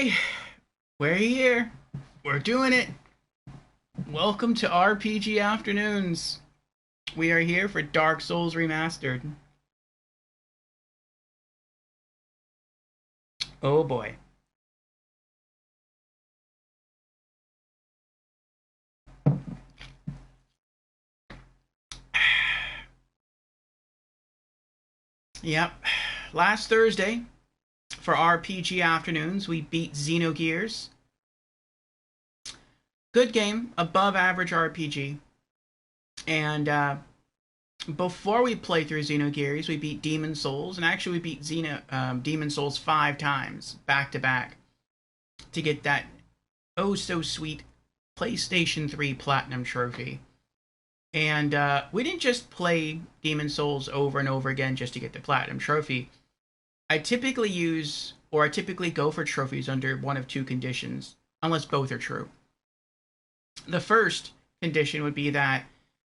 Okay, we're here. We're doing it. Welcome to RPG Afternoons. We are here for Dark Souls Remastered. Oh boy. Yep. Last Thursday, for RPG Afternoons, we beat Xenogears. Good game, above average RPG. And before we played through Xenogears, we beat Demon Souls, and actually we beat Demon Souls 5 times back to back to get that oh so sweet PlayStation 3 Platinum Trophy. And we didn't just play Demon Souls over and over again just to get the Platinum Trophy. I typically go for trophies under one of two conditions, unless both are true. The first condition would be that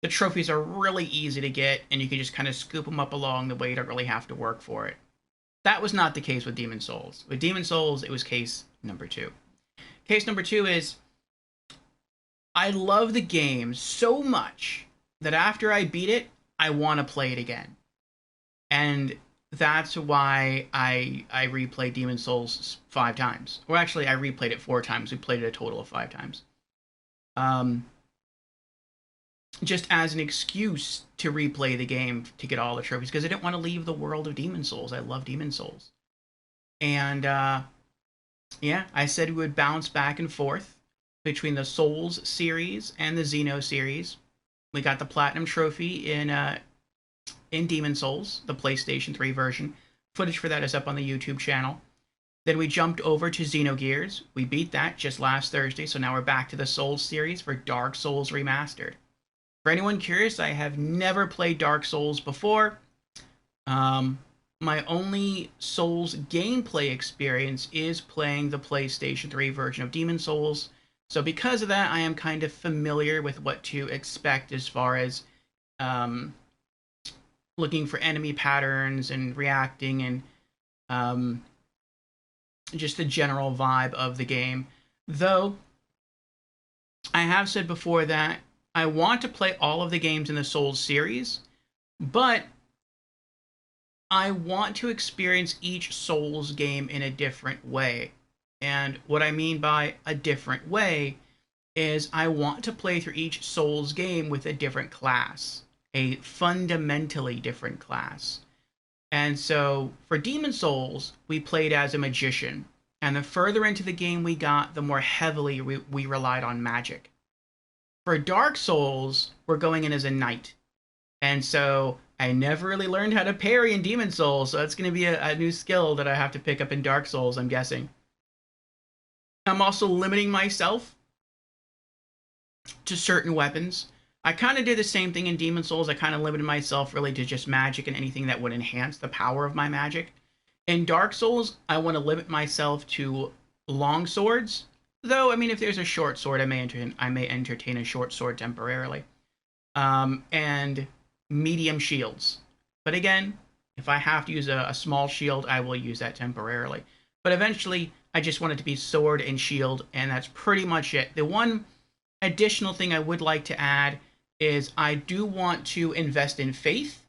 the trophies are really easy to get and you can just kind of scoop them up along the way. You don't really have to work for it. That was not the case with Demon Souls. With Demon Souls, it was case number two. Case number two is I love the game so much that after I beat it, I want to play it again. And that's why I replayed Demon Souls 5 times. Or actually, I replayed it 4 times. We played it a total of 5 times. Um, just as an excuse to replay the game to get all the trophies because I didn't want to leave the world of Demon Souls. I love Demon Souls. And yeah, I said we would bounce back and forth between the Souls series and the Xeno series. We got the Platinum Trophy in Demon Souls, the PlayStation 3 version. Footage for that is up on the YouTube channel. Then we jumped over to Xenogears. We beat that just last Thursday, so now we're back to the Souls series for Dark Souls Remastered. For anyone curious, I have never played Dark Souls before. My only Souls gameplay experience is playing the PlayStation 3 version of Demon Souls. So because of that, I am kind of familiar with what to expect as far as looking for enemy patterns and reacting and just the general vibe of the game. Though, I have said before that I want to play all of the games in the Souls series, but I want to experience each Souls game in a different way. And what I mean by a different way is I want to play through each Souls game with a different class, a fundamentally different class. And so for Demon Souls, we played as a magician. And the further into the game we got, the more heavily we relied on magic. For Dark Souls, we're going in as a knight. And so I never really learned how to parry in Demon Souls, so it's going to be a new skill that I have to pick up in Dark Souls, I'm guessing. I'm also limiting myself to certain weapons. I kind of did the same thing in Demon Souls. I kind of limited myself really to just magic and anything that would enhance the power of my magic. In Dark Souls, I want to limit myself to long swords. Though, I mean, if there's a short sword, I may entertain a short sword temporarily. And medium shields. But again, if I have to use a small shield, I will use that temporarily. But eventually, I just want it to be sword and shield, and that's pretty much it. The one additional thing I would like to add is I do want to invest in faith,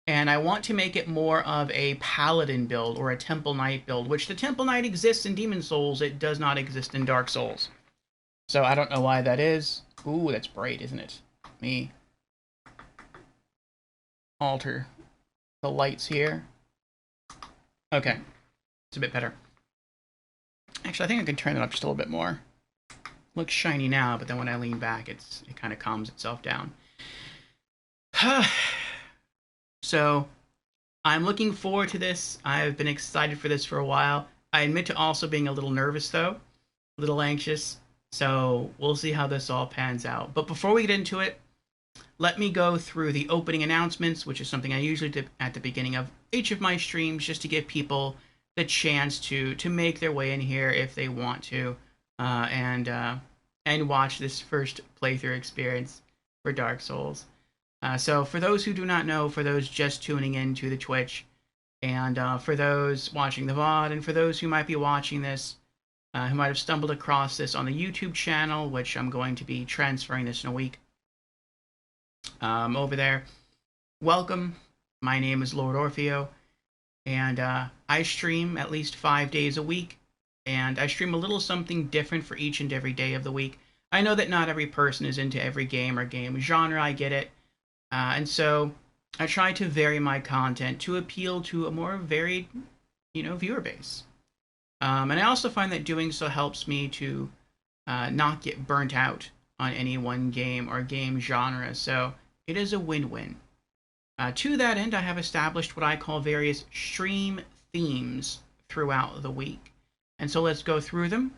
and I want to make it more of a paladin build or a temple knight build, which the temple knight exists in Demon Souls. It does not exist in Dark Souls. So I don't know why that is. Ooh, that's bright, isn't it? Let me alter the lights here. Okay, it's a bit better. Actually, I think I can turn it up just a little bit more. Looks shiny now, but then when I lean back, it kind of calms itself down. So, I'm looking forward to this. I've been excited for this for a while. I admit to also being a little nervous, though. A little anxious. So, we'll see how this all pans out. But before we get into it, let me go through the opening announcements, which is something I usually do at the beginning of each of my streams, just to give people the chance to make their way in here if they want to, and watch this first playthrough experience for Dark Souls. So for those who do not know, for those just tuning in to the Twitch, and for those watching the VOD, and for those who might be watching this who might have stumbled across this on the YouTube channel, which I'm going to be transferring this in a week. Over there, welcome. My name is Lord Orfeo, and I stream at least 5 days a week, and I stream a little something different for each and every day of the week. I know that not every person is into every game or game genre, I get it, and so I try to vary my content to appeal to a more varied, viewer base. And I also find that doing so helps me to not get burnt out on any one game or game genre, so it is a win-win. To that end, I have established what I call various stream themes throughout the week. And so let's go through them.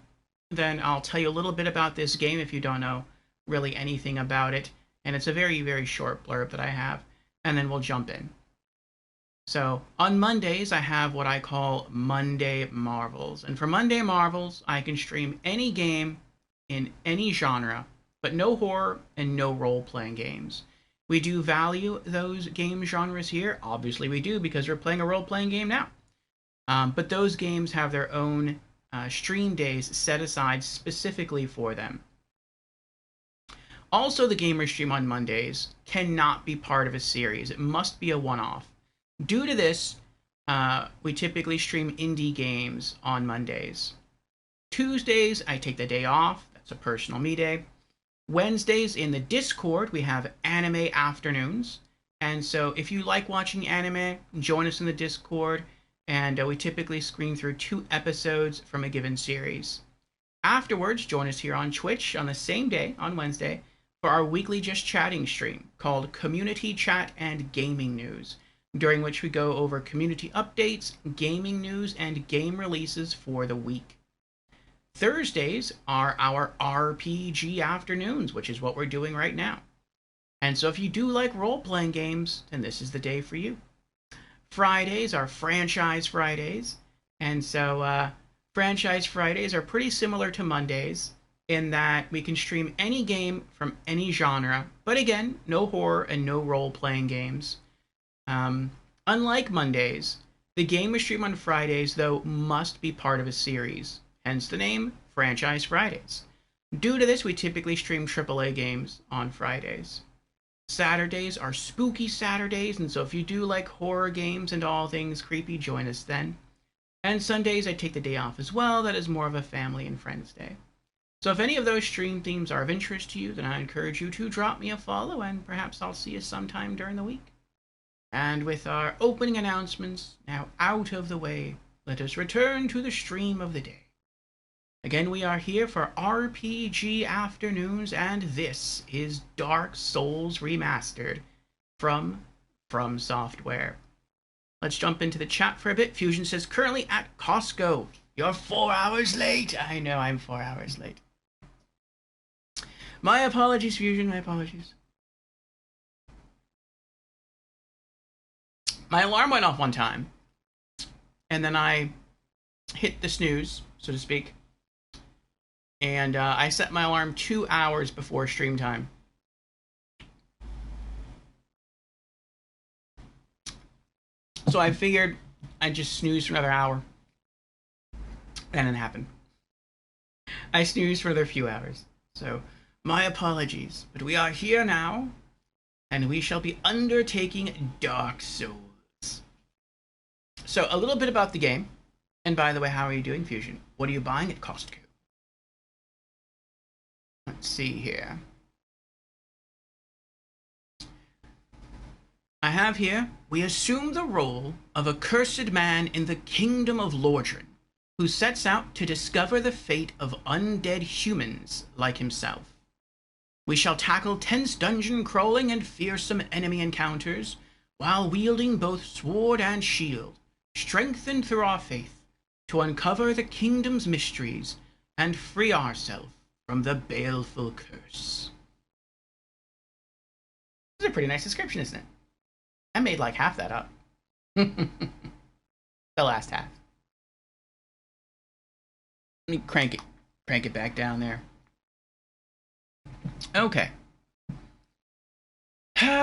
Then I'll tell you a little bit about this game if you don't know really anything about it. And it's a very, very short blurb that I have. And then we'll jump in. So on Mondays, I have what I call Monday Marvels. And for Monday Marvels, I can stream any game in any genre, but no horror and no role-playing games. We do value those game genres here. Obviously we do, because we're playing a role-playing game now. But those games have their own stream days set aside specifically for them. Also, the gamer stream on Mondays cannot be part of a series. It must be a one-off. Due to this, we typically stream indie games on Mondays. Tuesdays, I take the day off. That's a personal me day. Wednesdays in the Discord, we have anime afternoons. And so if you like watching anime, join us in the Discord. And we typically screen through 2 episodes from a given series. Afterwards, join us here on Twitch on the same day, on Wednesday, for our weekly Just Chatting stream called Community Chat and Gaming News, during which we go over community updates, gaming news, and game releases for the week. Thursdays are our RPG afternoons, which is what we're doing right now. And so if you do like role-playing games, then this is the day for you. Fridays are Franchise Fridays. And so Franchise Fridays are pretty similar to Mondays in that we can stream any game from any genre, but again, no horror and no role-playing games. Unlike Mondays, the game we stream on Fridays, though, must be part of a series. Hence the name, Franchise Fridays. Due to this, we typically stream AAA games on Fridays. Saturdays are Spooky Saturdays, and so if you do like horror games and all things creepy, join us then. And Sundays, I take the day off as well. That is more of a family and friends day. So if any of those stream themes are of interest to you, then I encourage you to drop me a follow, and perhaps I'll see you sometime during the week. And with our opening announcements now out of the way, let us return to the stream of the day. Again, we are here for RPG Afternoons, and this is Dark Souls Remastered from Software. Let's jump into the chat for a bit. Fusion says, currently at Costco. You're 4 hours late. I know, I'm 4 hours late. My apologies, Fusion, my apologies. My alarm went off one time, and then I hit the snooze, so to speak. And I set my alarm 2 hours before stream time. So I figured I'd just snooze for another hour. And it happened. I snoozed for another few hours. So my apologies. But we are here now, and we shall be undertaking Dark Souls. So a little bit about the game. And by the way, how are you doing, Fusion? What are you buying at Costco? Let's see here. I have here, we assume the role of a cursed man in the kingdom of Lordran, who sets out to discover the fate of undead humans like himself. We shall tackle tense dungeon crawling and fearsome enemy encounters, while wielding both sword and shield, strengthened through our faith, to uncover the kingdom's mysteries and free ourselves from the baleful curse. This is a pretty nice description, isn't it? I made like half that up. The last half. Let me crank it back down there. Okay.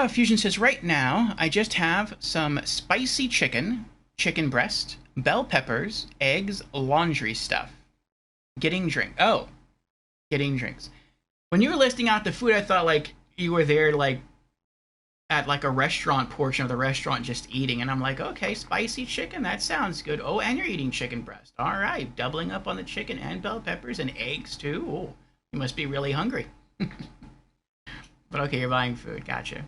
Fusion says, right now, I just have some spicy chicken breast, bell peppers, eggs, laundry stuff. Getting drink. Oh, getting drinks. When you were listing out the food, I thought like you were there like at like a restaurant portion of the restaurant just eating, and I'm like, okay, spicy chicken, that sounds good. Oh, and you're eating chicken breast. All right, doubling up on the chicken and bell peppers and eggs too. Oh, you must be really hungry. But okay, you're buying food. Gotcha.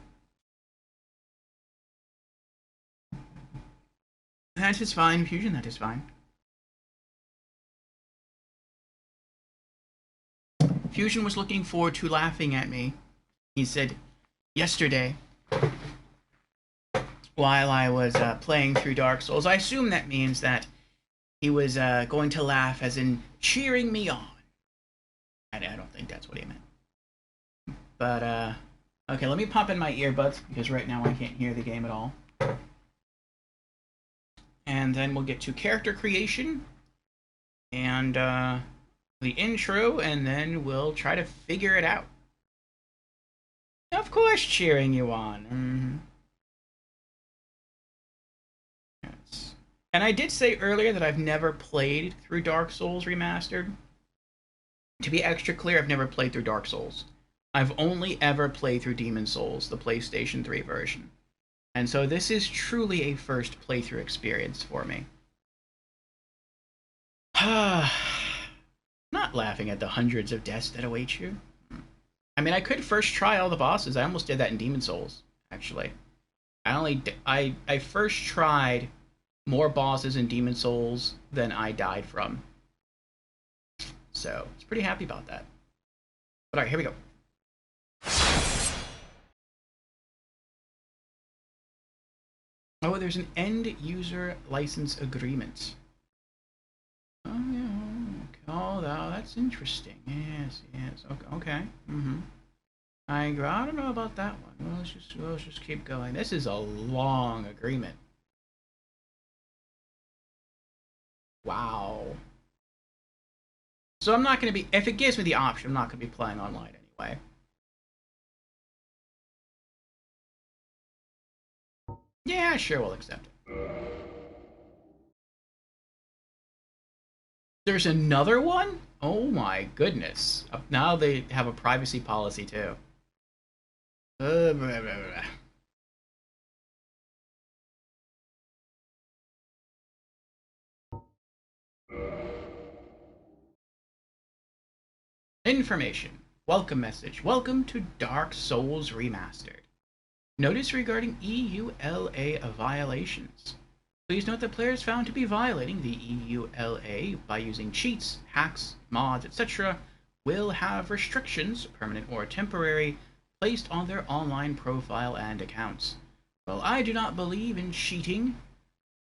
That is fine, Fusion. That is fine. Fusion was looking forward to laughing at me. He said, yesterday, while I was playing through Dark Souls, I assume that means that he was going to laugh, as in cheering me on. I don't think that's what he meant. But, okay, let me pop in my earbuds, because right now I can't hear the game at all. And then we'll get to character creation, and the intro, and then we'll try to figure it out. Of course, cheering you on. Yes. And I did say earlier that I've never played through Dark Souls Remastered. To be extra clear, I've never played through Dark Souls. I've only ever played through Demon Souls, the PlayStation 3 version. And so this is truly a first playthrough experience for me. Not laughing at the hundreds of deaths that await you. I mean, I could first try all the bosses. I almost did that in Demon Souls, actually. I first tried more bosses in Demon Souls than I died from. So, I was pretty happy about that. But alright, here we go. Oh, there's an end user license agreement. Oh, yeah. Oh, that's interesting. Yes. Okay. I don't know about that one. Well, let's just keep going. This is a long agreement. Wow. So I'm not going to be, if it gives me the option, I'm not going to be playing online anyway. Yeah, sure, we'll accept it. There's another one? Oh my goodness. Now they have a privacy policy too. Blah, blah, blah. Information. Welcome message. Welcome to Dark Souls Remastered. Notice regarding EULA violations. Please note that players found to be violating the EULA by using cheats, hacks, mods, etc. will have restrictions, permanent or temporary, placed on their online profile and accounts. Well, I do not believe in cheating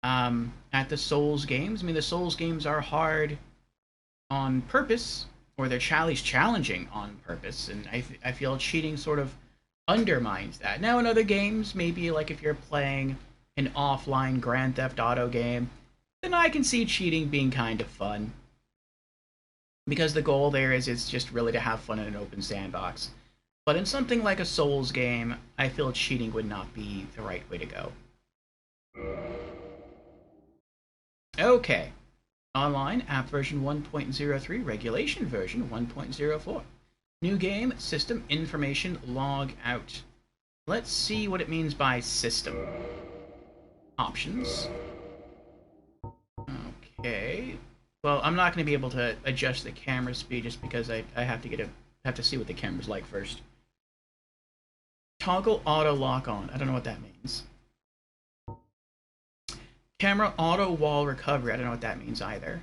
at the Souls games. I mean, the Souls games are hard on purpose, or they're challenging on purpose, and I feel cheating sort of undermines that. Now, in other games, maybe like if you're playing an offline Grand Theft Auto game, then I can see cheating being kind of fun. Because the goal there is just really to have fun in an open sandbox. But in something like a Souls game, I feel cheating would not be the right way to go. Okay. Online, app version 1.03, regulation version 1.04. New game, system information, log out. Let's see what it means by system. Options. Okay. Well, I'm not going to be able to adjust the camera speed just because I have to see what the camera's like first. Toggle auto lock on. I don't know what that means. Camera auto wall recovery. I don't know what that means either.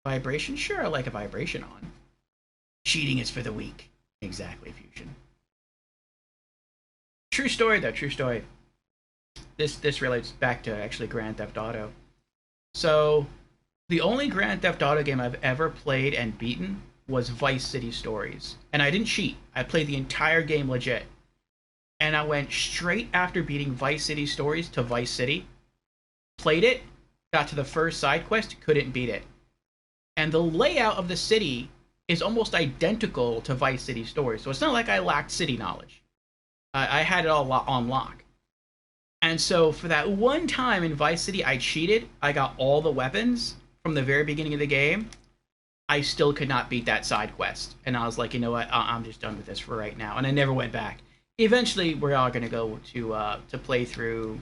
Vibration? Sure, I like a vibration on. Cheating is for the weak. Exactly, Fusion. True story, though. True story. This relates back to actually Grand Theft Auto. So, the only Grand Theft Auto game I've ever played and beaten was Vice City Stories. And I didn't cheat. I played the entire game legit. And I went straight after beating Vice City Stories to Vice City. Played it, got to the first side quest, couldn't beat it. And the layout of the city is almost identical to Vice City Stories. So it's not like I lacked city knowledge. I had it all on lock. And so for that one time in Vice City, I cheated. I got all the weapons from the very beginning of the game. I still could not beat that side quest. And I was like, you know what? I'm just done with this for right now. And I never went back. Eventually, we're all going to go to play through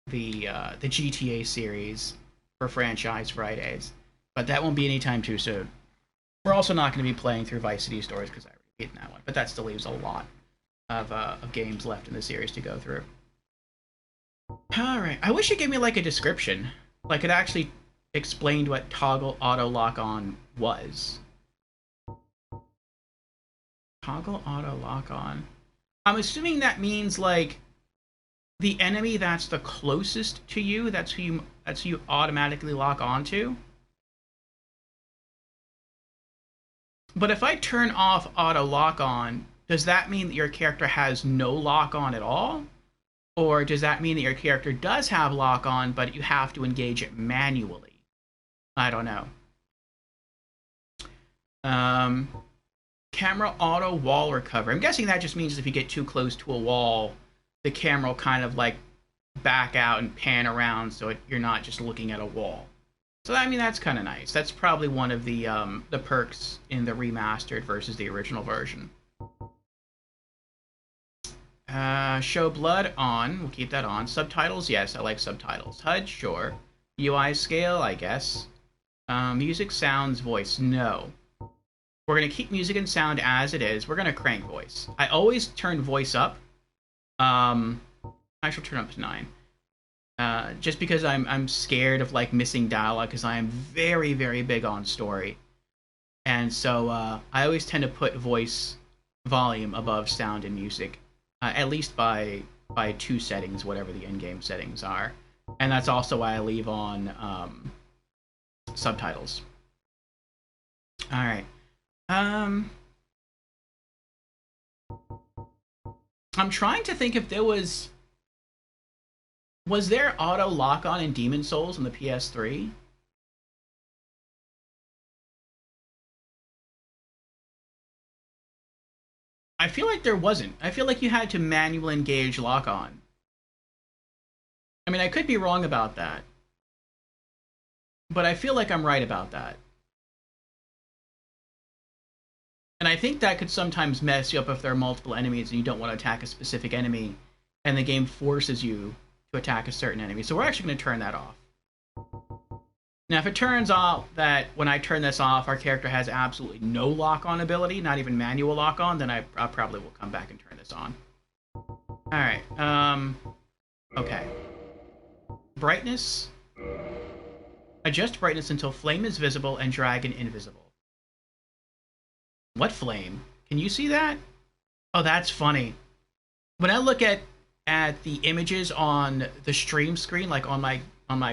the GTA series for Franchise Fridays, but that won't be anytime too soon. We're also not going to be playing through Vice City Stories because I already beat that one, but that still leaves a lot of games left in the series to go through. All right, I wish you gave me like a description, like it actually explained what toggle auto lock on was. Toggle auto lock on. I'm assuming that means like the enemy that's the closest to you, that's who you automatically lock onto. But if I turn off auto lock on, does that mean that your character has no lock on at all? Or does that mean that your character does have lock on, but you have to engage it manually? I don't know. Camera auto wall recover. I'm guessing that just means if you get too close to a wall, the camera will kind of like back out and pan around so you're not just looking at a wall. So I mean that's kind of nice. That's probably one of the perks in the remastered versus the original version. Show blood on. We'll keep that on. Subtitles, yes, I like subtitles. HUD, sure. UI scale, I guess. Music, sounds, voice, no. We're gonna keep music and sound as it is. We're gonna crank voice. I always turn voice up. I shall turn up to 9. Just because I'm scared of like missing dialogue because I am very, very big on story. And so I always tend to put voice volume above sound and music. At least by 2 settings, whatever the in-game settings are. And that's also why I leave on subtitles. Alright. I'm trying to think if there was there auto lock-on in Demon Souls on the PS3? I feel like there wasn't. I feel like you had to manually engage lock-on. I mean, I could be wrong about that. But I feel like I'm right about that. And I think that could sometimes mess you up if there are multiple enemies and you don't want to attack a specific enemy, and the game forces you to attack a certain enemy. So we're actually going to turn that off. Now, if it turns out that when I turn this off, our character has absolutely no lock-on ability, not even manual lock-on, then I probably will come back and turn this on. Alright, okay. Brightness. Adjust brightness until flame is visible and dragon invisible. What flame? Can you see that? Oh, that's funny. When I look at the images on the stream screen, like on my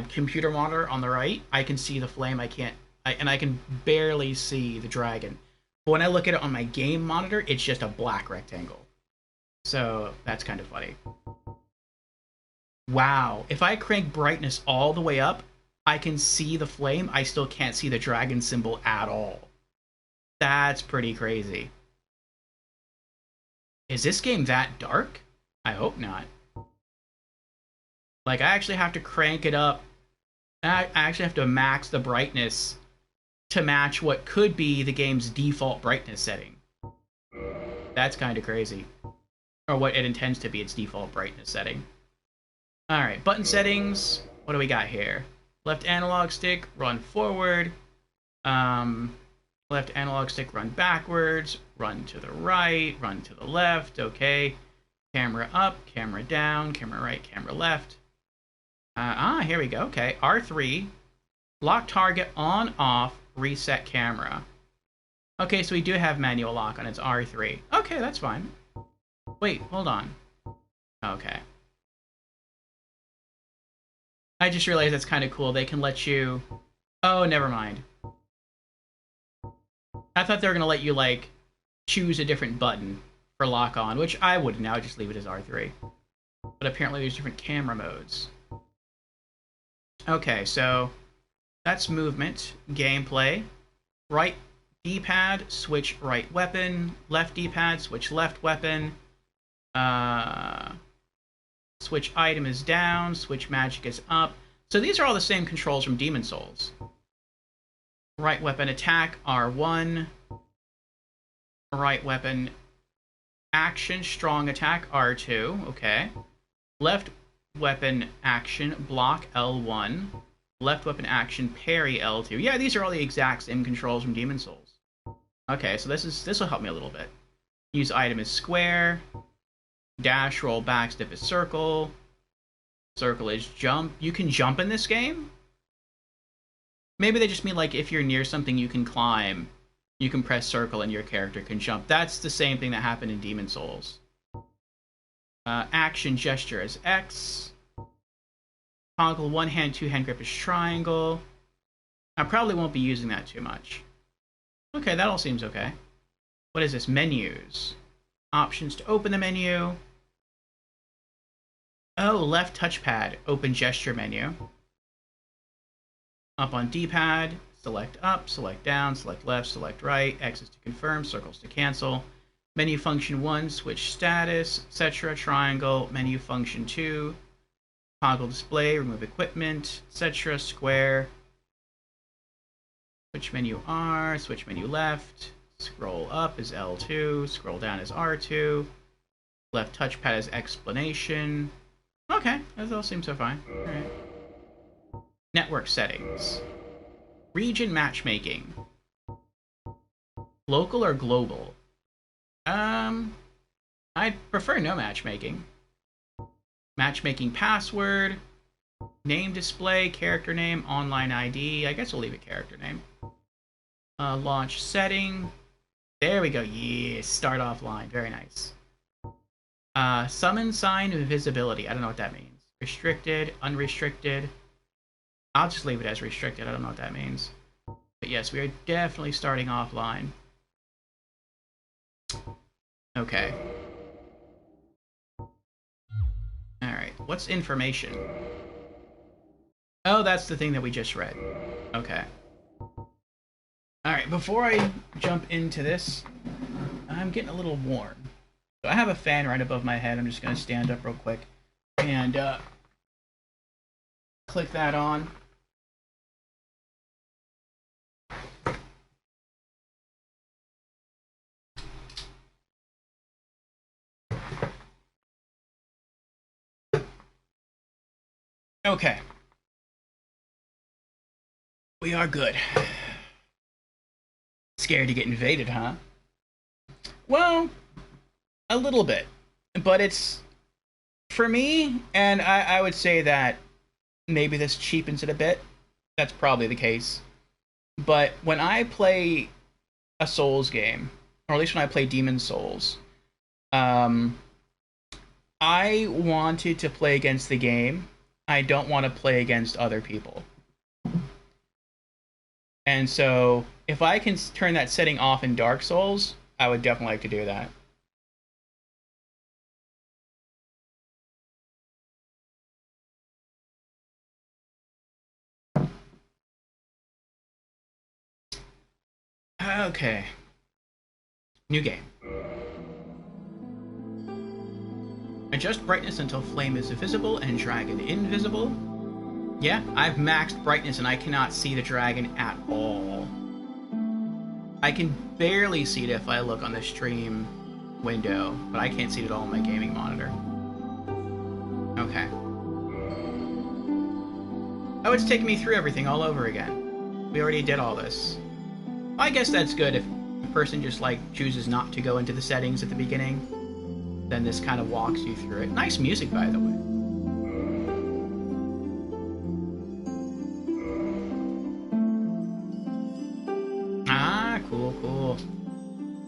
computer monitor on the right, I can see the flame. I can barely see the dragon. But when I look at it on my game monitor, it's just a black rectangle. So that's kind of funny. Wow, if I crank brightness all the way up, I can see the flame. I still can't see the dragon symbol at all. That's pretty crazy. Is this game that dark? I hope not. Like, I actually have to crank it up. I actually have to max the brightness to match what could be the game's default brightness setting. That's kind of crazy. Or what it intends to be its default brightness setting. Alright, button settings. What do we got here? Left analog stick, run forward. Left analog stick, run backwards. Run to the right, run to the left. Okay. Camera up, camera down, camera right, camera left. Here we go. Okay, R3. Lock target on, off, reset camera. Okay, so we do have manual lock on. It's R3. Okay, that's fine. Wait, hold on. Okay. I just realized that's kind of cool. They can let you... Oh, never mind. I thought they were going to let you, like, choose a different button for lock on, which I wouldn't. I would just leave it as R3. But apparently there's different camera modes. Okay, so that's movement, gameplay. Right D-pad, switch right weapon. Left D-pad, switch left weapon. Switch item is down, switch magic is up. So these are all the same controls from Demon Souls. Right weapon attack, R1. Right weapon action, strong attack, R2. Okay. Left weapon action, block, L1. Left weapon action, parry, L2. Yeah, these are all the exact same controls from Demon Souls. Okay, so this will help me a little bit. Use item is square. Dash, roll back, step is circle. Circle is jump. You can jump in this game? Maybe they just mean like if you're near something you can climb. You can press circle and your character can jump. That's the same thing that happened in Demon Souls. Action gesture is X. Toggle one hand, two hand grip is triangle. I probably won't be using that too much. Okay, that all seems okay. What is this? Menus. Options to open the menu. Oh, left touchpad. Open gesture menu. Up on D-pad. Select up, select down, select left, select right. X is to confirm, circles to cancel. Menu function 1, switch status, etc. Triangle. Menu function 2. Toggle display, remove equipment, etc. Square. Switch menu R, switch menu left. Scroll up is L2, scroll down is R2. Left touchpad is explanation. Okay, that all seems so fine. Alright. Network settings. Region matchmaking. Local or global? I'd prefer no matchmaking. Matchmaking password. Name display, character name, online ID. I guess we'll leave it character name. Launch setting. There we go. Yeah, start offline. Very nice. Summon sign invisibility. I don't know what that means. Restricted, unrestricted. I'll just leave it as restricted. I don't know what that means. But yes, we are definitely starting offline. Okay. Alright, what's information? Oh, that's the thing that we just read. Okay. Alright, before I jump into this, I'm getting a little warm. So I have a fan right above my head. I'm just going to stand up real quick and click that on. Okay. We are good. Scared to get invaded, huh? Well, a little bit. But it's, for me, and I would say that maybe this cheapens it a bit. That's probably the case. But when I play a Souls game, or at least when I play Demon Souls, I wanted to play against the game. I don't want to play against other people. And so, if I can turn that setting off in Dark Souls, I would definitely like to do that. Okay. New game. Adjust brightness until flame is visible and dragon invisible. Yeah, I've maxed brightness and I cannot see the dragon at all. I can barely see it if I look on the stream window, but I can't see it at all on my gaming monitor. Okay. Oh, it's taking me through everything all over again. We already did all this. I guess that's good if a person just, like, chooses not to go into the settings at the beginning. Then this kind of walks you through it. Nice music, by the way. Ah, cool, cool.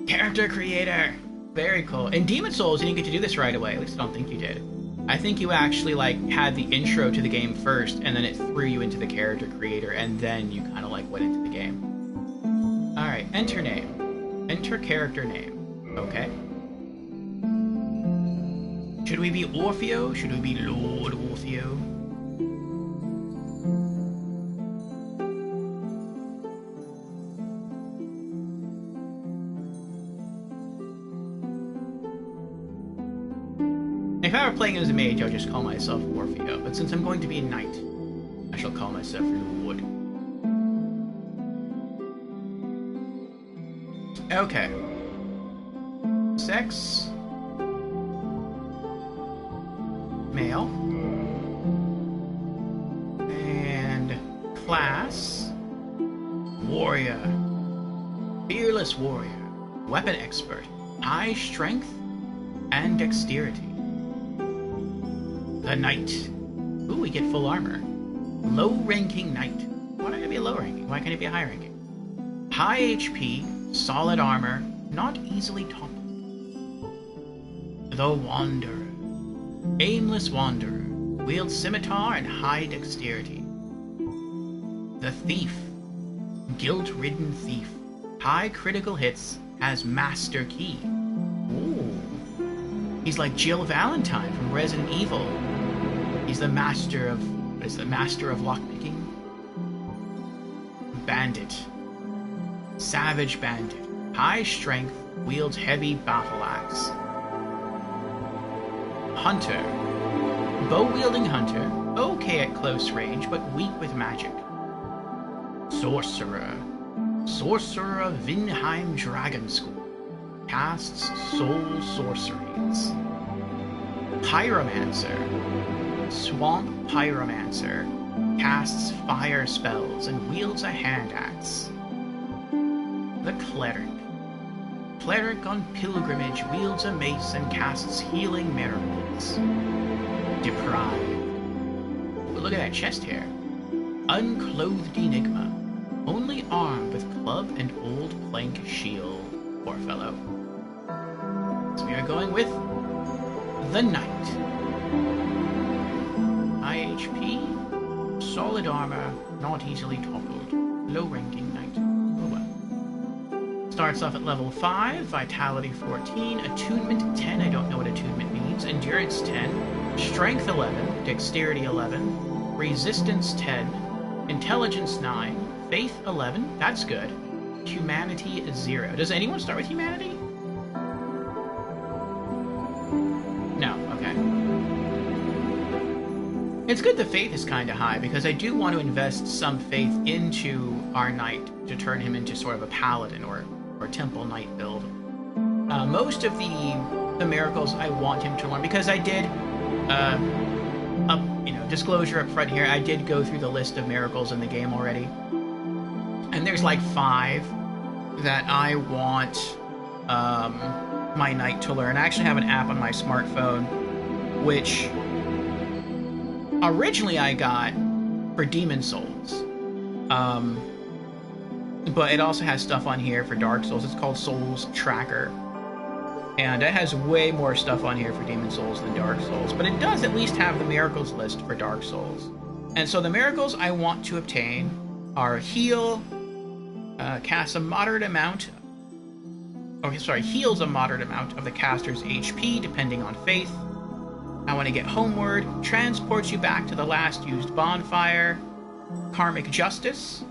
Character creator. Very cool. In Demon Souls, you didn't get to do this right away. At least I don't think you did. I think you actually, like, had the intro to the game first, and then it threw you into the character creator, and then you kind of, like, went into the game. Alright, enter name. Enter character name. Okay. Should we be Orfeo? Should we be Lord Orfeo? If I were playing as a mage, I would just call myself Orfeo, but since I'm going to be a knight, I shall call myself Lord. Okay. Sex. Male. And class. Warrior. Fearless warrior. Weapon expert. High strength and dexterity. The knight. Ooh, we get full armor. Low-ranking knight. Why not it be low-ranking? Why can't it be high-ranking? High HP, solid armor, not easily toppled. The Wanderer. Aimless Wanderer. Wields scimitar and high dexterity. The Thief. Guilt-ridden thief. High critical hits, has Master Key. Ooh. He's like Jill Valentine from Resident Evil. He's the master of... what is the master of lockpicking? Bandit. Savage bandit. High strength, wields heavy battle axe. Hunter. Bow-wielding hunter, okay at close range, but weak with magic. Sorcerer. Sorcerer of Vinheim Dragon School. Casts soul sorceries. Pyromancer. Swamp Pyromancer. Casts fire spells and wields a hand axe. The Cleric. Cleric on pilgrimage wields a mace and casts healing miracles. Deprived. Ooh, look at that chest hair. Unclothed Enigma. Only armed with club and old plank shield. Poor fellow. So we are going with the Knight. High HP, solid armor, not easily toppled. Low-ranking Knight. Oh well. Starts off at level 5, Vitality 14, Attunement 10, I don't know what Attunement means, Endurance 10, Strength 11, Dexterity 11, Resistance 10, Intelligence 9, Faith 11, that's good. Humanity 0. Does anyone start with Humanity? No, okay. It's good the Faith is kind of high, because I do want to invest some faith into our Knight to turn him into sort of a Paladin or Temple Knight build. Most of the miracles I want him to learn, because I did, disclosure up front here, I did go through the list of miracles in the game already. And there's like 5 that I want my Knight to learn. I actually have an app on my smartphone, which originally I got for Demon Souls. But it also has stuff on here for Dark Souls. It's called Souls Tracker. And it has way more stuff on here for Demon Souls than Dark Souls. But it does at least have the miracles list for Dark Souls. And so the miracles I want to obtain are Heal, casts a moderate amount... heals a moderate amount of the caster's HP, depending on faith. I want to get Homeward, transports you back to the last used bonfire. Karmic Justice.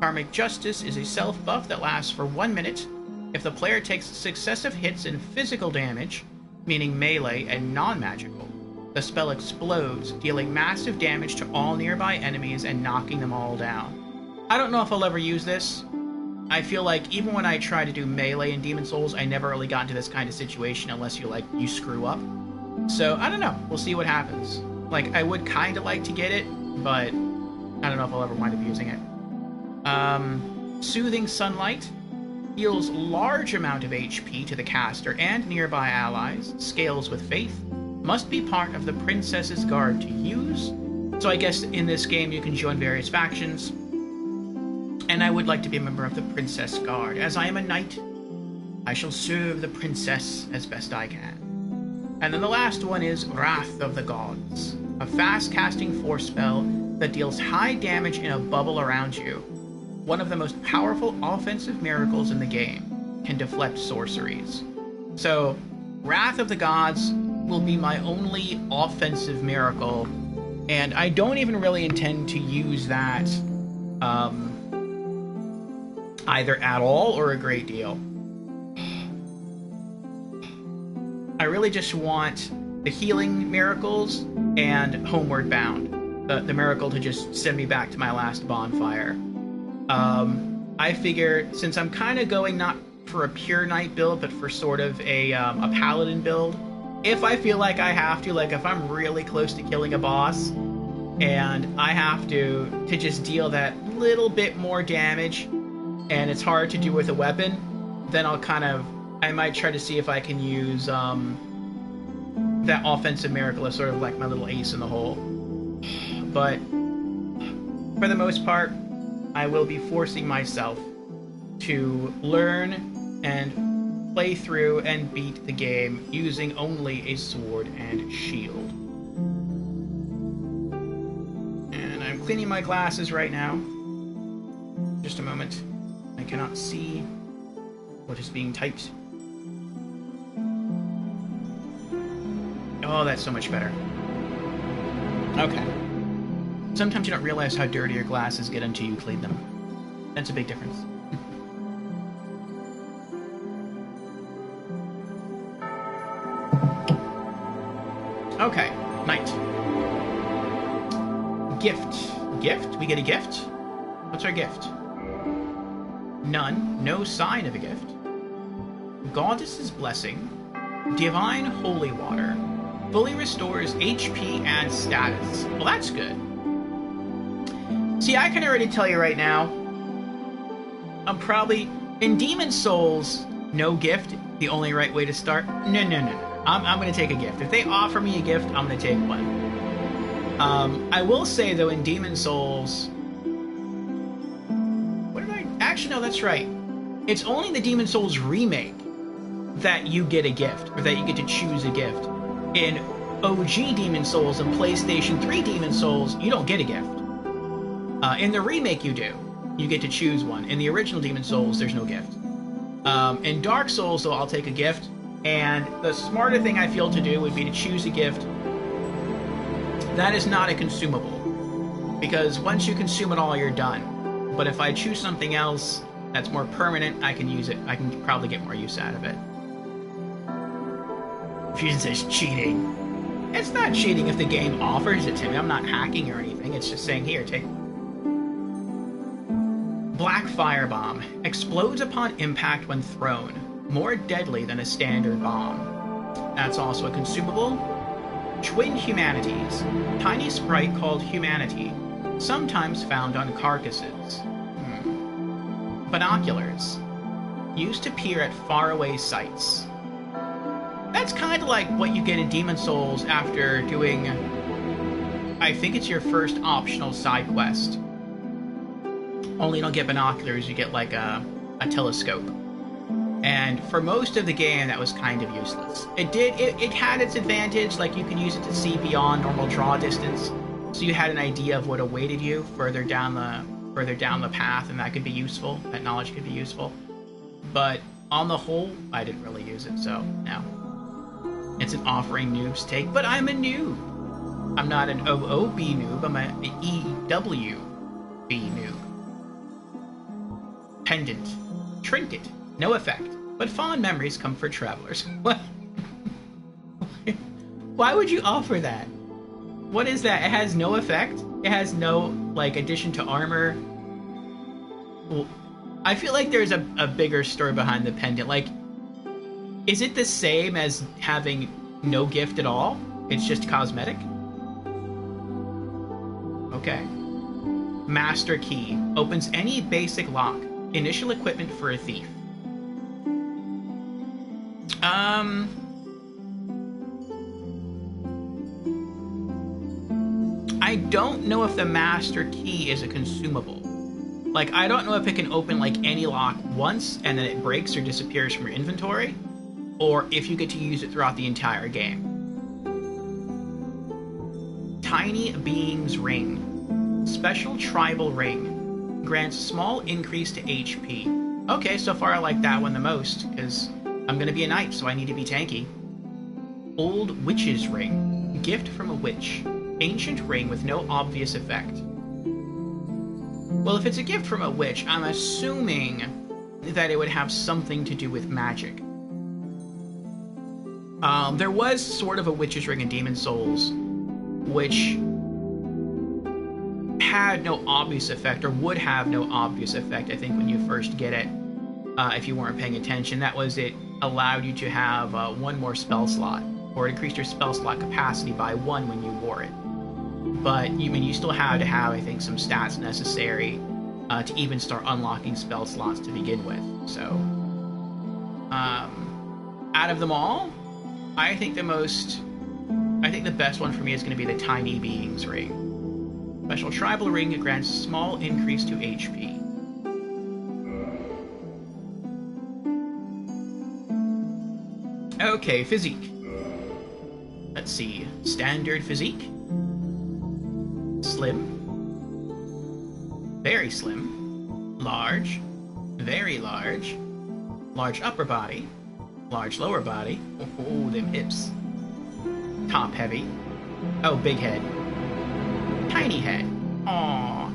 Karmic Justice is a self-buff that lasts for 1 minute. If the player takes successive hits in physical damage, meaning melee and non-magical, the spell explodes, dealing massive damage to all nearby enemies and knocking them all down. I don't know if I'll ever use this. I feel like even when I try to do melee in Demon Souls, I never really got into this kind of situation unless you screw up. So, I don't know. We'll see what happens. Like, I would kind of like to get it, but I don't know if I'll ever wind up using it. Soothing Sunlight heals large amount of HP to the caster and nearby allies. Scales with Faith. Must be part of the Princess's Guard to use. So I guess in this game you can join various factions. And I would like to be a member of the Princess Guard. As I am a knight, I shall serve the princess as best I can. And then the last one is Wrath of the Gods. A fast-casting force spell that deals high damage in a bubble around you. One of the most powerful offensive miracles in the game. Can deflect sorceries. So, Wrath of the Gods will be my only offensive miracle. And I don't even really intend to use that either at all or a great deal. I really just want the healing miracles and Homeward Bound. The miracle to just send me back to my last bonfire. I figure, since I'm kind of going not for a pure knight build, but for sort of a paladin build. If I feel like I have to, like if I'm really close to killing a boss and I have to just deal that little bit more damage and it's hard to do with a weapon, then I might try to see if I can use that offensive miracle as sort of like my little ace in the hole. But for the most part, I will be forcing myself to learn and play through and beat the game using only a sword and shield. And I'm cleaning my glasses right now. Just a moment. I cannot see what is being typed. Oh, that's so much better. Okay. Sometimes you don't realize how dirty your glasses get until you clean them. That's a big difference. Okay, knight. Gift. Gift? We get a gift? What's our gift? None. No sign of a gift. Goddess's Blessing. Divine Holy Water. Fully restores HP and status. Well, that's good. See, I can already tell you right now, I'm probably... In Demon Souls, no gift, the only right way to start? No. I'm going to take a gift. If they offer me a gift, I'm going to take one. I will say, though, in Demon Souls... What did I... Actually, no, that's right. It's only the Demon Souls remake that you get a gift, or that you get to choose a gift. In OG Demon Souls and PlayStation 3 Demon Souls, you don't get a gift. In the remake, you do. You get to choose one. In the original Demon Souls, there's no gift. In Dark Souls, though, I'll take a gift. And the smarter thing I feel to do would be to choose a gift that is not a consumable. Because once you consume it all, you're done. But if I choose something else that's more permanent, I can use it. I can probably get more use out of it. Fusion says cheating. It's not cheating if the game offers it to me. I'm not hacking or anything. It's just saying, here, take... Black Firebomb. Explodes upon impact when thrown. More deadly than a standard bomb. That's also a consumable. Twin Humanities. Tiny sprite called Humanity. Sometimes found on carcasses. Binoculars. Used to peer at faraway sights. That's kind of like what you get in Demon Souls after doing... I think it's your first optional side quest. Only you don't get binoculars, you get like a telescope. And for most of the game, that was kind of useless. It had its advantage, like you can use it to see beyond normal draw distance, so you had an idea of what awaited you further down the path, and that could be useful. That knowledge could be useful. But on the whole, I didn't really use it, so no. It's an offering noobs take, but I'm a noob. I'm not an OOB noob, I'm an EWB noob. Pendant. Trinket. No effect, but fond memories come for travelers. What? Why would you offer that? What is that? It has no effect? It has no, like, addition to armor? Well, I feel like there's a bigger story behind the pendant. Like, is it the same as having no gift at all? It's just cosmetic? Okay. Master Key. Opens any basic lock. Initial equipment for a thief. I don't know if the Master Key is a consumable. Like, I don't know if it can open, like, any lock once and then it breaks or disappears from your inventory, or if you get to use it throughout the entire game. Tiny Being's Ring. Special Tribal Ring. Grants small increase to HP. Okay, so far I like that one the most, because I'm going to be a knight, so I need to be tanky. Old Witch's Ring. Gift from a witch. Ancient ring with no obvious effect. Well, if it's a gift from a witch, I'm assuming that it would have something to do with magic. There was sort of a witch's ring in Demon Souls, which had no obvious effect, or would have no obvious effect, I think, when you first get it. if you weren't paying attention. That was it allowed you to have one more spell slot, or it increased your spell slot capacity by one when you wore it. But you still had to have, I think, some stats necessary to even start unlocking spell slots to begin with. So, out of them all, I think the best one for me is going to be the Tiny Beings ring. Special tribal ring, it grants a small increase to HP. Okay, physique. Let's see. Standard physique. Slim. Very slim. Large. Very large. Large upper body. Large lower body. Oh, them hips. Top heavy. Oh, big head. Tiny head. Aww.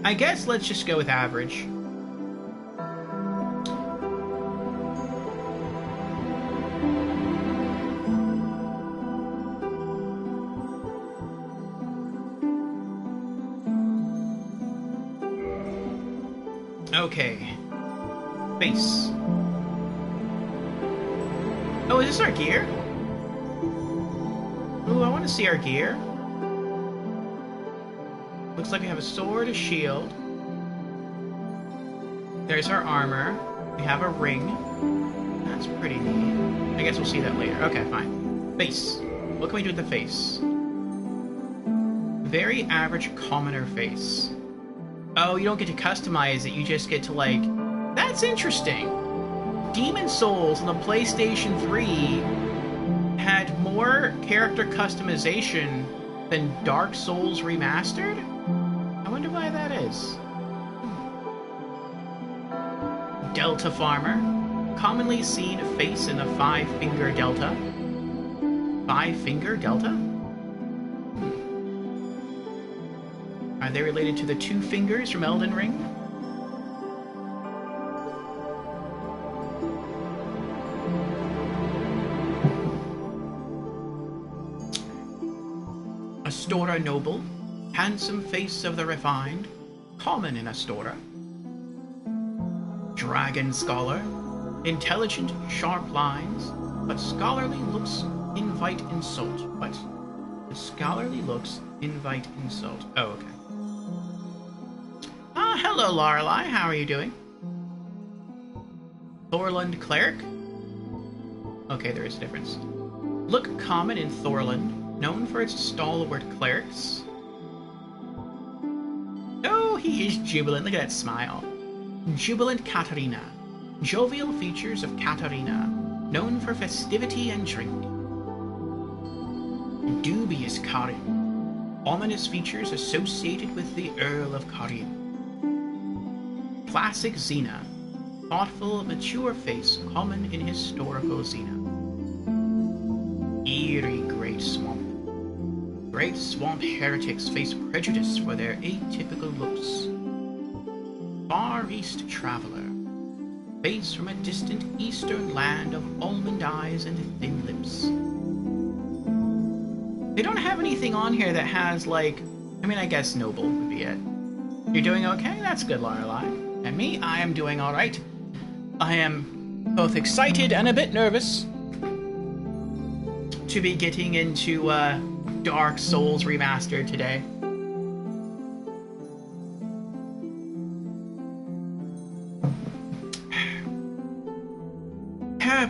I guess let's just go with average. Okay. Base. Oh, is this our gear? Ooh, I want to see our gear. Looks like we have a sword, a shield. There's our armor. We have a ring. That's pretty neat. I guess we'll see that later. Okay, fine. Face. What can we do with the face? Very average commoner face. Oh, you don't get to customize it. You just get to, like... That's interesting. Demon Souls on the PlayStation 3 had more character customization than Dark Souls Remastered? I wonder why that is. Delta Farmer. Commonly seen face in the 5-finger delta. 5-finger delta? Are they related to the 2 fingers from Elden Ring? Astora Noble. Handsome face of the refined, common in Astora. Dragon Scholar. Intelligent, sharp lines, but scholarly looks invite insult. What? The scholarly looks invite insult. Oh, okay. Hello, Lorelei. How are you doing? Thorland Cleric. Okay, there is a difference. Look common in Thorland, known for its stalwart clerics. Oh, he is jubilant. Look at that smile. Jubilant Katarina. Jovial features of Katarina, known for festivity and drink. Dubious Karin. Ominous features associated with the Earl of Karin. Classic Xena. Thoughtful, mature face, common in historical Xena. Eerie Great Swamp. Great Swamp heretics face prejudice for their atypical looks. Far East Traveler. Face from a distant eastern land of almond eyes and thin lips. They don't have anything on here that has, like... I mean, I guess Noble would be it. You're doing okay? That's good, Lorelei. And me, I am doing alright. I am both excited and a bit nervous to be getting into Dark Souls Remastered today.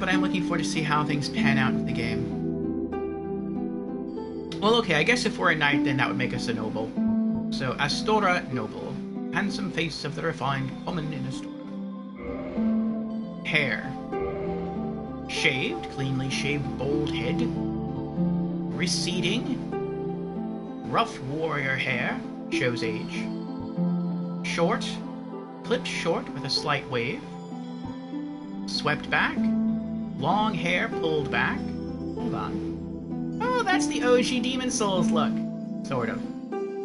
But I'm looking forward to see how things pan out in the game. Well, okay, I guess if we're a knight, then that would make us a noble. So, Astora noble. Handsome face of the refined, common in Astora. Hair. Shaved, cleanly shaved bald head. Receding. Rough warrior hair, shows age. Short, clipped short with a slight wave. Swept back. Long hair pulled back. Hold on. Oh, that's the OG Demon Souls look. Sort of.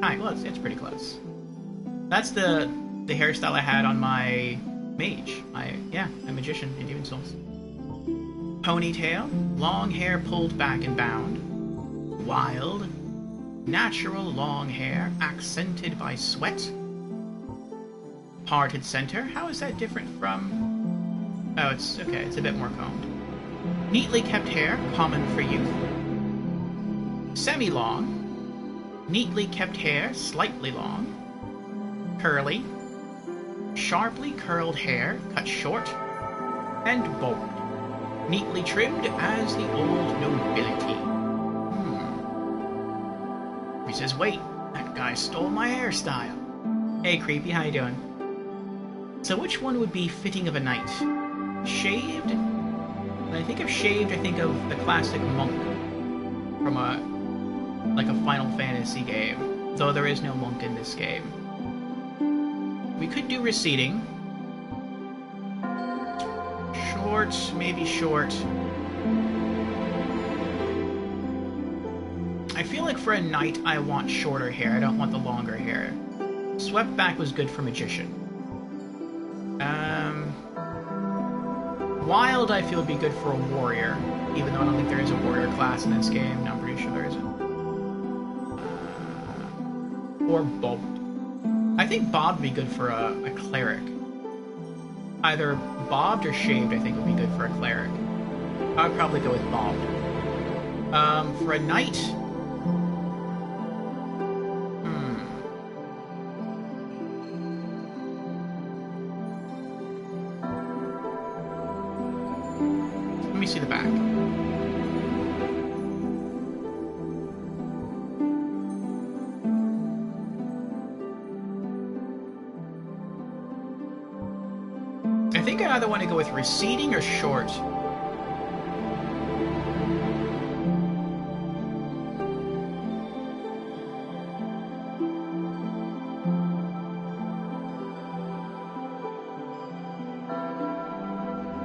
Alright, well, it's pretty close. That's the hairstyle I had on my mage. My magician in Demon Souls. Ponytail, long hair pulled back and bound. Wild, natural long hair accented by sweat. Parted center. How is that different from... Oh, it's okay. It's a bit more combed. Neatly kept hair, common for youth. Semi-long. Neatly kept hair, slightly long. Curly. Sharply curled hair, cut short. And bald. Neatly trimmed as the old nobility. He says, wait, that guy stole my hairstyle. Hey, Creepy, how you doing? So which one would be fitting of a knight? Shaved? When I think of shaved, I think of the classic monk from a Final Fantasy game, though there is no monk in this game. We could do receding. Short, maybe short. I feel like for a knight, I want shorter hair. I don't want the longer hair. Swept back was good for magician. Wild, I feel would be good for a warrior, even though I don't think there is a warrior class in this game. No, I'm pretty sure there isn't. Or bobbed. I think bobbed would be good for a cleric. Either bobbed or shaved, I think would be good for a cleric. I would probably go with bobbed. For a knight... Let me see the back. I think I either want to go with receding or short.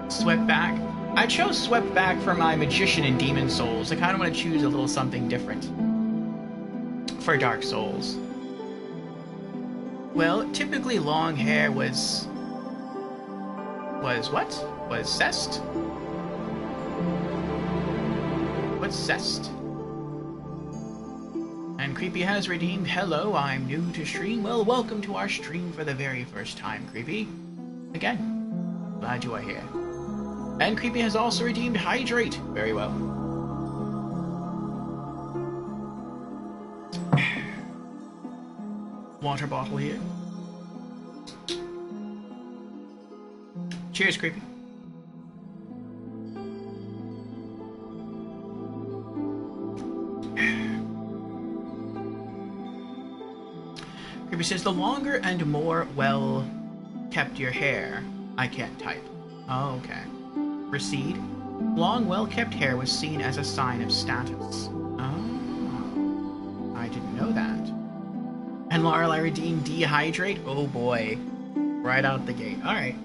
Swept back. I chose swept back for my magician in Demon Souls. I kind of want to choose a little something different for Dark Souls. Well, typically long hair was what? Was cessed? What's cessed? And Creepy has redeemed, hello, I'm new to stream. Well, welcome to our stream for the very first time, Creepy. Again, glad you are here. And Creepy has also redeemed hydrate. Very well. Water bottle here. Cheers, Creepy. Creepy says, the longer and more well kept your hair. I can't type. Oh, okay. Recede. Long, well kept hair was seen as a sign of status. Oh. I didn't know that. And Laurel, I redeemed dehydrate. Oh boy. Right out the gate. Alright.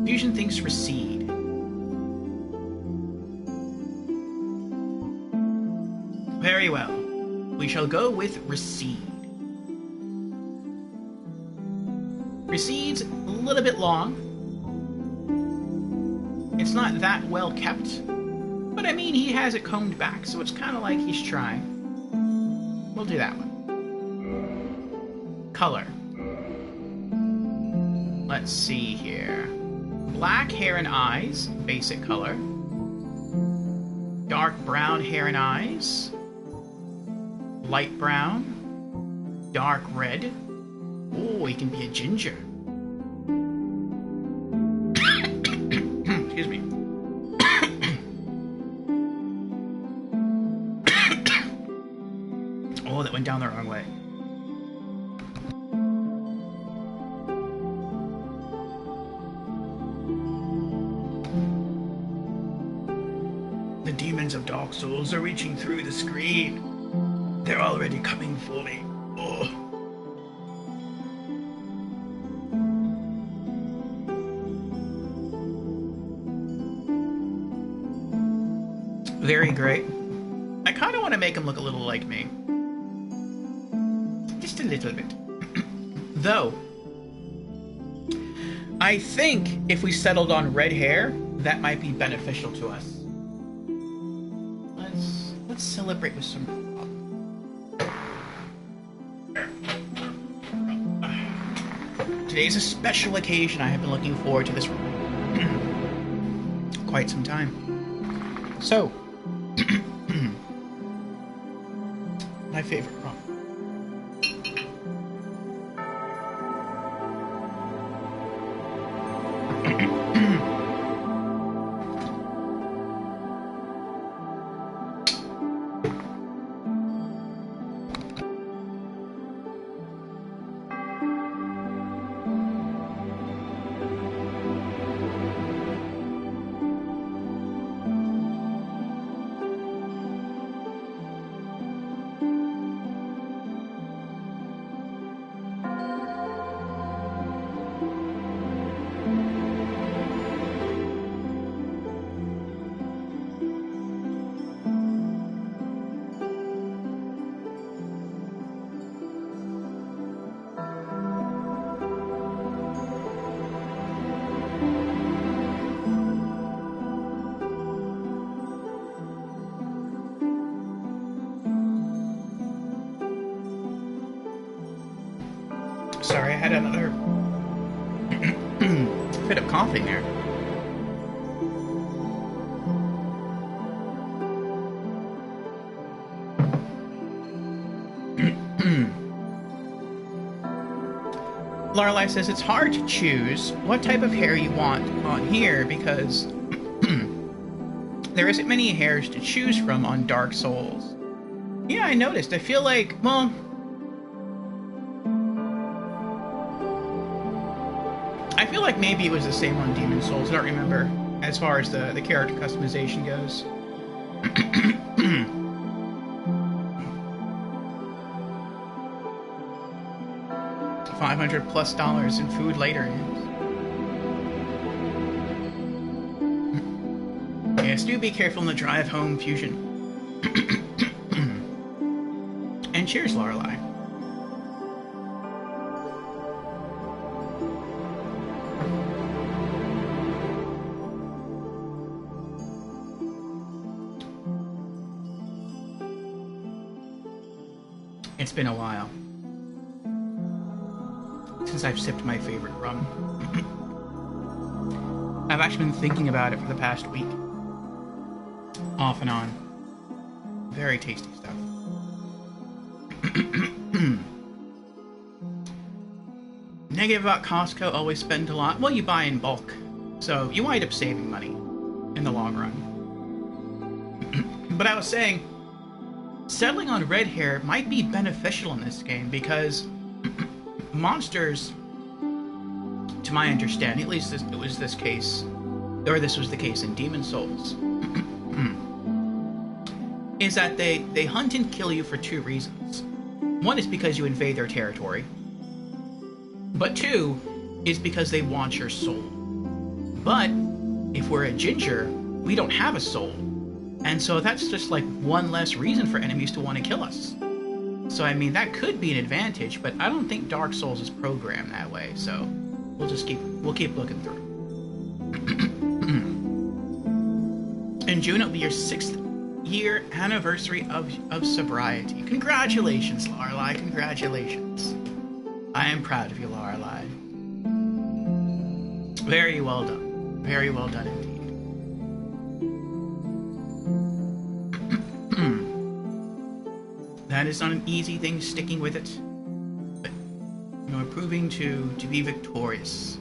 Fusion thinks recede. Very well. We shall go with recede. Recede's a little bit long. It's not that well kept. But I mean, he has it combed back, so it's kind of like he's trying. We'll do that one. Color. Let's see here. Black hair and eyes, basic color. Dark brown hair and eyes. Light brown. Dark red. Oh, he can be a ginger. Excuse me. Oh, that went down the wrong way. The demons of Dark Souls are reaching through the screen. They're already coming for me. Oh. Very great. I kind of want to make him look a little like me. Just a little bit. Though, I think if we settled on red hair, that might be beneficial to us. Let's celebrate with some... Today's a special occasion. I have been looking forward to this quite some time. So, my favorite rum. Sorry, I had another bit of coughing there. Lorelei says it's hard to choose what type of hair you want on here because there isn't many hairs to choose from on Dark Souls. Yeah, I noticed. I feel like, well... I feel like maybe it was the same on Demon Souls. I don't remember as far as the character customization goes. $500+ in food later. Yes, do be careful on the drive home, Fusion. And cheers, Lorelei. It's been a while since I've sipped my favorite rum. I've actually been thinking about it for the past week. Off and on. Very tasty stuff. Negative about Costco, always spend a lot. Well, you buy in bulk, so you wind up saving money in the long run. But I was saying, settling on red hair might be beneficial in this game because monsters, to my understanding, at least this was the case in Demon Souls, is that they hunt and kill you for two reasons. One is because you invade their territory, but two is because they want your soul. But if we're a ginger, we don't have a soul. And so that's just like one less reason for enemies to want to kill us. So I mean, that could be an advantage, but I don't think Dark Souls is programmed that way, so we'll keep looking through. In June it'll be your 6th year anniversary of sobriety. Congratulations, Lorelei, congratulations. I am proud of you, Lorelei. Very well done. Very well done indeed. That is not an easy thing, sticking with it. But you're proving to be victorious.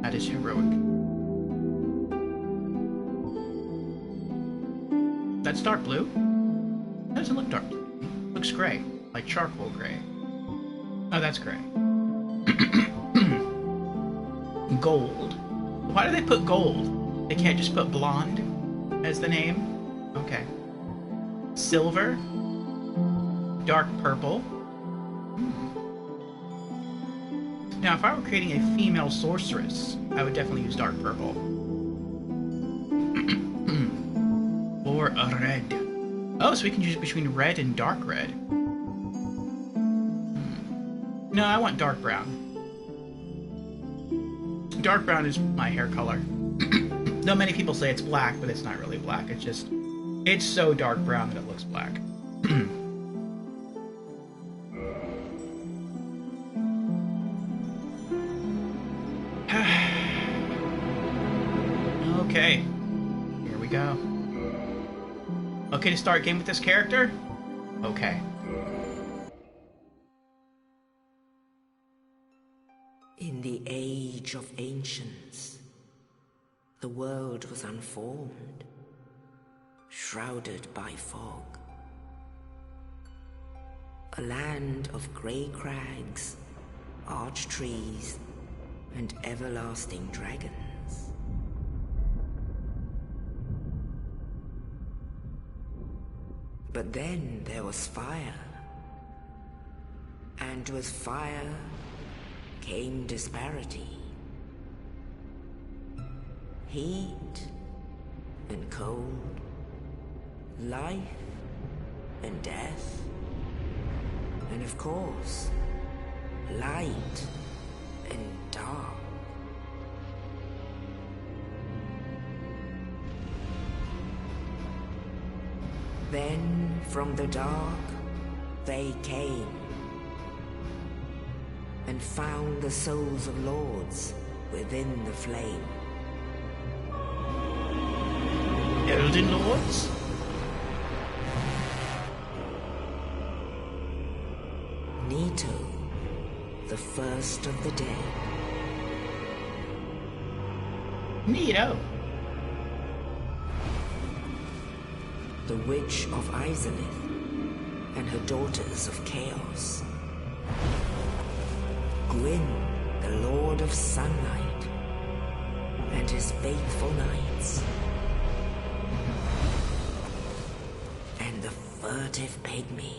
That is heroic. That's dark blue. That doesn't look dark blue. Looks gray, like charcoal gray. Oh, that's gray. Gold. Why do they put gold? They can't just put blonde as the name? Okay. Silver. Dark purple. Now, if I were creating a female sorceress, I would definitely use dark purple. Or a red. Oh, so we can choose between red and dark red. No, I want dark brown. Dark brown is my hair color. Though many people say it's black, but it's not really black. It's just, it's so dark brown that it looks black. Okay, here we go. Okay to start game with this character? Okay. In the age of ancients, the world was unformed, shrouded by fog. A land of grey crags, arch trees, and everlasting dragons. But then there was fire, and with fire came disparity. Heat and cold, life and death, and of course, light and dark. Then from the dark they came and found the souls of lords within the flame. Elden Lords? Nito, the first of the dead. Neato. The Witch of Izalith and her daughters of Chaos. Gwyn, the Lord of Sunlight, and his faithful knights. And the furtive pygmy,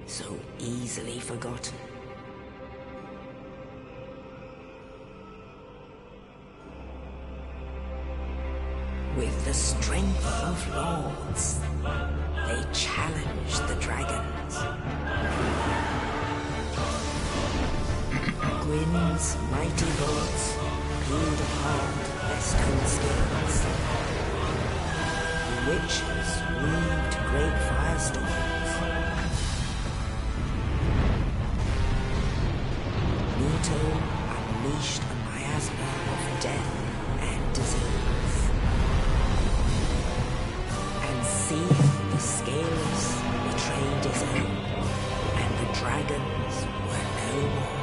so easily forgotten. With the strength of lords, they challenged the dragons. Gwyn's mighty bullets peeled apart their stone skills. The witches weaved great firestorms. Nito unleashed a miasma of death and disease. And Seath the Scaleless betrayed his own, and the dragons were no more.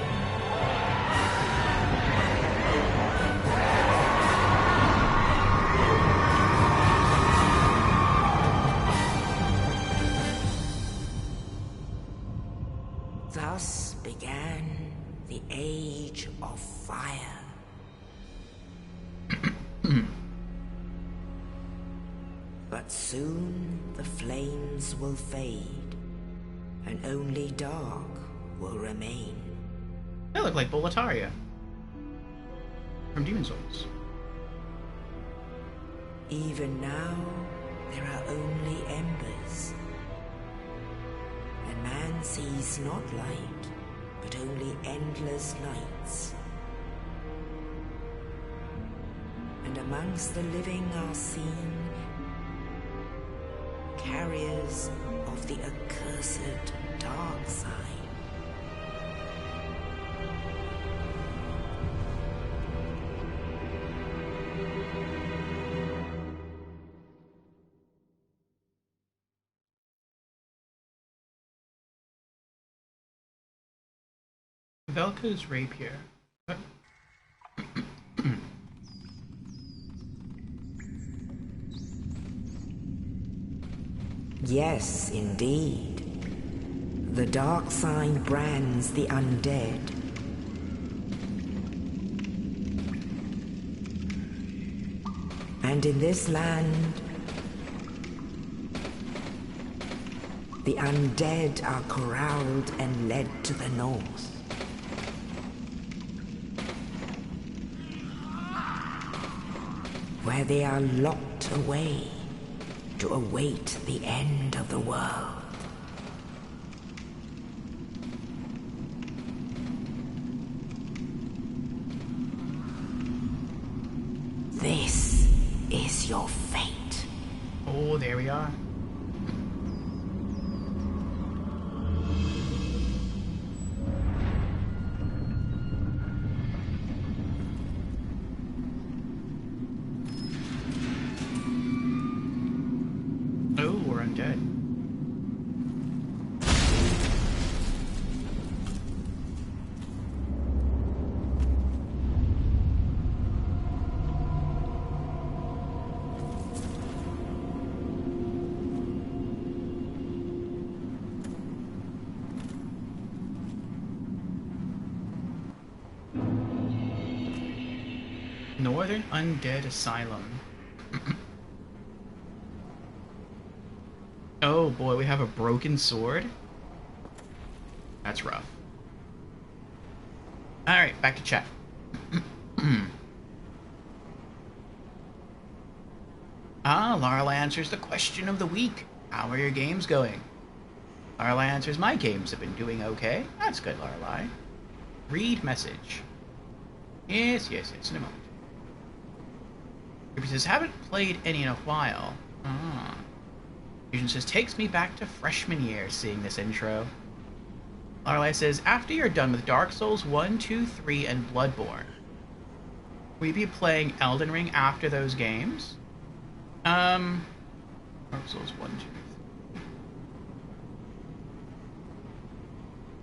Thus began the Age of Fire. But soon the flames will fade, and only dark will remain. They look like Boletaria from Demon Souls. Even now, there are only embers. And man sees not light, but only endless nights. And amongst the living are seen carriers of the accursed dark side. Velka's rapier. What? Yes, indeed. The dark sign brands the undead. And in this land, the undead are corralled and led to the north. Where they are locked away to await the end of the world. This is your fate. Oh, there we are. Oh, we're undead. Northern Undead Asylum. Oh boy, we have a broken sword? That's rough. Alright, back to chat. Larla answers the question of the week. How are your games going? Larla answers, my games have been doing okay. That's good, Larla. Read message. Yes, in a moment. Ruby says, haven't played any in a while. Fusion says, takes me back to freshman year seeing this intro. Larla says, after you're done with Dark Souls 1, 2, 3, and Bloodborne, will you be playing Elden Ring after those games? Dark Souls 1,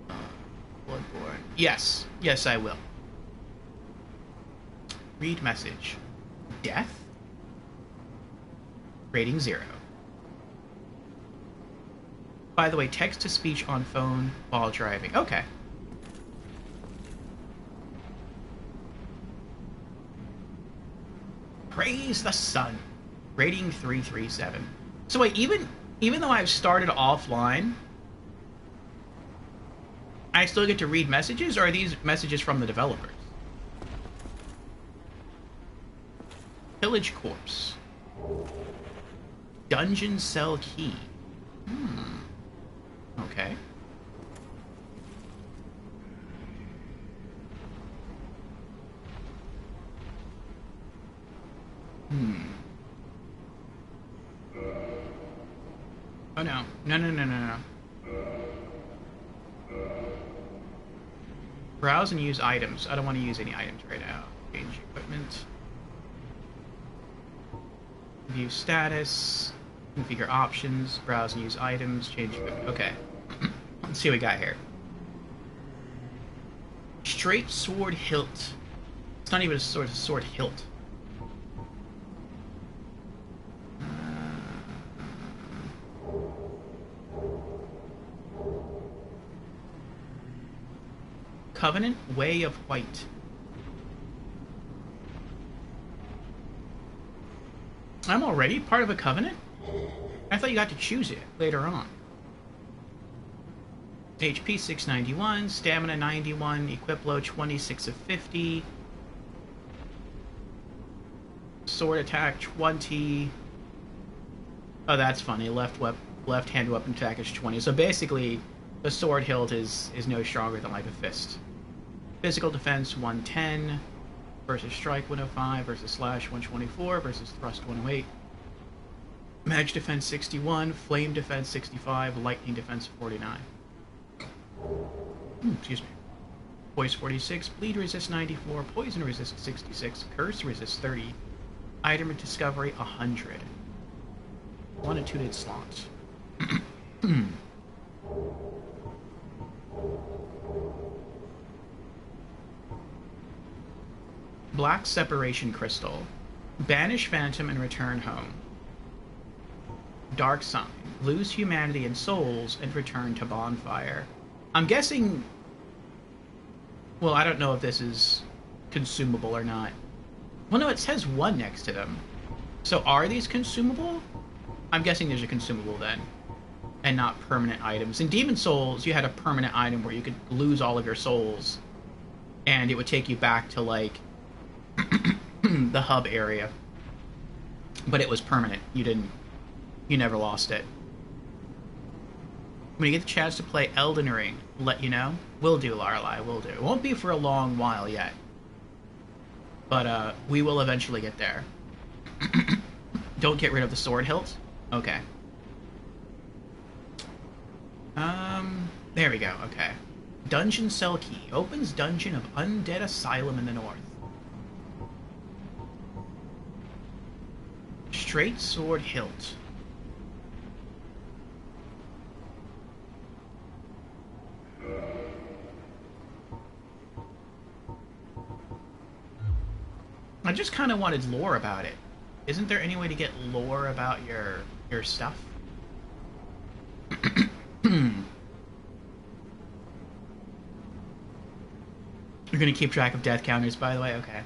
2, 3. Bloodborne. Yes, I will. Read message. Death? Rating 0. By the way, text-to-speech on phone while driving. Okay. Praise the sun. Rating 337. So wait, even though I've started offline, I still get to read messages, or are these messages from the developers? Pillage corpse. Dungeon cell key. Okay. Oh no. No. Browse and use items. I don't want to use any items right now. Change equipment. View status. Configure options. Browse and use items. Change equipment. Okay. Let's see what we got here. Straight sword hilt. It's not even a sword, it's a sword hilt. Covenant Way of White. I'm already part of a covenant? I thought you got to choose it later on. HP 691, stamina 91, equip load 26 of 50. Sword attack 20. Oh, that's funny. Left-hand weapon attack is 20. So basically, the sword hilt is no stronger than like a fist. Physical defense 110 versus strike 105 versus slash 124 versus thrust 108. Magic defense 61, flame defense 65, lightning defense 49. Excuse me. Poise 46, bleed resist 94, poison resist 66, curse resist 30, item of discovery 100. 1 and 2 did slots. Black separation crystal. Banish phantom and return home. Dark Sign. Lose humanity and souls and return to Bonfire. I'm guessing... Well, I don't know if this is consumable or not. Well, no, it says 1 next to them. So are these consumable? I'm guessing there's a consumable then. And not permanent items. In Demon Souls, you had a permanent item where you could lose all of your souls. And it would take you back to, like, the hub area. But it was permanent. You never lost it. When you get the chance to play Elden Ring, we'll let you know. Will do, Lorelei, will do. It won't be for a long while yet. But, we will eventually get there. Don't get rid of the sword hilt? Okay. There we go, okay. Dungeon cell key. Opens dungeon of Undead Asylum in the north. Straight sword hilt. I just kind of wanted lore about it. Isn't there any way to get lore about your stuff? You're gonna keep track of death counters, by the way? Okay.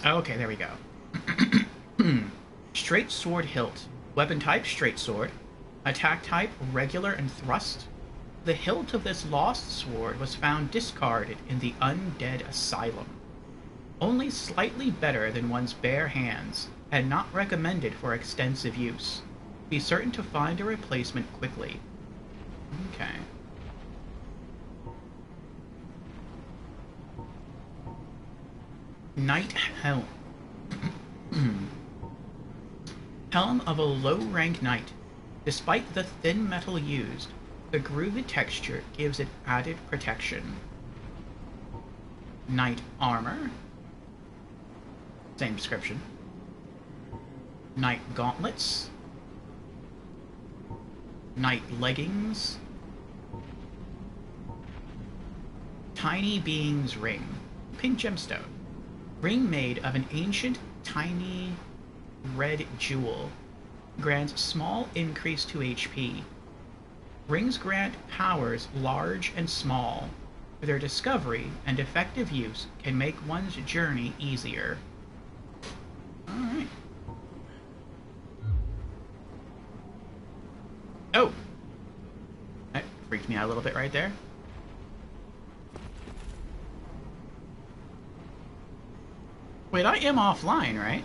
Okay, there we go. Straight sword hilt. Weapon type, straight sword. Attack type, regular and thrust. The hilt of this lost sword was found discarded in the Undead Asylum. Only slightly better than one's bare hands, and not recommended for extensive use. Be certain to find a replacement quickly. Okay. Knight Helm. Helm of a low-rank knight. Despite the thin metal used, the grooved texture gives it added protection. Knight Armor. Same description. Knight Gauntlets. Knight Leggings. Tiny Being's Ring. Pink gemstone. Ring made of an ancient, tiny red jewel. Grants small increase to HP. Rings grant powers large and small. Their discovery and effective use can make one's journey easier. Alright. Oh! That freaked me out a little bit right there. Wait, I am offline, right?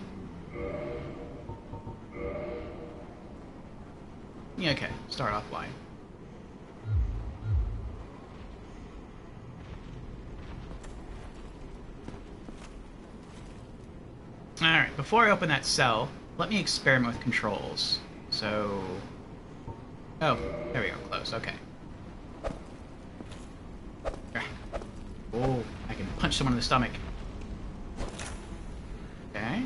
Yeah, okay. Start offline. Alright, before I open that cell, let me experiment with controls. So... Oh, there we go, close, okay. Oh, I can punch someone in the stomach. Okay.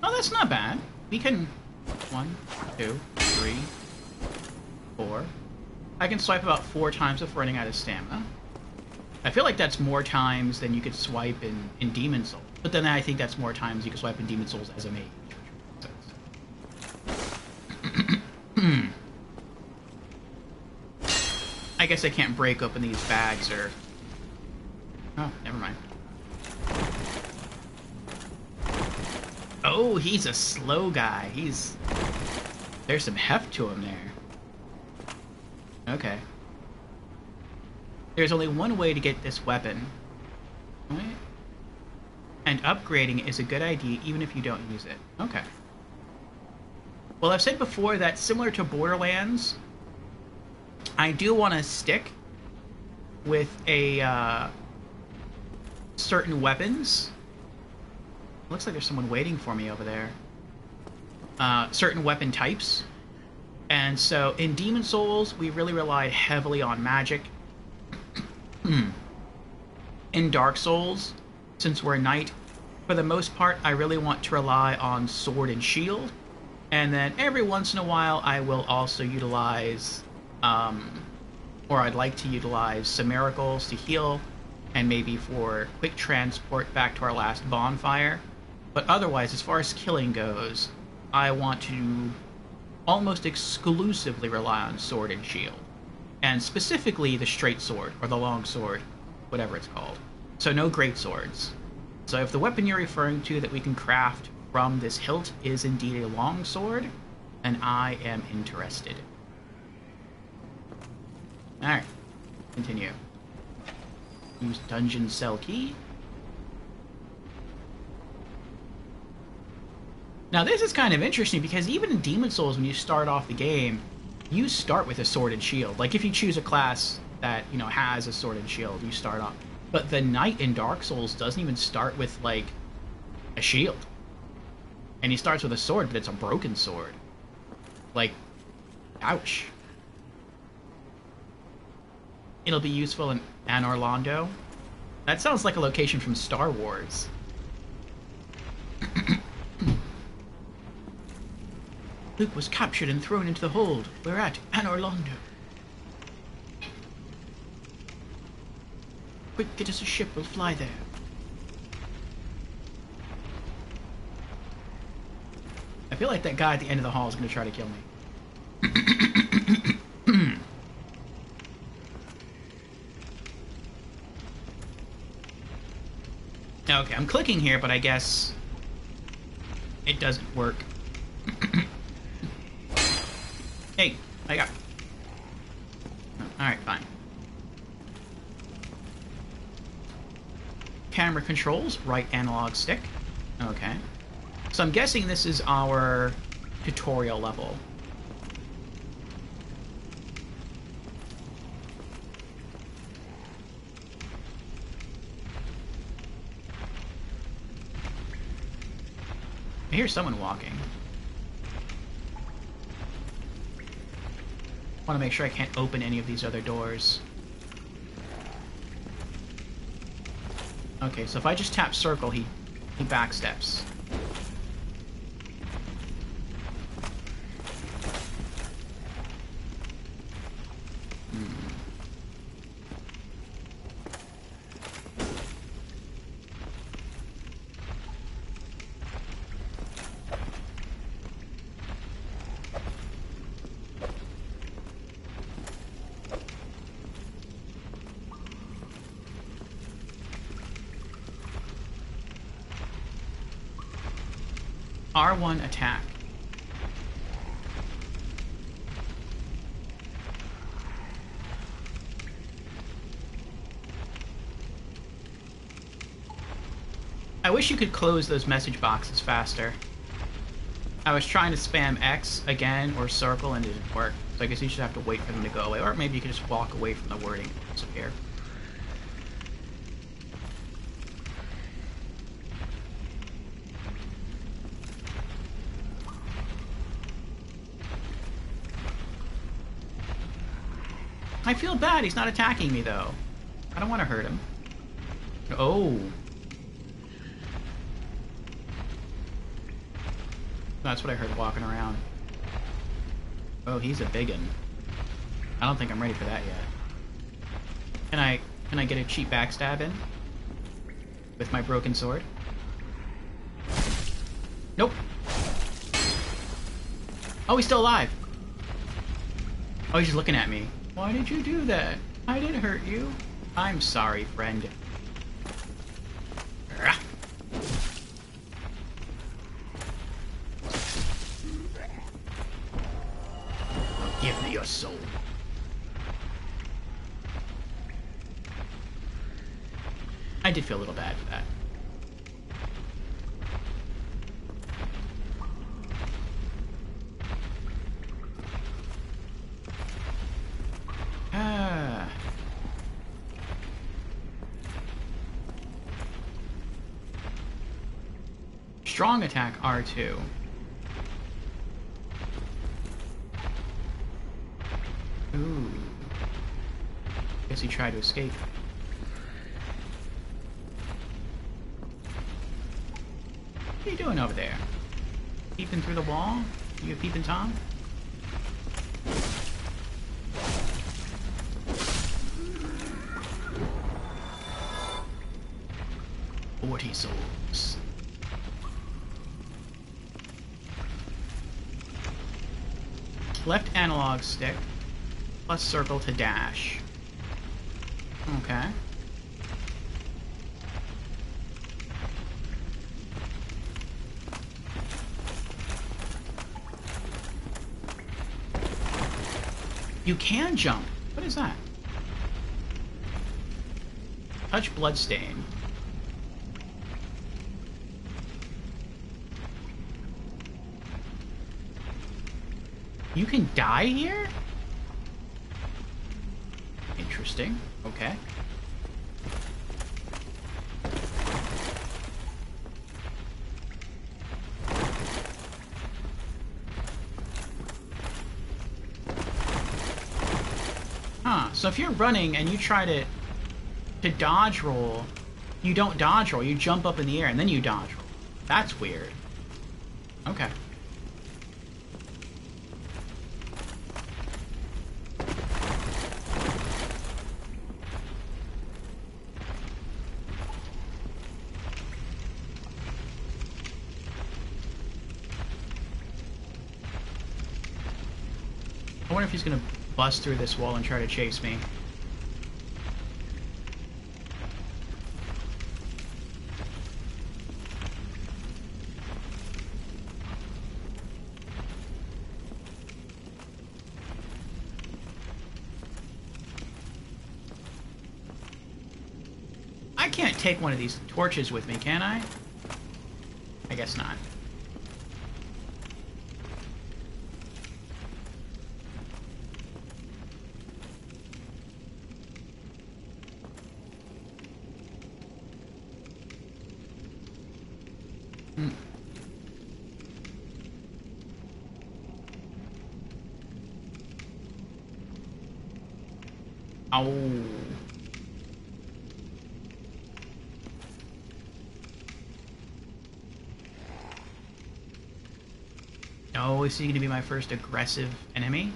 Oh, that's not bad. We can... 1, 2, 3, 4. I can swipe about 4 times if running out of stamina. I feel like that's more times than you could swipe in Demon Souls. But then I think that's more times you could swipe in Demon Souls as a mage. I guess I can't break open these bags or... Oh, never mind. Oh, he's a slow guy. There's some heft to him there. Okay. There's only one way to get this weapon. Right? And upgrading it is a good idea even if you don't use it. Okay. Well, I've said before that similar to Borderlands, I do want to stick with a certain weapons. Looks like there's someone waiting for me over there. Certain weapon types. And so in Demon Souls, we really relied heavily on magic. In Dark Souls, since we're a knight, for the most part, I really want to rely on sword and shield. And then every once in a while, I will also utilize, or I'd like to utilize some miracles to heal, and maybe for quick transport back to our last bonfire. But otherwise, as far as killing goes, I want to almost exclusively rely on sword and shield. And specifically the straight sword, or the long sword, whatever it's called. So no great swords. So if the weapon you're referring to that we can craft from this hilt is indeed a long sword, then I am interested. Alright, continue. Use dungeon cell key. Now this is kind of interesting because even in Demon Souls, when you start off the game, you start with a sword and shield. Like if you choose a class that, you know, has a sword and shield, you start off. But the knight in Dark Souls doesn't even start with, like, a shield. And he starts with a sword, but it's a broken sword. Like, ouch. It'll be useful in Anor Londo. That sounds like a location from Star Wars. Luke was captured and thrown into the hold. We're at Anor Londo. Quick, get us a ship, we'll fly there. I feel like that guy at the end of the hall is going to try to kill me. Okay, I'm clicking here, but I guess it doesn't work. Hey, I got... Alright, fine. Camera controls, right analog stick. Okay. So I'm guessing this is our tutorial level. I hear someone walking. I want to make sure I can't open any of these other doors. Okay, so if I just tap circle, he backsteps. R1 attack. I wish you could close those message boxes faster. I was trying to spam X again or circle and it didn't work. So I guess you should have to wait for them to go away. Or maybe you could just walk away from the wording and disappear. I feel bad. He's not attacking me, though. I don't want to hurt him. Oh. That's what I heard walking around. Oh, he's a biggin. I don't think I'm ready for that yet. Can I get a cheap backstab in? With my broken sword? Nope. Oh, he's still alive. Oh, he's just looking at me. Why did you do that? I didn't hurt you. I'm sorry, friend. Give me your soul. I did feel a little bad for that. Strong attack R2. Ooh. Guess he tried to escape. What are you doing over there? Peeping through the wall? You a peeping Tom? $40 souls. Left analog stick plus circle to dash. Okay. You can jump. What is that? Touch bloodstain. You can die here? Interesting. Okay. Huh. So if you're running and you try to dodge roll, you don't dodge roll. You jump up in the air and then you dodge roll. That's weird. Okay. I wonder if he's gonna bust through this wall and try to chase me. I can't take one of these torches with me, can I? I guess not. Oh. Oh, is he going to be my first aggressive enemy?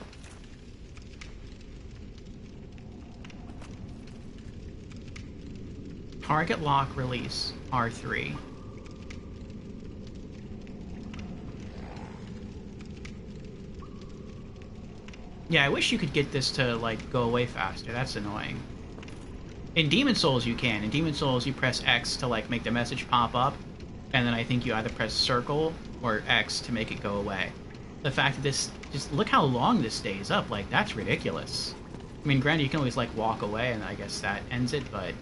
Target lock release, R3. Yeah, I wish you could get this to, like, go away faster. That's annoying. In Demon Souls, you can. In Demon Souls, you press X to, like, make the message pop up, and then I think you either press circle or X to make it go away. The fact that this... Just look how long this stays up. Like, that's ridiculous. I mean, granted, you can always, like, walk away, and I guess that ends it, but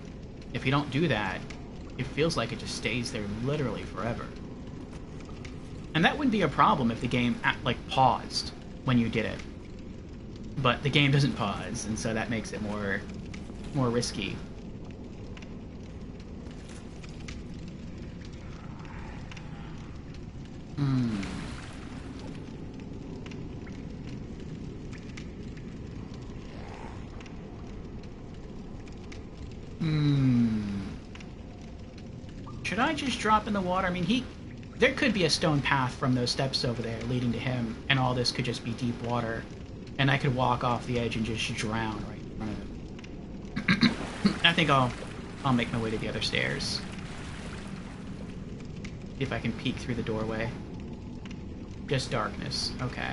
if you don't do that, it feels like it just stays there literally forever. And that wouldn't be a problem if the game, like, paused when you did it. But the game doesn't pause, and so that makes it more risky. Should I just drop in the water? I mean, there could be a stone path from those steps over there leading to him, and all this could just be deep water. And I could walk off the edge and just drown right in front of him. I think I'll make my way to the other stairs. See if I can peek through the doorway. Just darkness. Okay.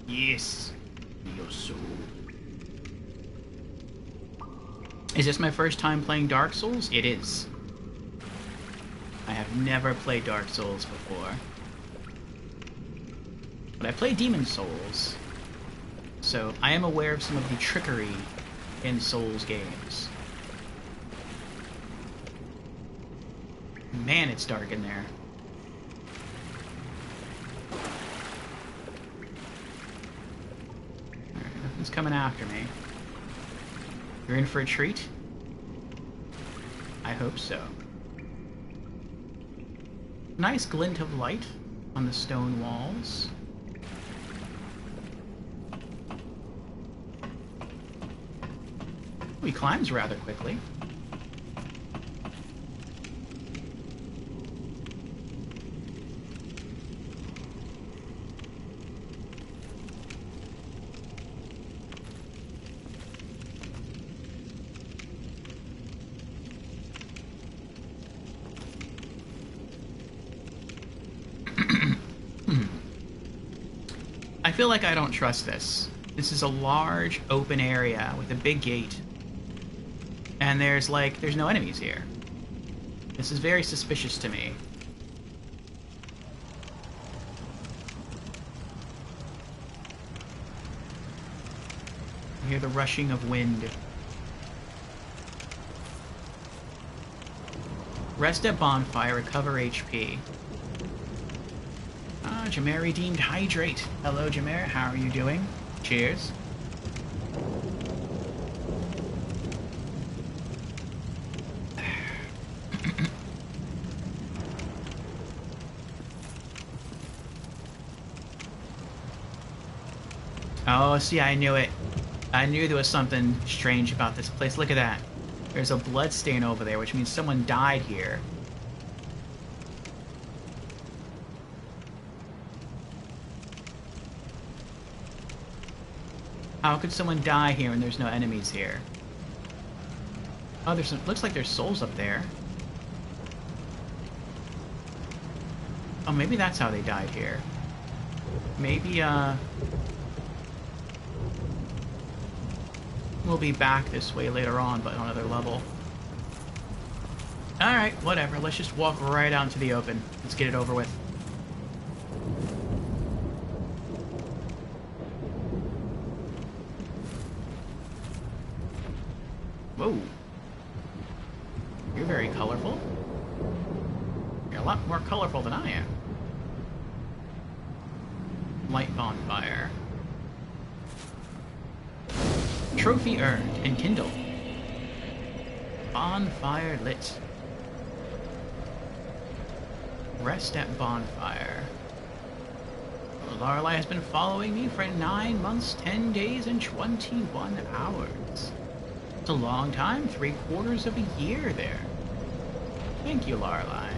Yes. Your soul. Is this my first time playing Dark Souls? It is. I have never played Dark Souls before. But I play Demon Souls. So I am aware of some of the trickery in Souls games. Man, it's dark in there. Alright, nothing's coming after me. You're in for a treat? I hope so. Nice glint of light on the stone walls. He climbs rather quickly. I feel like I don't trust this. This is a large open area with a big gate. And there's no enemies here. This is very suspicious to me. I hear the rushing of wind. Rest at bonfire, recover HP. Jameer redeemed hydrate. Hello, Jameer. How are you doing? Cheers. Oh, see, I knew it. I knew there was something strange about this place. Look at that. There's a blood stain over there, which means someone died here. How could someone die here and there's no enemies here? Oh, there's some, looks like there's souls up there. Oh, maybe that's how they died here. Maybe, we'll be back this way later on, but on another level. Alright, whatever. Let's just walk right out into the open. Let's get it over with. Whoa. You're very colorful. You're a lot more colorful than I am. Light bonfire. Trophy earned and kindled. Bonfire lit. Rest at bonfire. Lorelei has been following me for 9 months, 10 days, and 21 hours. It's a long time, 3/4 of a year there. Thank you, Lorelei.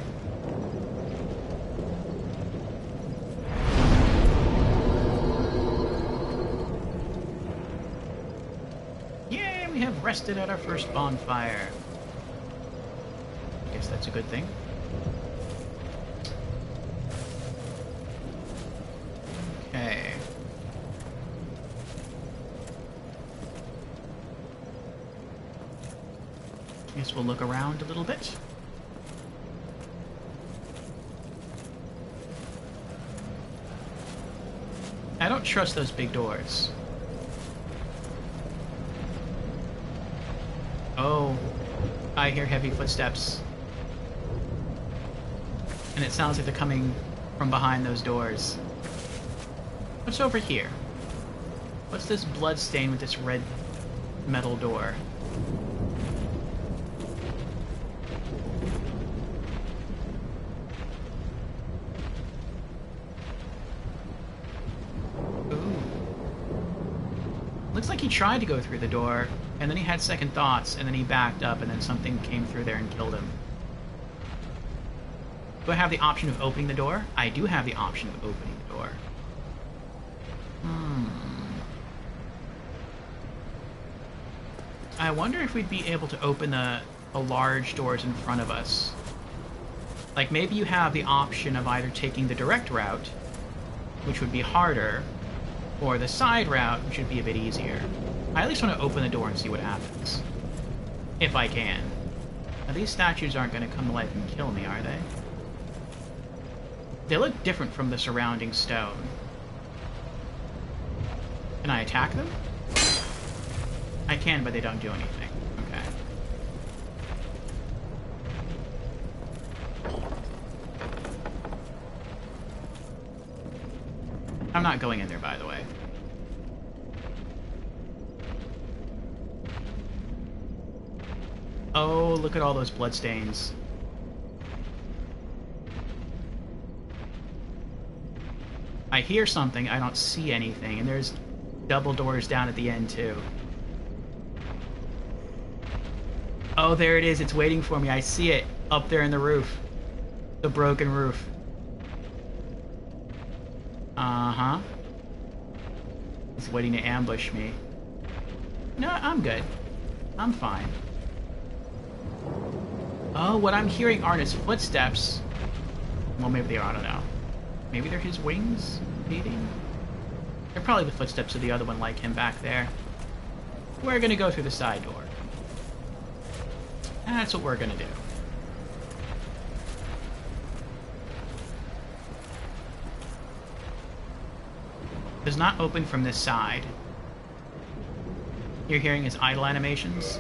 Yay, we have rested at our first bonfire. I guess that's a good thing. Okay. Guess we'll look around a little bit. I don't trust those big doors. Oh, I hear heavy footsteps. And it sounds like they're coming from behind those doors. What's over here? What's this blood stain with this red metal door? Looks like he tried to go through the door, and then he had second thoughts, and then he backed up, and then something came through there and killed him. Do I have the option of opening the door? I do have the option of opening the door. I wonder if we'd be able to open the large doors in front of us. Like, maybe you have the option of either taking the direct route, which would be harder, or the side route, which would be a bit easier. I at least want to open the door and see what happens. If I can. Now, these statues aren't going to come to life and kill me, are they? They look different from the surrounding stone. Can I attack them? I can, but they don't do anything. Okay. I'm not going in there, by the way. Oh, look at all those bloodstains. I hear something, I don't see anything, and there's double doors down at the end, too. Oh, there it is. It's waiting for me. I see it up there in the roof. The broken roof. Uh-huh. It's waiting to ambush me. No, I'm good. I'm fine. Oh, what I'm hearing aren't his footsteps. Well, maybe they are. I don't know. Maybe they're his wings beating? They're probably the footsteps of the other one like him back there. We're gonna go through the side door. That's what we're gonna do. Does not open from this side. You're hearing his idle animations?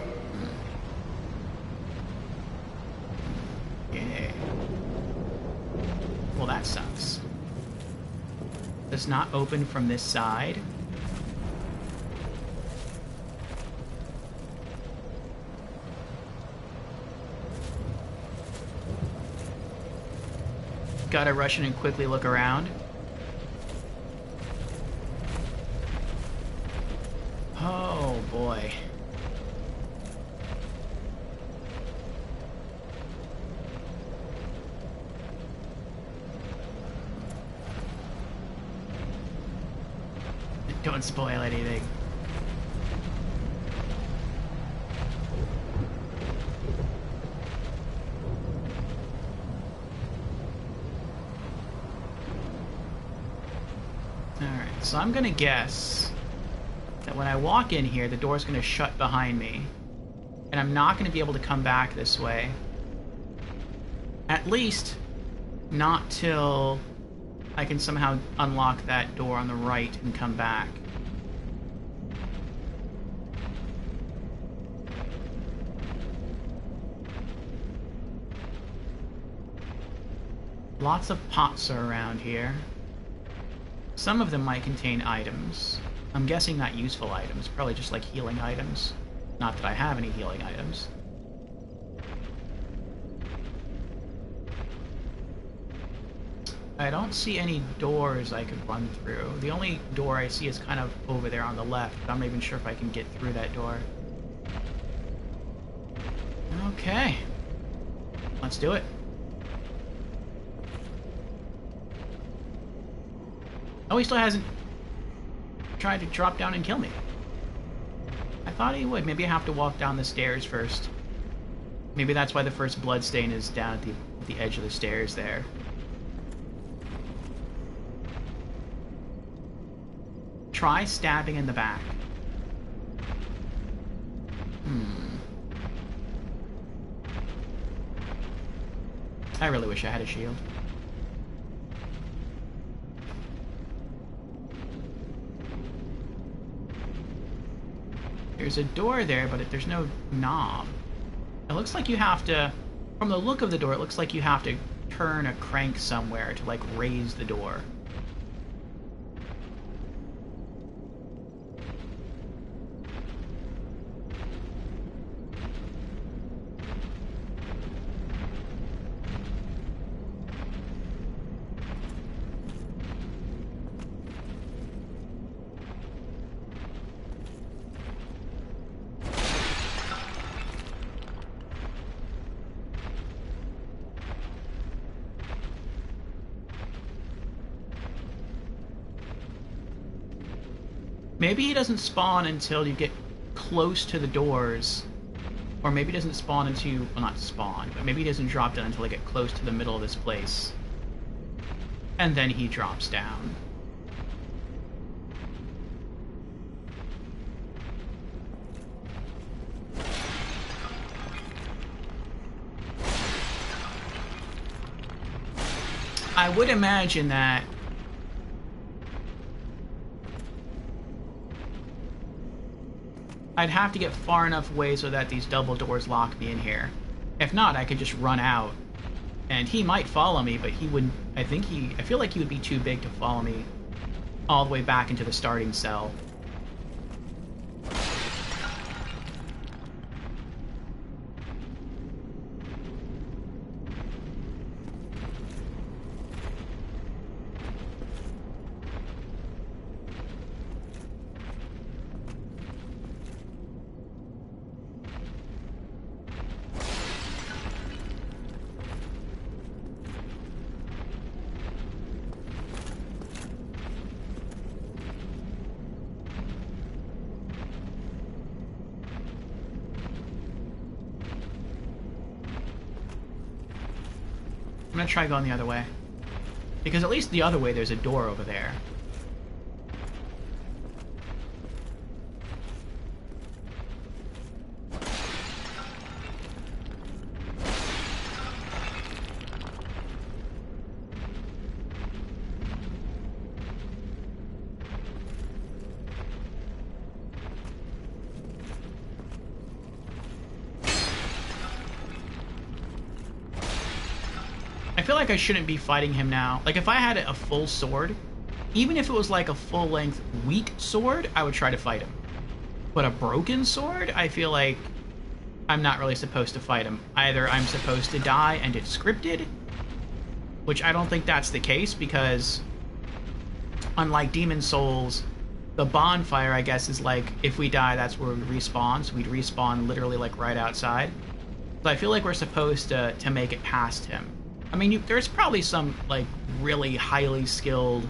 Yeah. Well, that sucks. Does not open from this side. Gotta rush in and quickly look around. Oh boy. Don't spoil anything. Alright, so I'm gonna guess that when I walk in here, the door's gonna shut behind me. And I'm not gonna be able to come back this way. At least, not till I can somehow unlock that door on the right and come back. Lots of pots are around here. Some of them might contain items. I'm guessing not useful items, probably just like healing items. Not that I have any healing items. I don't see any doors I could run through. The only door I see is kind of over there on the left, but I'm not even sure if I can get through that door. Okay. Let's do it. Oh, he still hasn't tried to drop down and kill me. I thought he would. Maybe I have to walk down the stairs first. Maybe that's why the first bloodstain is down at the edge of the stairs there. Try stabbing in the back. I really wish I had a shield. There's a door there, but there's no knob. It looks like you have to... From the look of the door, it looks like you have to turn a crank somewhere to, like, raise the door. Maybe he doesn't spawn until you get close to the doors. Or maybe he doesn't spawn until you... Well, not spawn, but maybe he doesn't drop down until I get close to the middle of this place. And then he drops down. I would imagine that I'd have to get far enough away so that these double doors lock me in here. If not, I could just run out. And he might follow me, but he wouldn't... I feel like he would be too big to follow me all the way back into the starting cell. I'm gonna try going the other way. Because at least the other way there's a door over there. I feel like I shouldn't be fighting him now. Like, if I had a full sword, even if it was like a full-length weak sword, I would try to fight him. But a broken sword, I feel like I'm not really supposed to fight him. Either I'm supposed to die and it's scripted, which I don't think that's the case, because unlike Demon Souls, the bonfire, I guess, is like, if we die, that's where we respawn, so we'd respawn literally like right outside. So I feel like we're supposed to make it past him. I mean, there's probably some, like, really highly skilled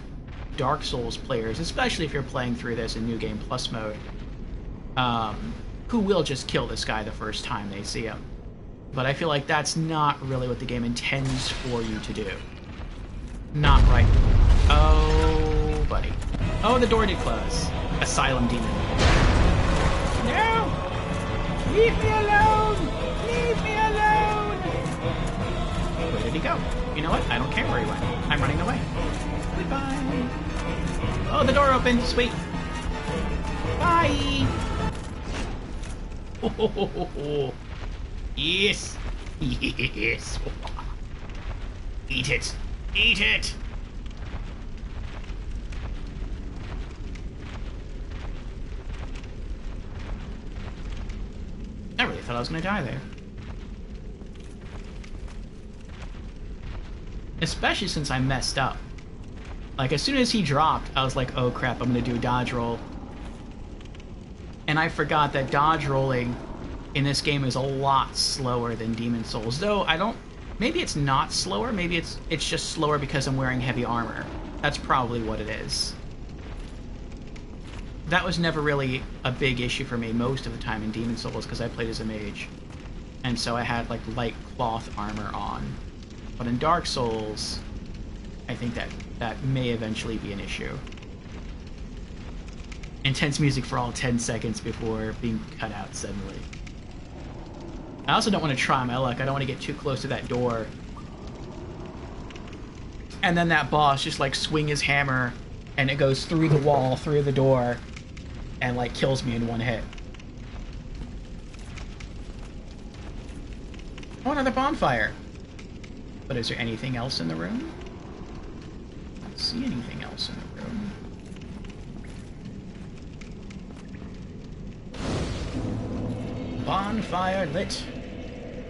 Dark Souls players, especially if you're playing through this in New Game Plus mode, who will just kill this guy the first time they see him. But I feel like that's not really what the game intends for you to do. Not right. Oh, buddy. Oh, the door did close. Asylum demon. No! Leave me alone! Leave me alone! Where did he go? You know what? I don't care where he went. I'm running away. Goodbye. Oh, the door opened. Sweet. Bye. Oh, yes. Yes. Eat it. Eat it. I really thought I was going to die there. Especially since I messed up. Like, as soon as he dropped, I was like, oh crap, I'm gonna do a dodge roll. And I forgot that dodge rolling in this game is a lot slower than Demon Souls. Though, maybe it's not slower, maybe it's just slower because I'm wearing heavy armor. That's probably what it is. That was never really a big issue for me most of the time in Demon Souls, because I played as a mage. And so I had, like, light cloth armor on. But in Dark Souls, I think that may eventually be an issue. Intense music for all 10 seconds before being cut out suddenly. I also don't want to try my luck. I don't want to get too close to that door. And then that boss just, like, swing his hammer, and it goes through the wall, through the door, and, like, kills me in one hit. Oh, another bonfire! But is there anything else in the room? I don't see anything else in the room. Bonfire lit.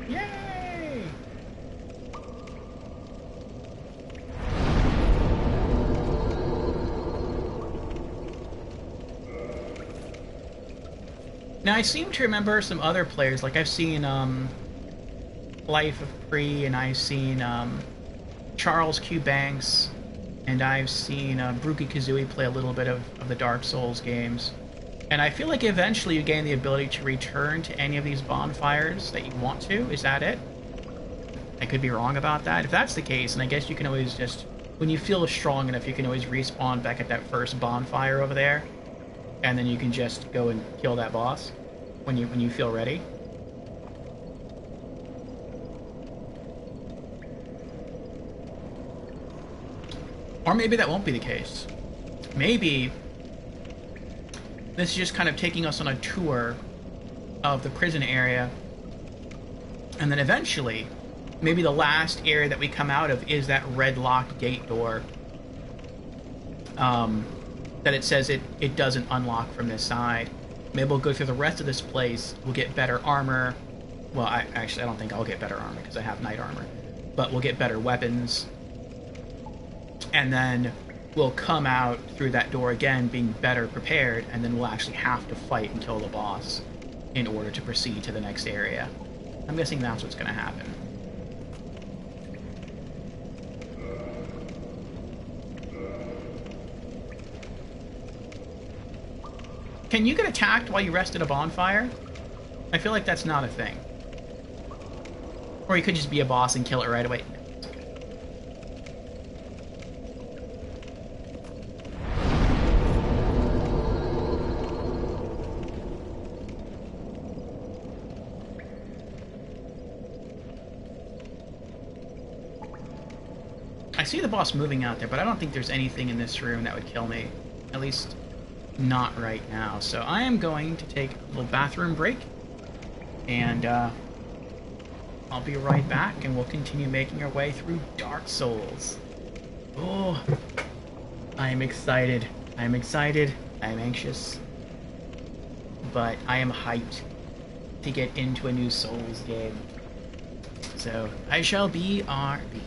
Yay! Now, I seem to remember some other players, like I've seen, Life of Pri, and I've seen Charles Q. Banks, and I've seen Bruki Kazooie play a little bit of the Dark Souls games. And I feel like eventually you gain the ability to return to any of these bonfires that you want to. Is that it? I could be wrong about that. If that's the case, then I guess you can always just, when you feel strong enough, you can always respawn back at that first bonfire over there, and then you can just go and kill that boss when you feel ready. Or maybe that won't be the case. Maybe this is just kind of taking us on a tour of the prison area, and then eventually, maybe the last area that we come out of is that red locked gate door that it says it doesn't unlock from this side. Maybe we'll go through the rest of this place, we'll get better armor. Well, I don't think I'll get better armor because I have knight armor, but we'll get better weapons. And then we'll come out through that door again being better prepared, and then we'll actually have to fight and kill the boss in order to proceed to the next area. I'm guessing that's what's going to happen. Can you get attacked while you rest at a bonfire? I feel like that's not a thing. Or you could just be a boss and kill it right away. No, it's okay. I see the boss moving out there, but I don't think there's anything in this room that would kill me. At least, not right now. So I am going to take a little bathroom break. And, I'll be right back, and we'll continue making our way through Dark Souls. Oh, I am excited. I am excited. I am anxious. But I am hyped to get into a new Souls game. So, I shall be RB.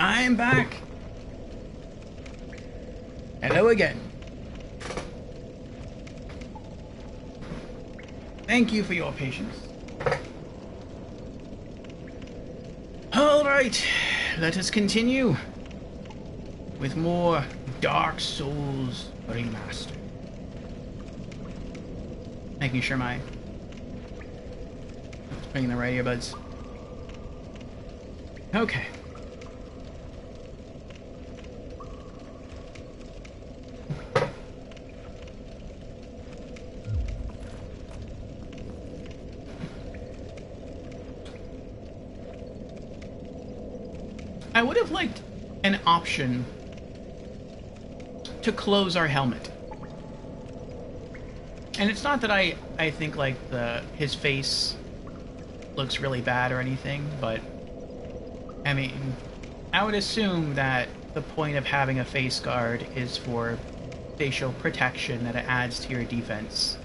I'm back. Hello again. Thank you for your patience. Alright, let us continue with more Dark Souls Remastered. Making sure my... Bringing the right earbuds. Okay. I would have liked an option to close our helmet. And it's not that I think like his face looks really bad or anything, but I mean, I would assume that the point of having a face guard is for facial protection, that it adds to your defense.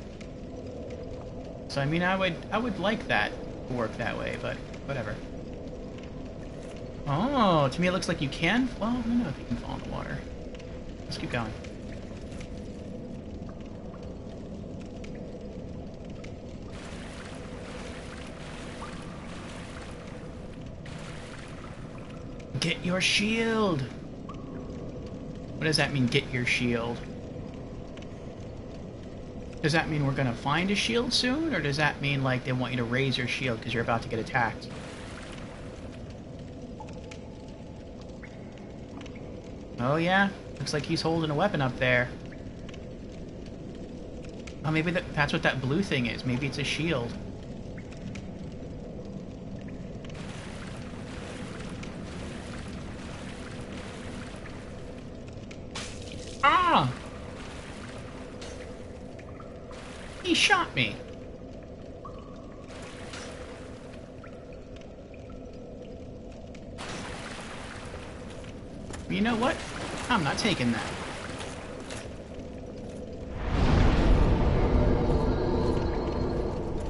So I mean, I would like that to work that way, but whatever. Oh, to me it looks like you can. Well, I don't know if you can fall in the water. Let's keep going. Get your shield! What does that mean, get your shield? Does that mean we're gonna find a shield soon? Or does that mean, like, they want you to raise your shield because you're about to get attacked? Oh yeah, looks like he's holding a weapon up there. Oh, maybe that's what that blue thing is. Maybe it's a shield. Ah! He shot me. You know what? I'm not taking that.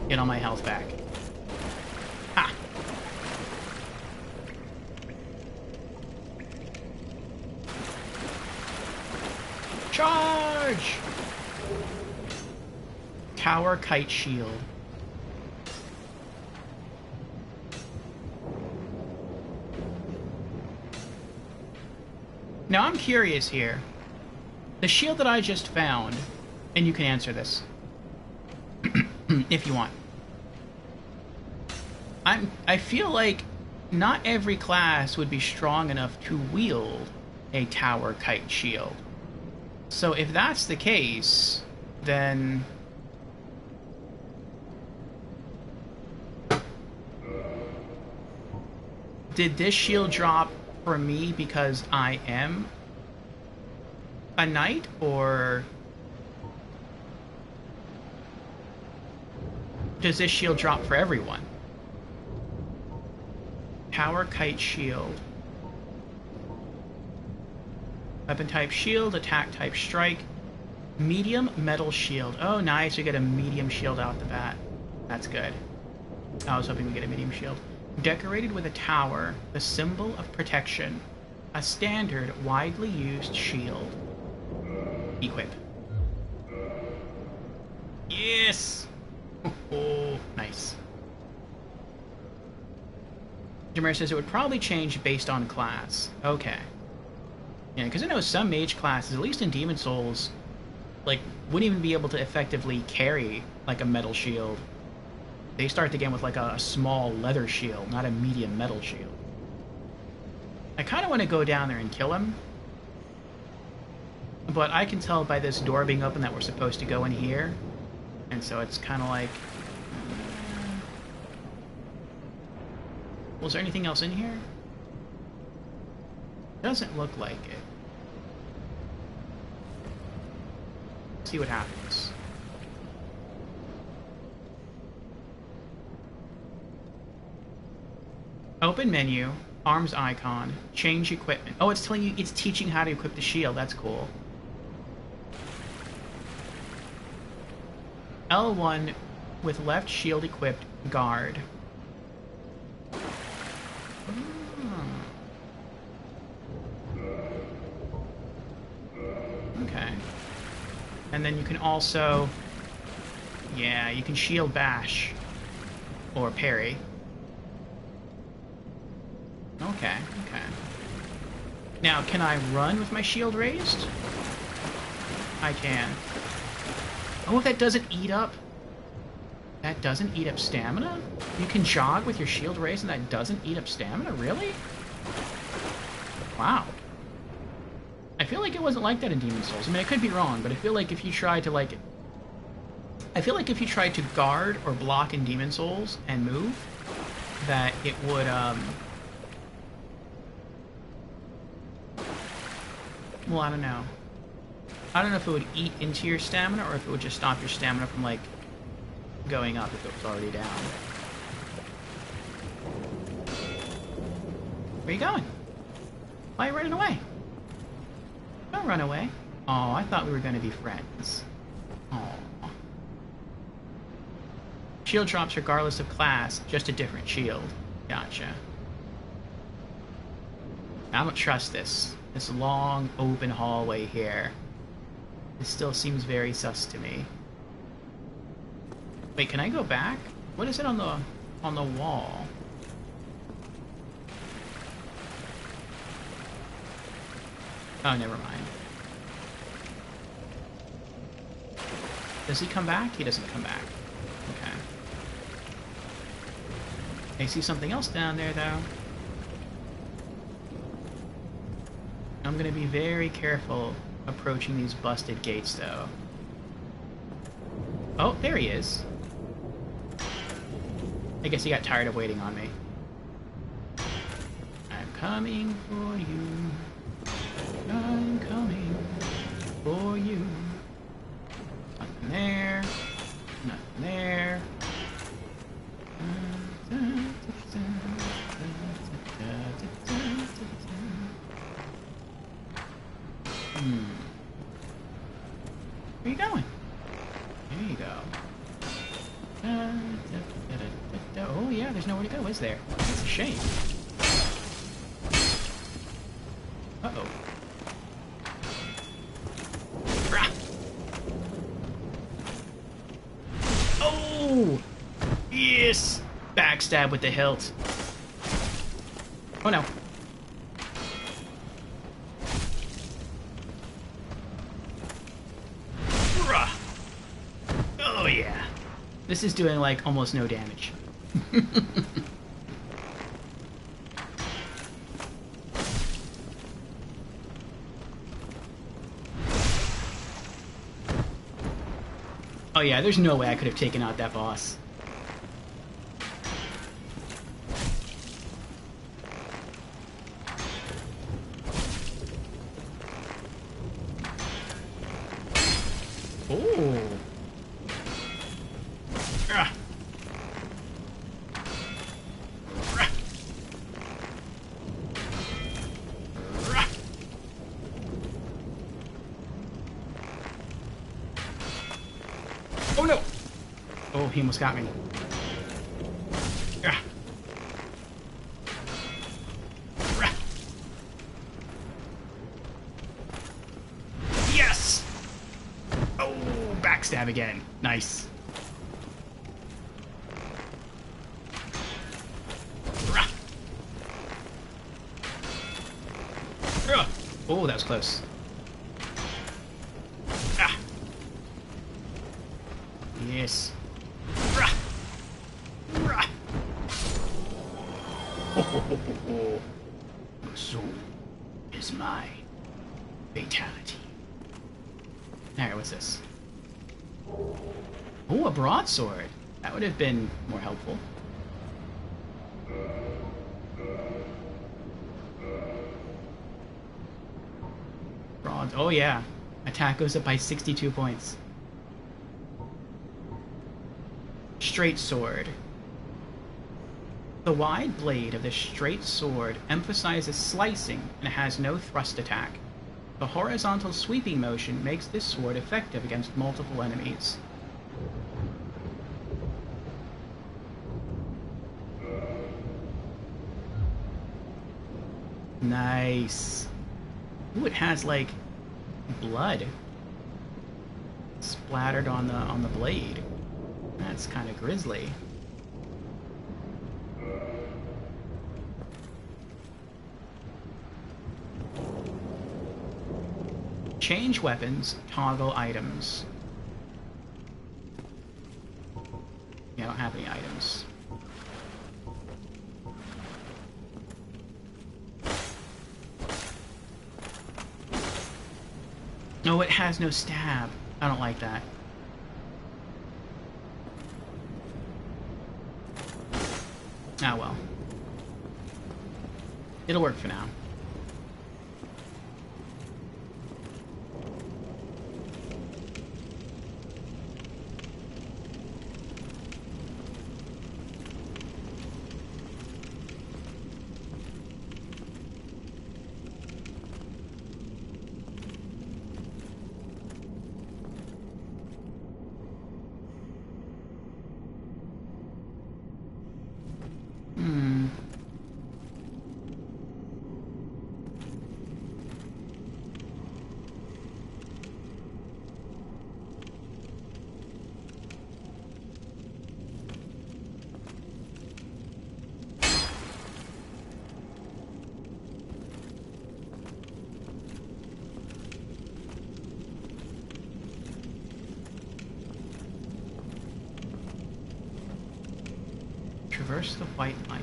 Get all my health back. Ha! Charge! Tower Kite Shield. Now I'm curious here. The shield that I just found, and you can answer this if you want. I feel like not every class would be strong enough to wield a Tower Kite Shield. So if that's the case, then did this shield drop for me because I am a knight, or does this shield drop for everyone? Tower Kite Shield. Weapon type shield, attack type strike, medium metal shield. Oh nice, we get a medium shield out the bat. That's good. I was hoping we get a medium shield. Decorated with a tower, the symbol of protection. A standard, widely used shield. Equip. Yes! Oh, nice. Jameer says it would probably change based on class. Okay. Yeah, because I know some mage classes, at least in Demon Souls, like, wouldn't even be able to effectively carry, like, a metal shield. They start the game with, like, a small leather shield, not a medium metal shield. I kind of want to go down there and kill him. But I can tell by this door being open that we're supposed to go in here. And so it's kind of like... Was there anything else in here? Doesn't look like it. See what happens. Open menu, arms icon, change equipment. Oh, it's telling you, it's teaching how to equip the shield. That's cool. L1 with left shield equipped, guard. then you can also... Yeah, you can shield bash. Or parry. Okay, okay. Now, can I run with my shield raised? I can. Oh, that doesn't eat up... That doesn't eat up stamina? You can jog with your shield raised and that doesn't eat up stamina? Really? Wow. I feel like it wasn't like that in Demon Souls. I mean, I could be wrong, but I feel like if you tried to, like... I feel like if you tried to guard or block in Demon Souls and move, that it would, well, I don't know. I don't know if it would eat into your stamina or if it would just stop your stamina from, like, going up if it was already down. Where are you going? Why are you running away? Don't run away. Oh, I thought we were going to be friends. Oh. Shield drops regardless of class, just a different shield. Gotcha. I don't trust this. This long, open hallway here. This still seems very sus to me. Wait, can I go back? What is it on the wall? Oh, never mind. Does he come back? He doesn't come back. Okay. I see something else down there, though. I'm gonna be very careful approaching these busted gates, though. Oh, there he is. I guess he got tired of waiting on me. I'm coming for you. I'm coming for you. Nothing there. Nothing there. Where you going? There you go. Oh yeah, there's nowhere to go, is there? That's a shame. Uh-oh. Oh! Yes! Backstab with the hilt. Oh no. Oh yeah. This is doing like almost no damage. Oh yeah, there's no way I could have taken out that boss. Oh. Ah. Ah. Ah. Oh no! Oh, he almost got me. Ah. Ah. Yes! Oh, backstab again. Nice. Oh, that was close. Ah. Yes. Rah. Rah. Oh. So is my fatality. Alright, what's this? Oh, a broadsword. That would have been more helpful. Oh yeah, attack goes up by 62 points. Straight sword. The wide blade of the straight sword emphasizes slicing and has no thrust attack. The horizontal sweeping motion makes this sword effective against multiple enemies. Nice. Ooh, it has like blood splattered on the blade. That's kind of grisly. Change weapons, toggle items. Yeah, I don't have any items. No, it has no stab. I don't like that. Ah, well. It'll work for now. Traverse the white light.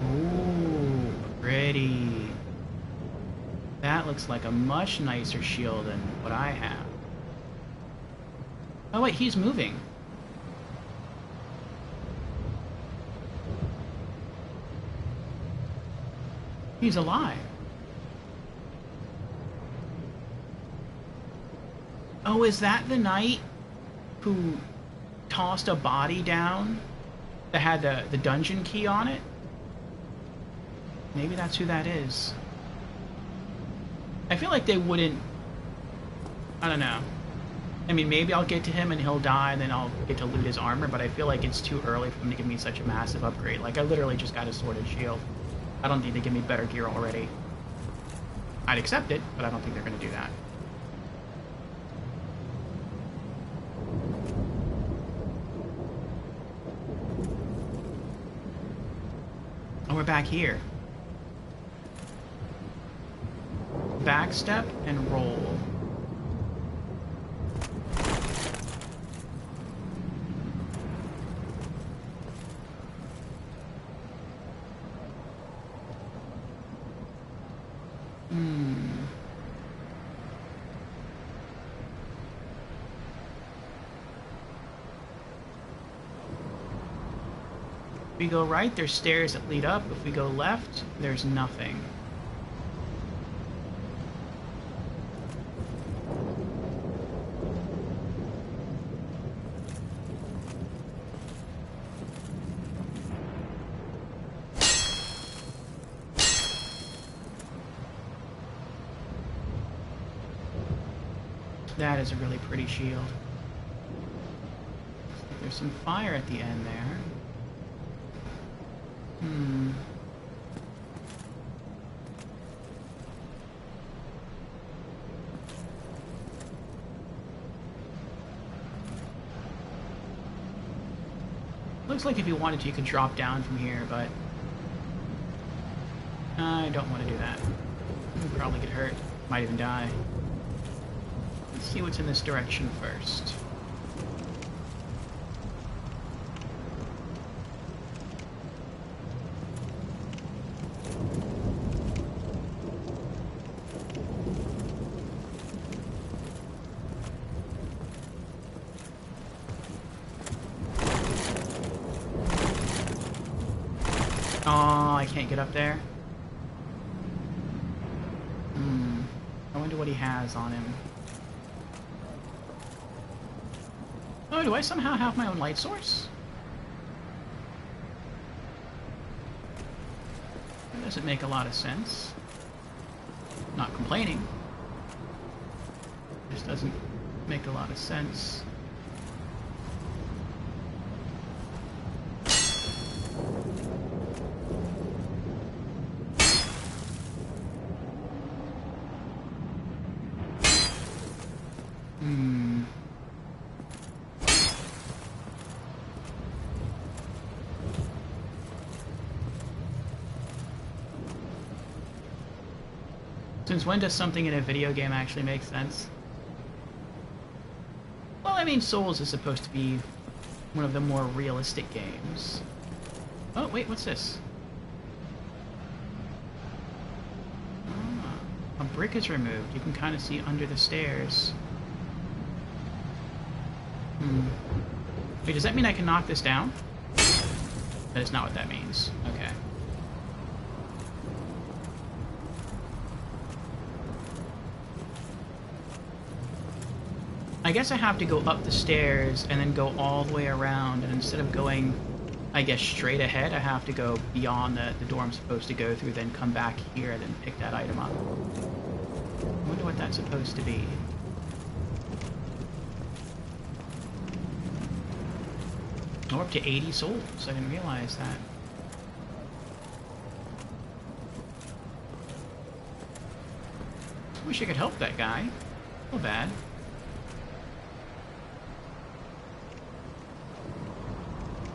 Ooh, pretty. That looks like a much nicer shield than what I have. Oh wait, he's moving. He's alive. Oh, is that the knight who tossed a body down that had the dungeon key on it? Maybe that's who that is. I feel like they wouldn't... I don't know. I mean, maybe I'll get to him and he'll die and then I'll get to loot his armor, but I feel like it's too early for him to give me such a massive upgrade. Like, I literally just got a sword and shield. I don't need to give me better gear already. I'd accept it, but I don't think they're going to do that. Oh, we're back here. Backstep and roll. If we go right, there's stairs that lead up. If we go left, there's nothing. That is a really pretty shield. There's some fire at the end there. Looks like if you wanted to, you could drop down from here, but I don't want to do that. You'd probably get hurt. Might even die. Let's see what's in this direction first. Oh, I can't get up there. I wonder what he has on him. Oh, do I somehow have my own light source? Doesn't make a lot of sense. Not complaining. Just doesn't make a lot of sense. Since when does something in a video game actually make sense? Well, I mean, Souls is supposed to be one of the more realistic games. Oh, wait, what's this? Ah, a brick is removed. You can kind of see under the stairs. Wait, does that mean I can knock this down? That is not what that means. Okay. I guess I have to go up the stairs and then go all the way around, and instead of going, I guess, straight ahead, I have to go beyond the door I'm supposed to go through, then come back here and then pick that item up. I wonder what that's supposed to be. Oh, up to 80 souls. I didn't realize that. Wish I could help that guy. Feel bad.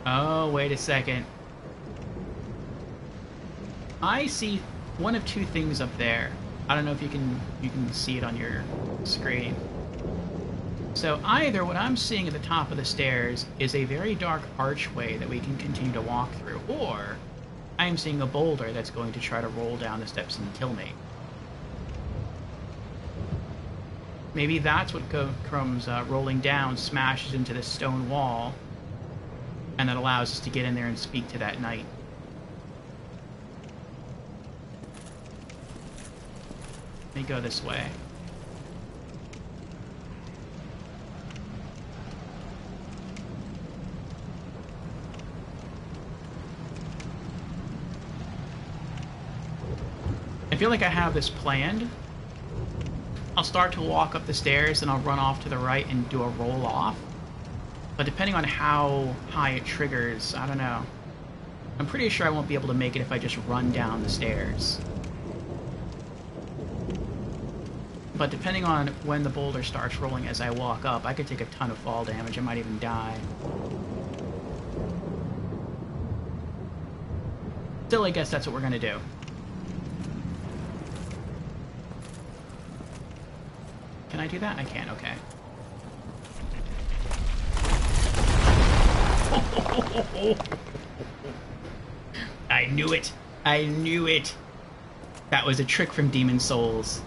Oh, wait a second. I see one of two things up there. I don't know if you can see it on your screen. So either what I'm seeing at the top of the stairs is a very dark archway that we can continue to walk through, or I am seeing a boulder that's going to try to roll down the steps and kill me. Maybe that's what comes rolling down, smashes into this stone wall, and that allows us to get in there and speak to that knight. Let me go this way. I feel like I have this planned. I'll start to walk up the stairs and I'll run off to the right and do a roll off. But depending on how high it triggers, I don't know. I'm pretty sure I won't be able to make it if I just run down the stairs. But depending on when the boulder starts rolling as I walk up, I could take a ton of fall damage. I might even die. Still, I guess that's what we're gonna do. Can I do that? I can, okay. I knew it! I knew it! That was a trick from Demon Souls.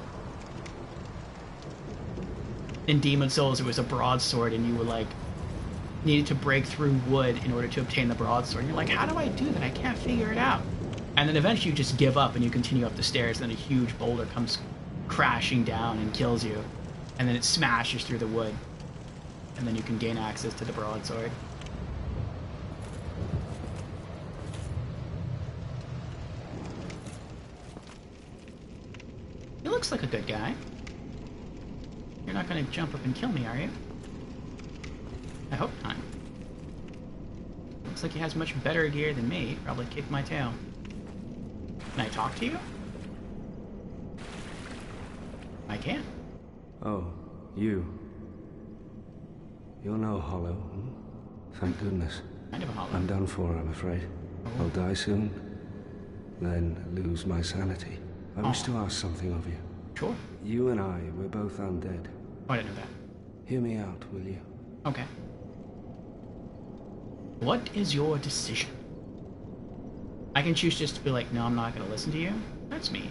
In Demon Souls, it was a broadsword, and you were like, needed to break through wood in order to obtain the broadsword. And you're like, how do I do that? I can't figure it out. And then eventually you just give up and you continue up the stairs, and then a huge boulder comes crashing down and kills you. And then it smashes through the wood. And then you can gain access to the broadsword. He looks like a good guy. You're not going to jump up and kill me, are you? I hope not. Looks like he has much better gear than me. He'd probably kick my tail. Can I talk to you? I can. Oh, you. You're no hollow. Thank goodness. Kind of a hollow. I'm done for, I'm afraid. Oh. I'll die soon, then lose my sanity. I wish to ask something of you. Sure. You and I, we're both undead. Oh, I didn't know that. Hear me out, will you? Okay. What is your decision? I can choose just to be like, no, I'm not going to listen to you. That's mean.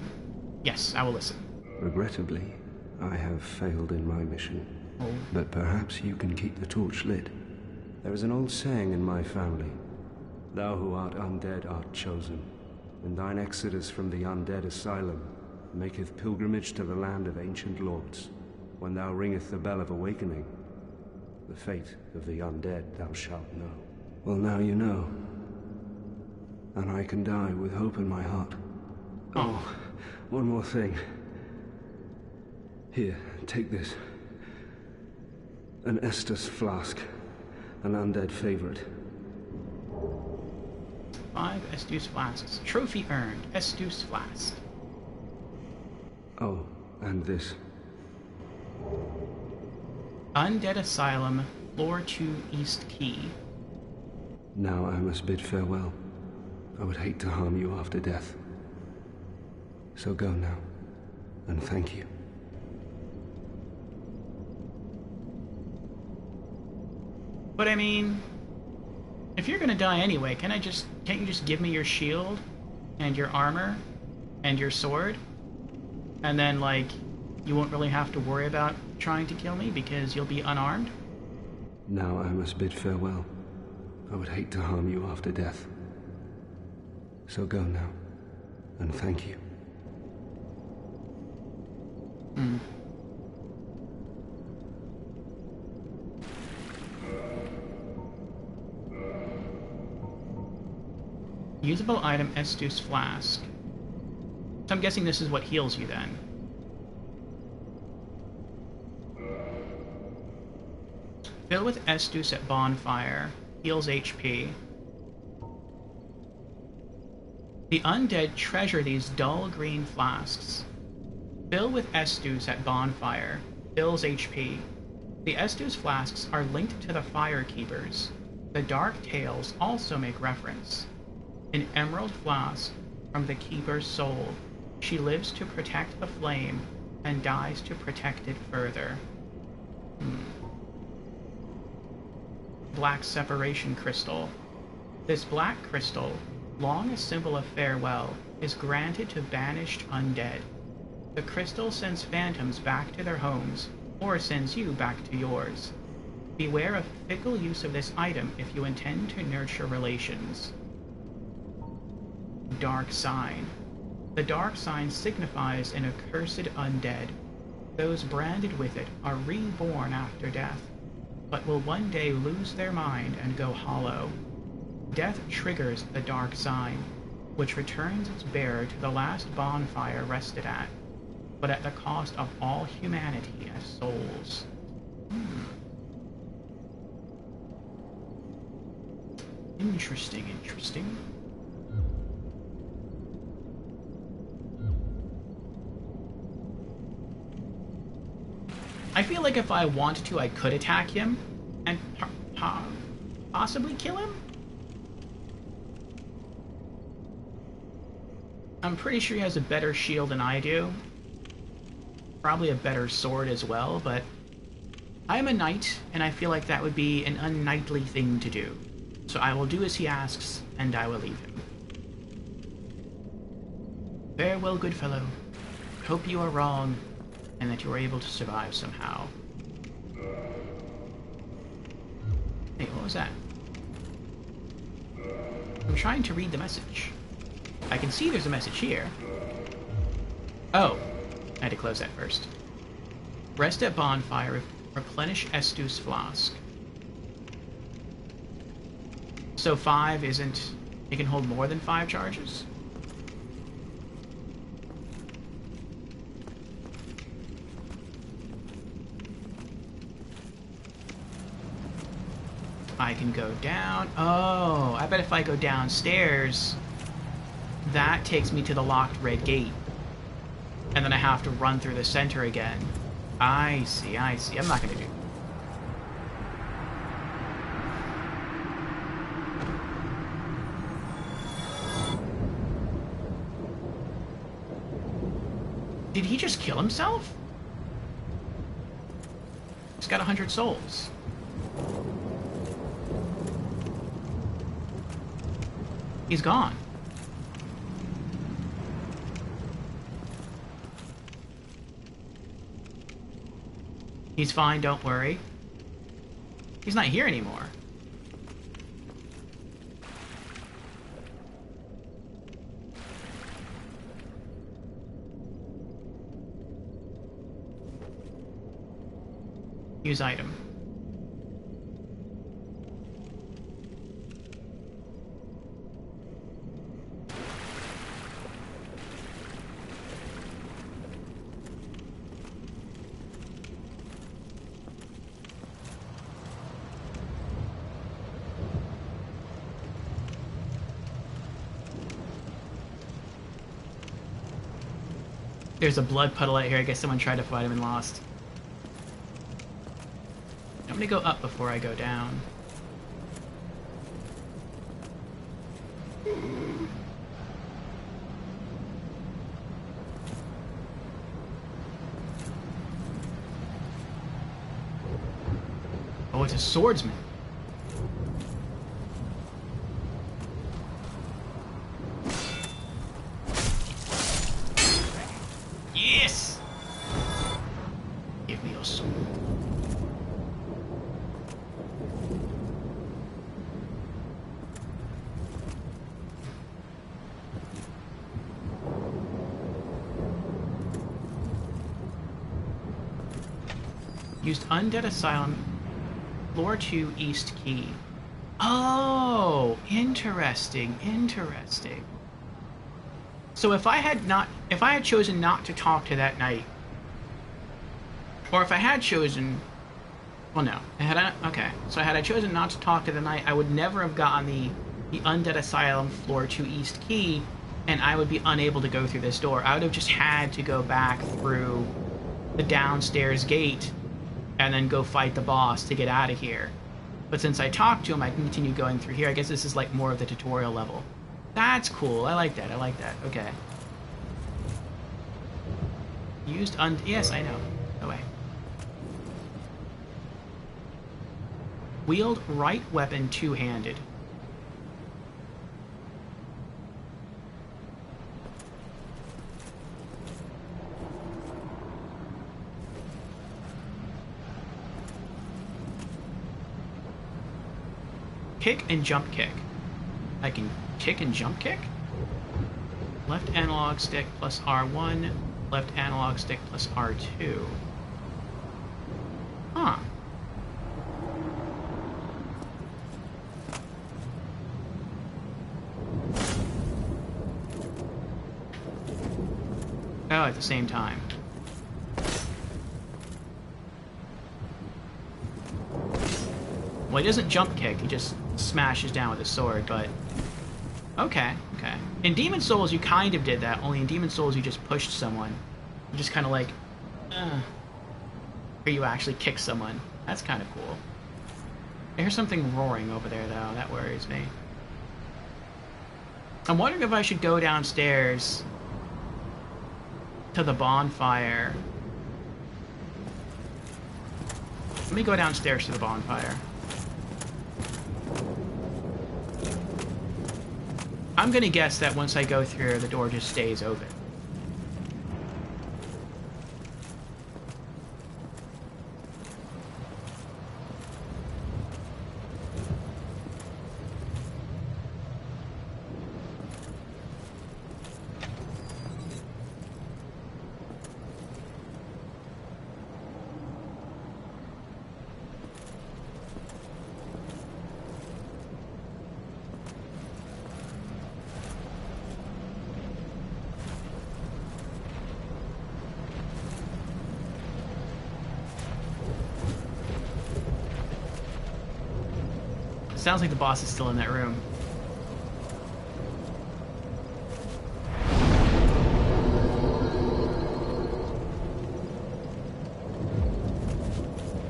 Yes, I will listen. Regrettably, I have failed in my mission. Oh. But perhaps you can keep the torch lit. There is an old saying in my family. Thou who art undead art chosen, and thine exodus from the undead asylum maketh pilgrimage to the land of ancient lords. When thou ringeth the bell of awakening, the fate of the undead thou shalt know. Well, now you know. And I can die with hope in my heart. Oh, one more thing. Here, take this. An Estus flask. An undead favorite. 5 Estus flasks. Trophy earned. Estus flask. Oh, and this. Undead Asylum, Floor 2 East Key. Now I must bid farewell. I would hate to harm you after death. So go now, and thank you. But I mean, if you're gonna die anyway, can't you just give me your shield and your armor and your sword? And then, like, you won't really have to worry about trying to kill me because you'll be unarmed? Now I must bid farewell. I would hate to harm you after death. So go now, and thank you. Usable item Estus flask. So I'm guessing this is what heals you then. Fill with Estus at bonfire. Heals HP. The undead treasure these dull green flasks. Fill with Estus at bonfire. Fills HP. The Estus flasks are linked to the fire keepers. The dark tales also make reference. An emerald flask from the keeper's soul. She lives to protect the flame and dies to protect it further. Black separation crystal. This black crystal, long a symbol of farewell, is granted to banished undead. The crystal sends phantoms back to their homes, or sends you back to yours. Beware of fickle use of this item if you intend to nurture relations. Dark sign. The dark sign signifies an accursed undead. Those branded with it are reborn after death, but will one day lose their mind and go hollow. Death triggers the dark sign, which returns its bearer to the last bonfire rested at, but at the cost of all humanity as souls. Interesting, interesting. I feel like if I wanted to, I could attack him and possibly kill him. I'm pretty sure he has a better shield than I do. Probably a better sword as well, but I'm a knight, and I feel like that would be an unknightly thing to do. So I will do as he asks, and I will leave him. Farewell, good fellow. Hope you are wrong, and that you are able to survive somehow. Hey, what was that? I'm trying to read the message. I can see there's a message here. Oh, I had to close that first. Rest at bonfire, replenish Estus flask. So 5 isn't... It can hold more than 5 charges? I can go down. Oh, I bet if I go downstairs, that takes me to the locked red gate. And then I have to run through the center again. I see, I see. I'm not going to do. Did he just kill himself? He's got 100 souls. He's gone. He's fine, don't worry. He's not here anymore. Use item. There's a blood puddle out here. I guess someone tried to fight him and lost. I'm gonna go up before I go down. Oh, it's a swordsman. Yes! Give me your sword. Used Undead Asylum, floor 2, East Key. Oh, interesting, interesting. So if I had chosen not to talk to that knight, or if I had chosen, well, no, okay. So had I chosen not to talk to the knight, I would never have gotten the Undead Asylum floor 2 East Key, and I would be unable to go through this door. I would have just had to go back through the downstairs gate and then go fight the boss to get out of here. But since I talked to him, I can continue going through here. I guess this is like more of the tutorial level. That's cool. I like that. I like that. Okay. Used yes, I know. No way. Wield right weapon two-handed. Kick and jump kick. I can kick and jump kick? Left analog stick plus R1, left analog stick plus R2. Huh. Oh, at the same time. Well, he doesn't jump kick, he just smashes down with his sword, but... Okay, okay. In Demon Souls, you kind of did that, only in Demon Souls, you just pushed someone. You just kind of like... Or you actually kick someone. That's kind of cool. I hear something roaring over there, though. That worries me. I'm wondering if I should go downstairs to the bonfire. Let me go downstairs to the bonfire. I'm gonna guess that once I go through, the door just stays open. Sounds like the boss is still in that room.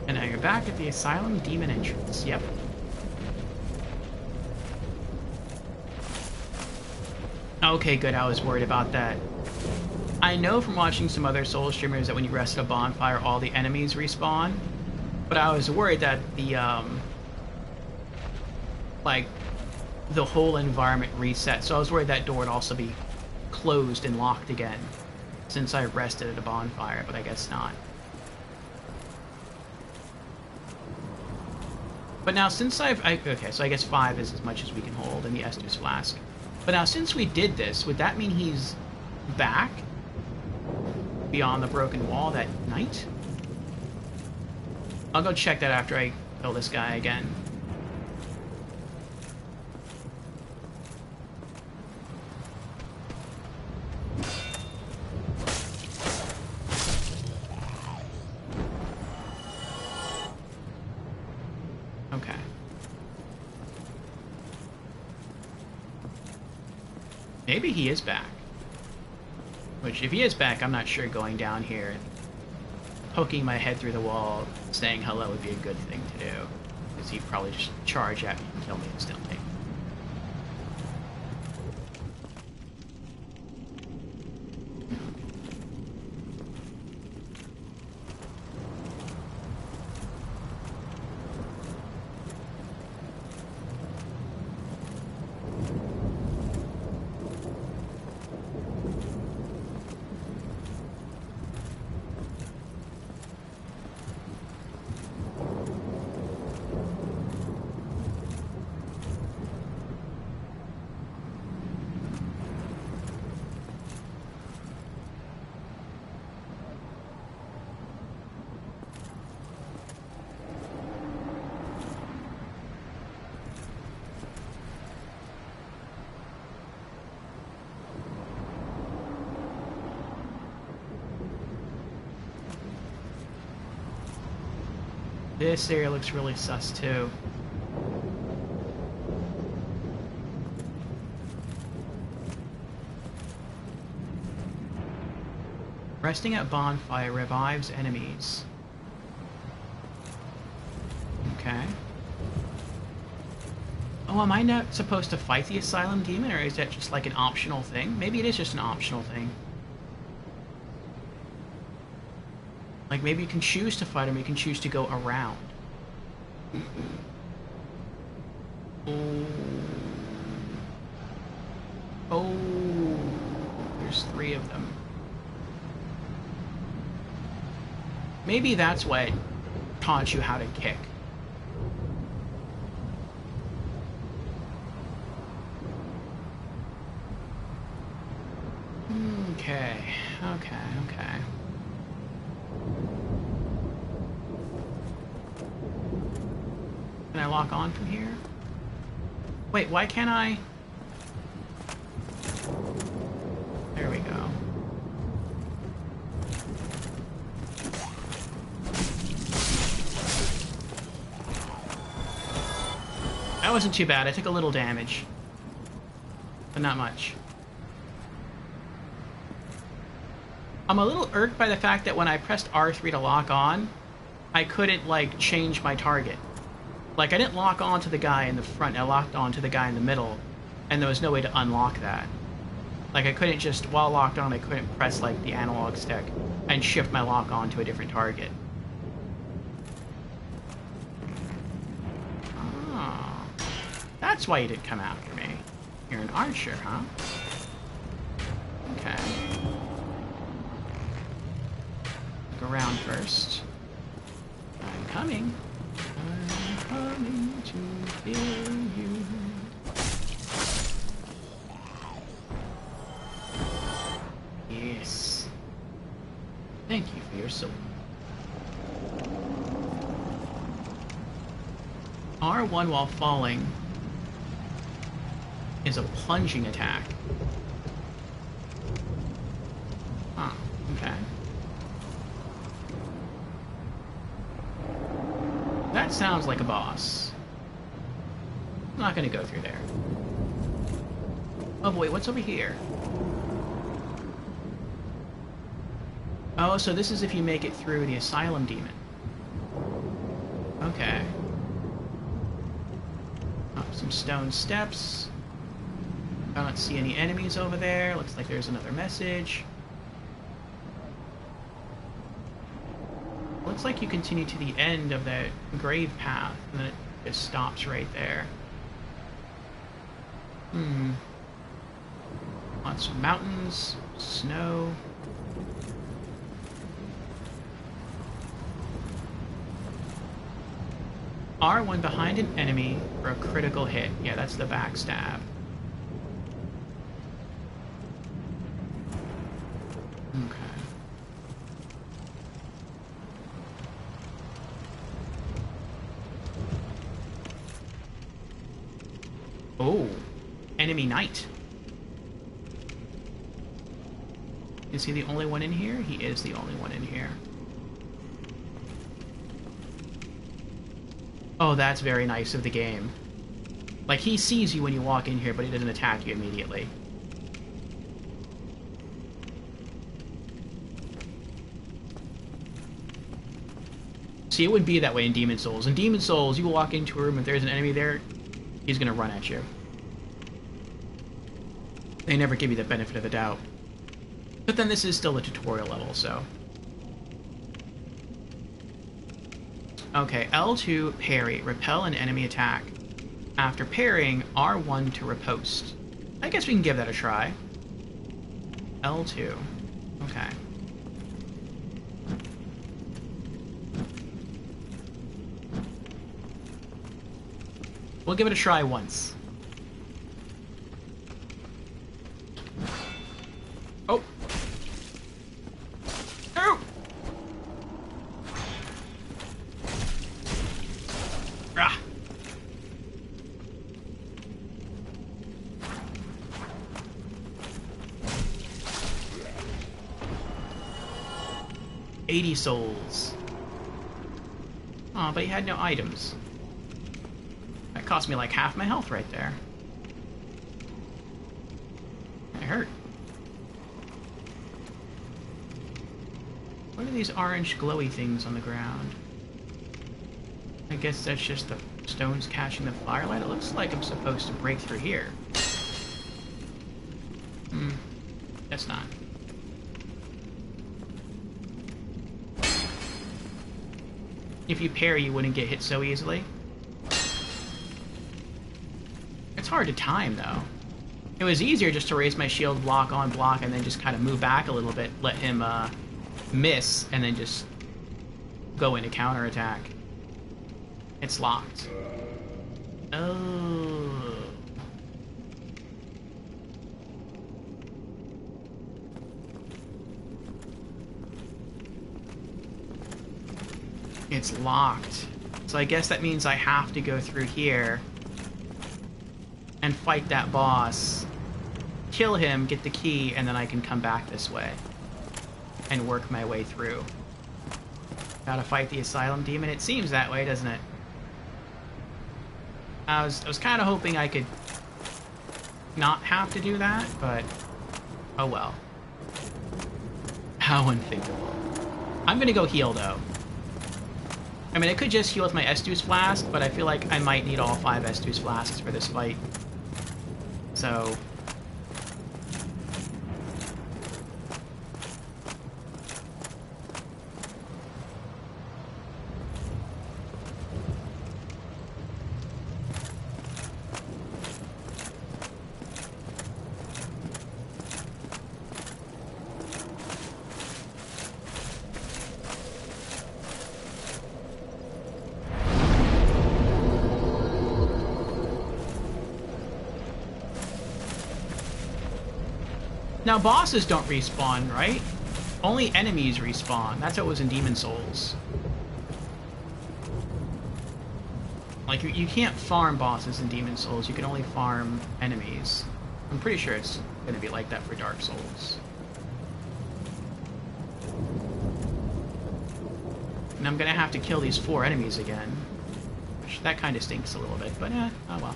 And now you're back at the Asylum Demon entrance. Yep. Okay, good. I was worried about that. I know from watching some other Soul streamers that when you rest at a bonfire, all the enemies respawn. But I was worried that the, like, the whole environment reset. So I was worried that door would also be closed and locked again since I rested at a bonfire, but I guess not. But now since okay, so I guess 5 is as much as we can hold in the Estus flask. But now since we did this, would that mean he's back beyond the broken wall that night? I'll go check that after I kill this guy again. Maybe he is back. Which, if he is back, I'm not sure going down here and poking my head through the wall, saying hello would be a good thing to do. Because he'd probably just charge at me and kill me instantly. This area looks really sus too. Resting at bonfire revives enemies. Okay. Oh, am I not supposed to fight the Asylum demon, or is that just like an optional thing? Maybe it is just an optional thing. Like, maybe you can choose to fight him, you can choose to go around. Oh. Oh. There's 3 of them. Maybe that's what taught you how to kick. Okay. Can I lock on from here? Wait, why can't I? There we go. That wasn't too bad. I took a little damage, but not much. I'm a little irked by the fact that when I pressed R3 to lock on, I couldn't, like, change my target. Like, I didn't lock on to the guy in the front, I locked on to the guy in the middle, and there was no way to unlock that. Like, I couldn't just, while locked on, I couldn't press, like, the analog stick and shift my lock on to a different target. Oh. That's why you didn't come after me. You're an archer, huh? Okay. Look around first. I'm coming. I'm coming to kill you. Yes. Thank you for your soul. R1 while falling is a plunging attack. Huh, okay. That sounds like a boss. I'm not gonna go through there. Oh boy, what's over here? Oh, so this is if you make it through the Asylum demon. Okay. Up some stone steps. I don't see any enemies over there. Looks like there's another message. Looks like you continue to the end of the grave path, and then it just stops right there. Lots of mountains, snow. R1 behind an enemy for a critical hit. Yeah, that's the backstab. Okay. Oh, enemy knight. Is he the only one in here? He is the only one in here. Oh, that's very nice of the game. Like, he sees you when you walk in here, but he doesn't attack you immediately. See, it would be that way in Demon Souls. In Demon Souls, you walk into a room, if there's an enemy there, he's gonna run at you. They never give you the benefit of the doubt. But then this is still a tutorial level, so... Okay, L2, parry. Repel an enemy attack. After parrying, R1 to riposte. I guess we can give that a try. L2. Okay. We'll give it a try once. Oh! Oh! Ah! $80 souls. Aw, but he had no items. That cost me like half my health right there. It hurt. What are these orange glowy things on the ground? I guess that's just the stones catching the firelight. It looks like I'm supposed to break through here. That's not. If you parry, you wouldn't get hit so easily. It's hard to time, though. It was easier just to raise my shield, block on block, and then just kind of move back a little bit, let him miss, and then just go into counterattack. It's locked. Oh. It's locked. So I guess that means I have to go through here and fight that boss, kill him, get the key, and then I can come back this way and work my way through. Gotta fight the Asylum demon. It seems that way, doesn't it? I was kind of hoping I could not have to do that, but oh well. How unthinkable. I'm gonna go heal, though. I mean, I could just heal with my Estus Flask, but I feel like I might need all 5 Estus Flasks for this fight. So... Now, bosses don't respawn, right? Only enemies respawn. That's how it was in Demon Souls. Like, you can't farm bosses in Demon Souls. You can only farm enemies. I'm pretty sure it's going to be like that for Dark Souls. And I'm going to have to kill these 4 enemies again. Which, that kind of stinks a little bit, but oh well.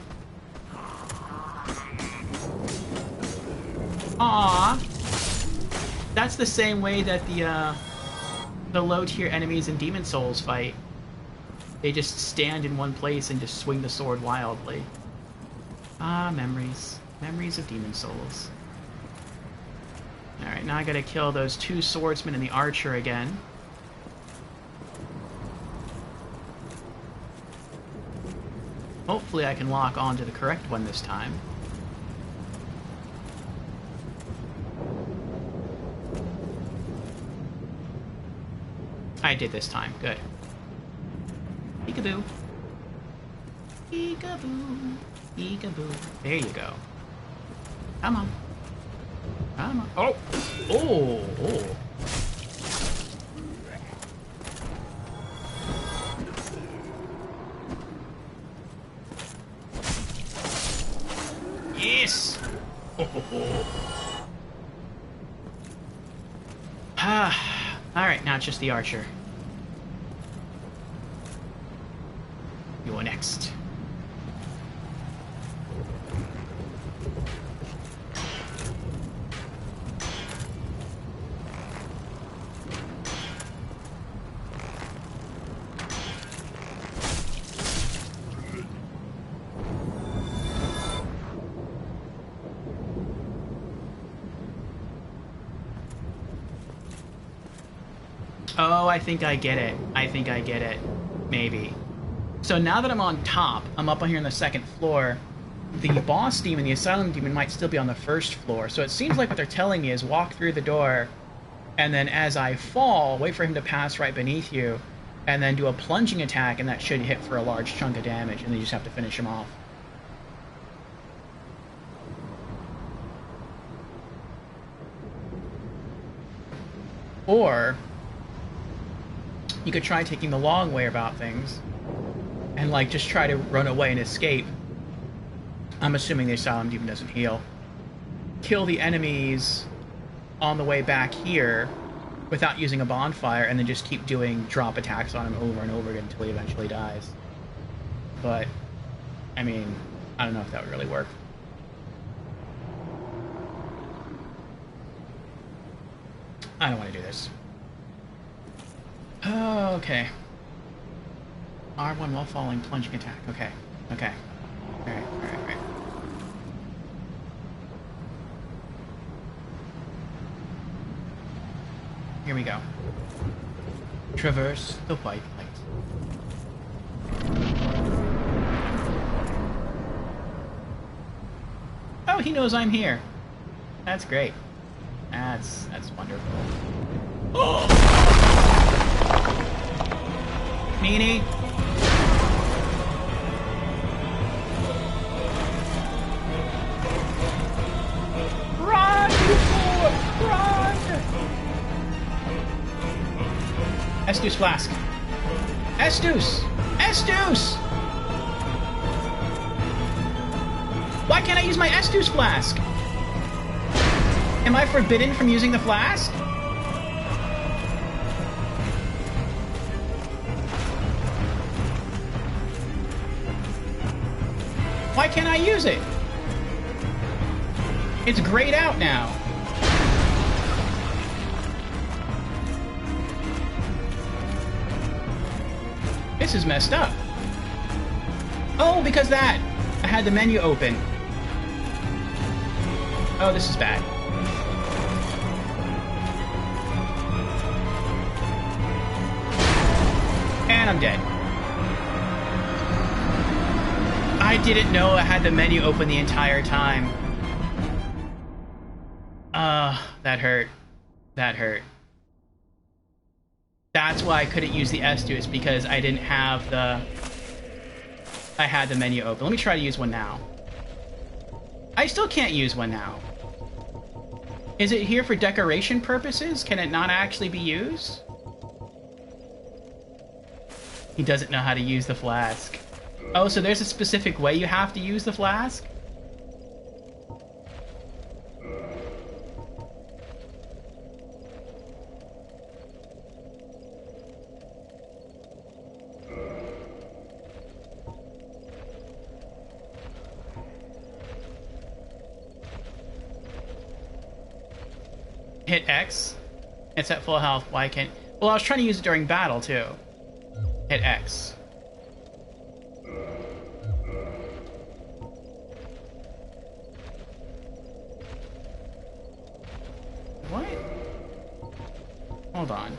Aww. That's the same way that the low-tier enemies in Demon Souls fight. They just stand in one place and just swing the sword wildly. Ah, memories. Memories of Demon Souls. Alright, now I gotta kill those 2 swordsmen and the archer again. Hopefully I can lock on to the correct one this time. I did this time. Good. Peekaboo. Peekaboo. Peekaboo. There you go. Come on. Come on. Oh! Oh! Oh! Yes! Oh, ho, ho. Alright, now it's just the archer. You're next. Oh, I think I get it. I think I get it. Maybe. So now that I'm on top, I'm up on here on the second floor, the boss demon, the Asylum demon, might still be on the first floor. So it seems like what they're telling me is walk through the door, and then as I fall, wait for him to pass right beneath you, and then do a plunging attack, and that should hit for a large chunk of damage, and then you just have to finish him off. Or you could try taking the long way about things and like just try to run away and escape. I'm assuming the Asylum demon doesn't heal. Kill the enemies on the way back here without using a bonfire, and then just keep doing drop attacks on him over and over again until he eventually dies. But, I mean, I don't know if that would really work. I don't want to do this. Okay. R1 while falling, plunging attack. Okay. Okay. Alright, alright, alright. Here we go. Traverse the white light. Oh, he knows I'm here. That's great. That's wonderful. Oh! Meanie. Run, you fool! Run! Estus flask. Estus! Estus! Why can't I use my Estus flask? Am I forbidden from using the flask? Why can't I use it? It's grayed out now. This is messed up. Oh, because that! I had the menu open. Oh, this is bad. And I'm dead. I didn't know I had the menu open the entire time. That hurt. That hurt. That's why I couldn't use the Estus, because I didn't have the... I had the menu open. Let me try to use one now. I still can't use one now. Is it here for decoration purposes? Can it not actually be used? He doesn't know how to use the flask. Oh, so there's a specific way you have to use the flask? Hit X. It's at full health. Why can't... Well, I was trying to use it during battle, too. Hit X. What? Hold on.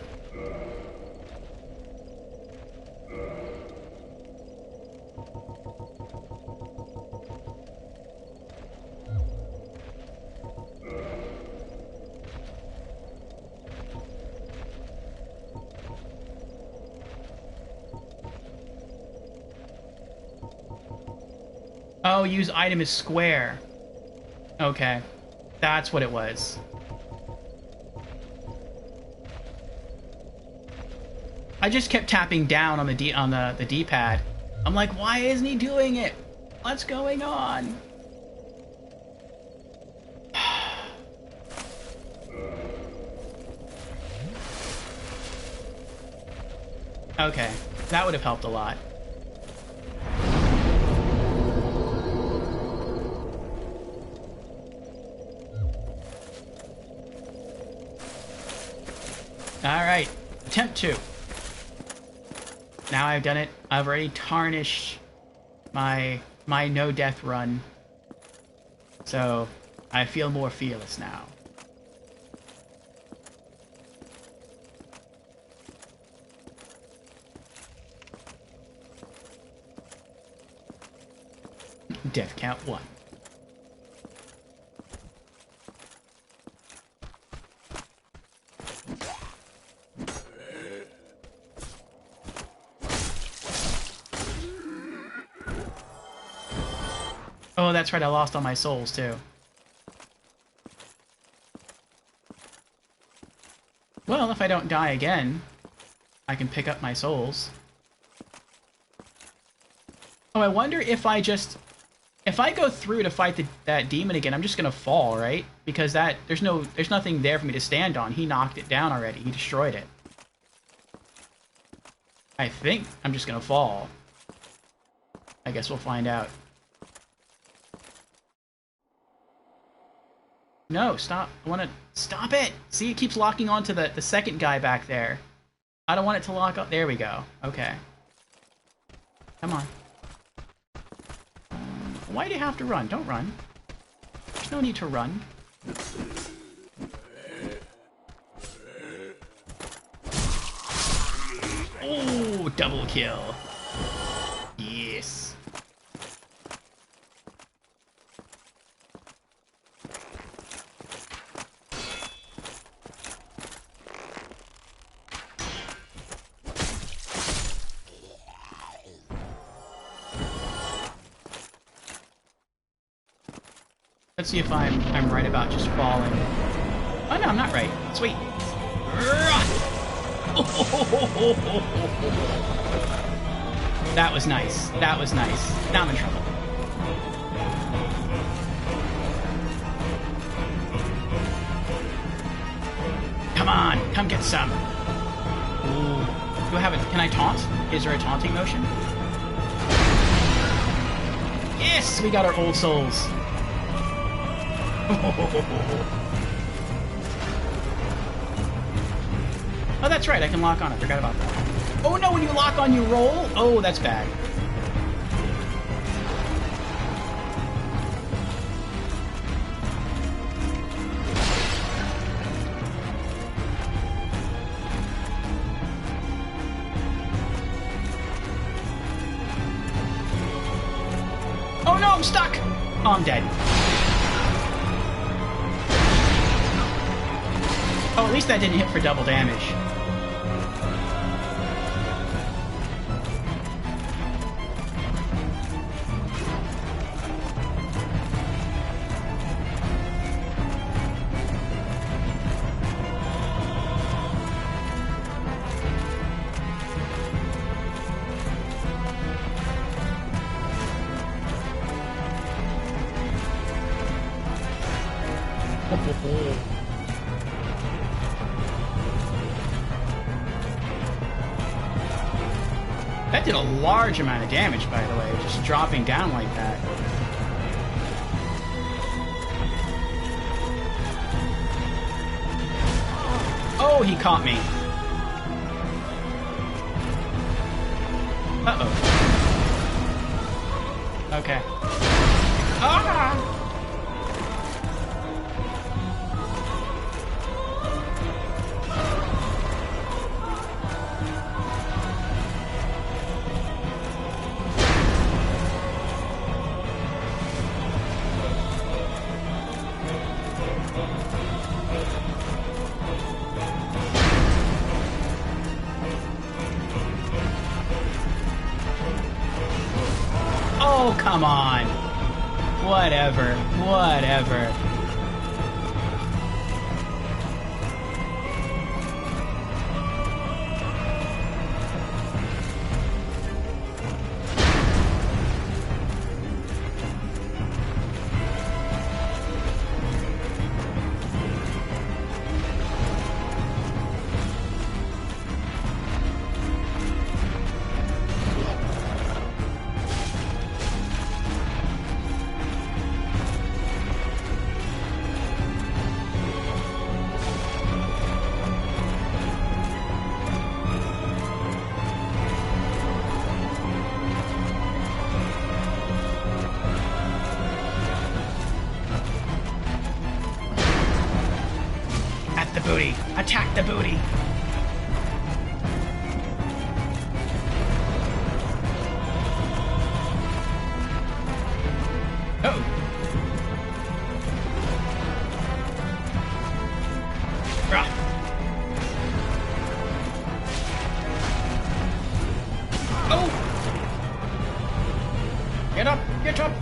Oh, use item is square. Okay. That's what it was. I just kept tapping down on the D-pad. I'm like, why isn't he doing it? What's going on? Okay, that would have helped a lot. Alright, attempt 2. Now I've done it. I've already tarnished my no-death run. So, I feel more fearless now. Death count 1. Oh, that's right, I lost all my souls, too. Well, if I don't die again, I can pick up my souls. Oh, I wonder if I just... If I go through to fight that demon again, I'm just gonna fall, right? Because there's nothing there for me to stand on. He knocked it down already. He destroyed it. I think I'm just gonna fall. I guess we'll find out. No, stop. I want to... Stop it! See, it keeps locking onto the second guy back there. I don't want it to lock up. There we go. Okay. Come on. Why do you have to run? Don't run. There's no need to run. Oh, double kill. Yes. Let's see if I'm right about just falling. Oh no, I'm not right. Sweet. That was nice. That was nice. Now I'm in trouble. Come on, come get some. Ooh. Do I have it? Can I taunt? Is there a taunting motion? Yes, we got our old souls. Oh, that's right, I can lock on. I forgot about that. Oh no, when you lock on, you roll? Oh, that's bad. Oh no, I'm stuck! Oh, I'm dead. Oh, at least that didn't hit for double damage. That did a large amount of damage, by the way, just dropping down like that. Oh, he caught me. Uh-oh. Okay. Ah! Oh, come on. Whatever. Whatever. The booty! Attack the booty!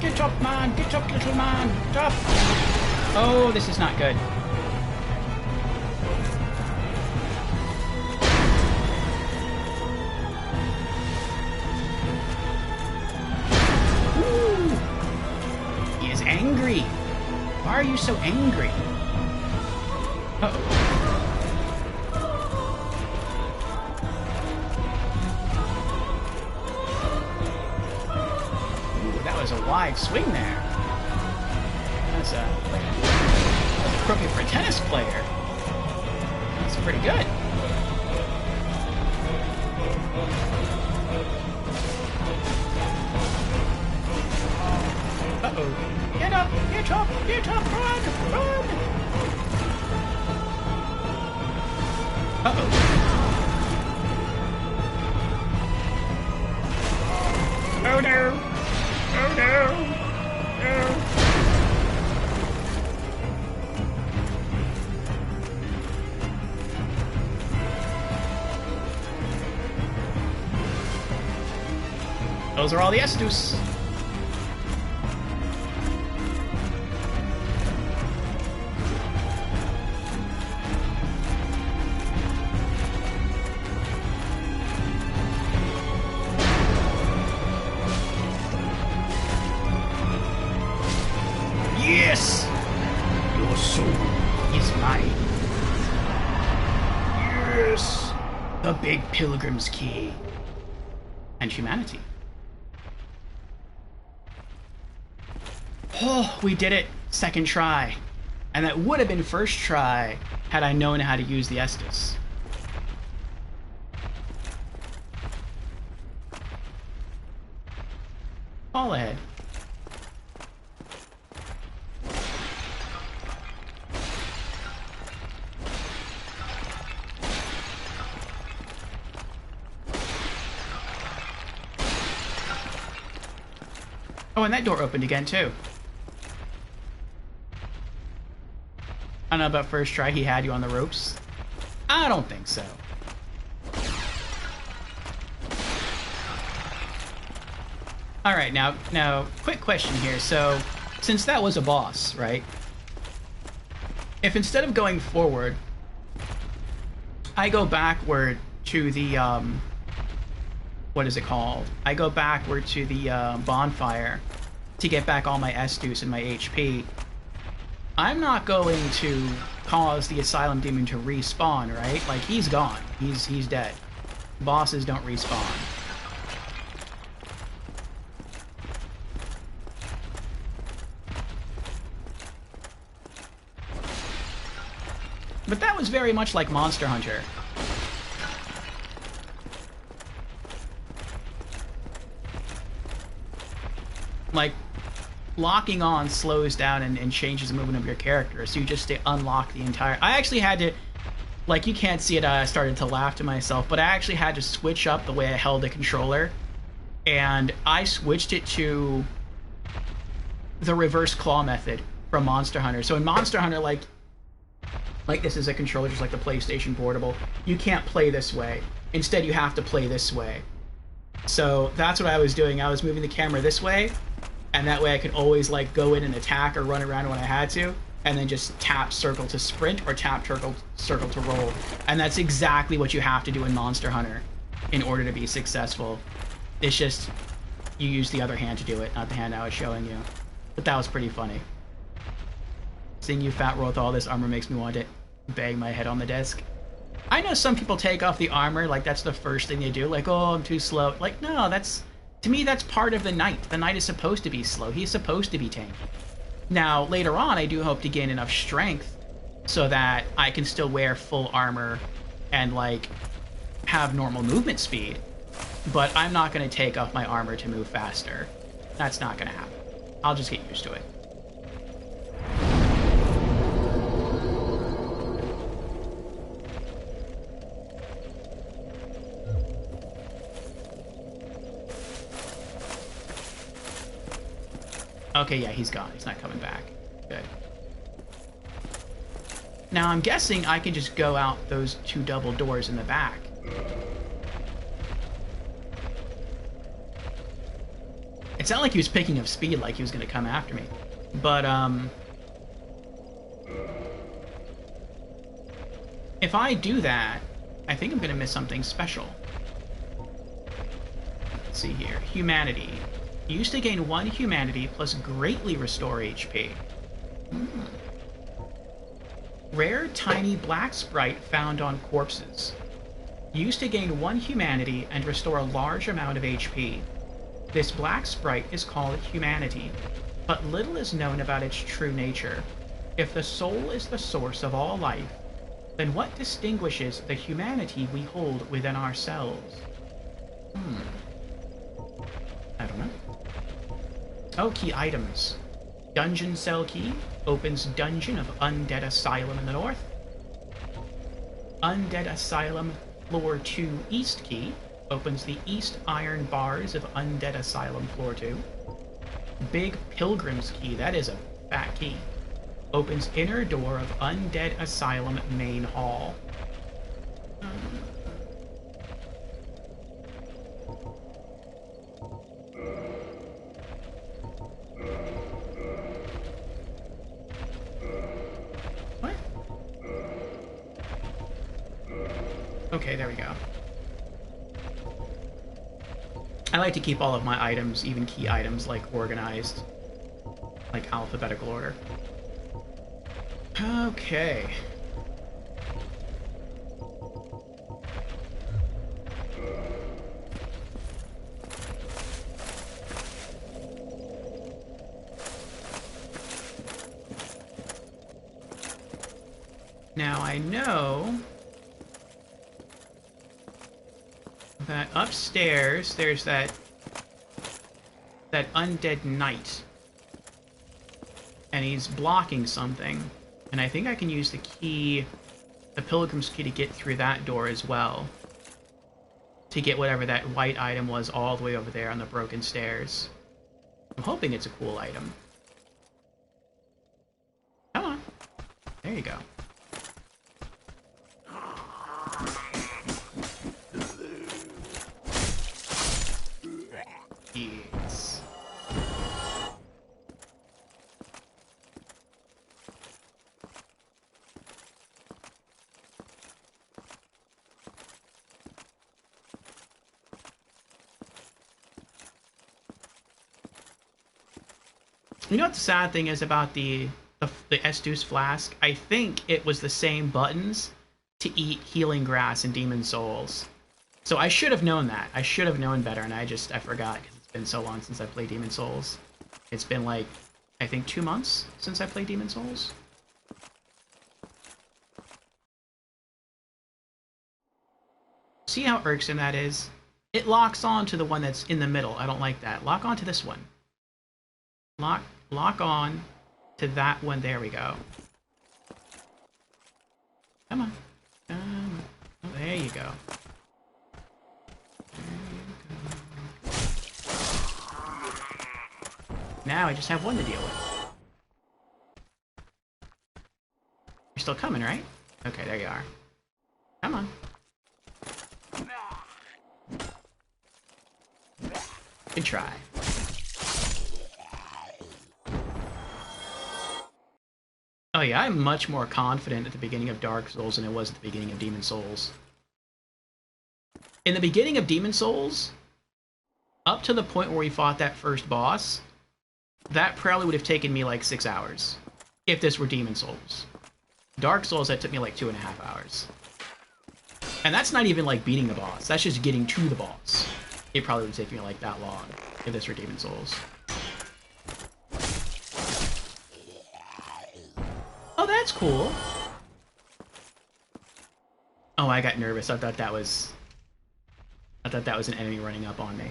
get up, man! Get up, little man! Get up! Oh, this is not good. Ooh. He is angry. Why are you so angry? Uh-oh. A wide swing there. That's appropriate for a tennis player. That's pretty good. Uh-oh. Get up! Get up! Get up! Run! Run! Uh-oh. Oh no! Oh no! No! Those are all the Estus. Yes! Your soul is mine. Yes! The big pilgrim's key. And humanity. Oh, we did it! Second try. And that would have been first try had I known how to use the Estus. All ahead. Oh, and that door opened again, too. I don't know about first try, he had you on the ropes. I don't think so. Alright, now, quick question here. So, since that was a boss, right? If instead of going forward, I go backward to the, what is it called? I go backward to the bonfire to get back all my Estus and my HP. I'm not going to cause the Asylum demon to respawn, right? Like, he's gone. He's dead. Bosses don't respawn. But that was very much like Monster Hunter. Like, locking on slows down and changes the movement of your character, so you just unlock the entire... I actually had to... Like, you can't see it, I started to laugh to myself, but I actually had to switch up the way I held the controller, and I switched it to the reverse claw method from Monster Hunter. So in Monster Hunter, like this is a controller just like the PlayStation Portable. You can't play this way. Instead, you have to play this way. So that's what I was doing. I was moving the camera this way, and that way I could always like go in and attack or run around when I had to, and then just tap circle to sprint or tap circle to roll. And that's exactly what you have to do in Monster Hunter in order to be successful. It's just you use the other hand to do it, not the hand I was showing you. But that was pretty funny. Seeing you fat roll with all this armor makes me want to bang my head on the desk. I know some people take off the armor, like that's the first thing they do, like, oh, I'm too slow. Like, no, that's... To me, that's part of the knight. The knight is supposed to be slow. He's supposed to be tanky. Now, later on, I do hope to gain enough strength so that I can still wear full armor and, like, have normal movement speed. But I'm not going to take off my armor to move faster. That's not going to happen. I'll just get used to it. Okay, yeah, he's gone. He's not coming back. Good. Now, I'm guessing I can just go out those two double doors in the back. It It sounded like he was picking up speed, like he was going to come after me. But, if I do that, I think I'm going to miss something special. Let's see here. Humanity. You used to gain 1 humanity plus greatly restore HP. Rare tiny black sprite found on corpses. Used to gain 1 humanity and restore a large amount of HP. This black sprite is called humanity, but little is known about its true nature. If the soul is the source of all life, then what distinguishes the humanity we hold within ourselves? I don't know. Oh, key items. Dungeon cell key opens Dungeon of Undead Asylum in the north. Undead Asylum Floor 2 East key opens the East Iron Bars of Undead Asylum Floor 2. Big Pilgrim's key, that is a fat key, opens inner door of Undead Asylum Main Hall. What? Okay, there we go. I like to keep all of my items, even key items, like organized, like alphabetical order. Okay. Now I know that upstairs there's that undead knight, and he's blocking something, and I think I can use the key, the pilgrim's key, to get through that door as well, to get whatever that white item was all the way over there on the broken stairs. I'm hoping it's a cool item. Come on, there you go. Yes. You know what the sad thing is about the Estus flask? I think it was the same buttons to eat healing grass and demon souls. So I should have known that. I should have known better, and I forgot because it's been so long since I played Demon Souls. It's been like, I think 2 months since I played Demon Souls. See how irksome that is? It locks on to the one that's in the middle. I don't like that. Lock on to this one. Lock on to that one. There we go. Come on. Oh, there you go. Now I just have one to deal with. You're still coming, right? Okay, there you are. Come on. Good try. Oh yeah, I'm much more confident at the beginning of Dark Souls than I was at the beginning of Demon Souls. In the beginning of Demon Souls, up to the point where we fought that first boss, that probably would have taken me like 6 hours, if this were Demon Souls. Dark Souls, that took me like 2.5 hours. And that's not even like beating the boss, that's just getting to the boss. It probably would take me like that long, if this were Demon Souls. Oh, that's cool. Oh, I got nervous. I thought that was an enemy running up on me.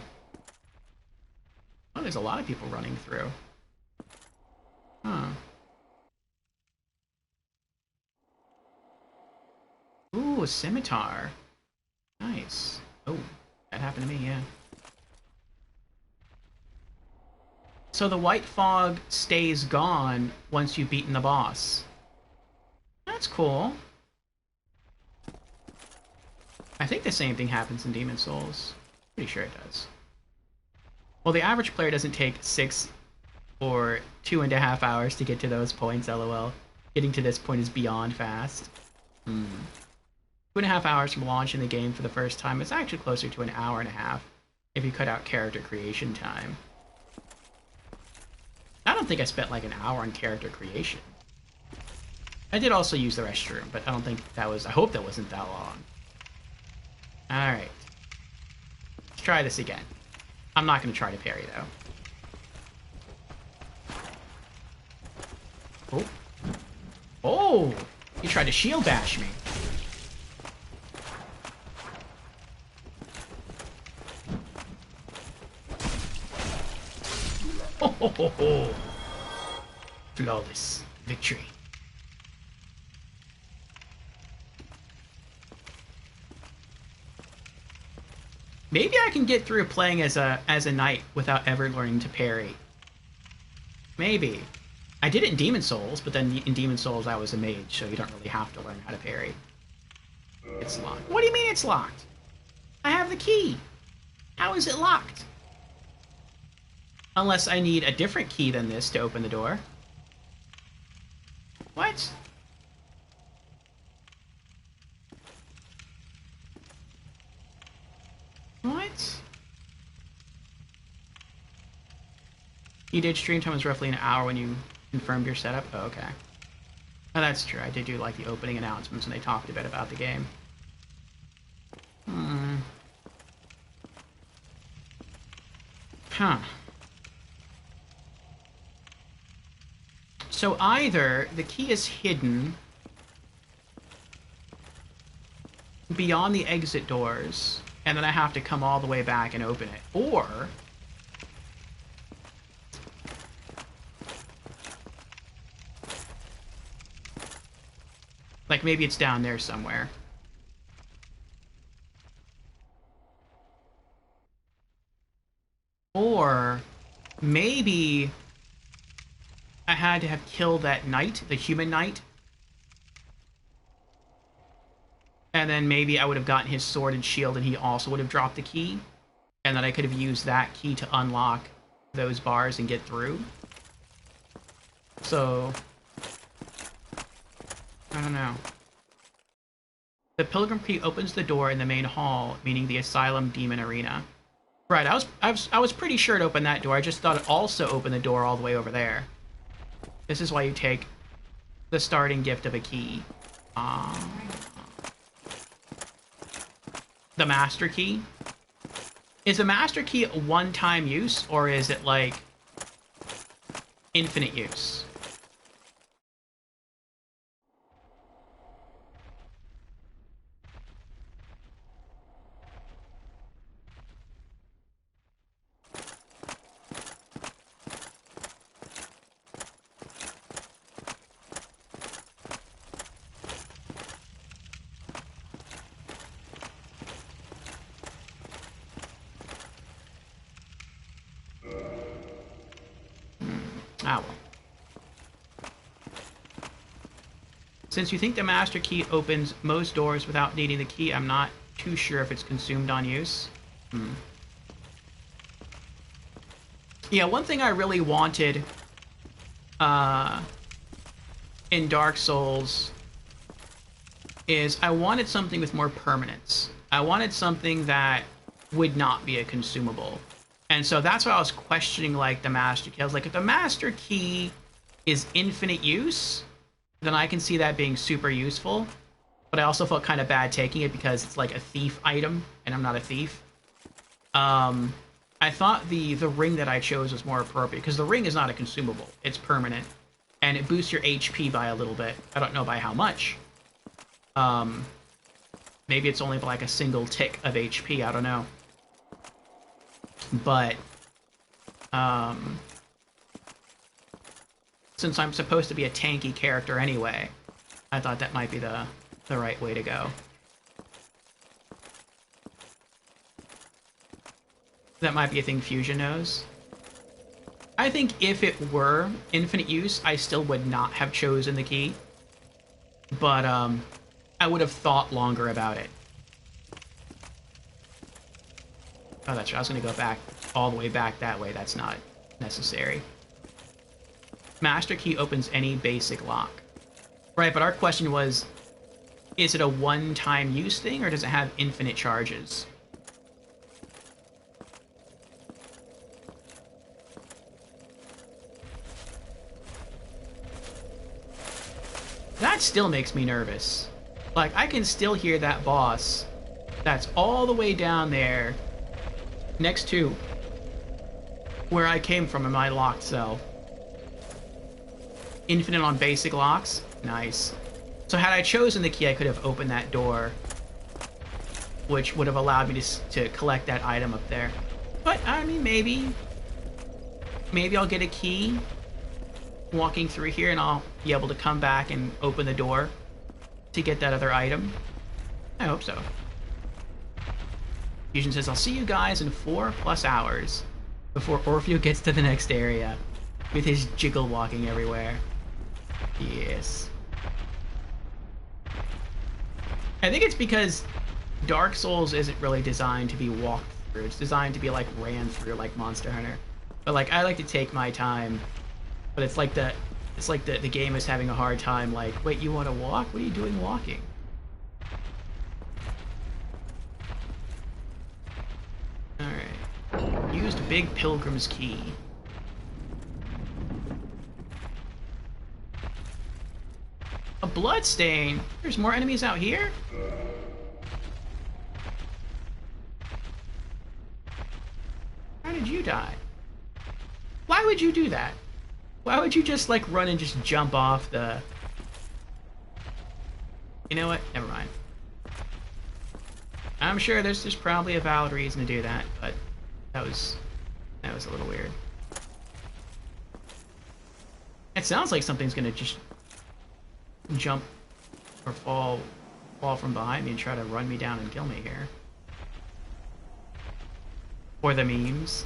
Oh, there's a lot of people running through. Huh. Ooh, a scimitar. Nice. Oh, that happened to me, yeah. So the white fog stays gone once you've beaten the boss. That's cool. I think the same thing happens in Demon Souls. Pretty sure it does. Well, the average player doesn't take 6 or 2.5 hours to get to those points, lol. Getting to this point is beyond fast. 2.5 hours from launching the game for the first time. It's actually closer to an hour and a half if you cut out character creation time. I don't think I spent like an hour on character creation. I did also use the restroom, but I don't think that was... I hope that wasn't that long. Alright. Let's try this again. I'm not going to try to parry, though. Oh. Oh! You tried to shield bash me. Ho ho ho ho! Flawless victory. Maybe I can get through playing as a knight without ever learning to parry. Maybe. I did it in Demon Souls, but then in Demon Souls I was a mage, so you don't really have to learn how to parry. It's locked. What do you mean it's locked? I have the key. How is it locked? Unless I need a different key than this to open the door. What? What? You did stream time was roughly an hour when you confirmed your setup? Oh, okay. Oh, that's true. I did do like the opening announcements and they talked a bit about the game. Huh. So either the key is hidden beyond the exit doors, and then I have to come all the way back and open it, or like maybe it's down there somewhere. Or maybe I had to have killed that knight, the human knight. And then maybe I would have gotten his sword and shield and he also would have dropped the key. And then I could have used that key to unlock those bars and get through. So, I don't know. The Pilgrim Key opens the door in the main hall, meaning the Asylum Demon Arena. Right, I was pretty sure it opened that door. I just thought it also opened the door all the way over there. This is why you take the starting gift of a key. The Master Key. Is the Master Key a one-time use, or is it like infinite use? Ah, well. Since you think the Master Key opens most doors without needing the key, I'm not too sure if it's consumed on use. Yeah, one thing I really wanted in Dark Souls is I wanted something with more permanence. I wanted something that would not be a consumable. And so that's why I was questioning, like, the Master Key. I was like, if the Master Key is infinite use, then I can see that being super useful. But I also felt kind of bad taking it because it's like a thief item, and I'm not a thief. I thought the ring that I chose was more appropriate, because the ring is not a consumable. It's permanent, and it boosts your HP by a little bit. I don't know by how much. Maybe it's only like a single tick of HP, I don't know. But, since I'm supposed to be a tanky character anyway, I thought that might be the right way to go. That might be a thing Fusion knows. I think if it were infinite use, I still would not have chosen the key. But, I would have thought longer about it. Oh, that's right. I was going to go back all the way back that way. That's not necessary. Master key opens any basic lock. Right, but our question was, is it a one-time use thing, or does it have infinite charges? That still makes me nervous. Like, I can still hear that boss that's all the way down there next to where I came from in my locked cell. Infinite on basic locks? Nice. So had I chosen the key, I could have opened that door, which would have allowed me to collect that item up there. But, I mean, maybe I'll get a key walking through here, and I'll be able to come back and open the door to get that other item. I hope so. Fusion says, I'll see you guys in 4+ hours before Orfeo gets to the next area with his jiggle walking everywhere. Yes. I think it's because Dark Souls isn't really designed to be walked through. It's designed to be, like, ran through like Monster Hunter. But, like, I like to take my time. But it's like the game is having a hard time, like, wait, you want to walk? What are you doing walking? Alright. Used Big Pilgrim's Key. A bloodstain? There's more enemies out here? How did you die? Why would you do that? Why would you just, like, run and just jump off the... You know what? Never mind. I'm sure there's probably a valid reason to do that, but that was a little weird. It sounds like something's gonna just jump or fall from behind me and try to run me down and kill me here. Or the memes.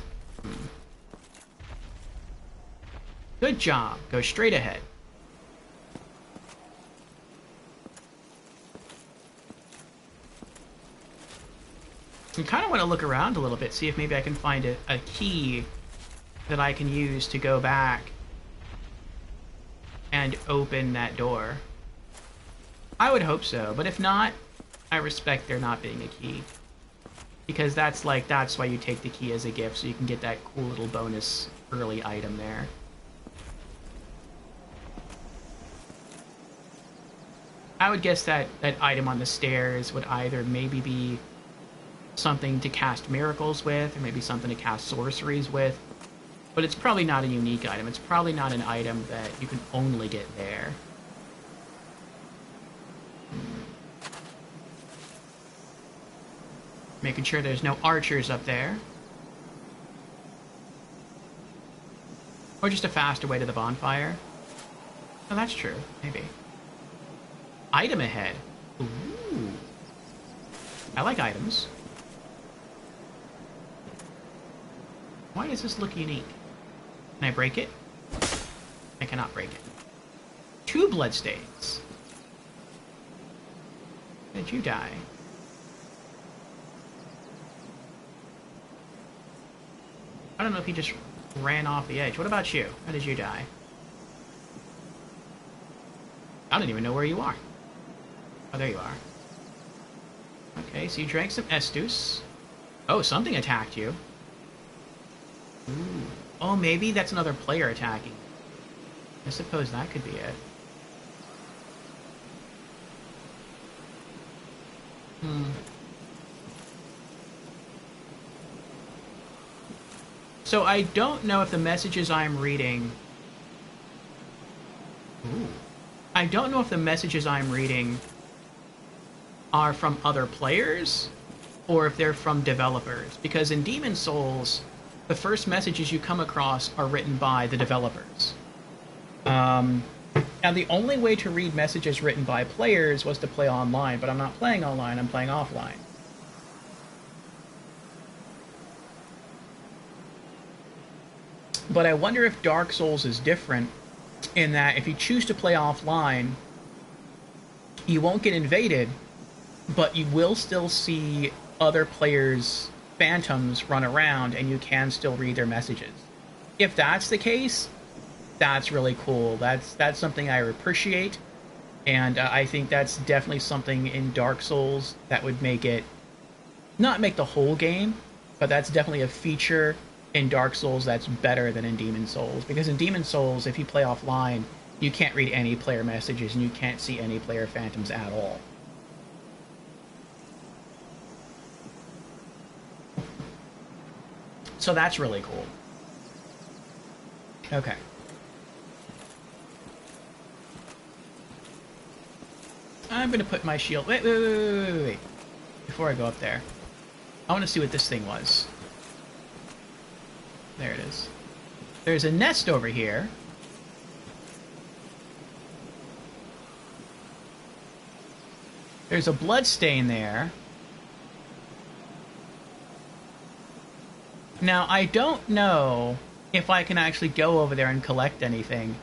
Good job. Go straight ahead. I kind of want to look around a little bit, see if maybe I can find a key that I can use to go back and open that door. I would hope so, but if not, I respect there not being a key. Because that's why you take the key as a gift, so you can get that cool little bonus early item there. I would guess that item on the stairs would either maybe be something to cast miracles with, or maybe something to cast sorceries with. But it's probably not a unique item. It's probably not an item that you can only get there. Making sure there's no archers up there. Or just a faster way to the bonfire. Oh, that's true. Maybe. Item ahead. Ooh. I like items. Why does this look unique? Can I break it? I cannot break it. 2 bloodstains. How did you die? I don't know if he just ran off the edge. What about you? How did you die? I don't even know where you are. Oh, there you are. Okay, so you drank some Estus. Oh, something attacked you. Ooh. Oh, maybe that's another player attacking. I suppose that could be it. So I don't know if the messages I'm reading... Ooh. I don't know if the messages I'm reading are from other players or if they're from developers. Because in Demon Souls, the first messages you come across are written by the developers. And the only way to read messages written by players was to play online, but I'm not playing online, I'm playing offline. But I wonder if Dark Souls is different in that if you choose to play offline, you won't get invaded, but you will still see other players' phantoms run around and you can still read their messages. If that's the case, that's really cool. That's something I appreciate, and I think that's definitely something in Dark Souls that would make it, not make the whole game, but that's definitely a feature in Dark Souls that's better than in Demon Souls. Because in Demon Souls, if you play offline, you can't read any player messages and you can't see any player phantoms at all. So that's really cool. Okay. I'm going to put my shield... Wait. Before I go up there, I want to see what this thing was. There it is. There's a nest over here. There's a blood stain there. Now, I don't know if I can actually go over there and collect anything,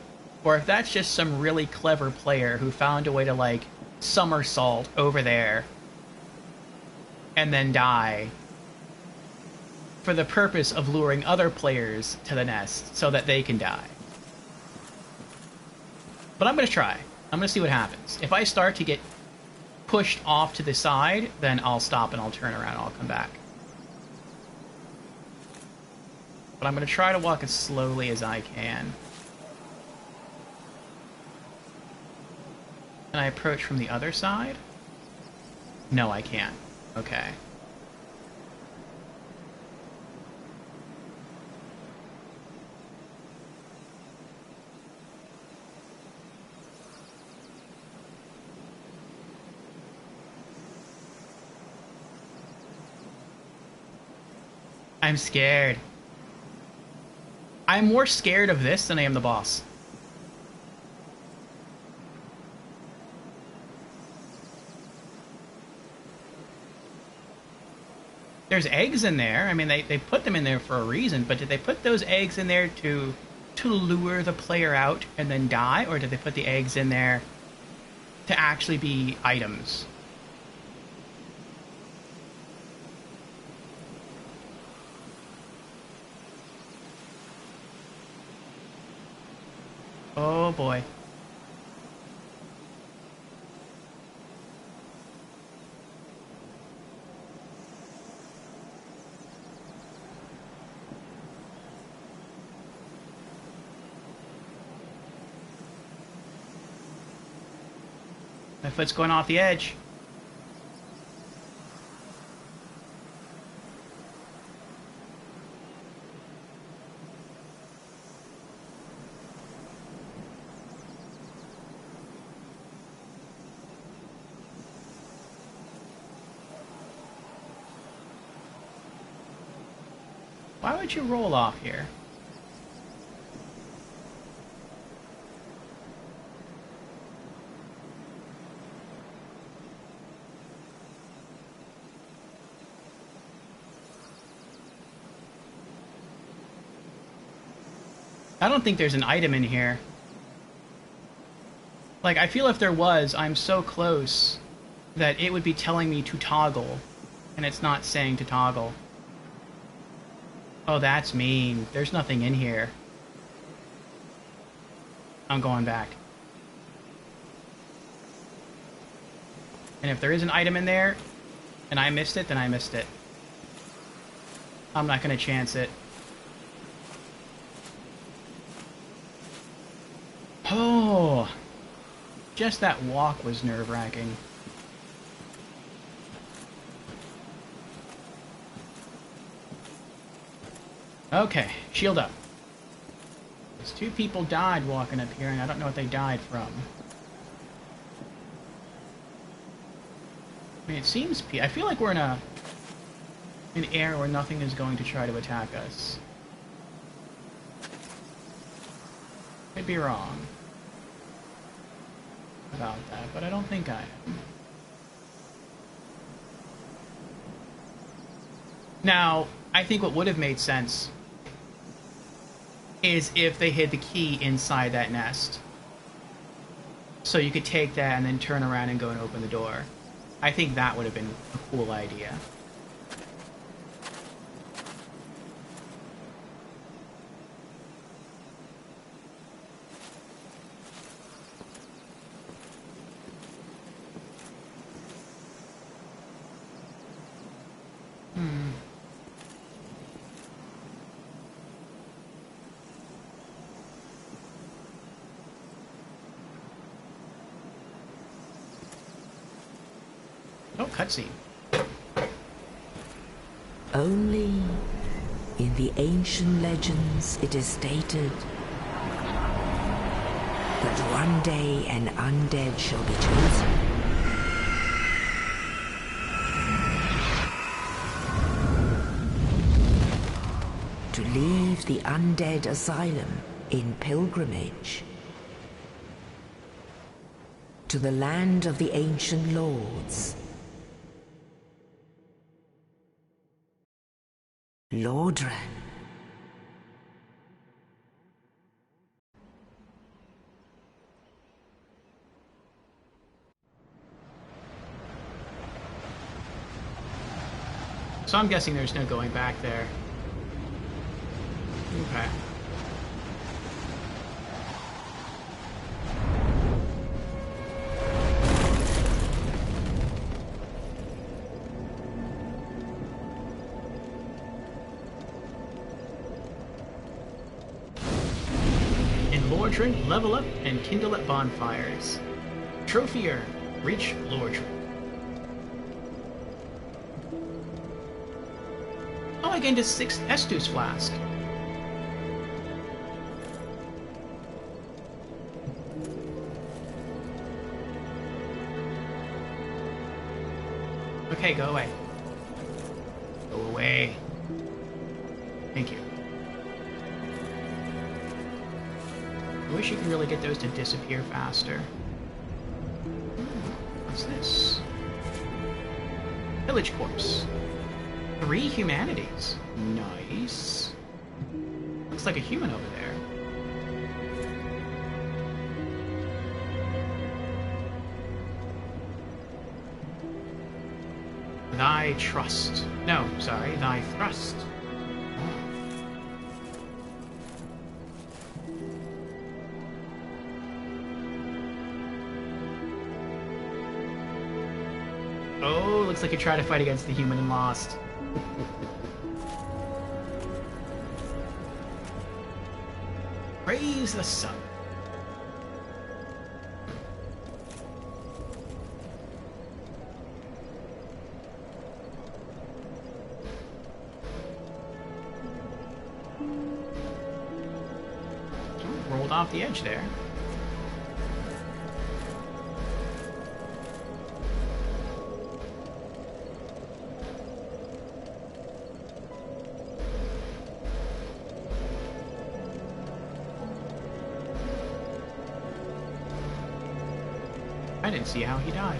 or if that's just some really clever player who found a way to, like, somersault over there and then die for the purpose of luring other players to the nest so that they can die. But I'm going to try. I'm going to see what happens. If I start to get pushed off to the side, then I'll stop and I'll turn around and I'll come back. But I'm going to try to walk as slowly as I can. Can I approach from the other side? No, I can't. Okay. I'm scared. I'm more scared of this than I am the boss. There's eggs in there. I mean, they put them in there for a reason, but did they put those eggs in there to lure the player out and then die? Or did they put the eggs in there to actually be items? Oh boy. My foot's going off the edge. Why would you roll off here? I don't think there's an item in here. Like, I feel if there was, I'm so close that it would be telling me to toggle, and it's not saying to toggle. Oh, that's mean. There's nothing in here. I'm going back. And if there is an item in there, and I missed it, then I missed it. I'm not going to chance it. Oh, just that walk was nerve-wracking. Okay, shield up. Those two people died walking up here, and I don't know what they died from. I mean, it seems... I feel like we're in an area where nothing is going to try to attack us. Could be wrong about that, but I don't think I am. Now, I think what would have made sense is if they hid the key inside that nest. So you could take that and then turn around and go and open the door. I think that would have been a cool idea. Oh, cutscene. Only in the ancient legends it is stated that one day an undead shall be chosen. To leave the undead asylum in pilgrimage to the land of the ancient lords. Lordran. So I'm guessing there's no going back there. Okay. In Lordran, level up and kindle at bonfires. Trophy earned. Reach Lordran. Oh, I gained a 6th Estus flask. Okay, go away. Go away. Thank you. I wish you could really get those to disappear faster. What's this? Village Corpse. 3 humanities. Nice. Looks like a human over there. Thy trust. No, sorry, thy thrust. Oh, looks like you tried to fight against the human and lost. Praise the sun. Rolled off the edge there. I didn't see how he died.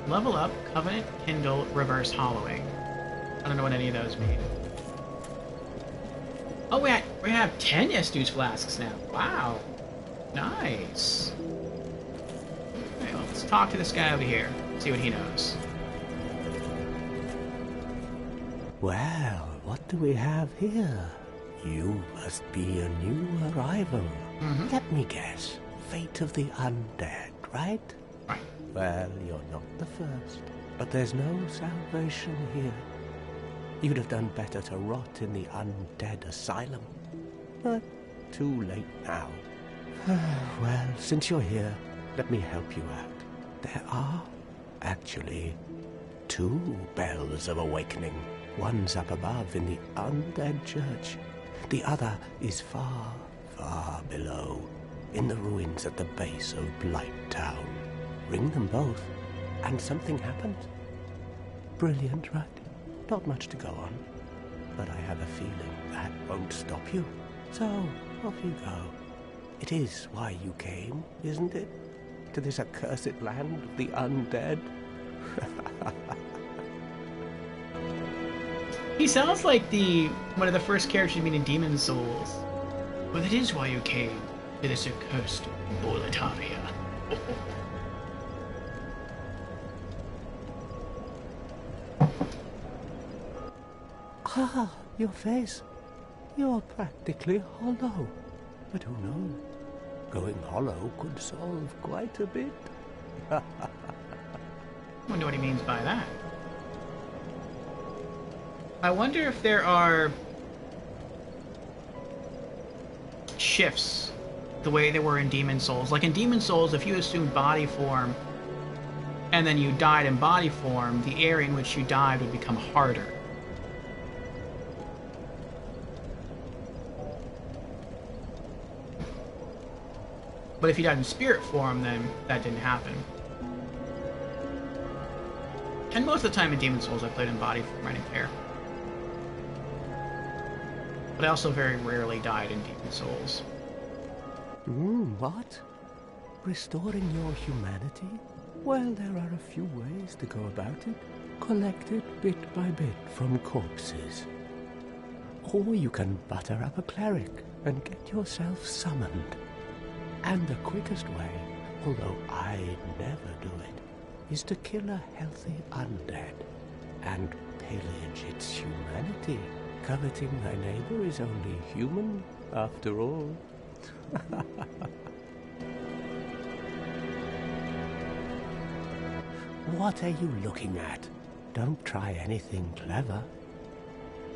Level up, Covenant, Kindle, Reverse Hollowing. I don't know what any of those mean. Oh, we have 10 Estus flasks now. Wow. Nice. Okay, well, let's talk to this guy over here. See what he knows. Well, what do we have here? You must be a new arrival. Let me guess. Fate of the undead, right? Right. Well, you're not the first. But there's no salvation here. You'd have done better to rot in the undead asylum. But too late now. Well, since you're here, let me help you out. There are, actually, 2 bells of awakening. One's up above in the undead church. The other is far, far below, in the ruins at the base of Blight Town. Ring them both, and something happens. Brilliant, right? Not much to go on, but I have a feeling that won't stop you. So, off you go. It is why you came, isn't it? To this accursed land of the undead? He sounds like one of the first characters you meet in Demon Souls. Well, that is why you came to this accursed Boletaria. Ah, your face. You're practically hollow. But who knows? Going hollow could solve quite a bit. Wonder what he means by that. I wonder if there are shifts the way they were in Demon Souls. Like in Demon Souls, if you assumed body form and then you died in body form, the area in which you died would become harder. But if you died in spirit form, then that didn't happen. And most of the time in Demon Souls, I played in body form. I didn't care. But I also very rarely died in Demon Souls. What? Restoring your humanity? Well, there are a few ways to go about it. Collect it bit by bit from corpses. Or you can butter up a cleric and get yourself summoned. And the quickest way, although I'd never do it, is to kill a healthy undead and pillage its humanity. Coveting thy neighbor is only human, after all. What are you looking at? Don't try anything clever.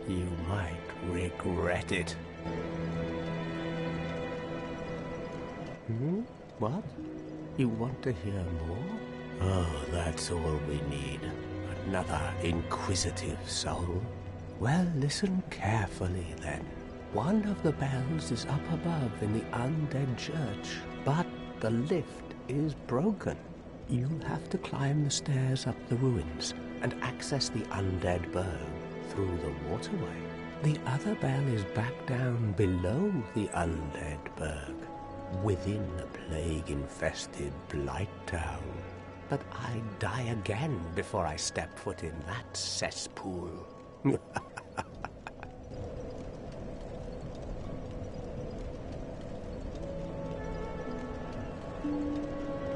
You might regret it. What? You want to hear more? Oh, that's all we need. Another inquisitive soul. Well, listen carefully then. One of the bells is up above in the Undead church, but the lift is broken. You'll have to climb the stairs up the ruins and access the Undead Burg through the waterway. The other bell is back down below the Undead Burg, within the plague-infested Blight Town. But I'd die again before I step foot in that cesspool.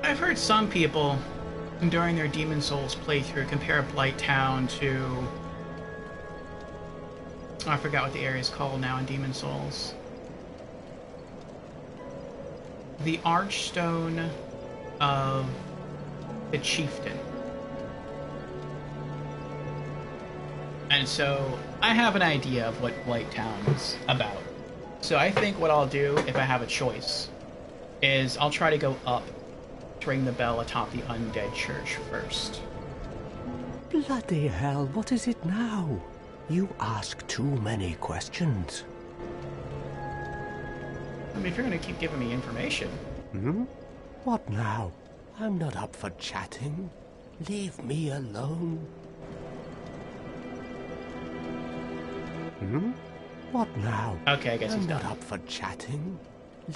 I've heard some people during their Demon Souls playthrough compare Blight Town to... Oh, I forgot what the area is called now in Demon Souls. The Archstone of the Chieftain. And so I have an idea of what Blight Town is about. So I think what I'll do, if I have a choice, is I'll try to go up to ring the bell atop the Undead Church first. Bloody hell, what is it now? You ask too many questions. I mean, if you're going to keep giving me information... What now? I'm not up for chatting. Leave me alone. What now? Okay, I guess he's I'm done. not up for chatting.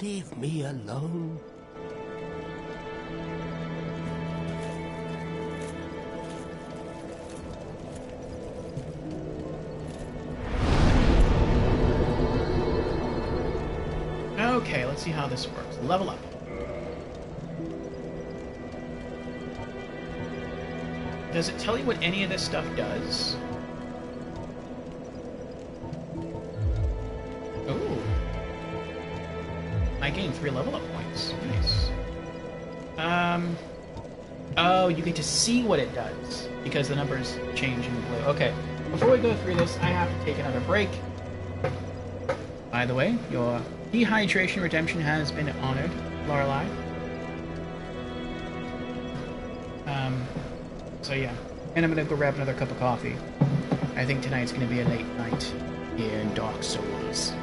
Leave me alone. Okay, let's see how this works. Level up. Does it tell you what any of this stuff does? Ooh. I gained 3 level up points. Nice. Oh, you get to see what it does because the numbers change in blue. Okay, before we go through this, I have to take another break. By the way, your dehydration redemption has been honored, Lorelei. So yeah, and I'm gonna go grab another cup of coffee. I think tonight's gonna be a late night in Dark Souls.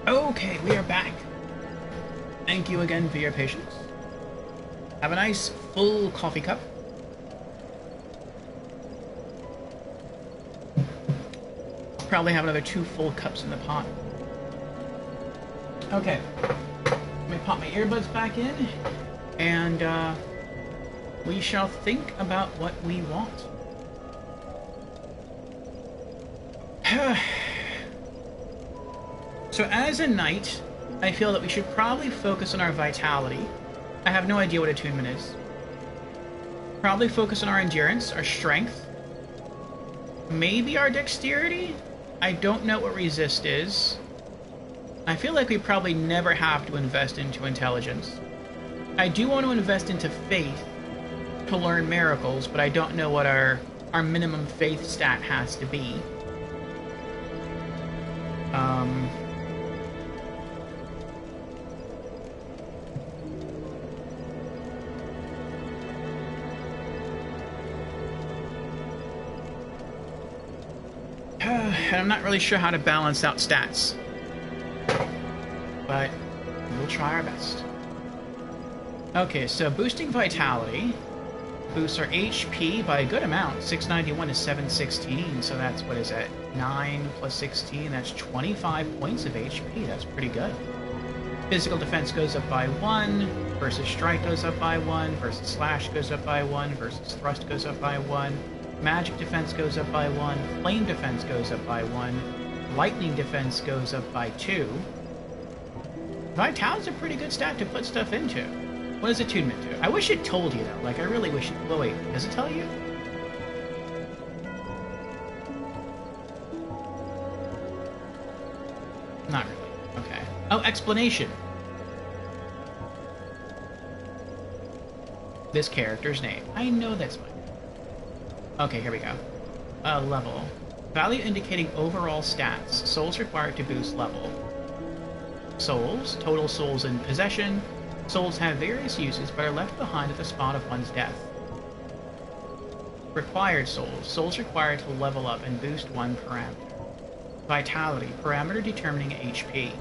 Okay, we are back. Thank you again for your patience. Have a nice full coffee cup. Probably have another 2 full cups in the pot. Okay, let me pop my earbuds back in, and We shall think about what we want. So as a knight, I feel that we should probably focus on our vitality. I have no idea what attunement is. Probably focus on our endurance, our strength. Maybe our dexterity? I don't know what resist is. I feel like we probably never have to invest into intelligence. I do want to invest into faith to learn miracles, but I don't know what our minimum faith stat has to be. And I'm not really sure how to balance out stats, but we'll try our best. Okay, so boosting vitality boosts our HP by a good amount, 691 to 716, so that's, what is that, 9 plus 16, that's 25 points of HP, that's pretty good. Physical defense goes up by 1, versus strike goes up by 1, versus slash goes up by 1, versus thrust goes up by 1, magic defense goes up by 1, flame defense goes up by 1, lightning defense goes up by 2. Vitality's a pretty good stat to put stuff into. What does attunement do? I wish it told you, though. Like, I really wish it... Well, wait, does it tell you? Not really. Okay. Oh, explanation. This character's name. I know that's mine. Okay, here we go. Level. Value indicating overall stats. Souls required to boost level. Souls. Total souls in possession. Souls have various uses, but are left behind at the spot of one's death. Required souls. Souls required to level up and boost one parameter. Vitality. Parameter determining HP.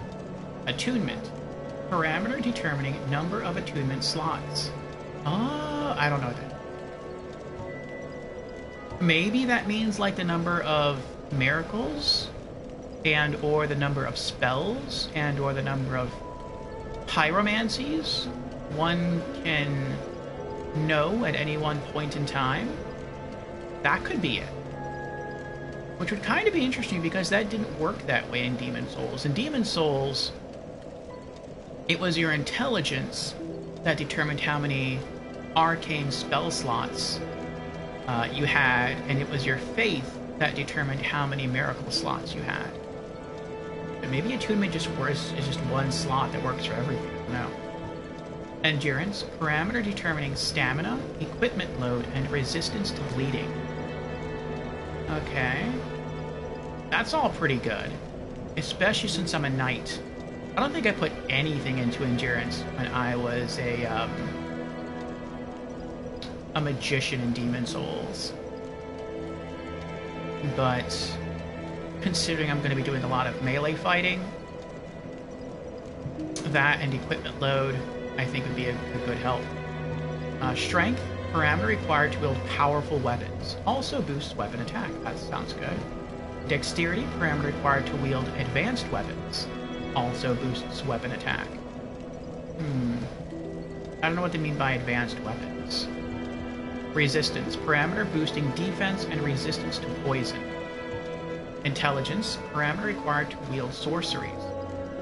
Attunement. Parameter determining number of attunement slots. Oh, I don't know that. Maybe that means like the number of miracles and or the number of spells and or the number of pyromancies one can know at any one point in time. That could be it. Which would kind of be interesting because that didn't work that way in Demon Souls. In Demon Souls, it was your intelligence that determined how many arcane spell slots you had, and it was your faith that determined how many miracle slots you had. But maybe attunement just is just one slot that works for everything. I don't know. Endurance, parameter determining stamina, equipment load, and resistance to bleeding. Okay. That's all pretty good. Especially since I'm a knight. I don't think I put anything into endurance when I was a magician in Demon Souls. But considering I'm going to be doing a lot of melee fighting, that and equipment load I think would be a good help. Strength, parameter required to wield powerful weapons. Also boosts weapon attack. That sounds good. Dexterity, parameter required to wield advanced weapons. Also boosts weapon attack. I don't know what they mean by advanced weapons. Resistance, parameter boosting defense and resistance to poison. Intelligence, parameter required to wield sorceries.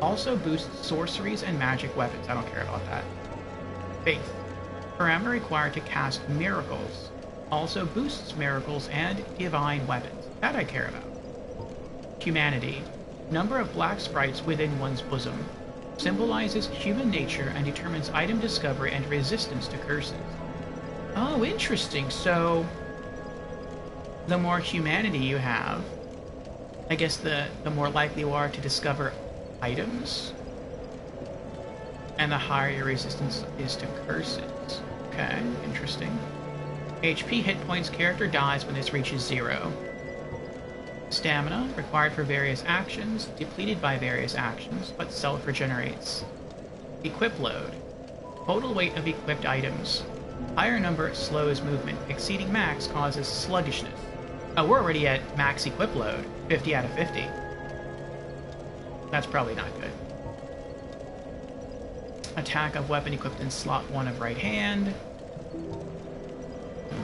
Also boosts sorceries and magic weapons. I don't care about that. Faith, parameter required to cast miracles. Also boosts miracles and divine weapons. That I care about. Humanity, number of black sprites within one's bosom. Symbolizes human nature and determines item discovery and resistance to curses. Oh, interesting. So, the more humanity you have, I guess the more likely you are to discover items, and the higher your resistance is to curses. Okay, interesting. HP hit points, character dies when this reaches 0. Stamina, required for various actions, depleted by various actions, but self-regenerates. Equip load, total weight of equipped items. Higher number slows movement. Exceeding max causes sluggishness. Oh, we're already at max equip load. 50 out of 50. That's probably not good. Attack of weapon equipped in slot 1 of right hand.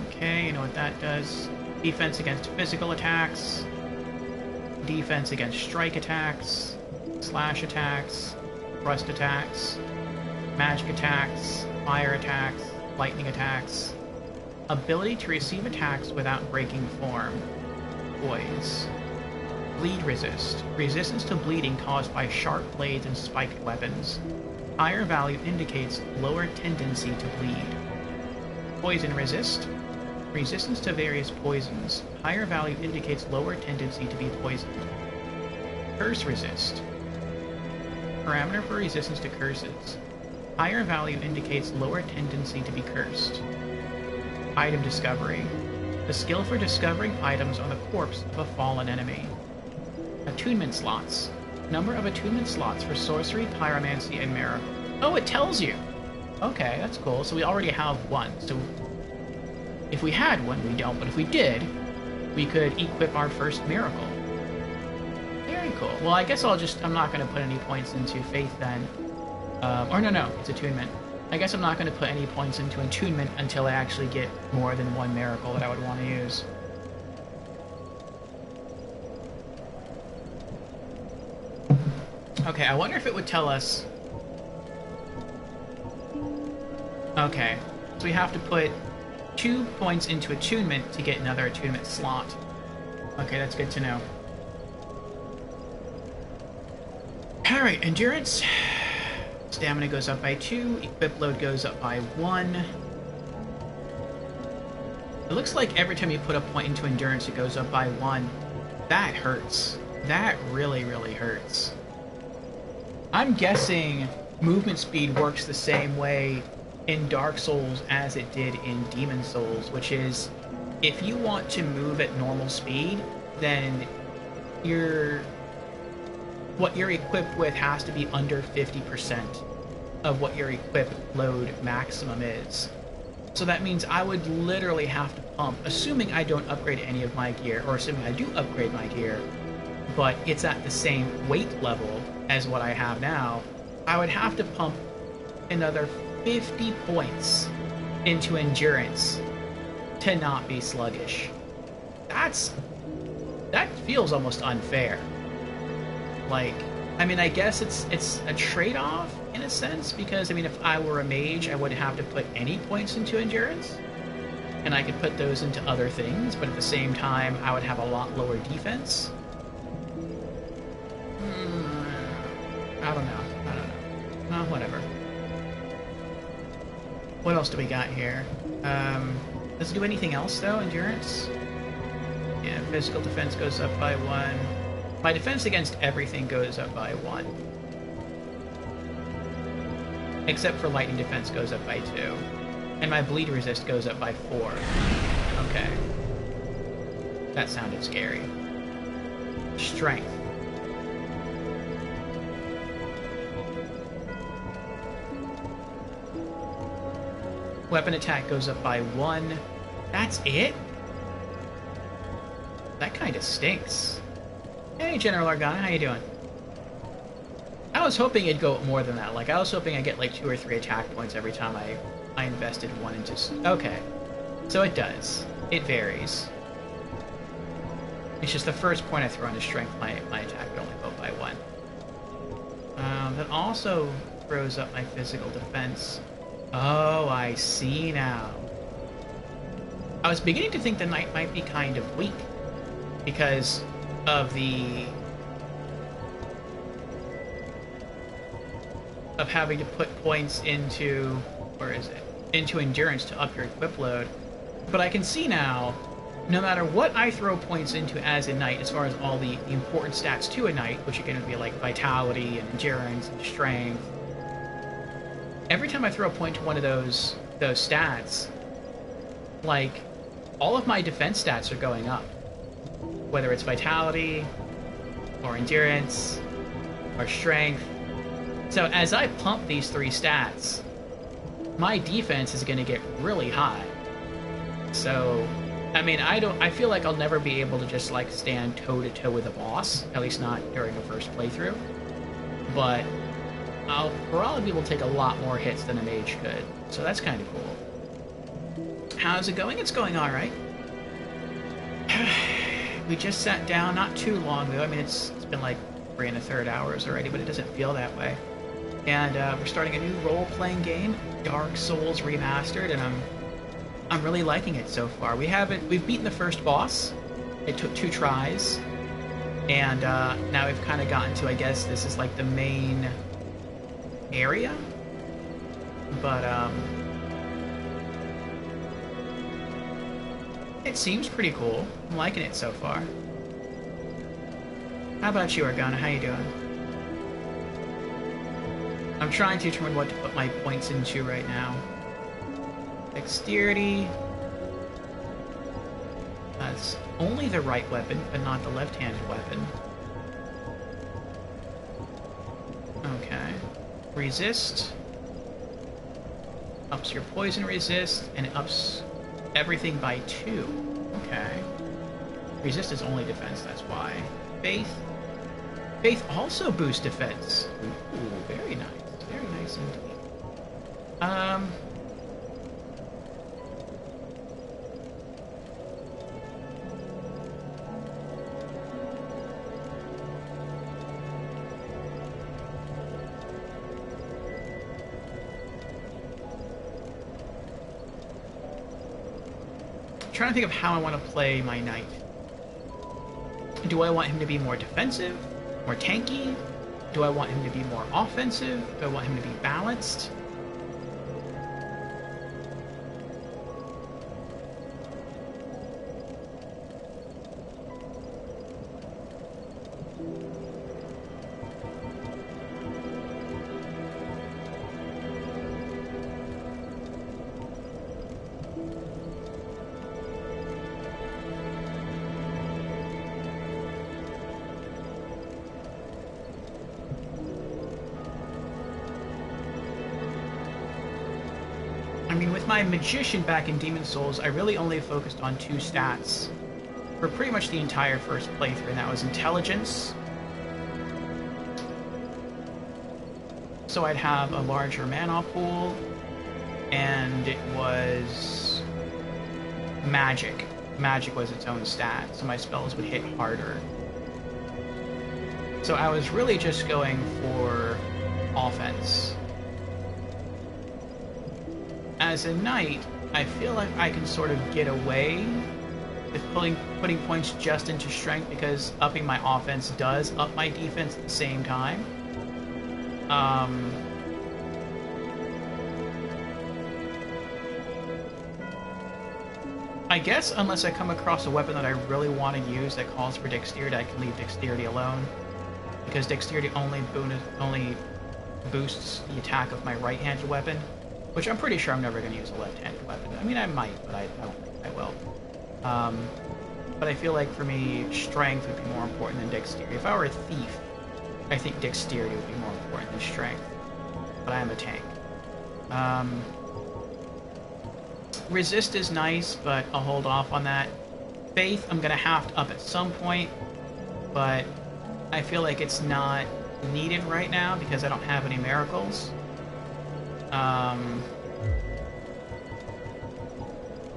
Okay, you know what that does. Defense against physical attacks. Defense against strike attacks. Slash attacks. Thrust attacks. Magic attacks. Fire attacks. Lightning attacks. Ability to receive attacks without breaking form. Poise. Bleed resist. Resistance to bleeding caused by sharp blades and spiked weapons. Higher value indicates lower tendency to bleed. Poison resist. Resistance to various poisons. Higher value indicates lower tendency to be poisoned. Curse resist. Parameter for resistance to curses. Higher value indicates lower tendency to be cursed. Item discovery. The skill for discovering items on the corpse of a fallen enemy. Attunement slots. Number of attunement slots for sorcery, pyromancy, and miracle. Oh, it tells you! Okay, that's cool. So we already have one. So if we had one, we don't, but if we did, we could equip our first miracle. Very cool. Well, I guess I'm not going to put any points into faith then. Or no, it's attunement. I guess I'm not going to put any points into attunement until I actually get more than one miracle that I would want to use. Okay, I wonder if it would tell us... Okay, so we have to put 2 points into attunement to get another attunement slot. Okay, that's good to know. Alright, endurance. Stamina goes up by 2, equip load goes up by 1. It looks like every time you put a point into endurance, it goes up by 1. That hurts. That really, really hurts. I'm guessing movement speed works the same way in Dark Souls as it did in Demon Souls, which is, if you want to move at normal speed, then what you're equipped with has to be under 50% of what your equip load maximum is. So that means I would literally have to pump, assuming I don't upgrade any of my gear, or assuming I do upgrade my gear, but it's at the same weight level as what I have now, I would have to pump another 50 points into endurance to not be sluggish. That feels almost unfair. Like, I mean, I guess it's a trade-off in a sense, because I mean, if I were a mage, I wouldn't have to put any points into endurance, and I could put those into other things, but at the same time, I would have a lot lower defense. I don't know. Oh, whatever. What else do we got here? Does it do anything else, though, endurance? Yeah, physical defense goes up by 1. My defense against everything goes up by 1. Except for lightning defense goes up by 2. And my bleed resist goes up by 4. Okay. That sounded scary. Strength. Weapon attack goes up by 1. That's it? That kind of stinks. Hey, General Argana, how you doing? I was hoping it'd go up more than that. Like, I was hoping I'd get like 2 or 3 attack points every time I invested 1 into... Okay. So it does. It varies. It's just the first point I throw into strength, my attack would only go up by 1. That also throws up my physical defense. Oh, I see now. I was beginning to think the knight might be kind of weak because of having to put points into, where is it? Into endurance to up your equip load. But I can see now, no matter what I throw points into as a knight, as far as all the important stats to a knight, which are going to be like vitality and endurance and strength, every time I throw a point to one of those stats, like, all of my defense stats are going up. Whether it's vitality, or endurance, or strength. So as I pump these 3 stats, my defense is going to get really high. So, I mean, I feel like I'll never be able to just, like, stand toe-to-toe with a boss, at least not during a first playthrough. But I'll probably be able to take a lot more hits than a mage could, so that's kind of cool. How's it going? It's going all right. We just sat down not too long ago. I mean, it's been like 3 1/3 hours already, but it doesn't feel that way. And we're starting a new role-playing game, Dark Souls Remastered, and I'm really liking it so far. We've beaten the first boss. It took 2 tries, and now we've kind of gotten to, I guess this is like the main area, but it seems pretty cool. I'm liking it so far. How about you, Argana? How you doing? I'm trying to determine what to put my points into right now. Dexterity. That's only the right weapon, but not the left-handed weapon. Okay. Resist. Ups your poison resist, and it ups everything by 2. Okay. Resist is only defense, that's why. Faith. Faith also boosts defense. Ooh, very nice. Very nice indeed. I'm trying to think of how I want to play my knight. Do I want him to be more defensive? More tanky? Do I want him to be more offensive? Do I want him to be balanced? I mean, with my Magician back in Demon Souls, I really only focused on 2 stats for pretty much the entire first playthrough, and that was Intelligence. So I'd have a larger mana pool, and it was Magic. Magic was its own stat, so my spells would hit harder. So I was really just going for offense. As a knight, I feel like I can sort of get away with putting points just into strength, because upping my offense does up my defense at the same time. I guess unless I come across a weapon that I really want to use that calls for dexterity, I can leave dexterity alone, because dexterity only boosts the attack of my right-handed weapon. Which I'm pretty sure I'm never going to use a left-handed weapon. I mean, I might, but I don't think I will. But I feel like for me, strength would be more important than dexterity. If I were a thief, I think dexterity would be more important than strength. But I am a tank. Resist is nice, but I'll hold off on that. Faith, I'm going to have to up at some point, but I feel like it's not needed right now because I don't have any miracles.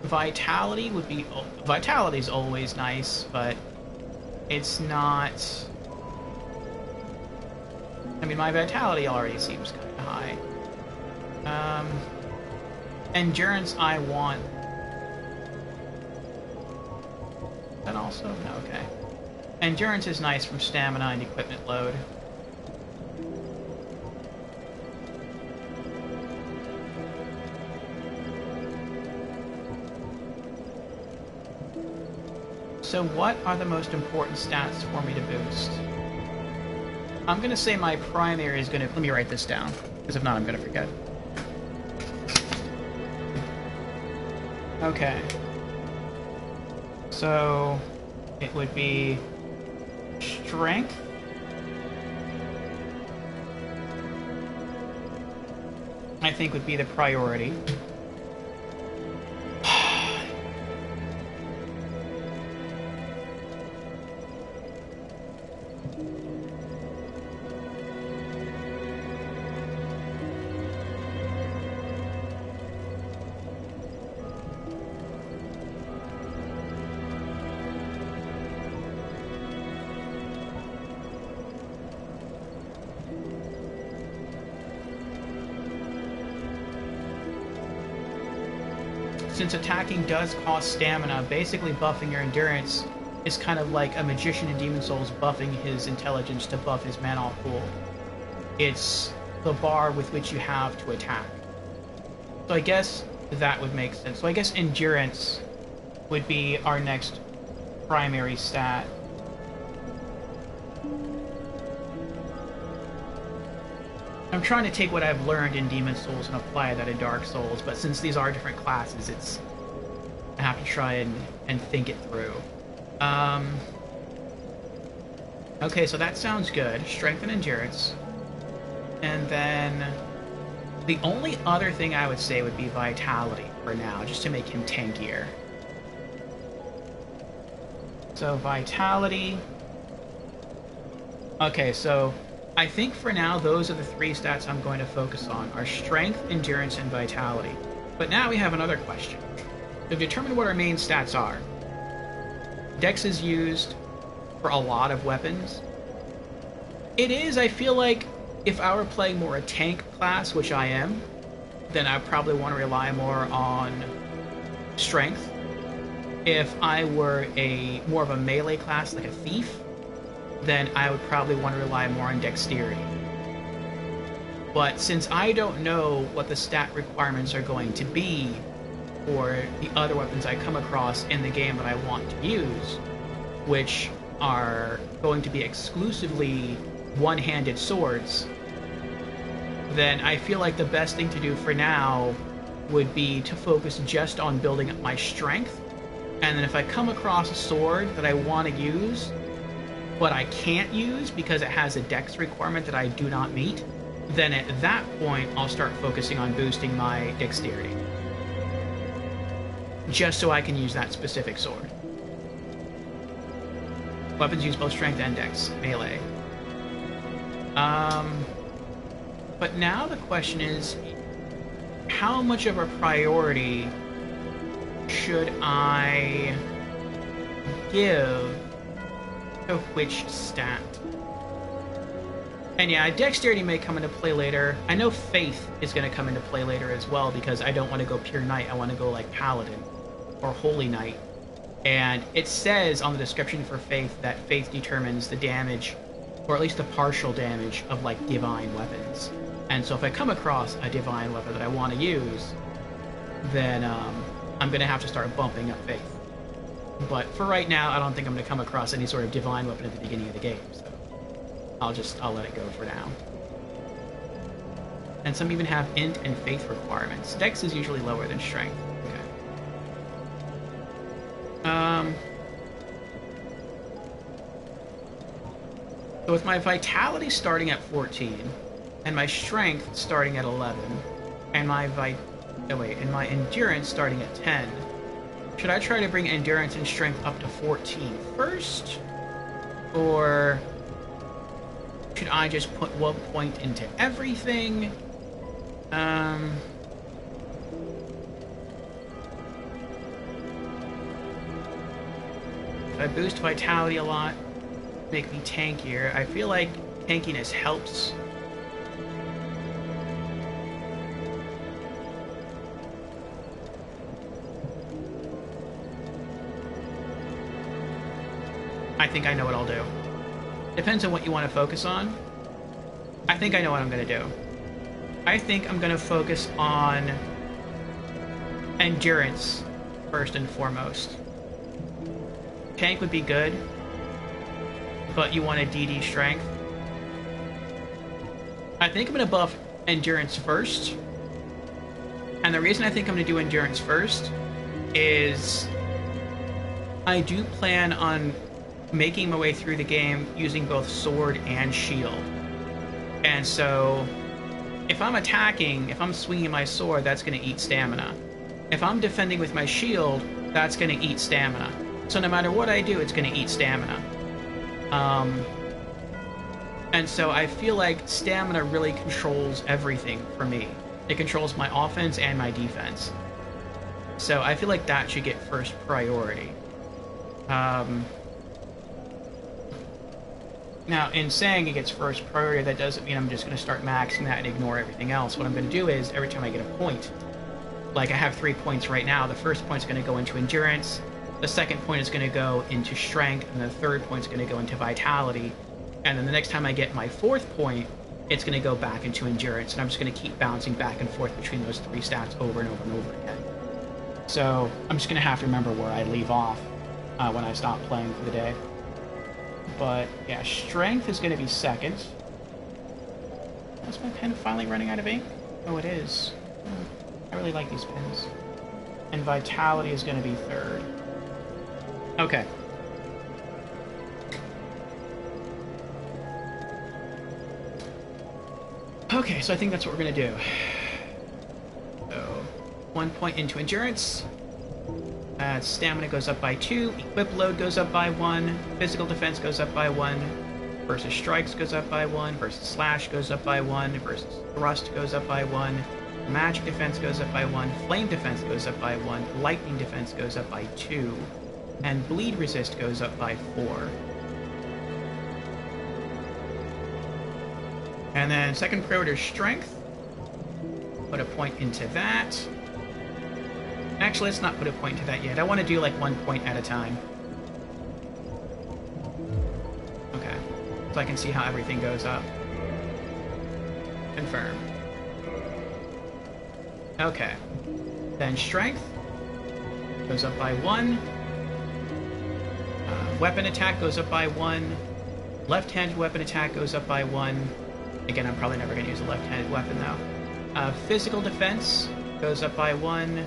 Vitality is always nice, but it's not. I mean, my vitality already seems kind of high. Endurance, I want. That also no, okay. Endurance is nice from stamina and equipment load. So what are the most important stats for me to boost? I'm going to say my primary is going to... Let me write this down, because if not, I'm going to forget. Okay. So it would be strength. I think would be the priority. since attacking does cost stamina, basically buffing your endurance is kind of like a magician in Demon Souls buffing his intelligence to buff his mana pool. It's the bar with which you have to attack. So I guess that would make sense. So I guess endurance would be our next primary stat. I'm trying to take what I've learned in Demon Souls and apply that in Dark Souls, but since these are different classes, I have to try and think it through. Okay, so that sounds good. Strength and endurance. And then the only other thing I would say would be vitality for now, just to make him tankier. So vitality. Okay, so I think for now those are the 3 stats I'm going to focus on, are strength, endurance, and vitality. But now we have another question. We've determined what our main stats are. Dex is used for a lot of weapons. It is, I feel like, if I were playing more a tank class, which I am, then I probably want to rely more on strength. If I were more of a melee class, like a thief, then I would probably want to rely more on dexterity. But since I don't know what the stat requirements are going to be for the other weapons I come across in the game that I want to use, which are going to be exclusively one-handed swords, then I feel like the best thing to do for now would be to focus just on building up my strength, and then if I come across a sword that I want to use, but I can't use because it has a dex requirement that I do not meet, then at that point I'll start focusing on boosting my dexterity. Just so I can use that specific sword. Weapons use both strength and dex, melee. But now the question is, how much of a priority should I give to which stat? And yeah, dexterity may come into play later. I know faith is going to come into play later as well, because I don't want to go pure knight. I want to go like paladin or holy knight. And it says on the description for faith that faith determines the damage, or at least the partial damage, of like divine weapons. And so if I come across a divine weapon that I want to use, then I'm going to have to start bumping up faith. But for right now, I don't think I'm going to come across any sort of divine weapon at the beginning of the game, so I'll let it go for now. And some even have int and faith requirements. Dex is usually lower than strength. Okay. So with my vitality starting at 14, and my strength starting at 11, and my endurance starting at 10, should I try to bring endurance and strength up to 14 first? Or should I just put 1 point into everything? If I boost vitality a lot, make me tankier. I feel like tankiness helps. I think I know what I'll do. Depends on what you want to focus on. I think I know what I'm going to do. I think I'm going to focus on endurance first and foremost. Tank would be good, but you want a DD strength. I think I'm going to buff endurance first. And the reason I think I'm going to do endurance first is I do plan on making my way through the game using both sword and shield. And so if I'm attacking, if I'm swinging my sword, that's going to eat stamina. If I'm defending with my shield, that's going to eat stamina. So no matter what I do, it's going to eat stamina. And so I feel like stamina really controls everything for me. It controls my offense and my defense. So I feel like that should get first priority. Now, in saying it gets first priority, that doesn't mean I'm just going to start maxing that and ignore everything else. What I'm going to do is, every time I get a point, Like, I have 3 points right now. The first point's going to go into endurance, the second point is going to go into strength, and the third point's going to go into vitality. And then the next time I get my fourth point, it's going to go back into endurance, and I'm just going to keep bouncing back and forth between those 3 stats over and over and over again. So I'm just going to have to remember where I leave off when I stop playing for the day. But yeah, strength is going to be second. Is my pen finally running out of ink? Oh, it is. I really like these pens. And vitality is going to be third. Okay. Okay, so I think that's what we're going to do. So, 1 point into endurance. Stamina goes up by 2. Equip load goes up by 1. Physical defense goes up by 1. Versus strikes goes up by 1. Versus slash goes up by 1. Versus thrust goes up by 1. Magic defense goes up by 1. Flame defense goes up by 1. Lightning defense goes up by 2. And bleed resist goes up by 4. And then second priority is strength. Put a point into that. Actually, let's not put a point into that yet. I want to do like 1 point at a time. Okay. So I can see how everything goes up. Confirm. Okay. Then strength goes up by 1. Weapon attack goes up by 1. Left-handed weapon attack goes up by 1. Again, I'm probably never going to use a left-handed weapon, though. Physical defense goes up by 1.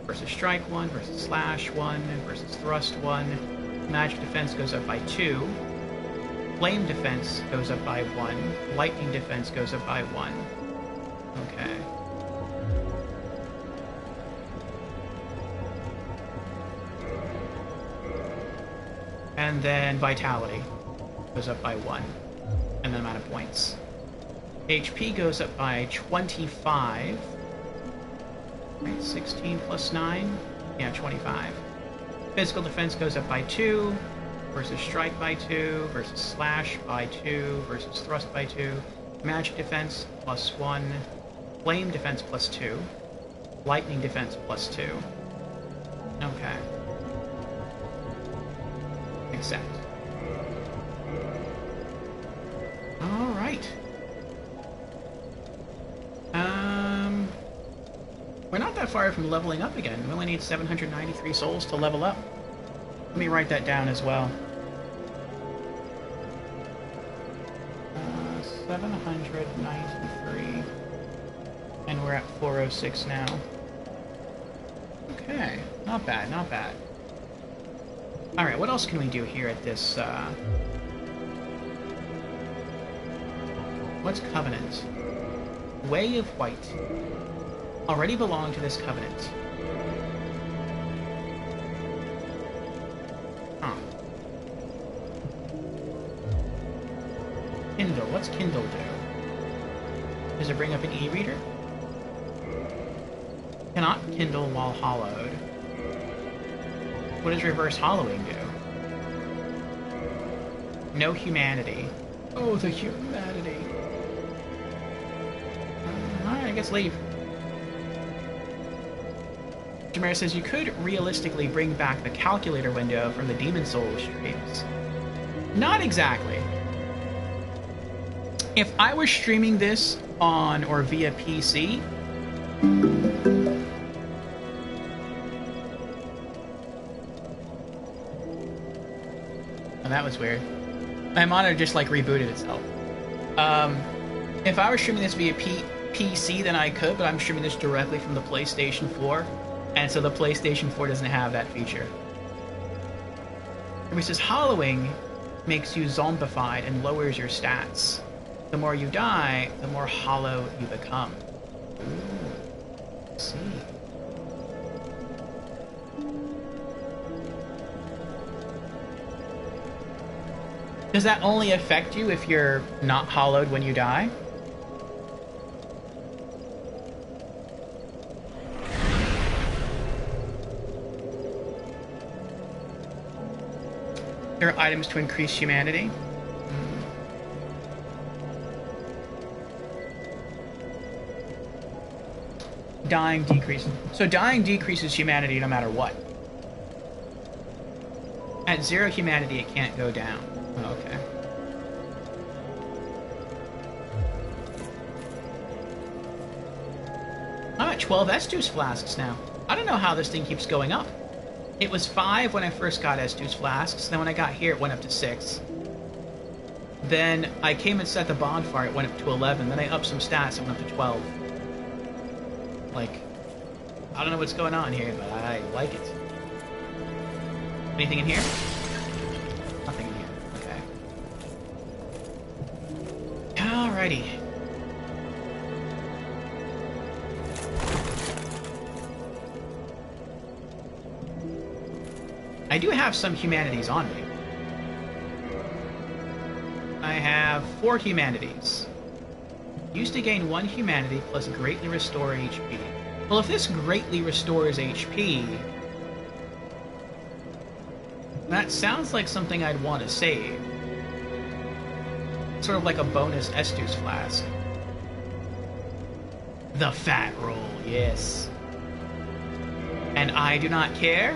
Versus strike 1. Versus slash 1. Versus thrust 1. Magic defense goes up by 2. Flame defense goes up by 1. Lightning defense goes up by 1. Okay. And then vitality goes up by 1. And the amount of points. HP goes up by 25. Right, 16 plus 9. Yeah, 25. Physical defense goes up by 2. Versus strike by 2. Versus slash by 2. Versus thrust by 2. Magic defense plus 1. Flame defense plus 2. Lightning defense plus 2. Okay. Accept. Alright. We're not that far from leveling up again. We only need 793 souls to level up. Let me write that down as well. 793. And we're at 406 now. Okay. Not bad, not bad. Alright, what else can we do here at this, What's Covenant? Way of White. Already belong to this Covenant. Huh. Kindle. What's Kindle do? Does it bring up an e-reader? Cannot kindle while hollowed. What does reverse hollowing do? No humanity. Oh, the humanity. Alright, I guess leave. Jamera says you could realistically bring back the calculator window from the Demon Souls streams. Not exactly. If I was streaming this on or via PC, oh, that was weird. My monitor just like rebooted itself. If I was streaming this via PC, then I could, but I'm streaming this directly from the PlayStation 4, and so the PlayStation 4 doesn't have that feature. It says hollowing makes you zombified and lowers your stats. The more you die, the more hollow you become. Ooh. Let's see. Does that only affect you if you're not hollowed when you die? There are items to increase humanity. Dying decreases. So dying decreases humanity no matter what. At 0 humanity, it can't go down. Oh, okay. I'm at 12 Estus flasks now. I don't know how this thing keeps going up. It was 5 when I first got Estus flasks. Then when I got here, it went up to 6. Then I came and set the bonfire. It went up to 11. Then I upped some stats. It went up to 12. Like, I don't know what's going on here, but I like it. Anything in here? Nothing in here. Okay. Alrighty. I do have some humanities on me. I have 4 humanities. Used to gain 1 humanity plus greatly restore HP. Well, if this greatly restores HP, that sounds like something I'd want to save. Sort of like a bonus Estus flask. The fat roll, yes. And I do not care.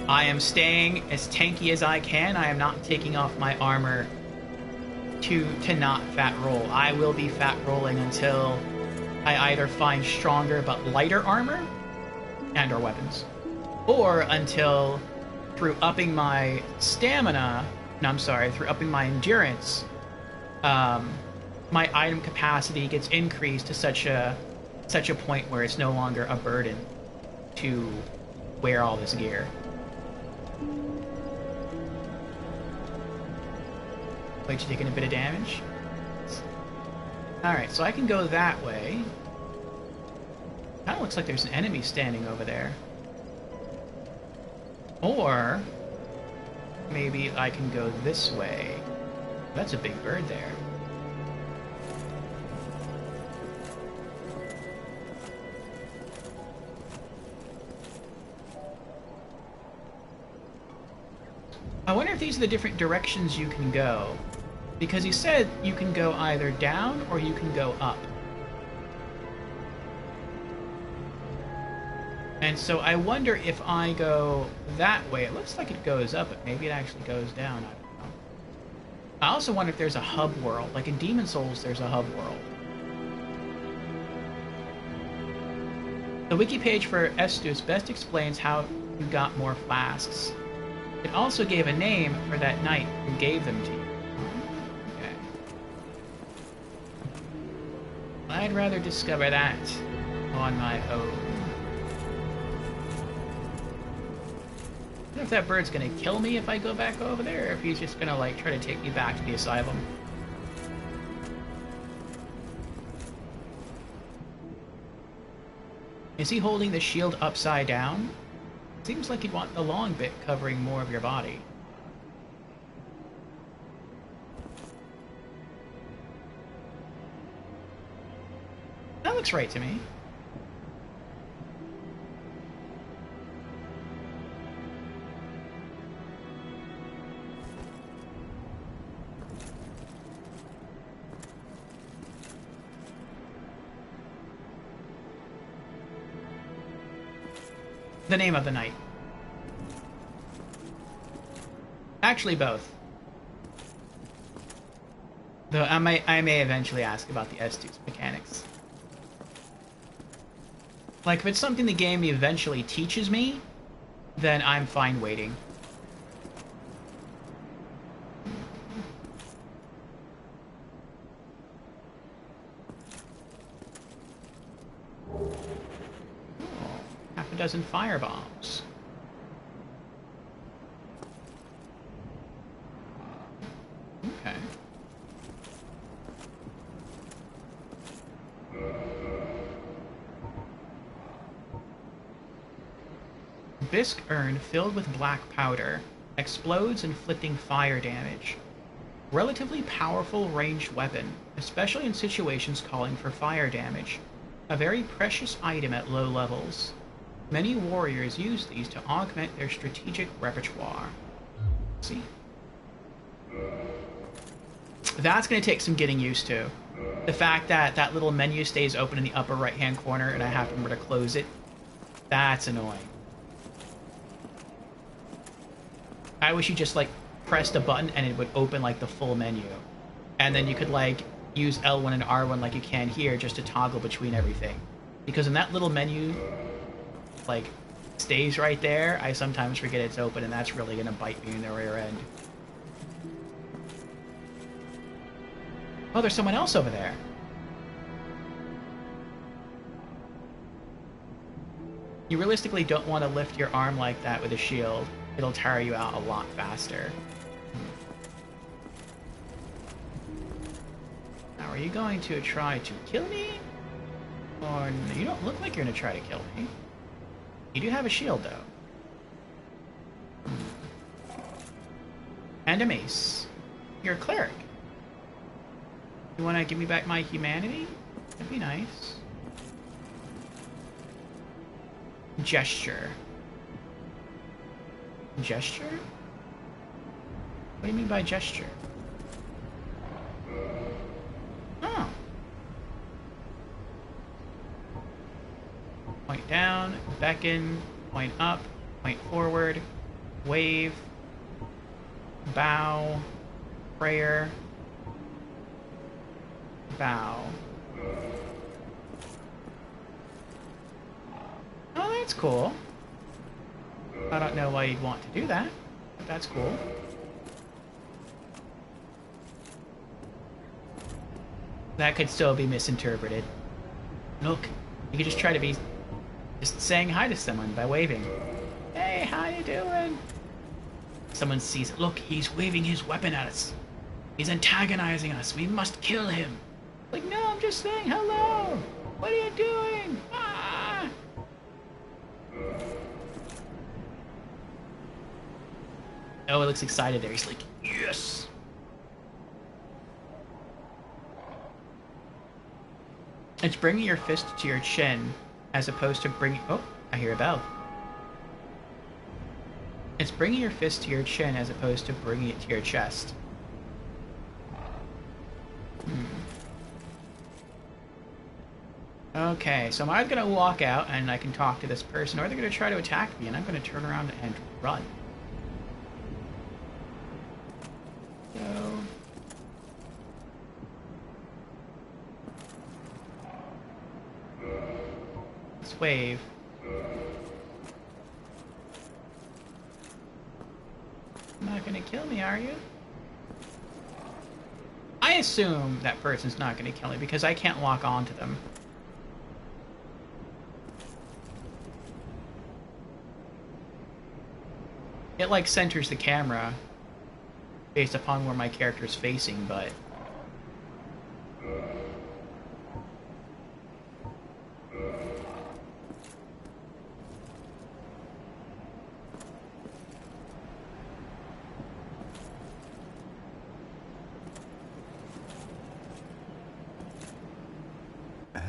I am staying as tanky as I can. I am not taking off my armor to not fat roll. I will be fat rolling until I either find stronger but lighter armor and or weapons, or until through upping my stamina, through upping my endurance, my item capacity gets increased to such a point where it's no longer a burden to wear all this gear. Wait, you taking a bit of damage? Alright, so I can go that way. Kinda looks like there's an enemy standing over there. Or maybe I can go this way. That's a big bird there. I wonder if these are the different directions you can go. Because he said you can go either down or you can go up. And so I wonder if I go that way. It looks like it goes up, but maybe it actually goes down. I don't know. I also wonder if there's a hub world. Like in Demon Souls, there's a hub world. The wiki page for Estus best explains how you got more flasks. It also gave a name for that knight who gave them to you. Okay. I'd rather discover that on my own. I wonder if that bird's gonna kill me if I go back over there, or if he's just gonna, like, try to take me back to the asylum. Is he holding the shield upside down? Seems like you'd want the long bit covering more of your body. That looks right to me. The name of the knight. Actually, both. Though I may eventually ask about the Estus mechanics. Like, if it's something the game eventually teaches me, then I'm fine waiting. Half a dozen firebombs. Okay. Bisque urn filled with black powder. Explodes, inflicting fire damage. Relatively powerful ranged weapon, especially in situations calling for fire damage. A very precious item at low levels. Many warriors use these to augment their strategic repertoire. See? That's going to take some getting used to. The fact that that little menu stays open in the upper right-hand corner and I have to remember to close it, that's annoying. I wish you just, like, pressed a button and it would open, like, the full menu. And then you could, like, use L1 and R1 like you can here just to toggle between everything. Because when that little menu, like, stays right there, I sometimes forget it's open, and that's really going to bite me in the rear end. Oh, there's someone else over there. You realistically don't want to lift your arm like that with a shield. It'll tire you out a lot faster. Now, are you going to try to kill me? Or you don't look like you're going to try to kill me. You do have a shield, though. And a mace. You're a cleric. You want to give me back my humanity? That'd be nice. Gesture. Gesture? What do you mean by gesture? Oh. Point down, beckon, point up, point forward, wave, bow, prayer, bow. Oh, that's cool. I don't know why you'd want to do that, but that's cool. That could still be misinterpreted. Look, you could just try to be just saying hi to someone by waving. Hey, how you doing? Someone sees it. Look, he's waving his weapon at us. He's antagonizing us. We must kill him. Like, no, I'm just saying hello. What are you doing? Ah! Oh, he looks excited there. He's like, yes! It's bringing your fist to your chin as opposed to bringing... Oh, I hear a bell. It's bringing your fist to your chin as opposed to bringing it to your chest. Okay, so I'm either going to walk out and I can talk to this person, or they're going to try to attack me and I'm going to turn around and run. So... let's wave. You're not going to kill me, are you? I assume that person's not going to kill me because I can't lock onto them. It, like, centers the camera based upon where my character's facing, but...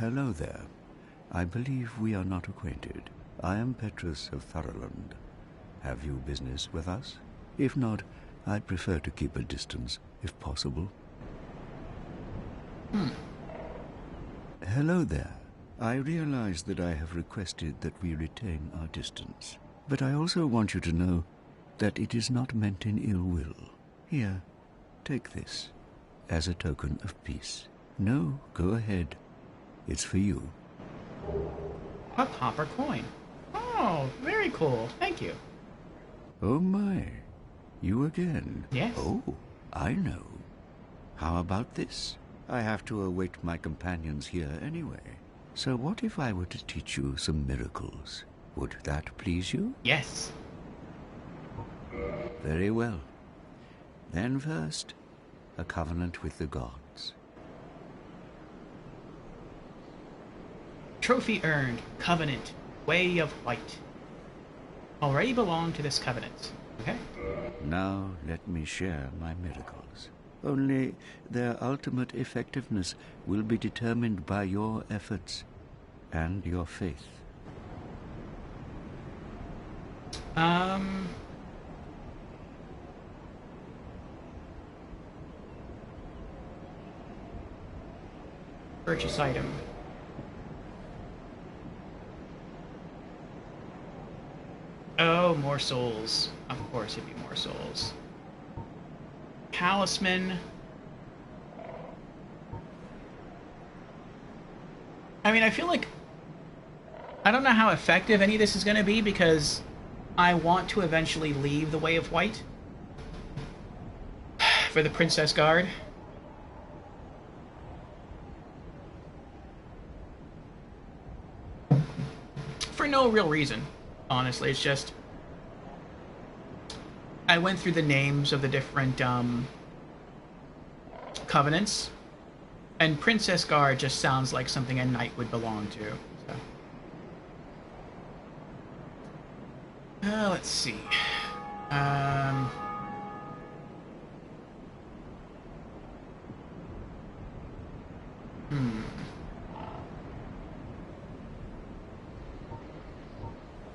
Hello there. I believe we are not acquainted. I am Petrus of Thurland. Have you business with us? If not, I'd prefer to keep a distance, if possible. Hello there. I realize that I have requested that we retain our distance. But I also want you to know that it is not meant in ill will. Here, take this, as a token of peace. No, go ahead. It's for you. A copper coin. Oh, very cool. Thank you. Oh my, you again? Yes. Oh, I know. How about this? I have to await my companions here anyway. So what if I were to teach you some miracles? Would that please you? Yes. Very well. Then first, a covenant with the gods. Trophy earned. Covenant. Way of White. Already belong to this covenant. Okay. Now let me share my miracles. Only their ultimate effectiveness will be determined by your efforts and your faith. Purchase item. Oh, more souls. Of course it'd be more souls. Talisman. I mean, I feel like... I don't know how effective any of this is going to be, because I want to eventually leave the Way of White for the Princess Guard. For no real reason, honestly. It's just... I went through the names of the different covenants, and Princess Guard just sounds like something a knight would belong to. So. Let's see.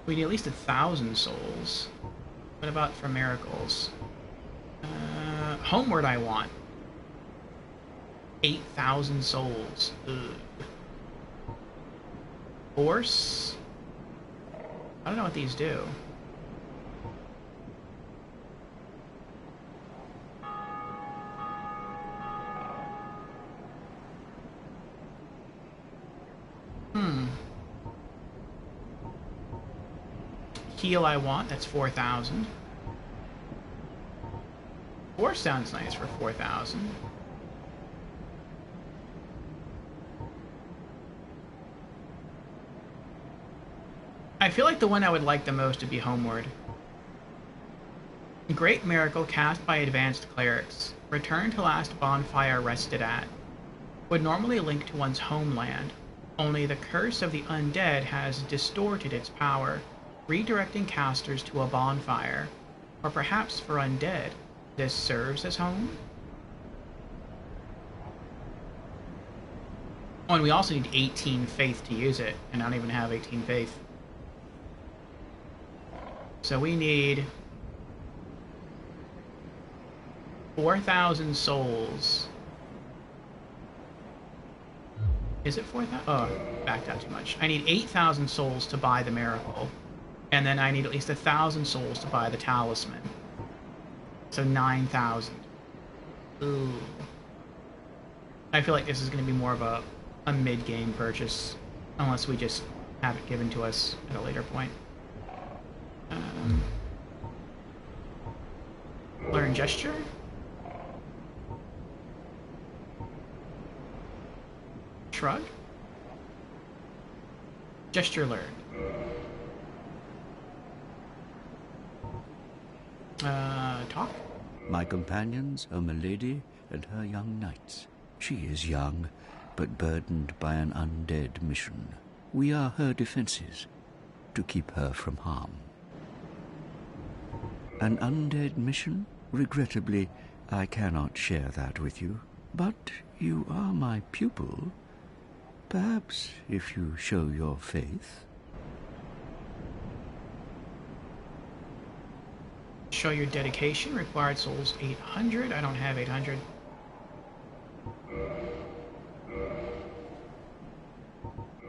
We need at least 1,000 souls. What about for miracles? Homeward I want. 8,000 souls. Ugh. Force? I don't know what these do. Heal I want, that's 4,000. Force sounds nice for 4,000. I feel like the one I would like the most would be Homeward. Great Miracle cast by advanced clerics. Return to last bonfire rested at. Would normally link to one's homeland. Only the curse of the undead has distorted its power, redirecting casters to a bonfire. Or perhaps for undead, this serves as home? Oh, and we also need 18 faith to use it, and I don't even have 18 faith. So we need 4,000 souls. Is it 4,000? Oh, backed out too much. I need 8,000 souls to buy the miracle. And then I need at least 1,000 souls to buy the talisman. So 9,000. Ooh. I feel like this is going to be more of a mid-game purchase. Unless we just have it given to us at a later point. Learn gesture? Shrug? Gesture learned. Talk? My companions are Milady and her young knights. She is young, but burdened by an undead mission. We are her defenses, to keep her from harm. An undead mission? Regrettably, I cannot share that with you. But you are my pupil. Perhaps if you show your faith. Show your dedication. Required souls 800. I don't have 800.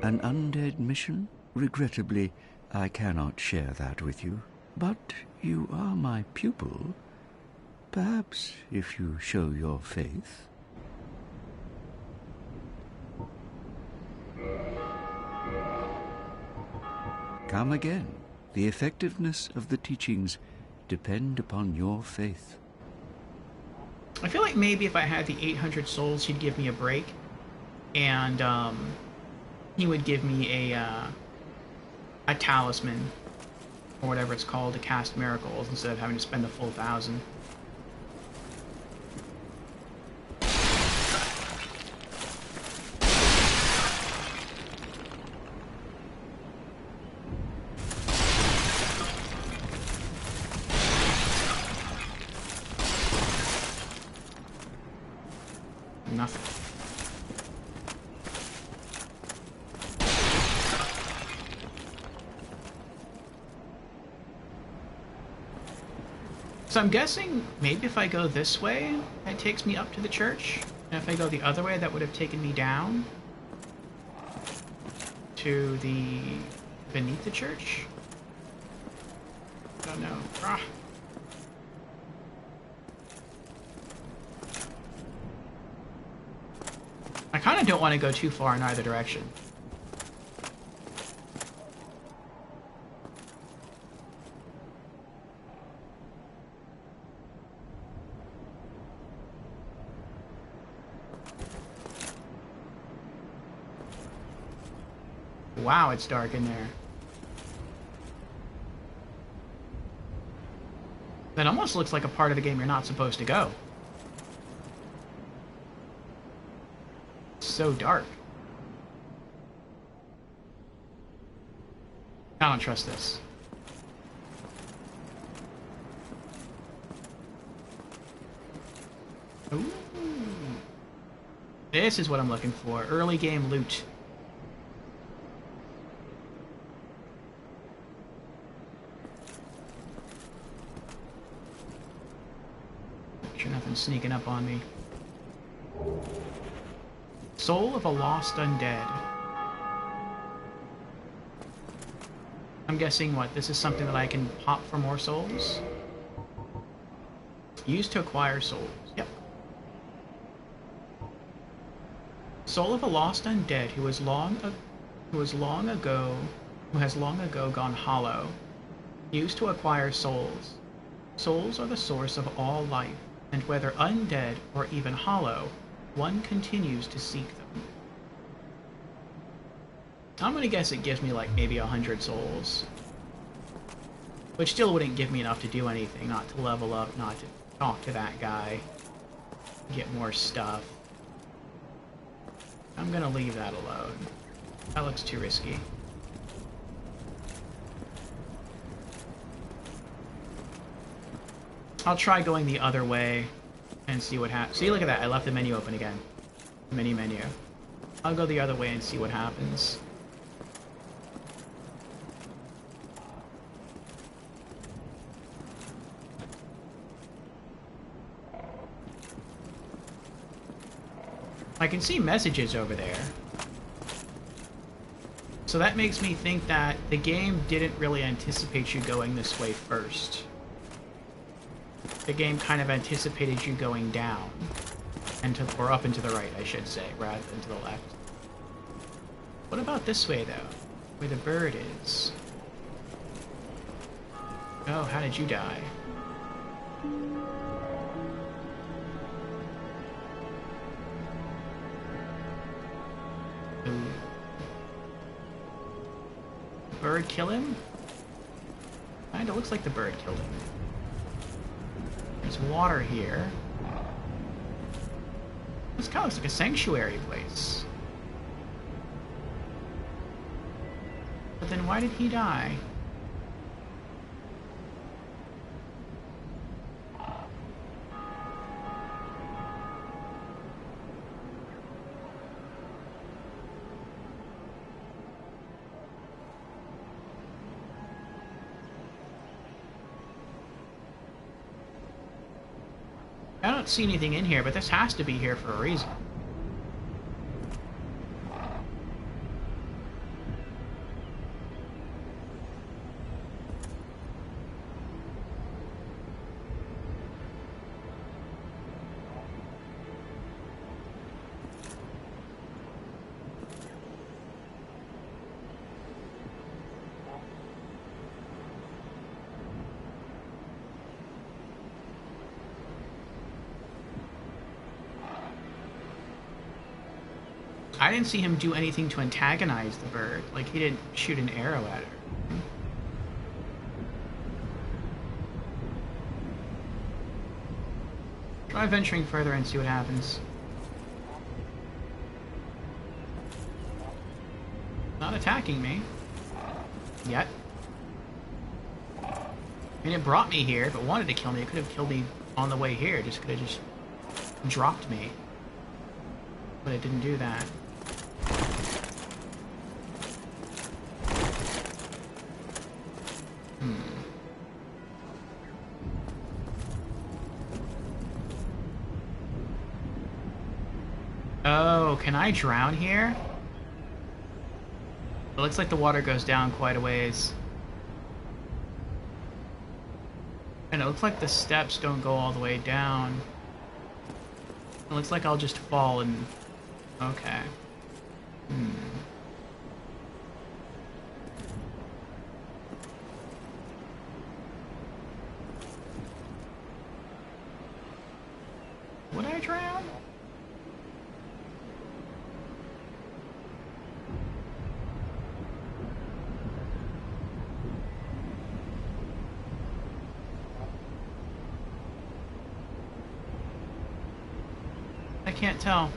An undead mission? Regrettably, I cannot share that with you. But you are my pupil. Perhaps if you show your faith. Come again. The effectiveness of the teachings depend upon your faith. I feel like maybe if I had the 800 souls, he'd give me a break. And, he would give me a talisman, or whatever it's called, to cast miracles, instead of having to spend the full 1,000. Nothing. So I'm guessing maybe if I go this way, that takes me up to the church. And if I go the other way, that would have taken me down. to the beneath the church? I don't know. Ah. I kind of don't want to go too far in either direction. Wow, it's dark in there. That almost looks like a part of the game you're not supposed to go. It's so dark. I don't trust this. Ooh. This is what I'm looking for. Early game loot. Sure nothing's sneaking up on me. Soul of a lost undead. I'm guessing what? This is something that I can pop for more souls? Used to acquire souls. Yep. Soul of a lost undead who has long ago gone hollow. Used to acquire souls. Souls are the source of all life, and whether undead or even hollow, one continues to seek them. I'm gonna guess it gives me like maybe 100 souls. Which still wouldn't give me enough to do anything, not to level up, not to talk to that guy, get more stuff. I'm gonna leave that alone. That looks too risky. I'll try going the other way and see what happens. See, look at that. I left the menu open again. Menu. I'll go the other way and see what happens. I can see messages over there. So that makes me think that the game didn't really anticipate you going this way first. The game kind of anticipated you going down. Or up and to the right, I should say, rather than to the left. What about this way, though? Where the bird is. Oh, how did you die? Ooh. Bird kill him? Kinda looks like the bird killed him. There's water here. This kind of looks like a sanctuary place. But then why did he die? I don't see anything in here, but this has to be here for a reason. I didn't see him do anything to antagonize the bird. Like, he didn't shoot an arrow at her. Try venturing further and see what happens. Not attacking me. Yet. I mean, it brought me here. If it wanted to kill me, it could have killed me on the way here. It just could have just dropped me. But it didn't do that. Oh, can I drown here? It looks like the water goes down quite a ways. And it looks like the steps don't go all the way down. It looks like I'll just fall and... Okay. Would I drown? I can't tell.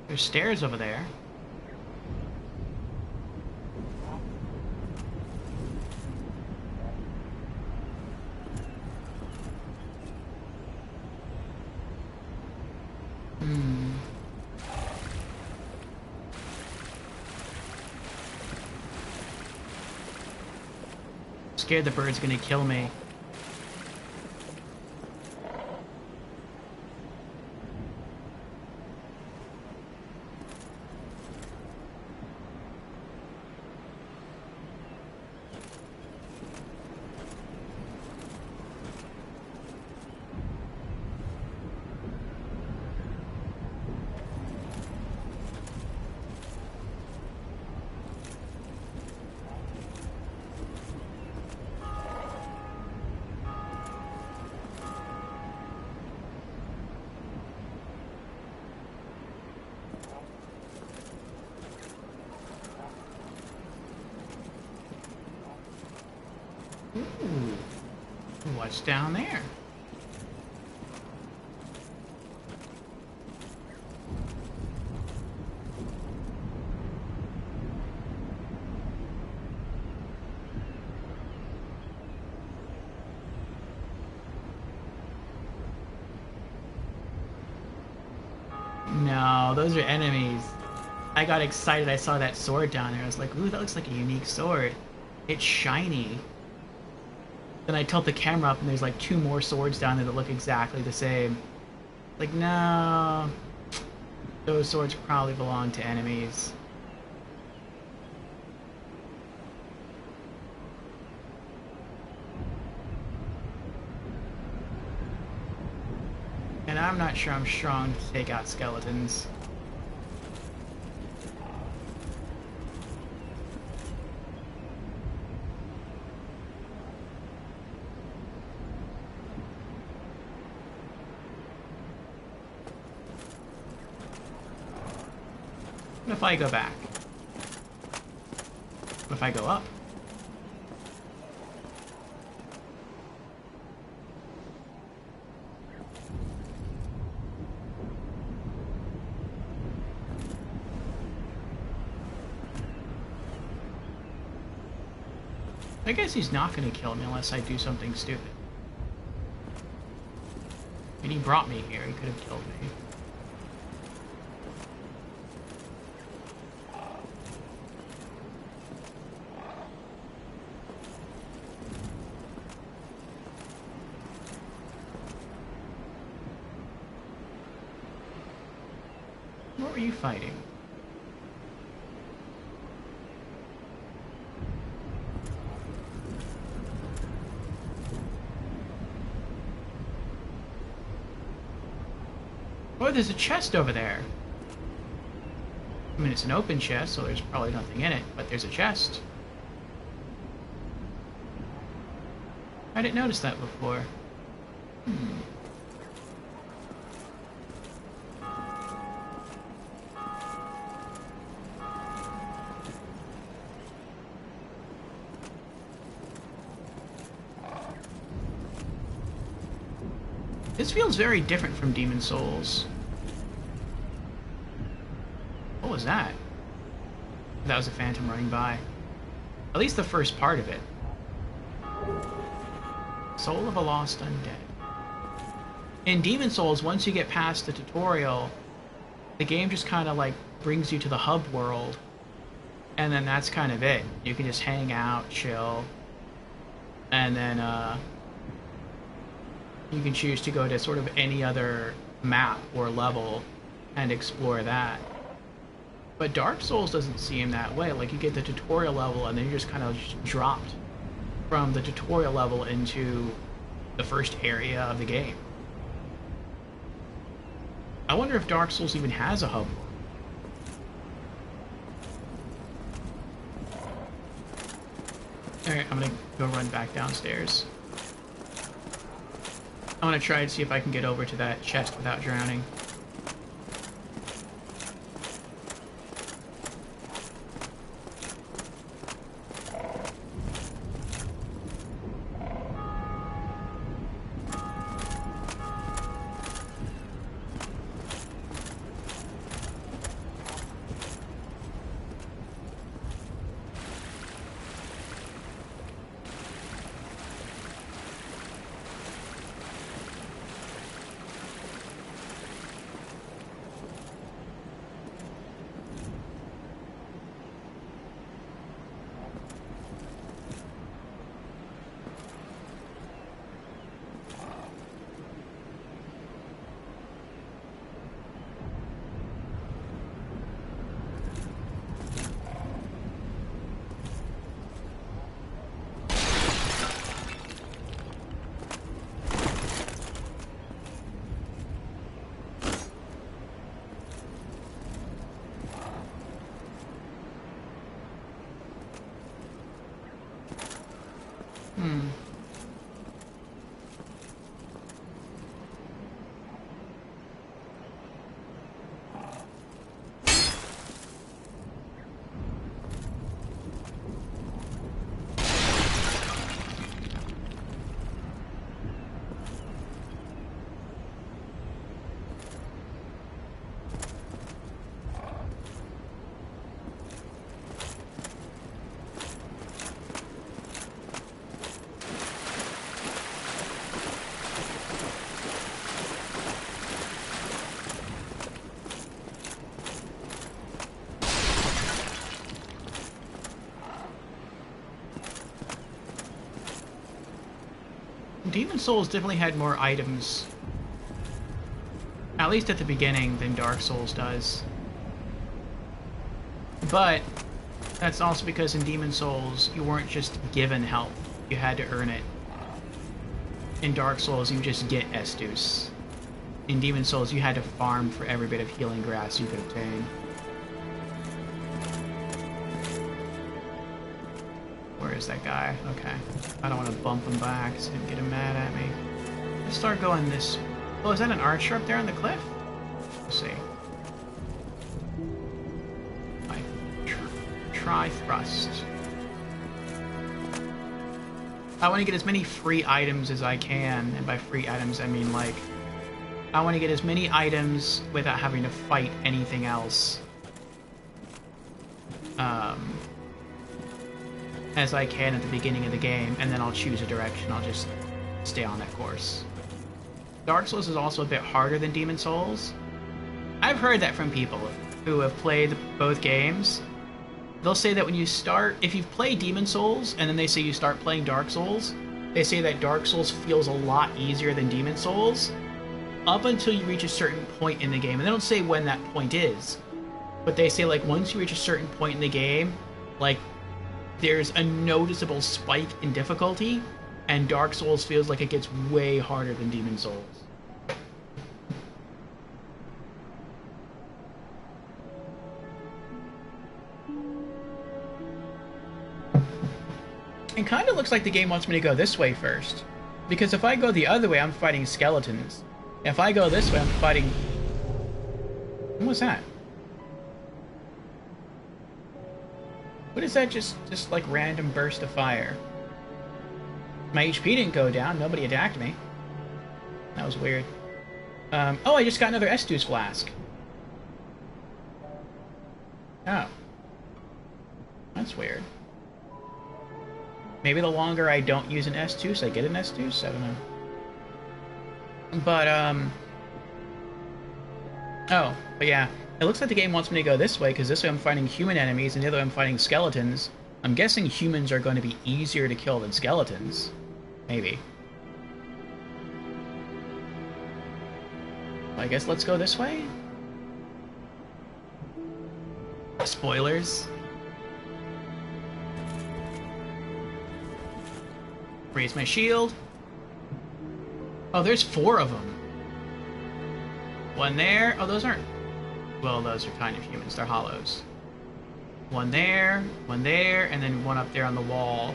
There's stairs over there. Scared the bird's gonna kill me. Ooh, what's down there? No, those are enemies. I got excited. I saw that sword down there. I was like, ooh, that looks like a unique sword. It's shiny. Then I tilt the camera up and there's like 2 more swords down there that look exactly the same. Like, no. Those swords probably belong to enemies. And I'm not sure I'm strong to take out skeletons. What if I go back? What if I go up? I guess he's not going to kill me unless I do something stupid. I mean, he brought me here. He could have killed me. What were you fighting? Oh, there's a chest over there. I mean, it's an open chest, so there's probably nothing in it, but there's a chest. I didn't notice that before. This feels very different from Demon Souls. What was that? That was a phantom running by. At least the first part of it. Soul of a Lost Undead. In Demon Souls, once you get past the tutorial, the game just kind of like brings you to the hub world, and then that's kind of it. You can just hang out, chill, and then you can choose to go to sort of any other map or level and explore that. But Dark Souls doesn't seem that way. Like, you get the tutorial level and then you're just kind of just dropped from the tutorial level into the first area of the game. I wonder if Dark Souls even has a hub. Alright, I'm gonna go run back downstairs. I want to try and see if I can get over to that chest without drowning. Demon Souls definitely had more items, at least at the beginning, than Dark Souls does. But that's also because in Demon Souls, you weren't just given health, you had to earn it. In Dark Souls, you just get Estus. In Demon Souls, you had to farm for every bit of healing grass you could obtain. Where is that guy? Okay. I don't want to bump him back so he'll get him mad at me. Let's start going this... Oh, is that an archer up there on the cliff? Let's see. Try thrust. I want to get as many free items as I can, and by free items I mean, like, I want to get as many items without having to fight anything else as I can at the beginning of the game, and then I'll choose a direction. I'll just stay on that course. Dark Souls is also a bit harder than Demon Souls. I've heard that from people who have played both games. They'll say that when you start, if you've played Demon Souls, and then they say you start playing Dark Souls, they say that Dark Souls feels a lot easier than Demon Souls, up until you reach a certain point in the game. And they don't say when that point is, but they say, like, once you reach a certain point in the game, like, there's a noticeable spike in difficulty, and Dark Souls feels like it gets way harder than Demon Souls. It kind of looks like the game wants me to go this way first, because if I go the other way, I'm fighting skeletons. If I go this way, I'm fighting... What was that? What is that just like random burst of fire? My HP didn't go down. Nobody attacked me. That was weird. Oh, I just got another Estus flask. Oh. That's weird. Maybe the longer I don't use an Estus, I get an Estus? I don't know. But, oh, but yeah. It looks like the game wants me to go this way, because this way I'm fighting human enemies, and the other way I'm fighting skeletons. I'm guessing humans are going to be easier to kill than skeletons. Maybe. I guess let's go this way? Spoilers. Raise my shield. Oh, there's 4 of them. One there. Oh, those aren't... Well, those are kind of humans. They're hollows. One there, and then one up there on the wall.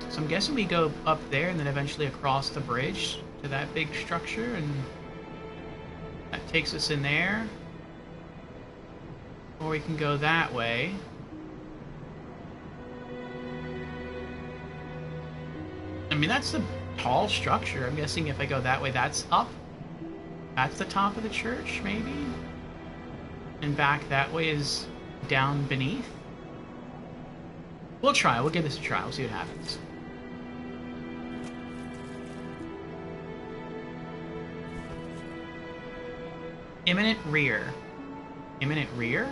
So I'm guessing we go up there and then eventually across the bridge to that big structure, and that takes us in there. Or we can go that way. I mean, that's a tall structure. I'm guessing if I go that way, that's up. That's the top of the church, maybe? And back that way is down beneath? We'll try. We'll give this a try. We'll see what happens. Imminent rear. Imminent rear?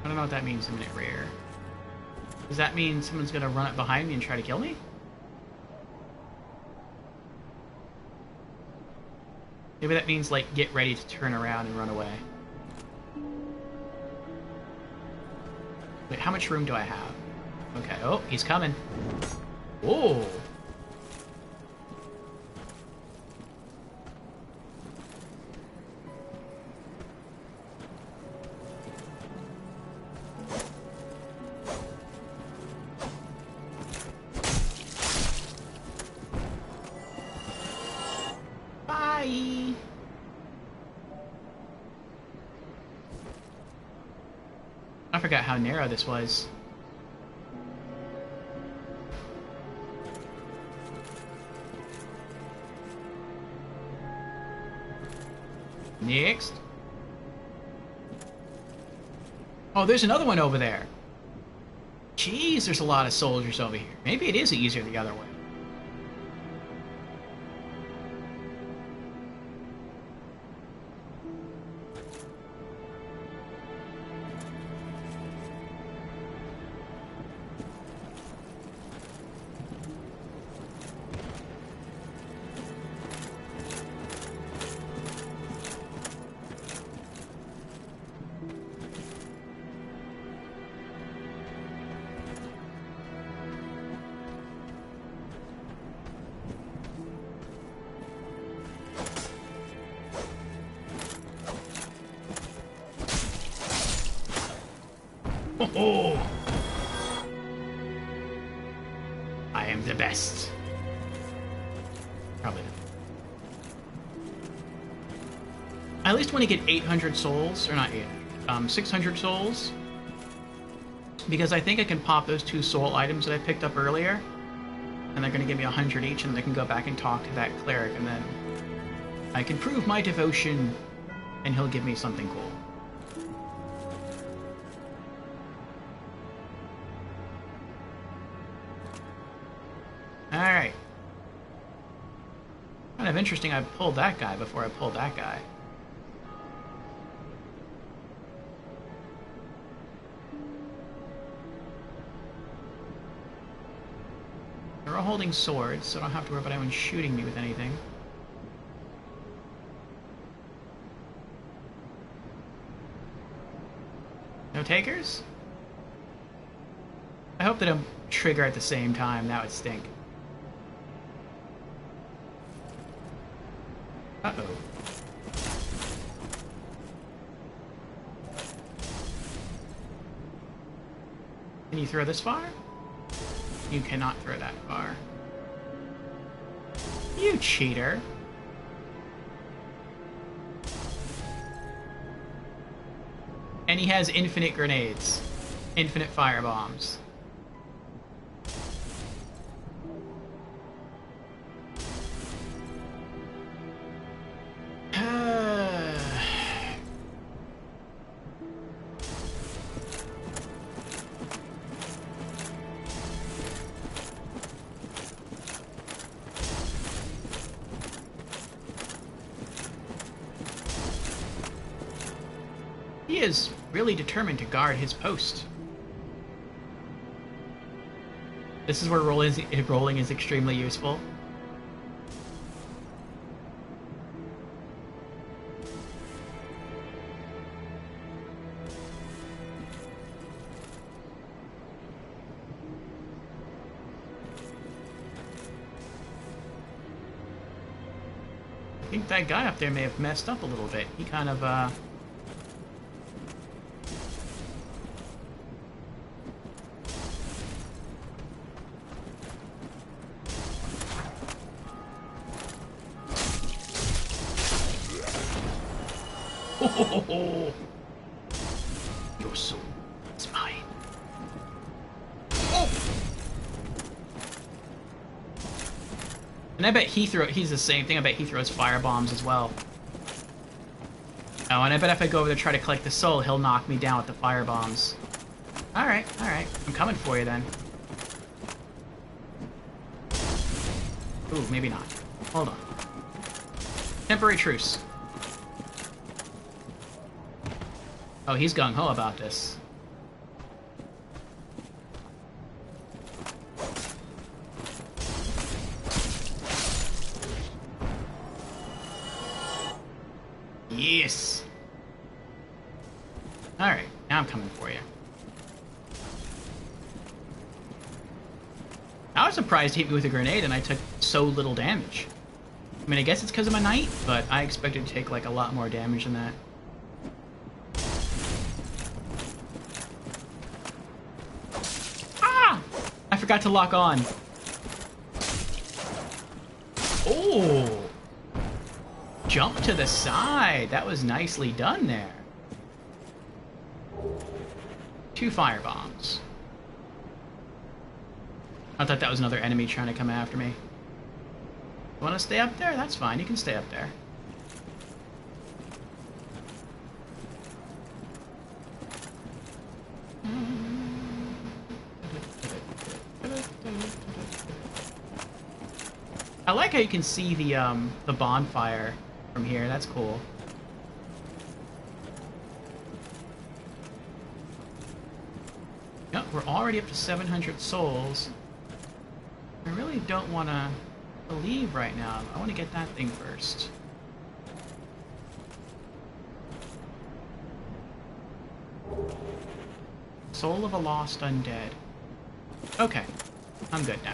I don't know what that means, imminent rear. Does that mean someone's gonna run up behind me and try to kill me? Maybe that means, like, get ready to turn around and run away. Wait, how much room do I have? Okay, oh, he's coming. Oh! Bye! I forgot how narrow this was. Next. Oh, there's another one over there. Jeez, there's a lot of soldiers over here. Maybe it is easier the other way. Oh! I am the best. Probably not. I at least want to get 800 souls, or not 800, 600 souls. Because I think I can pop those 2 soul items that I picked up earlier. And they're going to give me 100 each, and I can go back and talk to that cleric, and then I can prove my devotion, and he'll give me something cool. Alright. Kind of interesting I pulled that guy before I pulled that guy. They're all holding swords, so I don't have to worry about anyone shooting me with anything. No takers? I hope they don't trigger at the same time. That would stink. Uh-oh. Can you throw this far? You cannot throw that far. You cheater. And he has infinite grenades. Infinite fire bombs. is really determined to guard his post. This is where rolling is extremely useful. I think that guy up there may have messed up a little bit. He kind of, Your soul is mine. Oh! And I bet he's the same thing. I bet he throws fire bombs as well. Oh, and I bet if I go over there to try to collect the soul, he'll knock me down with the fire bombs. Alright, alright. I'm coming for you then. Ooh, maybe not. Hold on. Temporary truce. Oh, he's gung-ho about this. Yes! Alright, now I'm coming for you. I was surprised he hit me with a grenade and I took so little damage. I mean, I guess it's because I'm a knight, but I expected to take, like, a lot more damage than that. I forgot to lock on. Oh! Jump to the side. That was nicely done there. 2 fire bombs. I thought that was another enemy trying to come after me. You want to stay up there? That's fine. You can stay up there. I like how you can see the bonfire from here. That's cool. Yep, we're already up to 700 souls. I really don't want to leave right now. I want to get that thing first. Soul of a lost undead. Okay, I'm good now.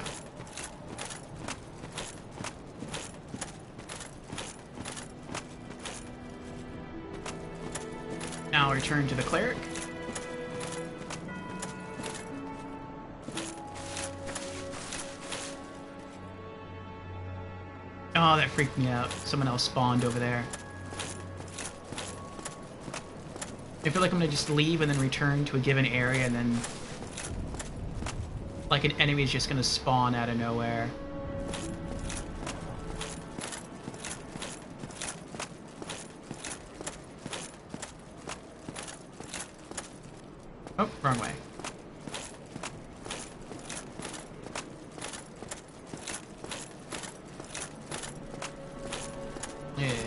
Now return to the cleric. Oh, that freaked me out. Someone else spawned over there. I feel like I'm gonna just leave and then return to a given area and then... like an enemy is just gonna spawn out of nowhere. Oh, wrong way.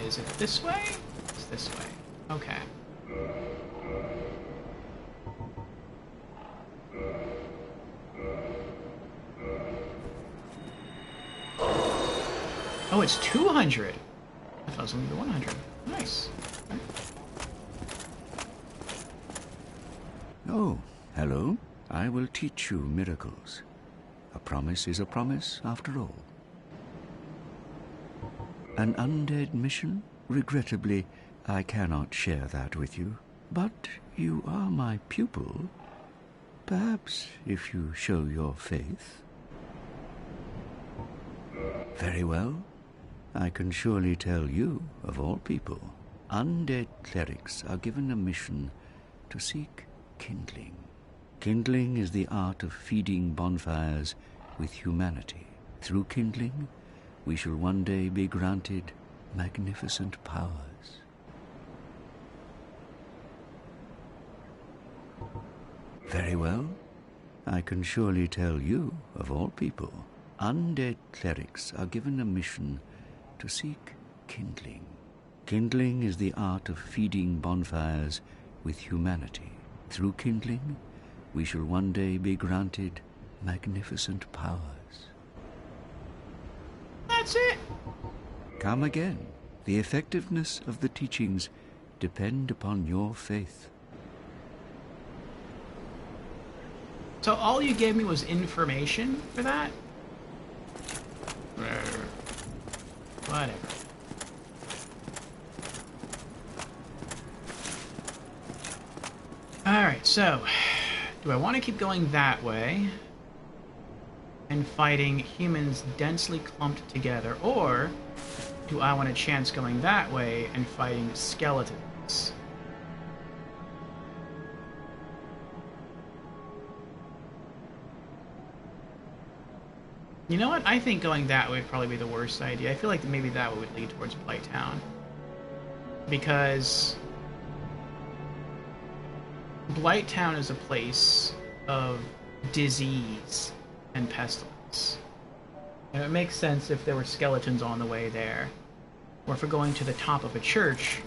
Is it this way? It's this way. Okay. Oh, it's 200. I thought it was only the 100. Nice. Okay. Oh, hello. I will teach you miracles. A promise is a promise, after all. An undead mission? Regrettably, I cannot share that with you. But you are my pupil. Perhaps if you show your faith. Very well. I can surely tell you, of all people, undead clerics are given a mission to seek kindling. Kindling is the art of feeding bonfires with humanity. Through kindling, we shall one day be granted magnificent powers. Very well. I can surely tell you, of all people, undead clerics are given a mission to seek kindling. Kindling is the art of feeding bonfires with humanity. Through kindling, we shall one day be granted magnificent powers. That's it. Come again. The effectiveness of the teachings depend upon your faith. So all you gave me was information for that? Whatever. Alright, so do I want to keep going that way and fighting humans densely clumped together, or do I want a chance going that way and fighting skeletons? You know what? I think going that way would probably be the worst idea. I feel like maybe that would lead towards Blighttown. Because Blighttown is a place of disease and pestilence. And it makes sense if there were skeletons on the way there. Or if we're going to the top of a church,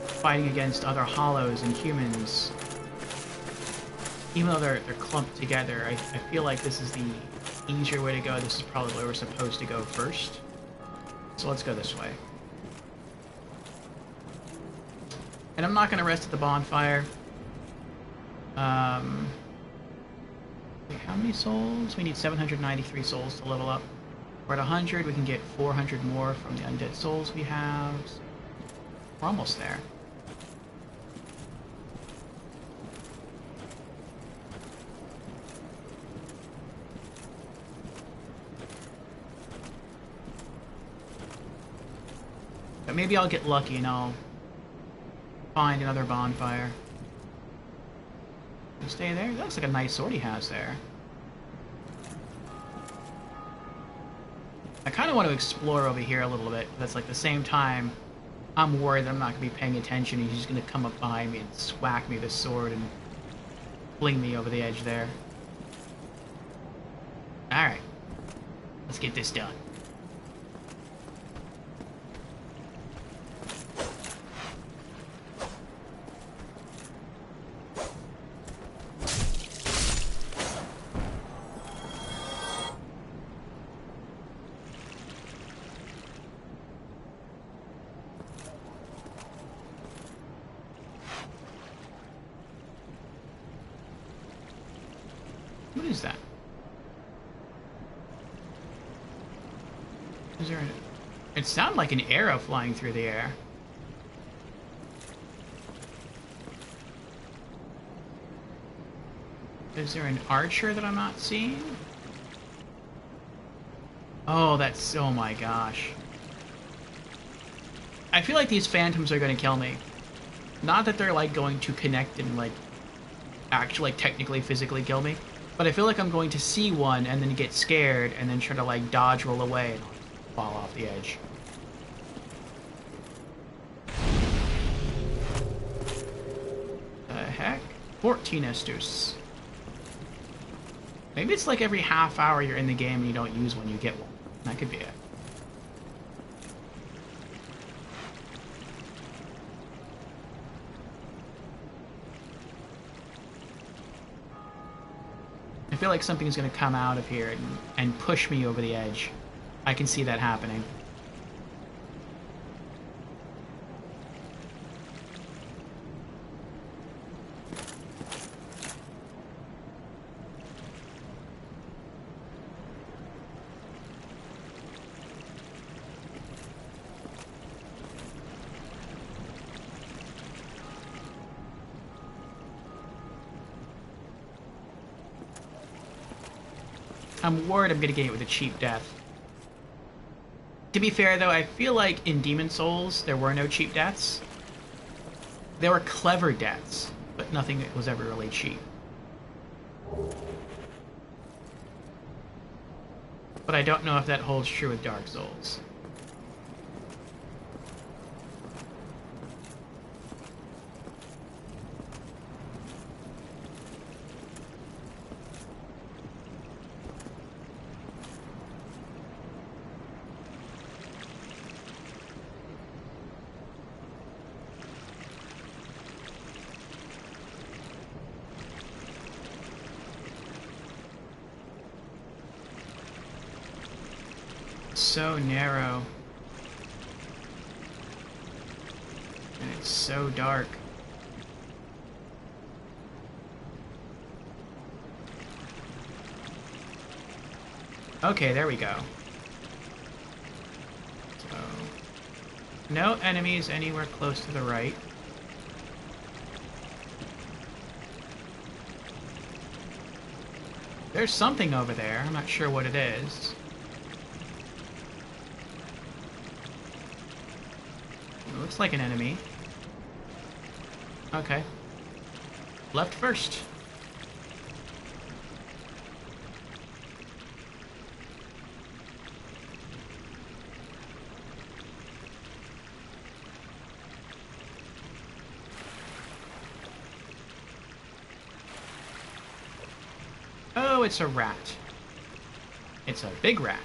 fighting against other hollows and humans. Even though they're clumped together, I feel like this is the easier way to go. This is probably where we're supposed to go first. So let's go this way. And I'm not going to rest at the bonfire. How many souls? We need 793 souls to level up. We're at 100. We can get 400 more from the undead souls we have. We're almost there. But maybe I'll get lucky and I'll find another bonfire. Stay there? That looks like a nice sword he has there. I kind of want to explore over here a little bit, but that's like the same time I'm worried that I'm not going to be paying attention and he's just going to come up behind me and swack me with this sword and fling me over the edge there. Alright. Let's get this done. What is that? Is there it sounded like an arrow flying through the air. Is there an archer that I'm not seeing? Oh, that's... oh my gosh. I feel like these phantoms are going to kill me. Not that they're, like, going to connect and, like, actually, like, technically, physically kill me. But I feel like I'm going to see one and then get scared and then try to, like, dodge, roll away, and fall off the edge. The heck? 14 Estus. Maybe it's like every half hour you're in the game and you don't use one, you get one. That could be it. I feel like something's going to come out of here and push me over the edge. I can see that happening. I'm worried I'm gonna get it with a cheap death. To be fair though, I feel like in Demon Souls there were no cheap deaths. There were clever deaths, but nothing that was ever really cheap. But I don't know if that holds true with Dark Souls. It's so narrow. And it's so dark. Okay, there we go. So, no enemies anywhere close to the right. There's something over there. I'm not sure what it is. It looks like an enemy. Okay. Left first. Oh, it's a rat. It's a big rat.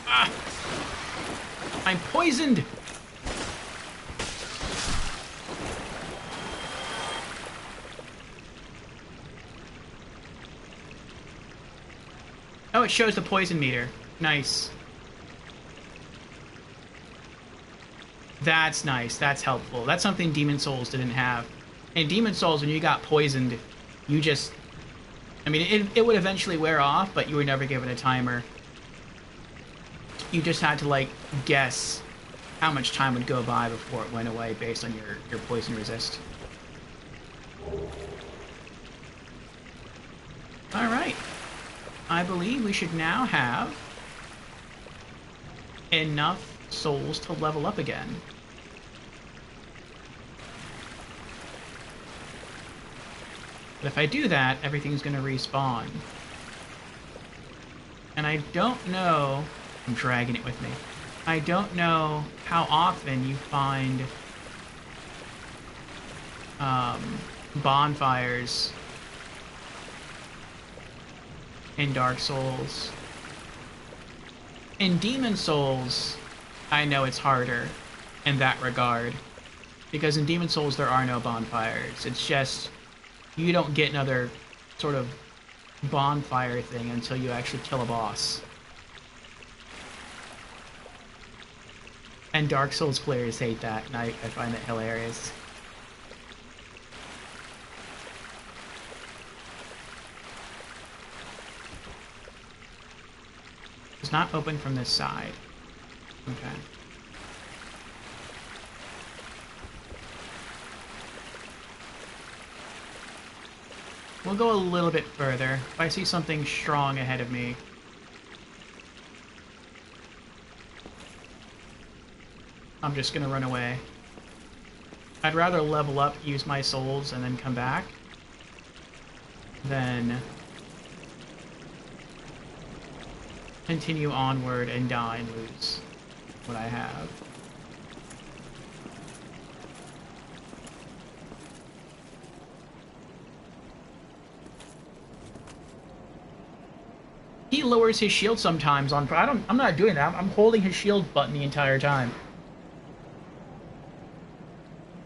Ah! I'm poisoned! Oh, it shows the poison meter. Nice. That's nice. That's helpful. That's something Demon Souls didn't have. In Demon Souls, when you got poisoned, you just... I mean, it would eventually wear off, but you were never given a timer. You just had to, like, guess how much time would go by before it went away based on your poison resist. Alright. I believe we should now have enough souls to level up again. But if I do that, everything's going to respawn. And I don't know... I'm dragging it with me. I don't know how often you find bonfires in Dark Souls. In Demon Souls, I know it's harder in that regard. Because in Demon Souls, there are no bonfires. It's just, you don't get another sort of bonfire thing until you actually kill a boss. And Dark Souls players hate that, and I find that hilarious. It's not open from this side. Okay. We'll go a little bit further. If I see something strong ahead of me, I'm just gonna run away. I'd rather level up, use my souls, and then come back than continue onward and die and lose what I have. He lowers his shield sometimes on... I'm not doing that. I'm holding his shield button the entire time.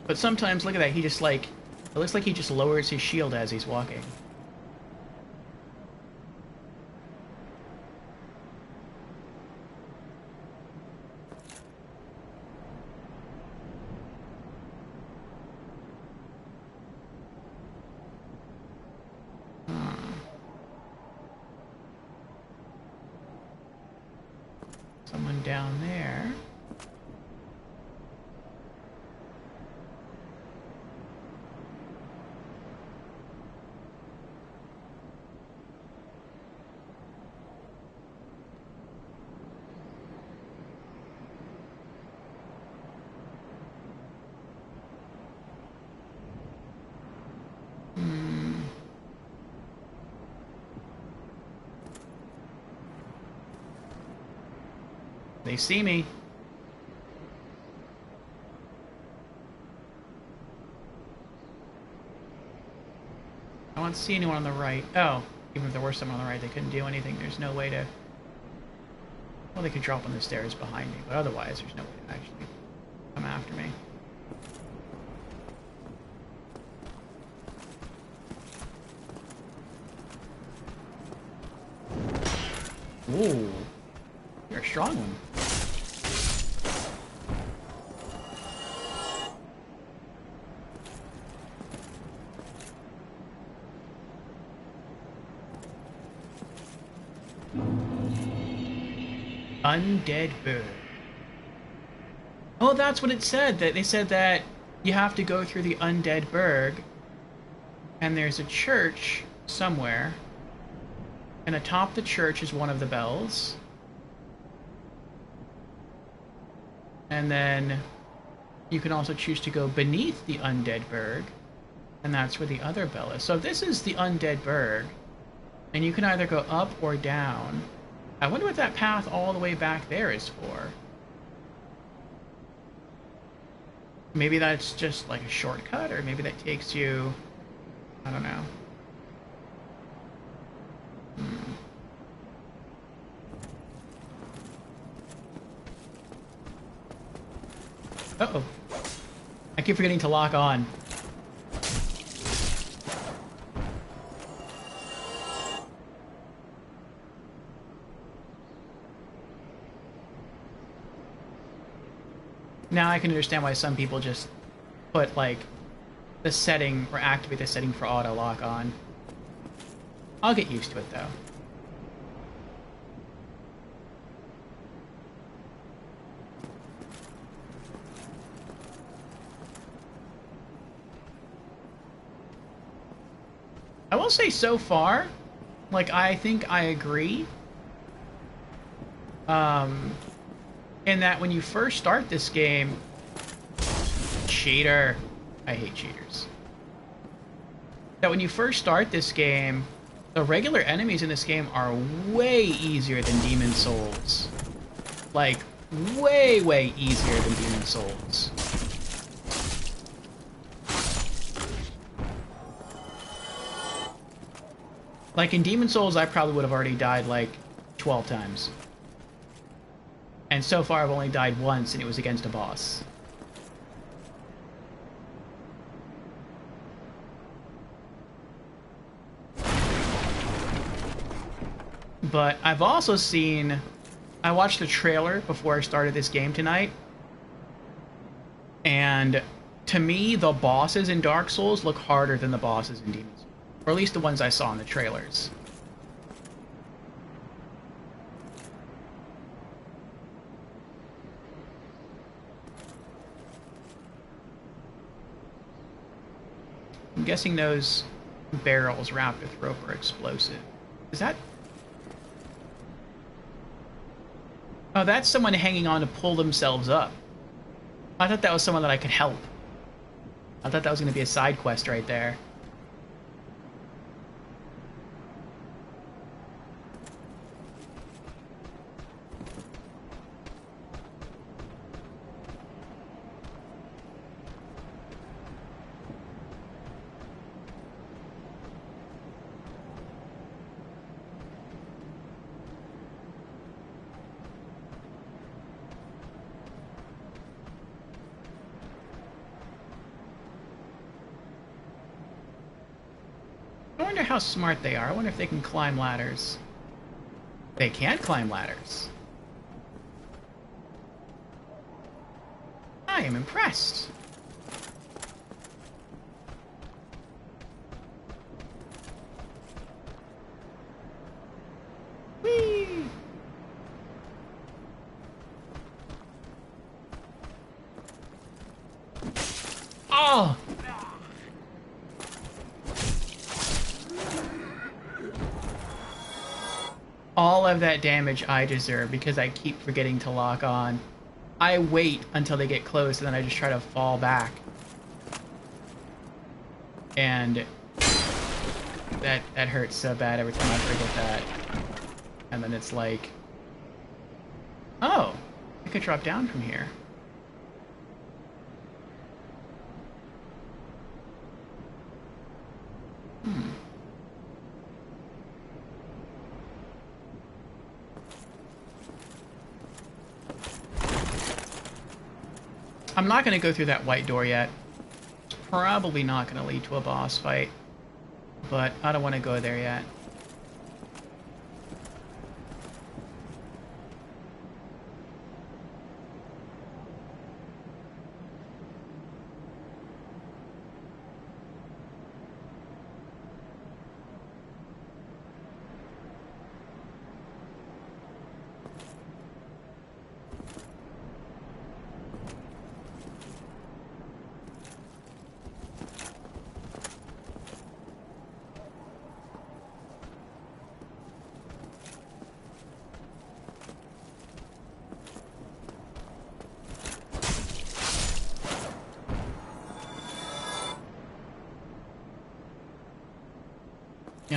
But sometimes, look at that, he just like... It looks like he just lowers his shield as he's walking. Someone down there. They see me. I don't see anyone on the right. Oh, even if there were someone on the right, they couldn't do anything. There's no way to... Well, they could drop on the stairs behind me, but otherwise there's no way to actually come after me. Ooh. You're a strong one. Undead Burg. Oh, that's what it said. That they said that you have to go through the Undead Burg, and there's a church somewhere, and atop the church is one of the bells, and then you can also choose to go beneath the Undead Burg, and that's where the other bell is. So this is the Undead Burg, and you can either go up or down. I wonder what that path all the way back there is for. Maybe that's just like a shortcut, or maybe that takes you... I don't know. Uh-oh. I keep forgetting to lock on. Now I can understand why some people just put, like, the setting, or activate the setting for auto lock on. I'll get used to it, though. I will say so far, like, I think I agree. In that when you first start this game... Cheater. I hate cheaters. That when you first start this game, the regular enemies in this game are way easier than Demon Souls. Like, way, way easier than Demon Souls. Like, in Demon Souls, I probably would have already died, like, 12 times. And so far, I've only died once, and it was against a boss. But I've also seen... I watched the trailer before I started this game tonight. And to me, the bosses in Dark Souls look harder than the bosses in Demon Souls. Or at least the ones I saw in the trailers. I'm guessing those barrels wrapped with rope are explosive. Is that... Oh, that's someone hanging on to pull themselves up. I thought that was someone that I could help. I thought that was going to be a side quest right there. I wonder how smart they are. I wonder if they can climb ladders. They can't climb ladders. I am impressed. Whee! Oh! All of that damage I deserve because I keep forgetting to lock on. I wait until they get close and then I just try to fall back. And that hurts so bad every time I forget that. And then it's like, oh, I could drop down from here. I'm not going to go through that white door yet. It's probably not going to lead to a boss fight. But I don't want to go there yet.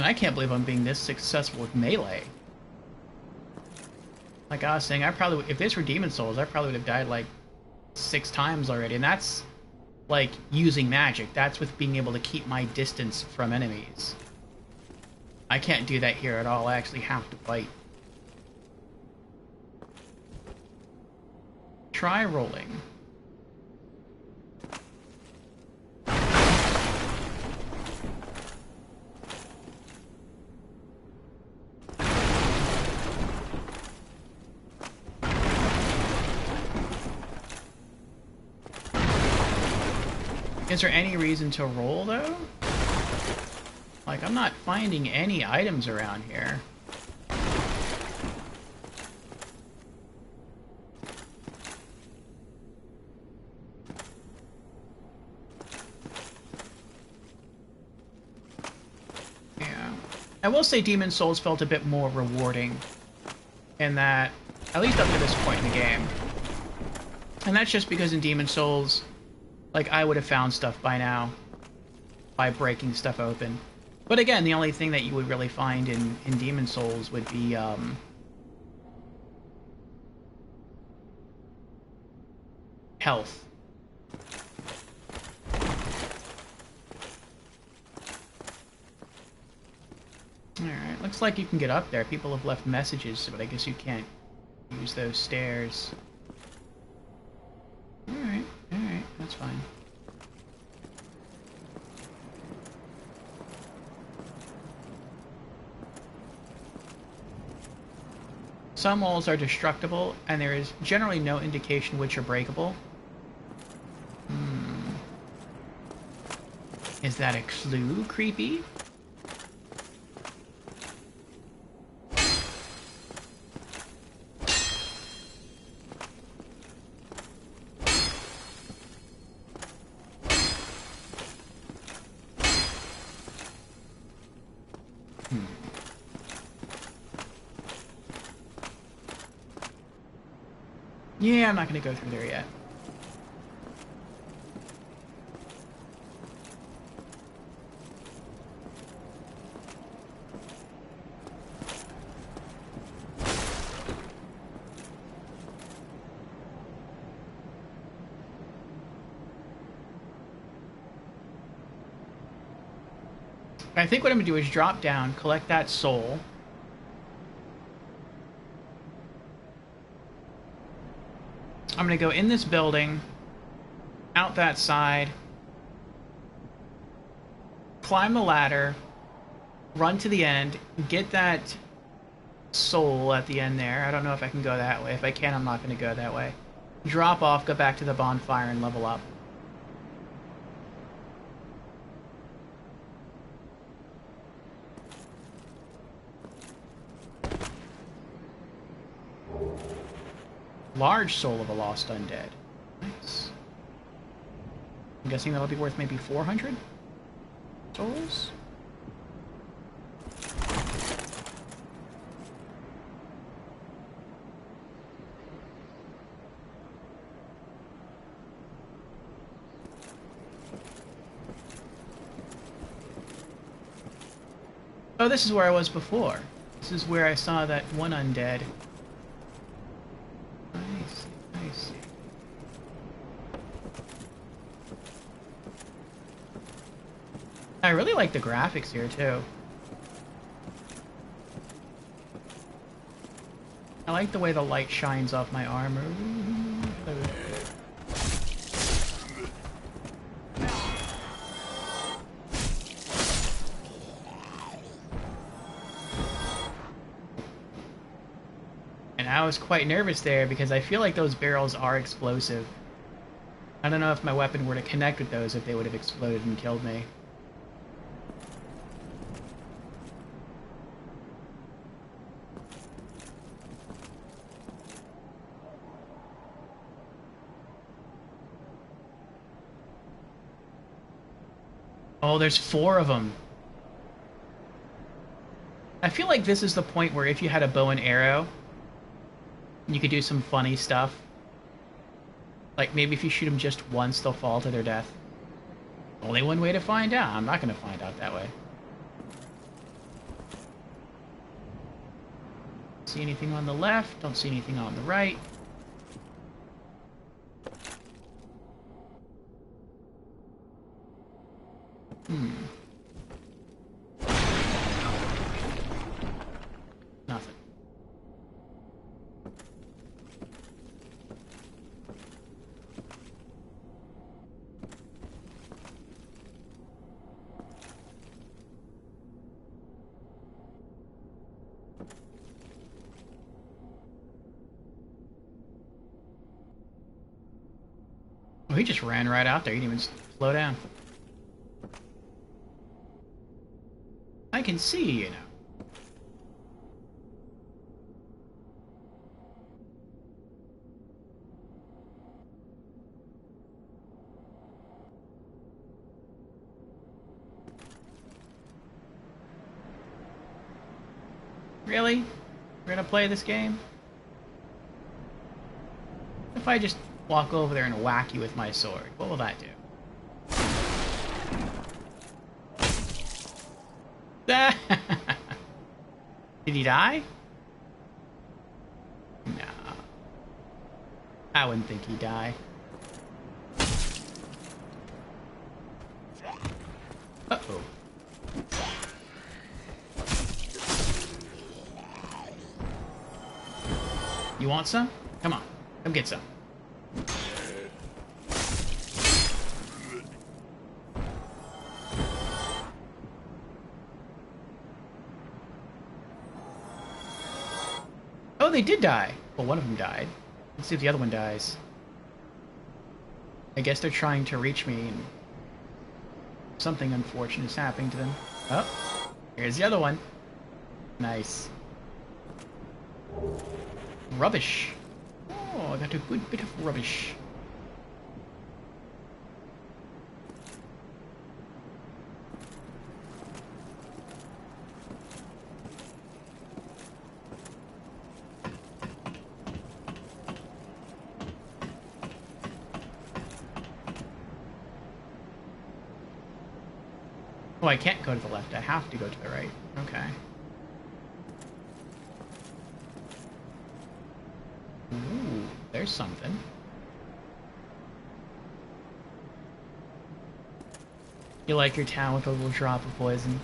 Man, I can't believe I'm being this successful with melee. Like I was saying, if this were Demon Souls, I probably would have died like 6 times already, and that's like using magic. That's with being able to keep my distance from enemies. I can't do that here at all. I actually have to fight. Try rolling. Is there any reason to roll, though? Like, I'm not finding any items around here. Yeah. I will say Demon Souls felt a bit more rewarding in that, at least up to this point in the game. And that's just because in Demon Souls, like, I would have found stuff by now by breaking stuff open. But again, the only thing that you would really find in Demon Souls would be, health. Alright, looks like you can get up there. People have left messages, but I guess you can't use those stairs. Alright, that's fine. Some walls are destructible, and there is generally no indication which are breakable. Is that a clue, creepy? Yeah, I'm not going to go through there yet. I think what I'm going to do is drop down, collect that soul. I'm going to go in this building, out that side, climb the ladder, run to the end, get that soul at the end there. I don't know if I can go that way. If I can, I'm not going to go that way. Drop off, go back to the bonfire, and level up. Large soul of a lost undead. Nice. I'm guessing that'll be worth maybe 400 souls? Oh, this is where I was before. This is where I saw that one undead. Nice. I really like the graphics here, too. I like the way the light shines off my armor. And I was quite nervous there because I feel like those barrels are explosive. I don't know if my weapon were to connect with those, if they would have exploded and killed me. Oh, there's 4 of them. I feel like this is the point where if you had a bow and arrow, you could do some funny stuff. Like, maybe if you shoot them just once, they'll fall to their death. Only one way to find out. I'm not going to find out that way. See anything on the left, don't see anything on the right. Nothing. Oh, he just ran right out there. He didn't even slow down. I can see, you know. Really? We're gonna play this game? If I just walk over there and whack you with my sword, what will that do? Did he die? No. I wouldn't think he'd die. Uh-oh. You want some? Come on. Come get some. Oh, they did die. Well, one of them died. Let's see if the other one dies. I guess they're trying to reach me and something unfortunate is happening to them. Oh, here's the other one. Nice. Rubbish. Oh, I got a good bit of rubbish. Oh, I can't go to the left. I have to go to the right. Okay. Ooh, there's something. You like your town with a little drop of poison?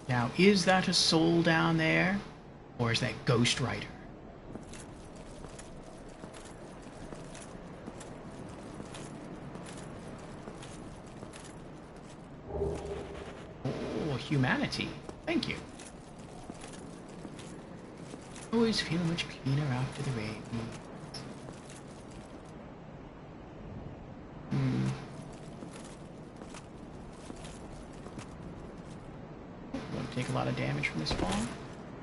Now, is that a soul down there? Or is that Ghost Rider? Humanity. Thank you. Always feel much cleaner after the rain. Won't take a lot of damage from this fall.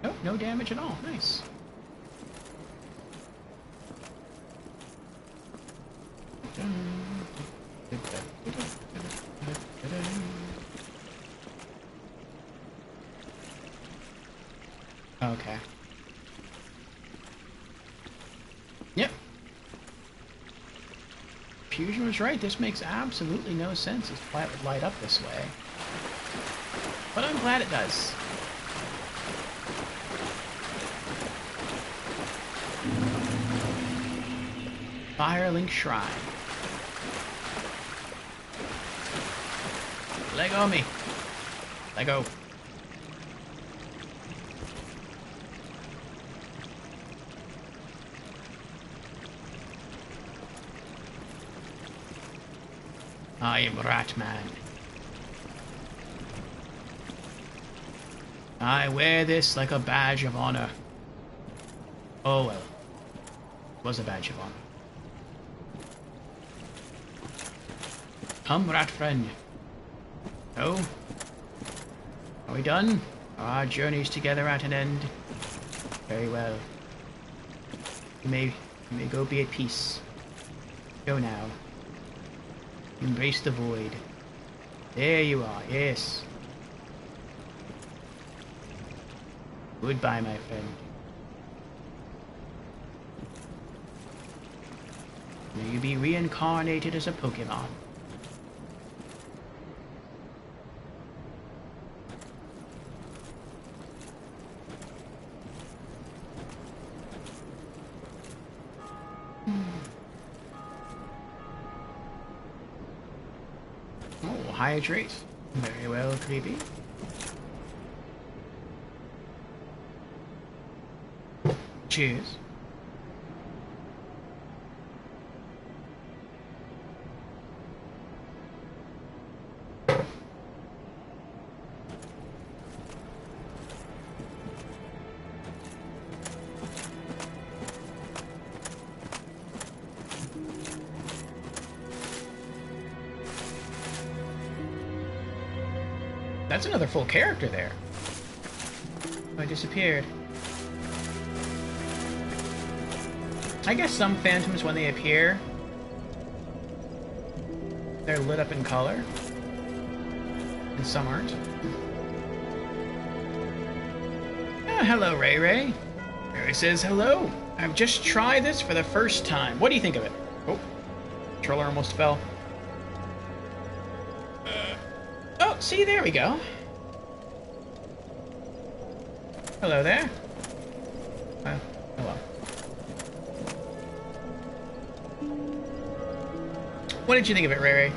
Nope, no damage at all. Nice. Okay. Yep. Fusion was right. This makes absolutely no sense as why it would light up this way. But I'm glad it does. Firelink Shrine. Lego me. Lego. I am Ratman. I wear this like a badge of honor. Oh well. It was a badge of honor. Come, rat friend. Oh? Are we done? Are our journeys together at an end? Very well. You may go be at peace. Go now. Embrace the void. There you are, yes. Goodbye, my friend. May you be reincarnated as a Pokemon. hydrate. Very well, creepy. Cheers. That's another full character there. Oh, I disappeared. I guess some phantoms, when they appear, they're lit up in color, and some aren't. Oh, hello, Ray Ray. Ray says hello. I've just tried this for the first time. What do you think of it? Oh, controller almost fell. Oh, see, there we go. Hello there. Oh well. What did you think of it, Ray Ray?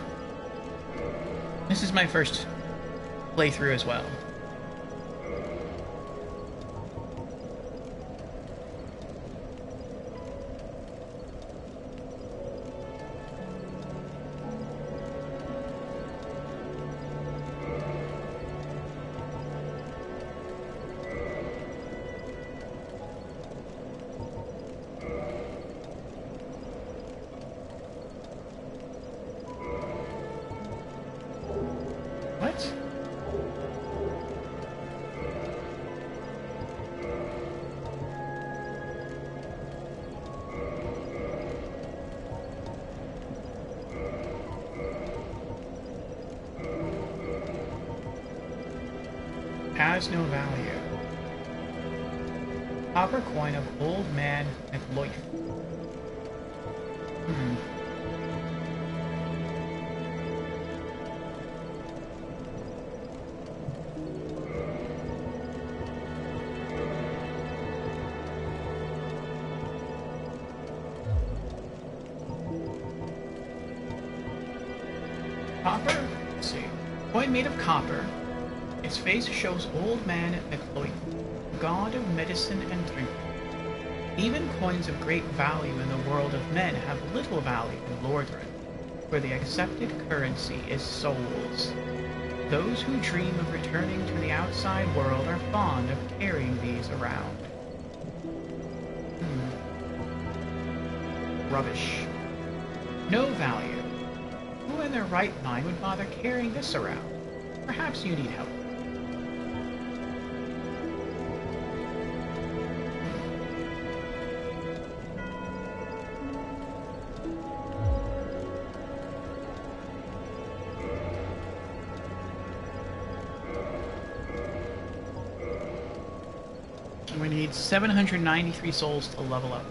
This is my first playthrough as well. What? Has no value. Copper coin of old man McLoyf. Copper? Let's see. Coin made of copper. Its face shows old man McLoyf, god of medicine and drink. Even coins of great value in the world of men have little value in Lordran, where the accepted currency is souls. Those who dream of returning to the outside world are fond of carrying these around. Rubbish. No value. Who in their right mind would bother carrying this around? Perhaps you need help. We need 793 souls to level up.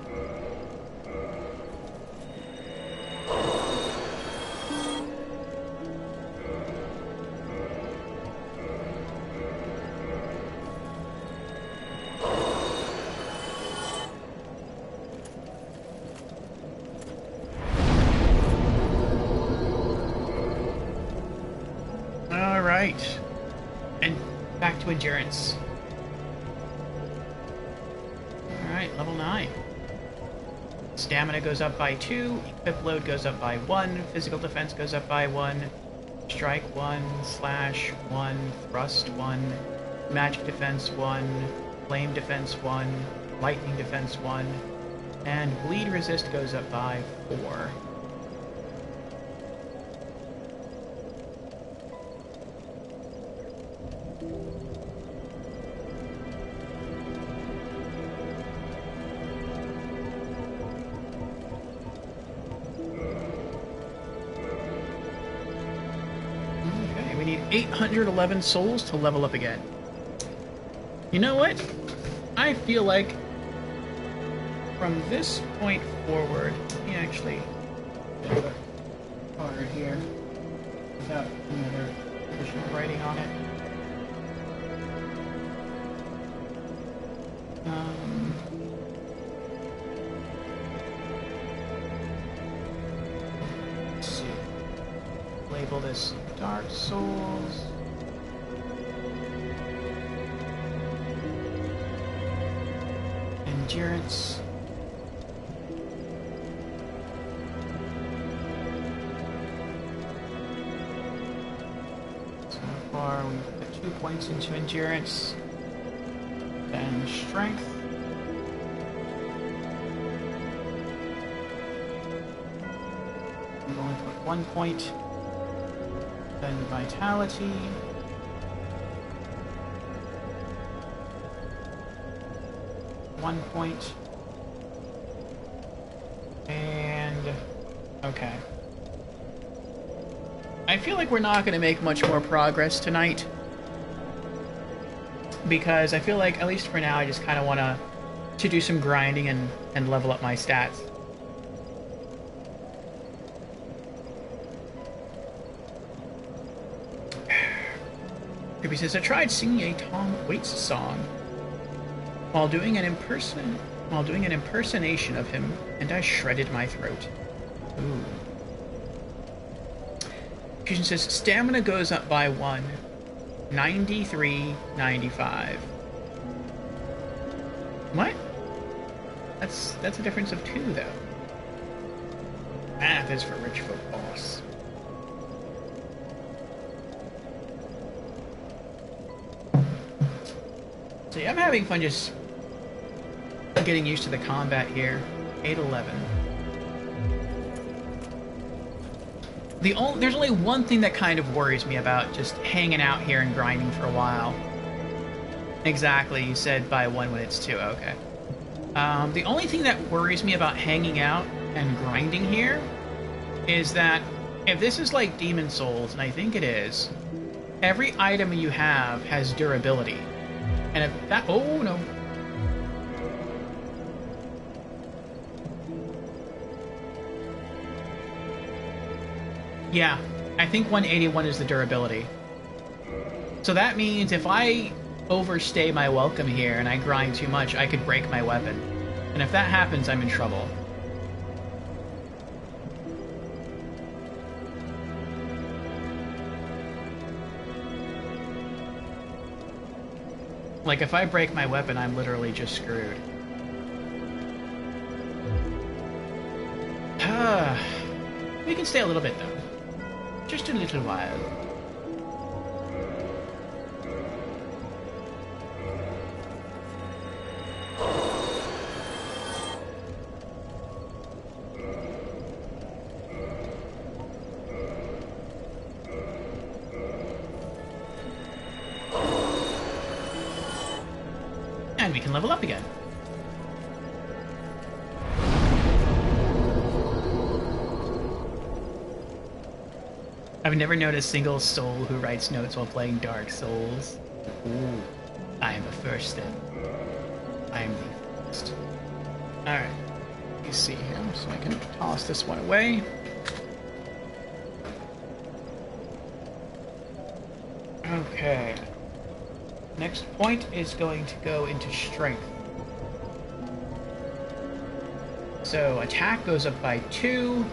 All right, and back to endurance. Alright, level 9. Stamina goes up by 2, equip load goes up by 1, physical defense goes up by 1, strike 1, slash 1, thrust 1, magic defense 1, flame defense 1, lightning defense 1, and bleed resist goes up by 4. We need 811 souls to level up again. You know what? I feel like from this point forward, let me actually get a card here without any other additional writing on it. Let's see. Label this Dark Souls. Endurance. So far we've put 2 points into endurance and strength. I'm going to put 1 point. Then vitality. One point. And okay. I feel like we're not going to make much more progress tonight. Because I feel like, at least for now, I just kind of want to do some grinding and level up my stats. Ruby says, I tried singing a Tom Waits song while doing an impersonation of him, and I shredded my throat. Ooh. Fusion says, stamina goes up by 1. 93.95. What? That's a difference of 2, though. Math is for rich folk, boss. So yeah, I'm having fun just getting used to the combat here. 811. There's only one thing that kind of worries me about just hanging out here and grinding for a while. Exactly, you said by 1 when it's 2, okay. The only thing that worries me about hanging out and grinding here is that if this is like Demon Souls, and I think it is, every item you have has durability. And if that... Oh, no. Yeah, I think 181 is the durability. So that means if I overstay my welcome here and I grind too much, I could break my weapon. And if that happens, I'm in trouble. Like, if I break my weapon, I'm literally just screwed. We can stay a little bit, though. Just a little while. And we can level up again. I've never known a single soul who writes notes while playing Dark Souls. Ooh, I am the first then. I am the first. Alright, let me see here, so I can toss this one away. Okay. Next point is going to go into strength. So attack goes up by 2.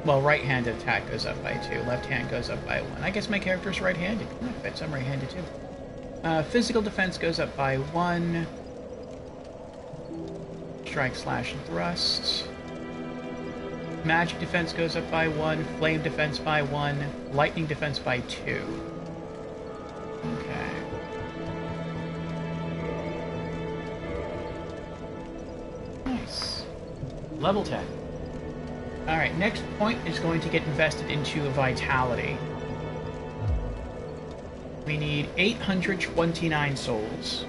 Well, right-handed attack goes up by 2. Left hand goes up by 1. I guess my character's right-handed. I bet I'm right-handed too. Physical defense goes up by 1. Strike, slash, and thrust. Magic defense goes up by 1. Flame defense by 1. Lightning defense by 2. Okay. Nice. Level 10. Alright, next point is going to get invested into vitality. We need 829 souls.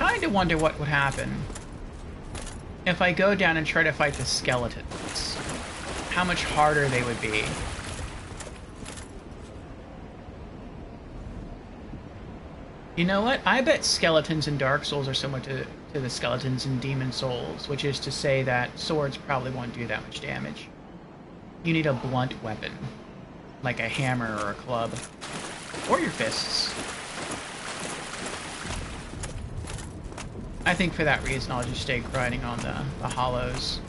I wonder what would happen if I go down and try to fight the skeletons. How much harder they would be. You know what? I bet skeletons in Dark Souls are similar to the skeletons in Demon Souls, which is to say that swords probably won't do that much damage. You need a blunt weapon, like a hammer or a club, or your fists. I think for that reason I'll just stay grinding on the hollows.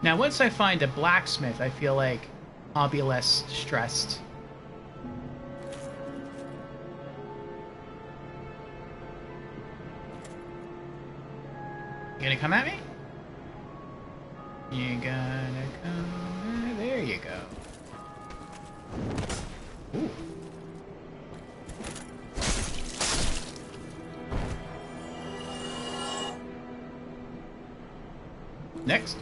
Now, once I find a blacksmith, I feel like I'll be less stressed. You gonna come at me? You gonna come? There you go. Ooh. Next.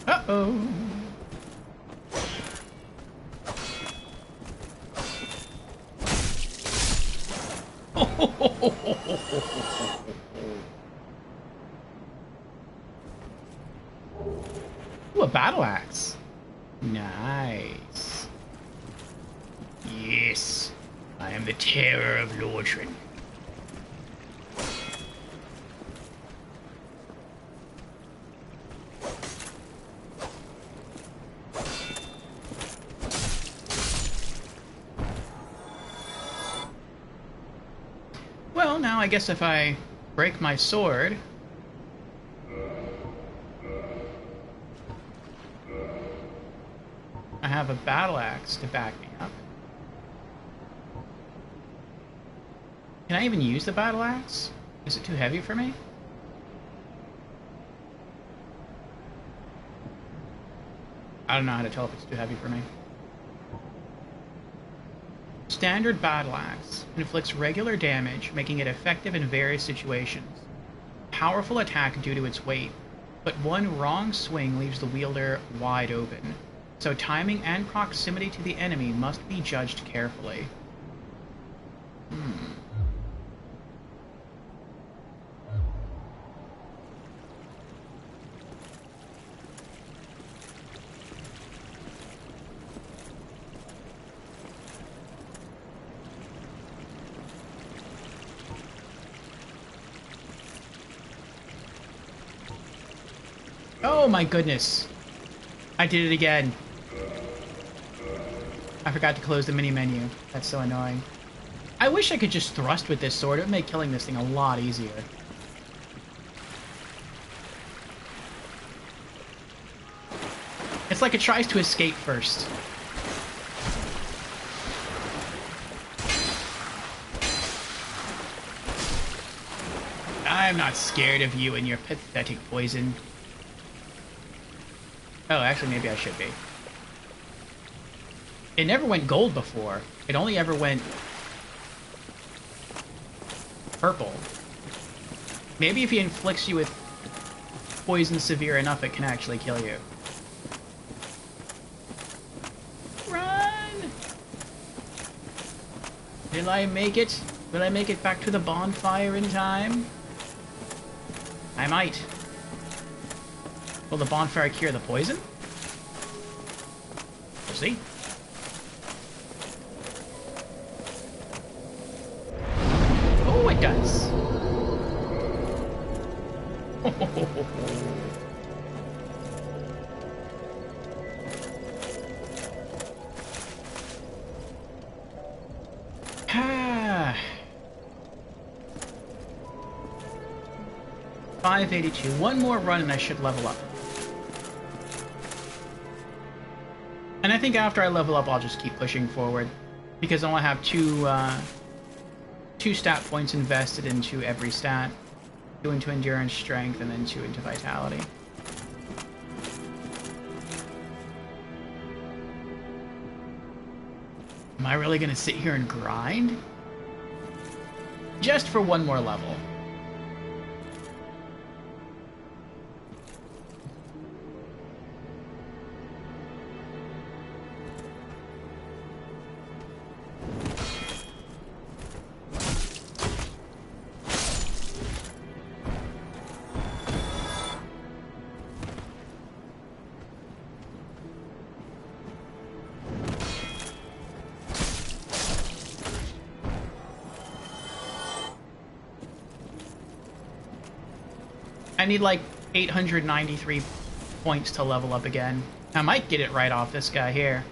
Uh-oh. Ooh, a battle axe. Nice. Yes, I am the terror of Lordran. Well, now I guess if I break my sword... I have a battle axe to back me up. Can I even use the battle axe? Is it too heavy for me? I don't know how to tell if it's too heavy for me. Standard battle axe inflicts regular damage, making it effective in various situations. Powerful attack due to its weight, but one wrong swing leaves the wielder wide open. So timing and proximity to the enemy must be judged carefully. Oh my goodness. I did it again. I forgot to close the mini menu. That's so annoying. I wish I could just thrust with this sword. It would make killing this thing a lot easier. It's like it tries to escape first. I'm not scared of you and your pathetic poison. Oh, actually, maybe I should be. It never went gold before. It only ever went purple. Maybe if he inflicts you with poison severe enough, it can actually kill you. Run! Will I make it? Will I make it back to the bonfire in time? I might. Will the bonfire cure the poison? We'll see. Oh, it does. Ah. 582. One more run and I should level up. And I think after I level up, I'll just keep pushing forward. Because I want to have two stat points invested into every stat. 2 into endurance, strength, and then 2 into vitality. Am I really going to sit here and grind? Just for one more level. I need like 893 points to level up again. I might get it right off this guy here.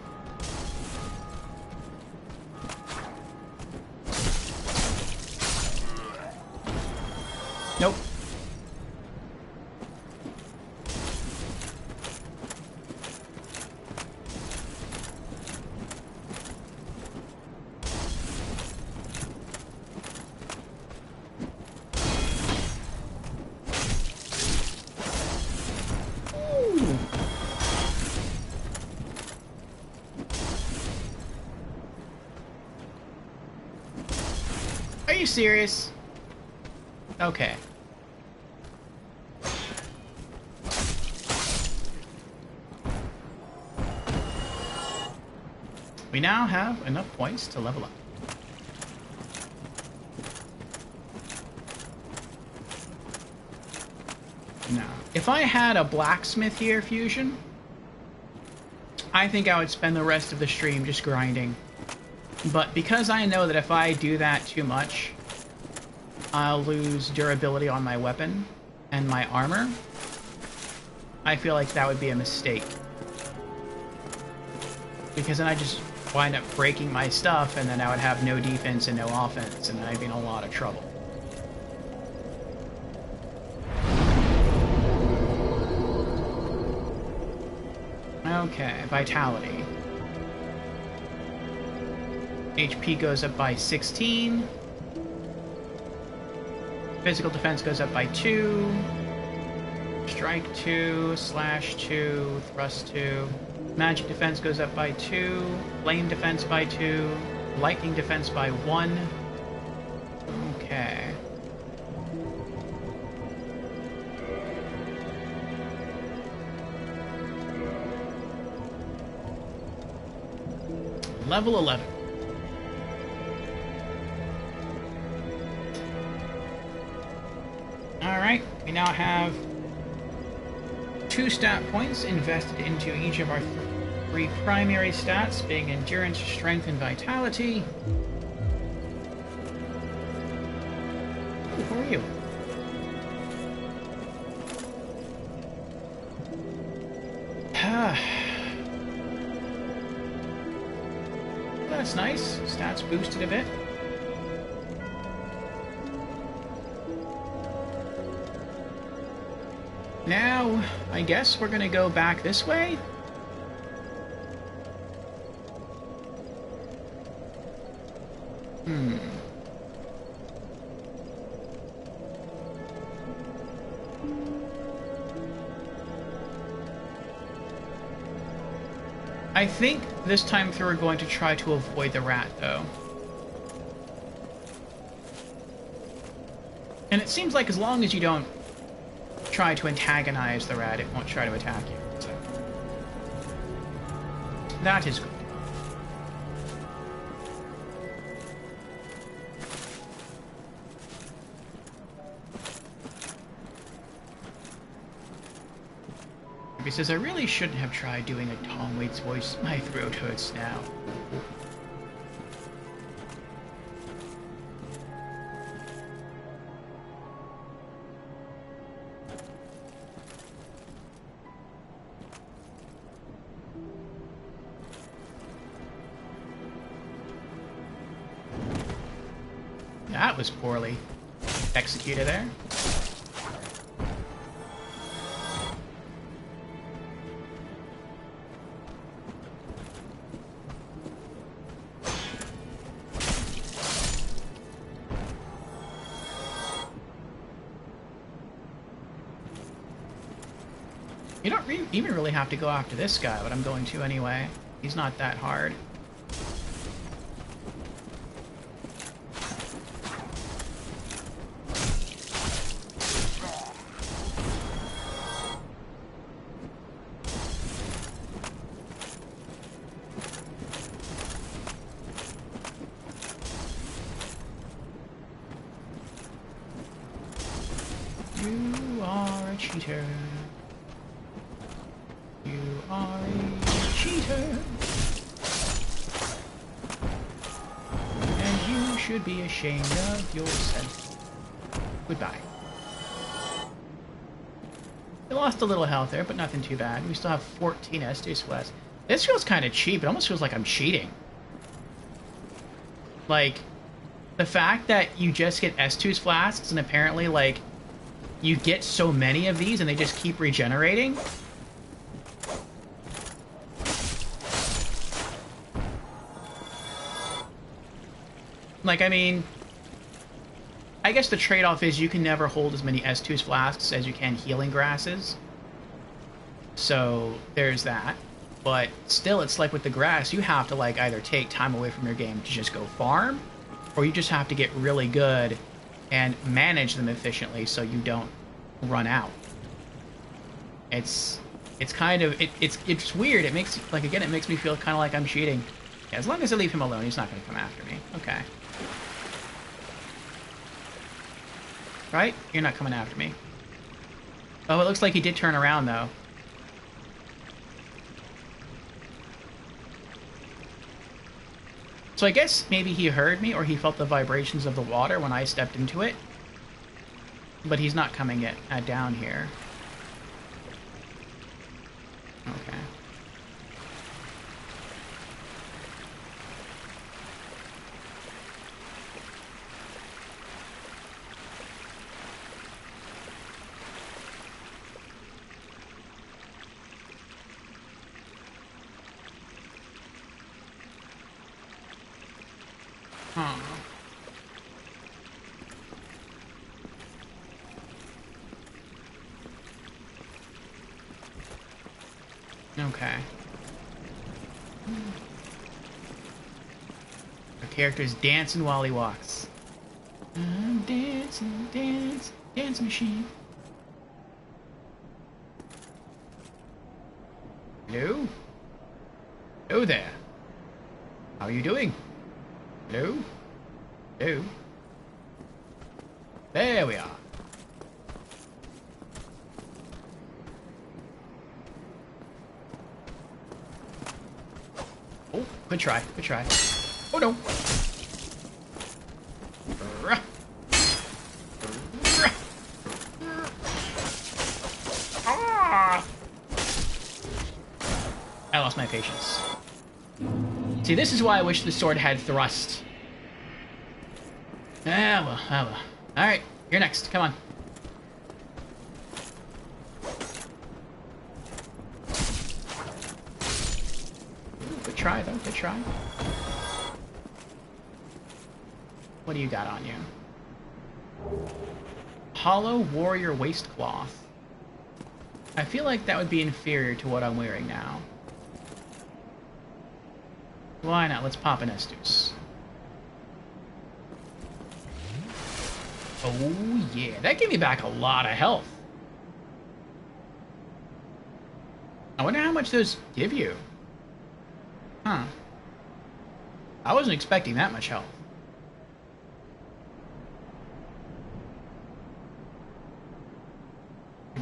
Nope. Are you serious? Okay. We now have enough points to level up. Now, if I had a blacksmith here, Fusion, I think I would spend the rest of the stream just grinding. But because I know that if I do that too much, I'll lose durability on my weapon and my armor, I feel like that would be a mistake. Because then I just wind up breaking my stuff, and then I would have no defense and no offense, and then I'd be in a lot of trouble. Okay, vitality. HP goes up by 16. Physical defense goes up by 2. Strike 2, slash 2, thrust 2. Magic defense goes up by 2. Flame defense by 2. Lightning defense by 1. Okay. Level 11. Alright, we now have 2 stat points invested into each of our 3 primary stats, being endurance, strength, and vitality. Ooh, who are you? That's nice. Stats boosted a bit. Now, I guess we're gonna go back this way? I think this time through we're going to try to avoid the rat, though. And it seems like as long as you don't try to antagonize the rat, it won't try to attack you. So. That is good. says, I really shouldn't have tried doing a Tom Waits voice. My throat hurts now. That was poorly executed there. You don't even really have to go after this guy, but I'm going to anyway. He's not that hard. You are a cheater. You are a cheater. And you should be ashamed of yourself. Goodbye. We lost a little health there, but nothing too bad. We still have 14 Estus left. This feels kind of cheap. It almost feels like I'm cheating. Like, the fact that you just get S2's flasks and apparently, like, you get so many of these and they just keep regenerating. Like, I mean, I guess the trade-off is you can never hold as many S2's flasks as you can healing grasses. So, there's that. But still, it's like with the grass, you have to, like, either take time away from your game to just go farm, or you just have to get really good and manage them efficiently so you don't run out. It's kind of, it's weird. It makes, like, again, it makes me feel kind of like I'm cheating. Yeah, as long as I leave him alone, he's not going to come after me. Okay. Right? You're not coming after me. Oh, it looks like he did turn around, though. So I guess maybe he heard me, or he felt the vibrations of the water when I stepped into it. But he's not coming down here. Okay. Huh. Okay. Our character's dancing while he walks. I'm dancing, dance, dance machine. Hello? Hello there. How are you doing? Hello? Hello? There we are. Oh, good try, good try. Oh no! Ah! I lost my patience. See, this is why I wish the sword had thrust. Ah, well, ah, well. Alright, you're next. Come on. Ooh, good try, though. Good try. What do you got on you? Hollow Warrior Waistcloth. I feel like that would be inferior to what I'm wearing now. Why not? Let's pop an Estus. Oh, yeah. That gave me back a lot of health. I wonder how much those give you. Huh. I wasn't expecting that much health.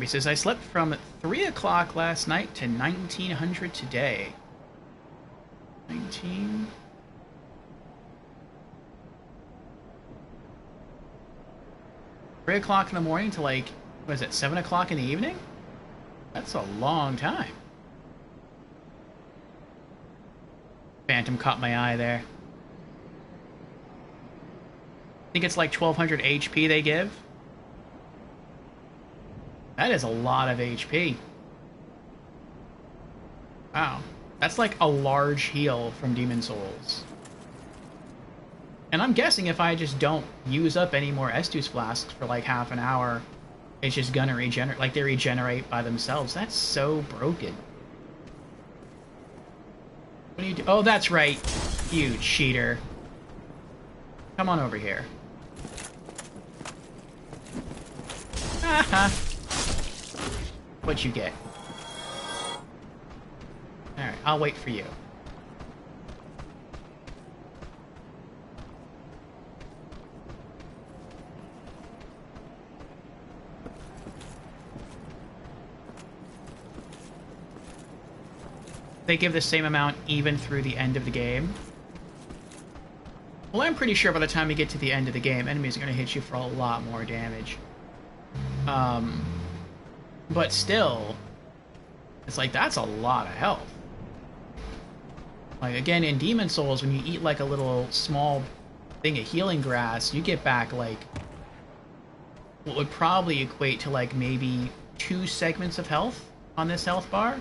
He says, I slept from 3 o'clock last night to 1900 today. 19... 3 o'clock in the morning to like, what is it, 7 o'clock in the evening? That's a long time. Phantom caught my eye there. I think it's like 1200 HP they give. That is a lot of HP. Wow. That's like a large heal from Demon Souls. And I'm guessing if I just don't use up any more Estus flasks for like half an hour, it's just gonna regenerate, like they regenerate by themselves. That's so broken. What do you do? Oh, that's right. You cheater. Come on over here. Haha. What'd you get? Alright, I'll wait for you. They give the same amount even through the end of the game. Well, I'm pretty sure by the time you get to the end of the game, enemies are going to hit you for a lot more damage. But still, it's like, that's a lot of health. Like, again, in Demon Souls, when you eat like a little small thing of healing grass, you get back like what would probably equate to like maybe 2 segments of health on this health bar.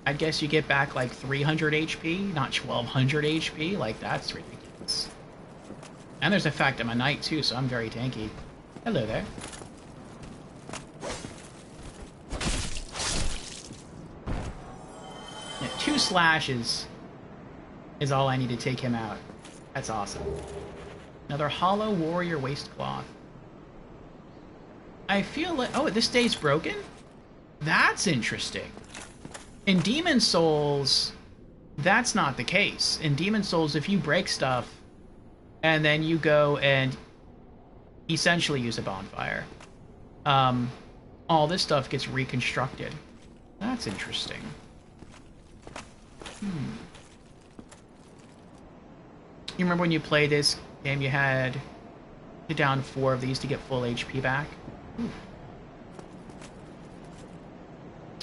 I guess you get back like 300 HP, not 1200 HP. Like, that's ridiculous. And there's the fact I'm a knight too, so I'm very tanky. Hello there. Yeah, 2 slashes is all I need to take him out. That's awesome. Another Hollow Warrior Waistcloth. I feel like... Oh, this stays broken? That's interesting. In Demon Souls, that's not the case. In Demon Souls, if you break stuff, and then you go and essentially use a bonfire, all this stuff gets reconstructed. That's interesting. You remember when you played this game, you had to down 4 of these to get full HP back? Ooh.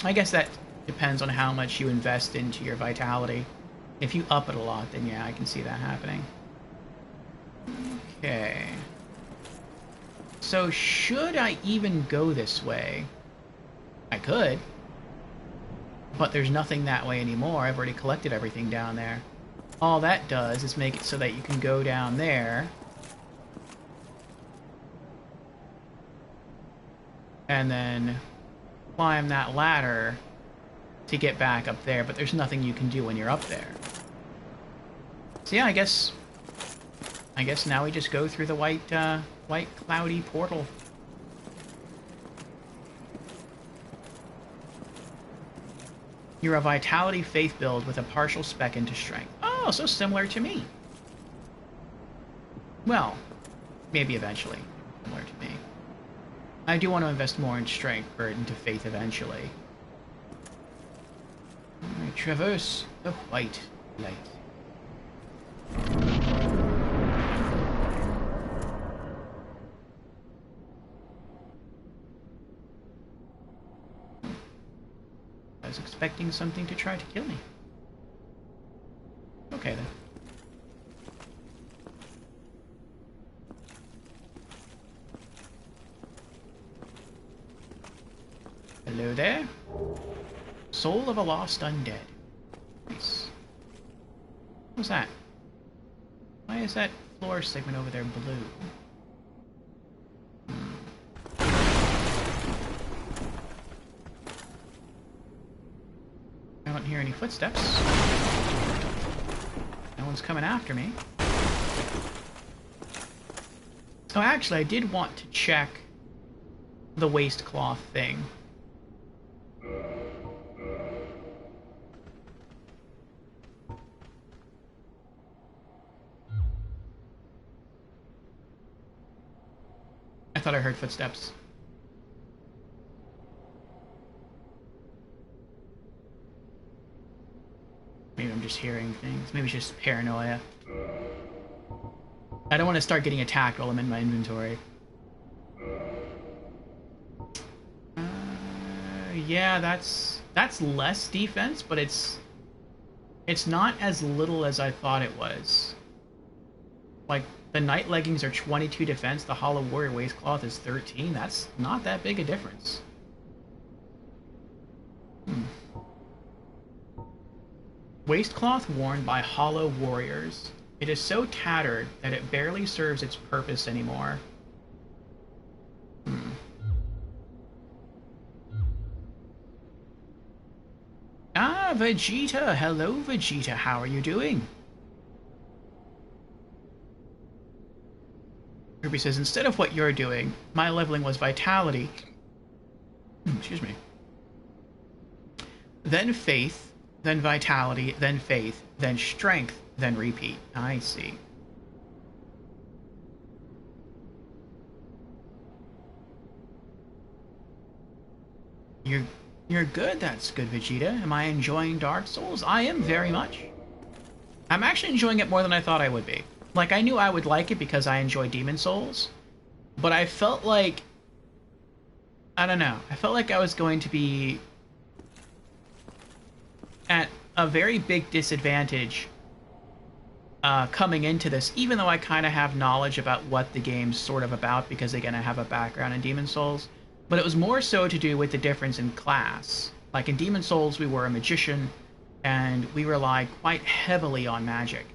I guess that depends on how much you invest into your vitality. If you up it a lot, then yeah, I can see that happening. Okay. So should I even go this way? I could. But there's nothing that way anymore. I've already collected everything down there. All that does is make it so that you can go down there. And then climb that ladder to get back up there, but there's nothing you can do when you're up there. So yeah, I guess now we just go through the white cloudy portal. You're a vitality faith build with a partial spec into strength. Oh, so similar to me. Well, maybe eventually similar to me. I do want to invest more in strength or into faith eventually. I traverse the white light. I was expecting something to try to kill me. Okay then. Hello there. Soul of a lost undead. Nice. What's that? Why is that floor segment over there blue? I don't hear any footsteps. No one's coming after me. So actually, I did want to check the waistcloth thing. I thought I heard footsteps. Maybe I'm just hearing things. Maybe it's just paranoia. I don't want to start getting attacked while I'm in my inventory. Yeah, that's less defense, but it's not as little as I thought it was. Like, the Knight Leggings are 22 defense, the Hollow Warrior Waistcloth is 13. That's not that big a difference. Waistcloth worn by Hollow Warriors. It is so tattered that it barely serves its purpose anymore. Ah, Vegeta! Hello, Vegeta. How are you doing? Ruby says, instead of what you're doing, my leveling was Vitality. Excuse me. Then Faith, then Vitality, then Faith, then Strength, then Repeat. I see. You're good. That's good, Vegeta. Am I enjoying Dark Souls? I am very much. I'm actually enjoying it more than I thought I would be. Like, I knew I would like it because I enjoy Demon Souls, but I felt like, I don't know, I felt like I was going to be at a very big disadvantage coming into this, even though I kind of have knowledge about what the game's sort of about, because again, I have a background in Demon Souls, but it was more so to do with the difference in class. Like in Demon Souls, we were a magician, and we relied quite heavily on magic.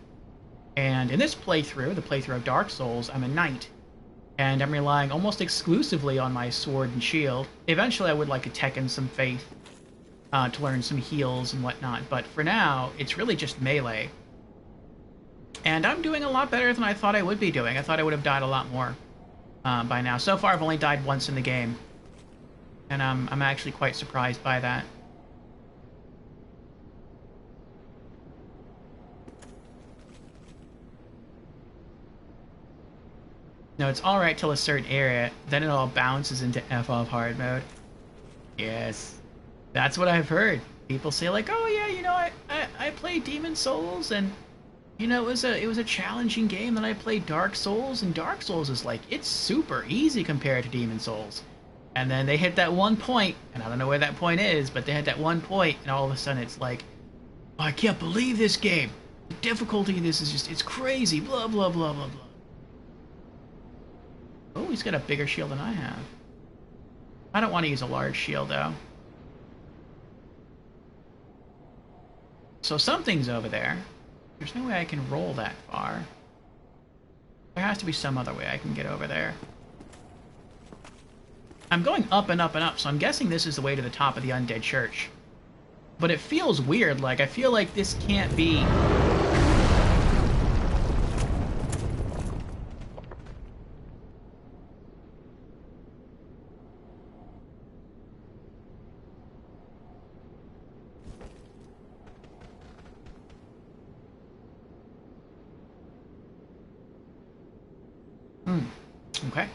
And in this playthrough, the playthrough of Dark Souls, I'm a knight, and I'm relying almost exclusively on my sword and shield. Eventually, I would like to tech in some faith to learn some heals and whatnot, but for now, it's really just melee. And I'm doing a lot better than I thought I would be doing. I thought I would have died a lot more by now. So far, I've only died once in the game, and I'm actually quite surprised by that. No, it's alright till a certain area, then it all bounces into F-off hard mode. Yes. That's what I've heard. People say like, oh yeah, you know, I played Demon Souls, and you know, it was a challenging game. Then I played Dark Souls, and Dark Souls is like, it's super easy compared to Demon Souls. And then they hit that one point, and I don't know where that point is, but they hit that one point, and all of a sudden it's like, oh, I can't believe this game. The difficulty of this is just, it's crazy, blah, blah, blah, blah, blah. Oh, he's got a bigger shield than I have. I don't want to use a large shield, though. So something's over there. There's no way I can roll that far. There has to be some other way I can get over there. I'm going up and up and up, so I'm guessing this is the way to the top of the Undead Church. But it feels weird, like, I feel like this can't be... Okay.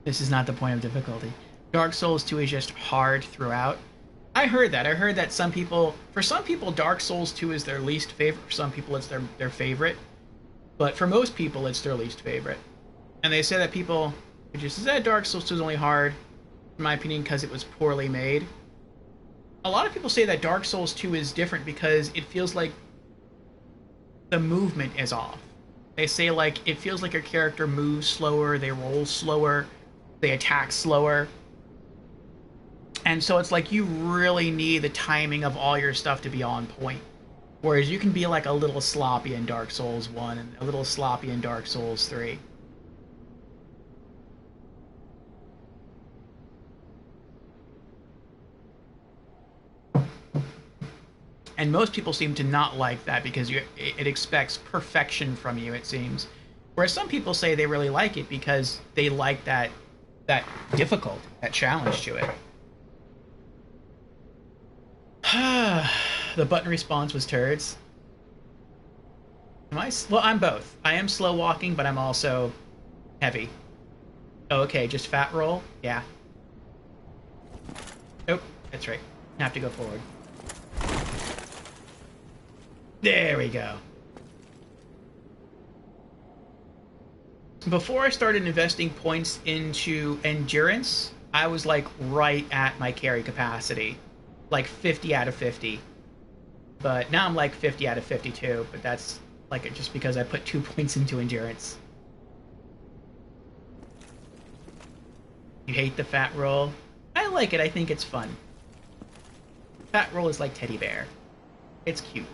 This is not the point of difficulty. Dark Souls 2 is just hard throughout. I heard that. I heard that some people, for some people, Dark Souls 2 is their least favorite. For some people, it's their favorite. But for most people, it's their least favorite. And they say that people just said Dark Souls 2 is only hard, in my opinion, because it was poorly made. A lot of people say that Dark Souls 2 is different because it feels like the movement is off. They say, like, it feels like your character moves slower, they roll slower, they attack slower. And so it's like you really need the timing of all your stuff to be on point. Whereas you can be, like, a little sloppy in Dark Souls 1 and a little sloppy in Dark Souls 3. And most people seem to not like that because it expects perfection from you, it seems. Whereas some people say they really like it because they like that difficulty, that challenge to it. The button response was turds. Am I? Well, I'm both. I am slow walking, but I'm also heavy. Oh, okay, just fat roll? Yeah. Oh, that's right. I have to go forward. There we go. Before I started investing points into endurance, I was like right at my carry capacity. Like 50 out of 50. But now I'm like 50 out of 52, but that's like just because I put 2 points into endurance. You hate the fat roll? I like it, I think it's fun. Fat roll is like teddy bear. It's cute.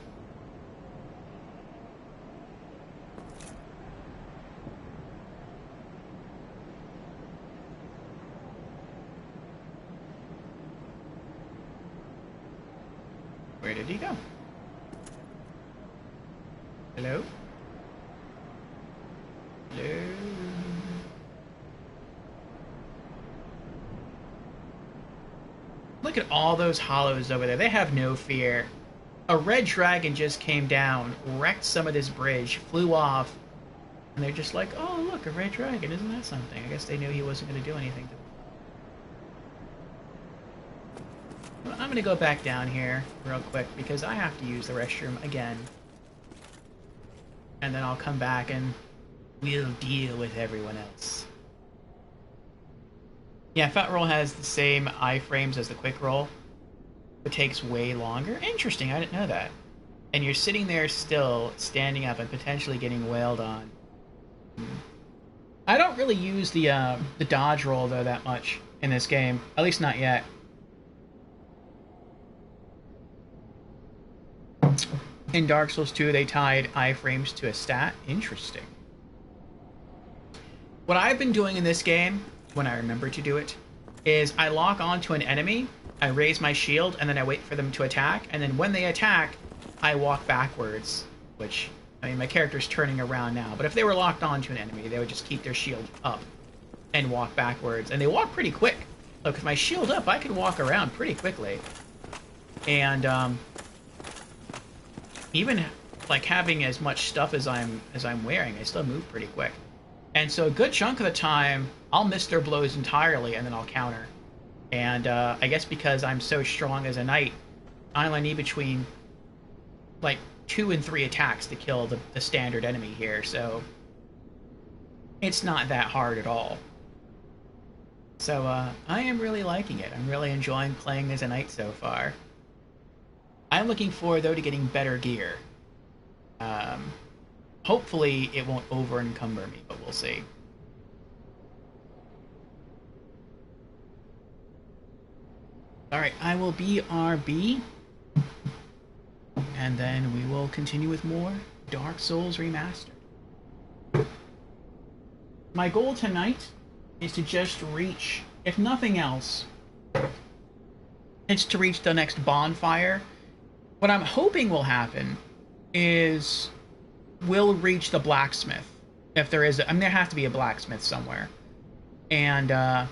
Where did he go? Hello? Hello? Look at all those hollows over there. They have no fear. A red dragon just came down, wrecked some of this bridge, flew off, and they're just like, oh, look, a red dragon. Isn't that something? I guess they knew he wasn't going to do anything to them. Well, I'm going to go back down here real quick because I have to use the restroom again. And then I'll come back and we'll deal with everyone else. Yeah, Fat Roll has the same iframes as the Quick Roll. It takes way longer. Interesting, I didn't know that. And you're sitting there still, standing up, and potentially getting wailed on. I don't really use the dodge roll, though, that much in this game. At least not yet. In Dark Souls 2, they tied iframes to a stat. Interesting. What I've been doing in this game, when I remember to do it, is I lock onto an enemy, I raise my shield, and then I wait for them to attack, and then when they attack, I walk backwards, which, I mean, my character's turning around now, but if they were locked onto an enemy, they would just keep their shield up and walk backwards, and they walk pretty quick. Look, with my shield up, I can walk around pretty quickly. And, even, like, having as much stuff as I'm wearing, I still move pretty quick. And so a good chunk of the time, I'll miss their blows entirely, and then I'll counter. And I guess because I'm so strong as a knight, I only need between, like, 2 and 3 attacks to kill the standard enemy here, so it's not that hard at all. So I am really liking it. I'm really enjoying playing as a knight so far. I'm looking forward, though, to getting better gear. Hopefully it won't over-encumber me, but we'll see. Alright, I will BRB, and then we will continue with more Dark Souls Remastered. My goal tonight is to just reach, if nothing else, it's to reach the next bonfire. What I'm hoping will happen is we'll reach the blacksmith. If there is, I mean, there has to be a blacksmith somewhere. And,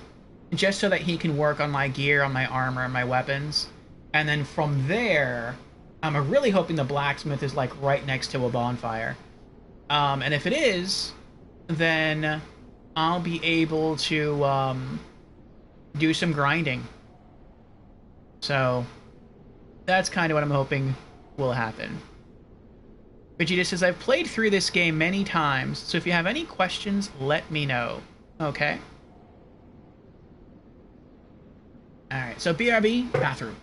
just so that he can work on my gear, on my armor, and my weapons. And then from there, I'm really hoping the blacksmith is, like, right next to a bonfire. And if it is, then I'll be able to, do some grinding. So, that's kind of what I'm hoping will happen. Vegeta says, I've played through this game many times, so if you have any questions, let me know. Okay? Alright, so BRB, bathroom.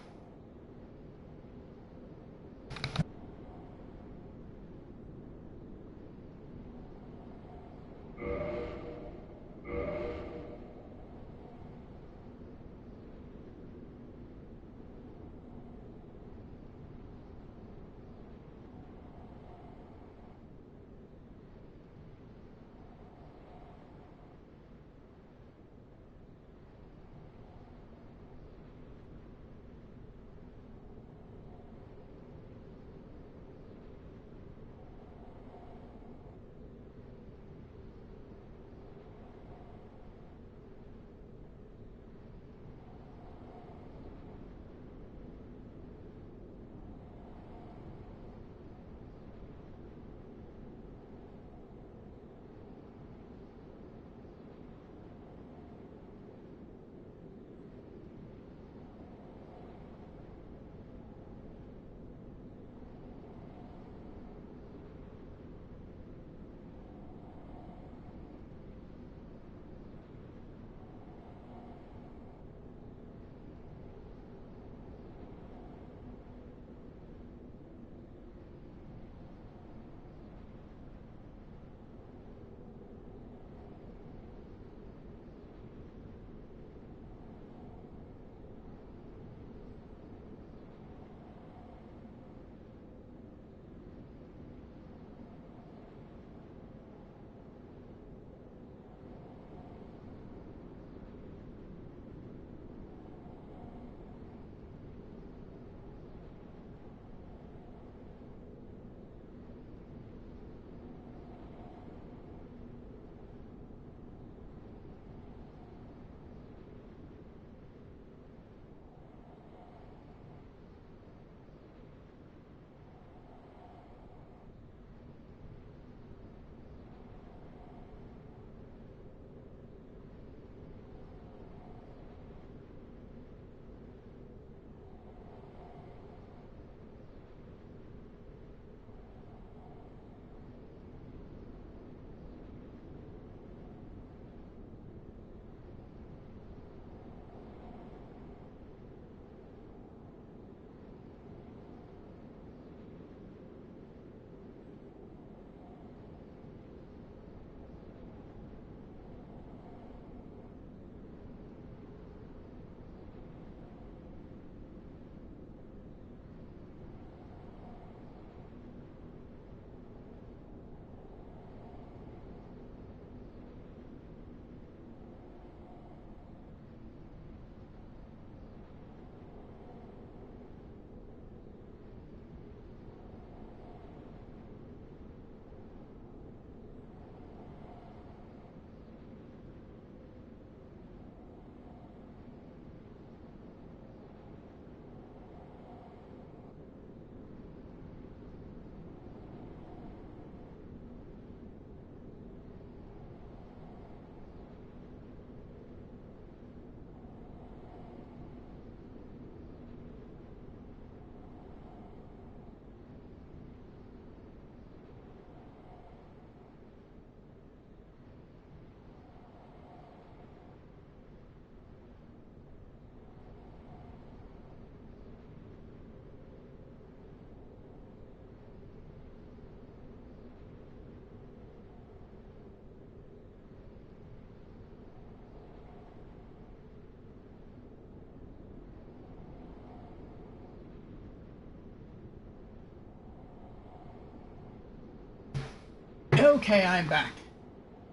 Okay, I'm back.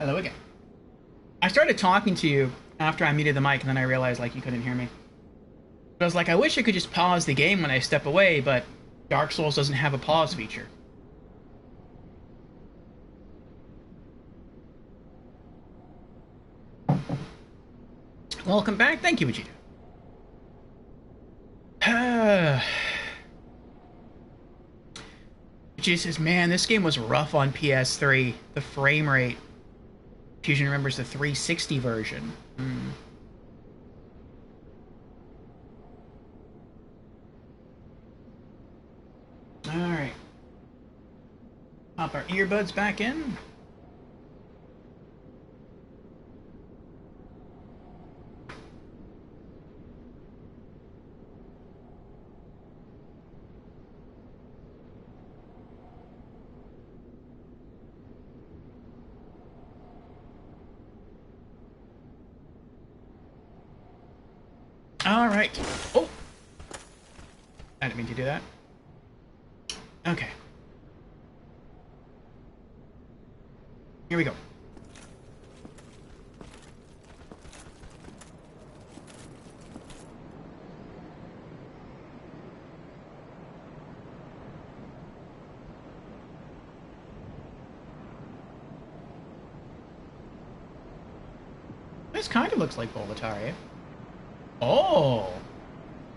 Hello again. I started talking to you after I muted the mic, and then I realized, like, you couldn't hear me. But I was like, I wish I could just pause the game when I step away, but Dark Souls doesn't have a pause feature. Welcome back. Thank you, Vegeta. Vegeta says, man, this game was rough on PS3. The frame rate. Fusion remembers the 360 version. Alright. Pop our earbuds back in. Alright. Oh! I didn't mean to do that. Okay. Here we go. This kind of looks like Boletaria. Oh!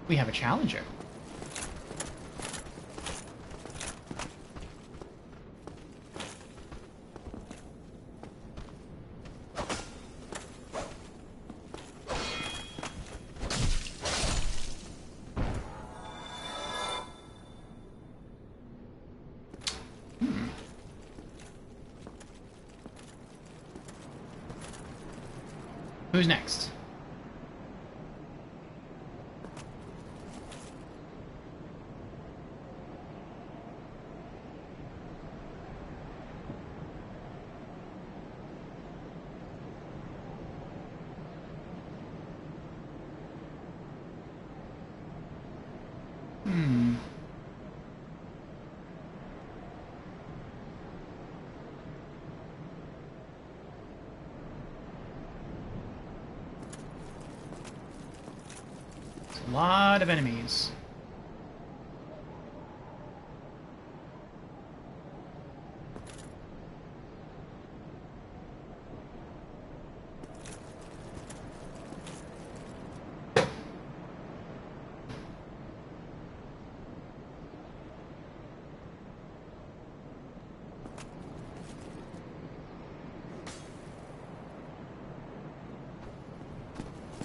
We have a challenger. Who's next? A lot of enemies.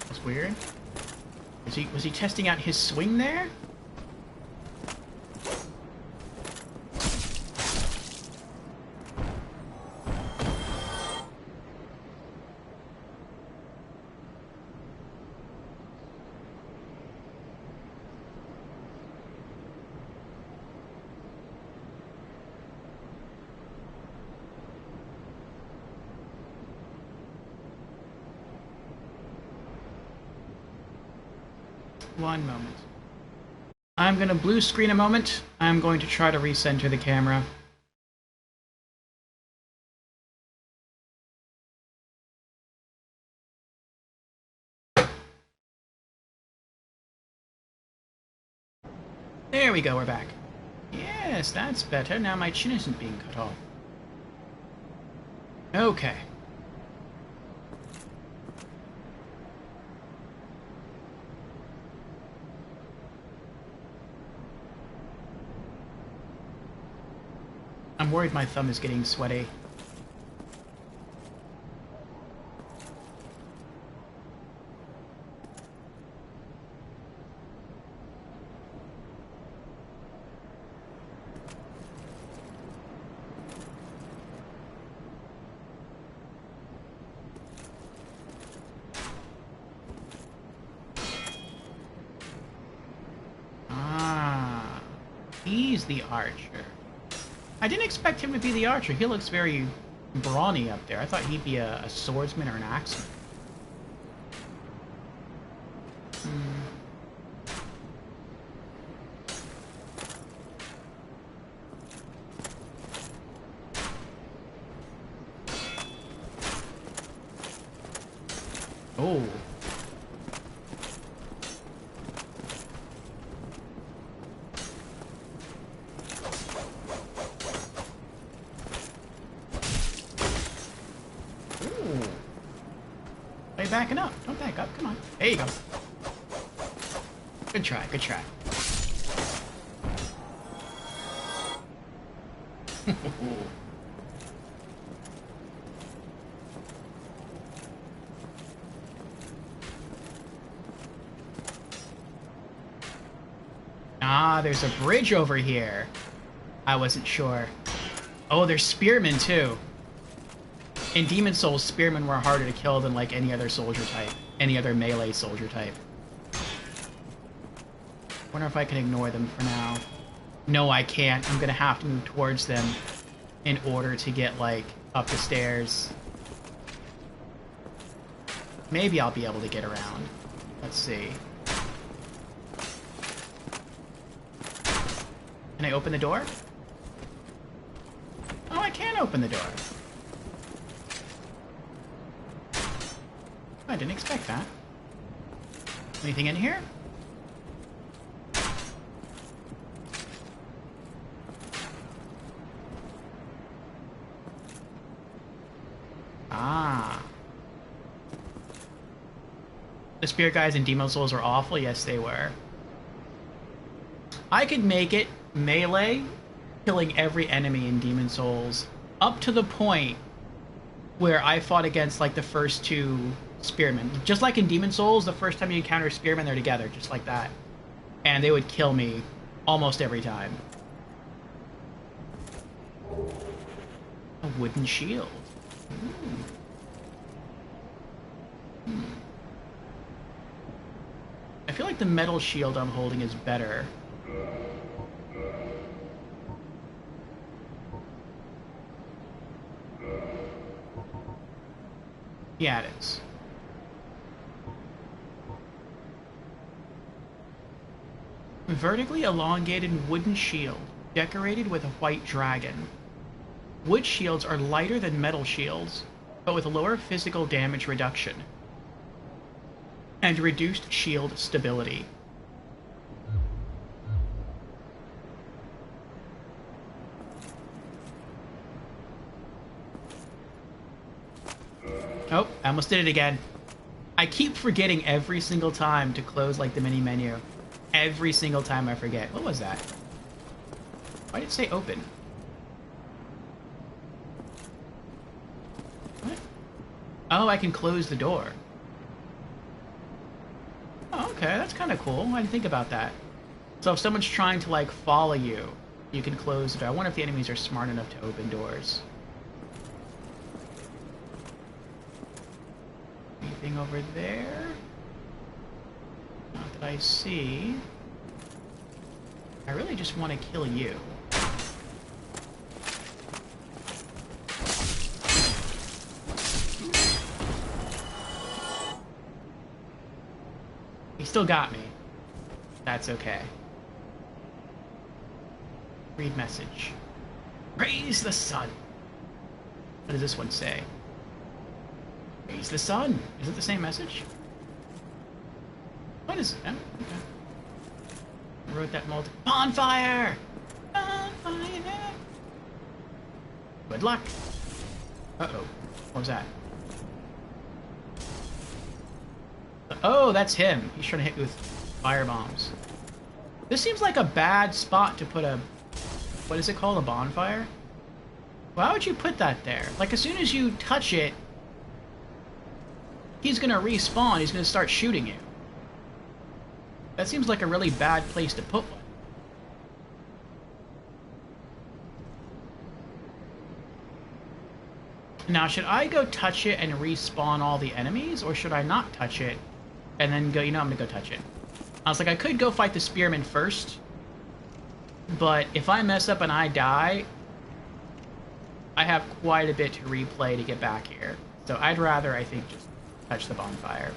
That's weird. Was he testing out his swing there? One moment. I'm gonna blue screen a moment. I'm going to try to recenter the camera. There we go, we're back. Yes, that's better. Now my chin isn't being cut off. Okay. I'm worried my thumb is getting sweaty. Ah, he's the archer. I didn't expect him to be the archer. He looks very brawny up there. I thought he'd be a swordsman or an axeman. Oh. Ooh. Are you backing up? Don't back up. Come on. There you go. Good try. Good try. Ah, there's a bridge over here. I wasn't sure. Oh, there's spearmen too. In Demon Souls, spearmen were harder to kill than like any other soldier type. Any other melee soldier type. Wonder if I can ignore them for now. No, I can't. I'm gonna have to move towards them in order to get, like, up the stairs. Maybe I'll be able to get around. Let's see. Can I open the door? Oh, I can open the door. I didn't expect that. Anything in here? Ah. The spear guys in Demon Souls were awful? Yes, they were. I could make it melee, killing every enemy in Demon Souls, up to the point where I fought against, like, the first two spearmen. Just like in Demon Souls, the first time you encounter spearmen, they're together, just like that. And they would kill me almost every time. A wooden shield. I feel like the metal shield I'm holding is better. Yeah, it is. Vertically elongated wooden shield, decorated with a white dragon. Wood shields are lighter than metal shields, but with a lower physical damage reduction and reduced shield stability. Oh, I almost did it again. I keep forgetting every single time to close, like, the mini menu. Every single time I forget. What was that? Why did it say open? What? Oh, I can close the door. Oh, okay, that's kind of cool. I didn't think about that. So if someone's trying to, like, follow you, you can close the door. I wonder if the enemies are smart enough to open doors. Anything over there? Not that I see. I really just want to kill you. He still got me. That's okay. Read message. Praise the sun. What does this one say? Praise the sun. Is it the same message? What is it? Oh, okay. I wrote that multiple. Bonfire! Bonfire! Good luck. Uh-oh. What was that? Oh, that's him. He's trying to hit me with fire bombs. This seems like a bad spot to put a... What is it called? A bonfire? Why would you put that there? Like, as soon as you touch it, he's gonna respawn. He's gonna start shooting you. That seems like a really bad place to put one. Now, should I go touch it and respawn all the enemies? Or should I not touch it and then go, you know, I'm gonna go touch it. I was like, I could go fight the spearmen first. But if I mess up and I die, I have quite a bit to replay to get back here. So I'd rather, I think, just touch the bonfire.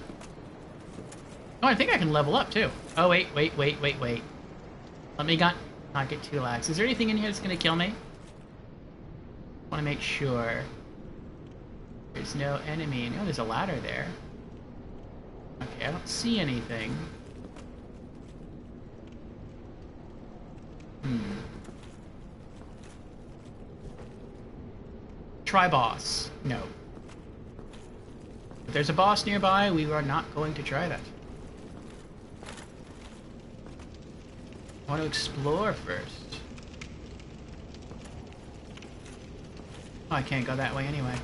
Oh, I think I can level up, too. Oh, wait. Let me not get too lax. Is there anything in here that's going to kill me? I want to make sure. There's no enemy. No, there's a ladder there. Okay, I don't see anything. Try boss. No. If there's a boss nearby, we are not going to try that. I want to explore first. Oh, I can't go that way anyway.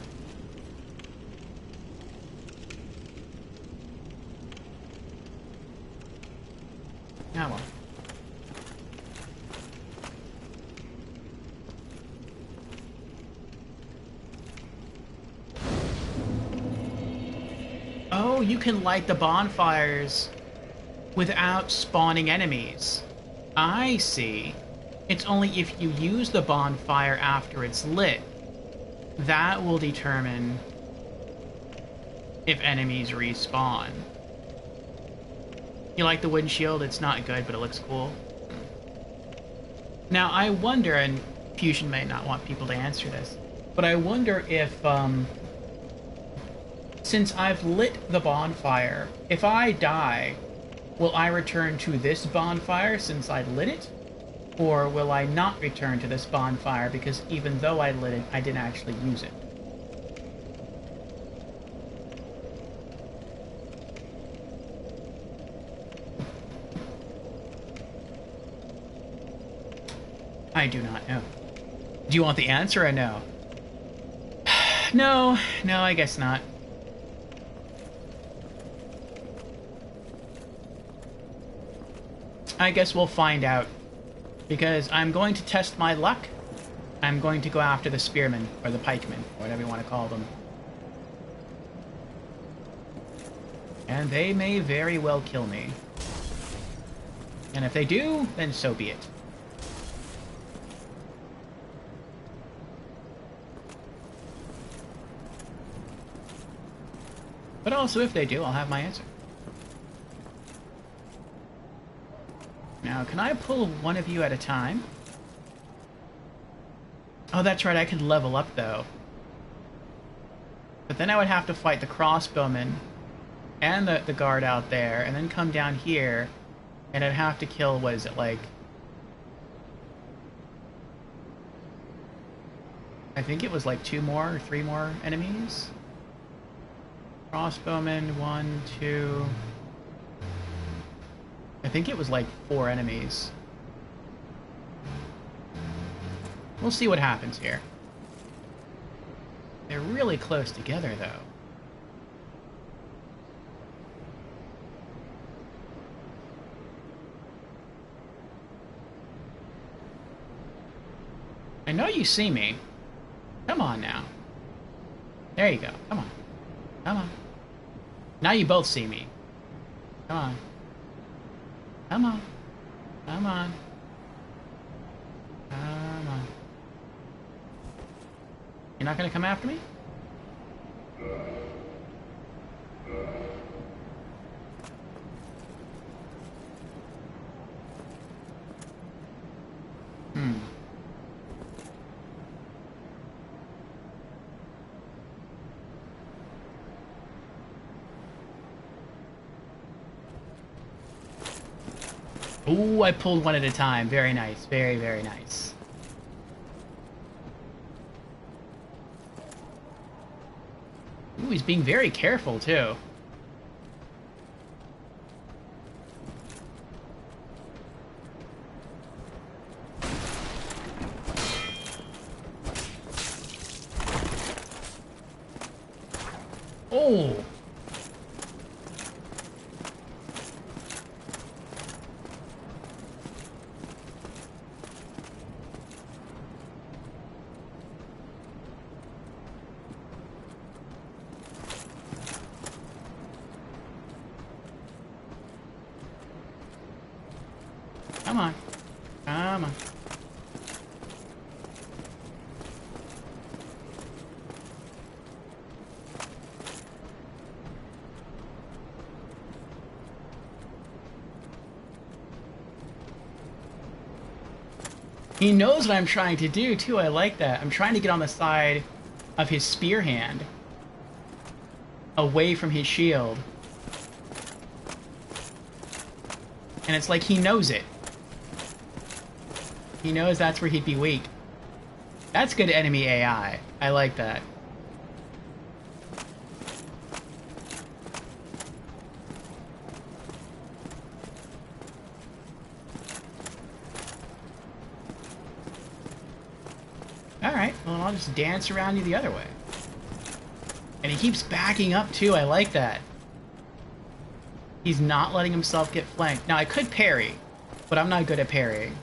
Ah, well. Oh, you can light the bonfires without spawning enemies. I see. It's only if you use the bonfire after it's lit. That will determine if enemies respawn. You like the windshield? It's not good, but it looks cool. Now, I wonder, and Fusion may not want people to answer this, but I wonder if, since I've lit the bonfire, if I die, will I return to this bonfire since I lit it? Or will I not return to this bonfire because even though I lit it, I didn't actually use it? I do not know. Do you want the answer or no? No, I guess not. I guess we'll find out. Because I'm going to test my luck. I'm going to go after the spearmen, or the pikemen, or whatever you want to call them. And they may very well kill me. And if they do, then so be it. But also, if they do, I'll have my answer. Now, can I pull one of you at a time? Oh, that's right, I could level up, though. But then I would have to fight the crossbowman and the guard out there, and then come down here, and I'd have to kill, what is it, like... I think it was like 2 more or 3 more enemies? Crossbowman, 1, 2... I think it was like 4 enemies. We'll see what happens here. They're really close together, though. I know you see me. Come on now. There you go. Come on. Come on. Now you both see me. Come on. Come on. Come on. Come on. You're not gonna come after me? Ooh, I pulled one at a time. Very nice. Very, very nice. Ooh, he's being very careful, too. Oh! Come on. Come on. He knows what I'm trying to do, too. I like that. I'm trying to get on the side of his spear hand. Away from his shield. And it's like he knows it. He knows that's where he'd be weak. That's good enemy AI. I like that. Alright, well, I'll just dance around you the other way. And he keeps backing up, too. I like that. He's not letting himself get flanked. Now, I could parry, but I'm not good at parrying.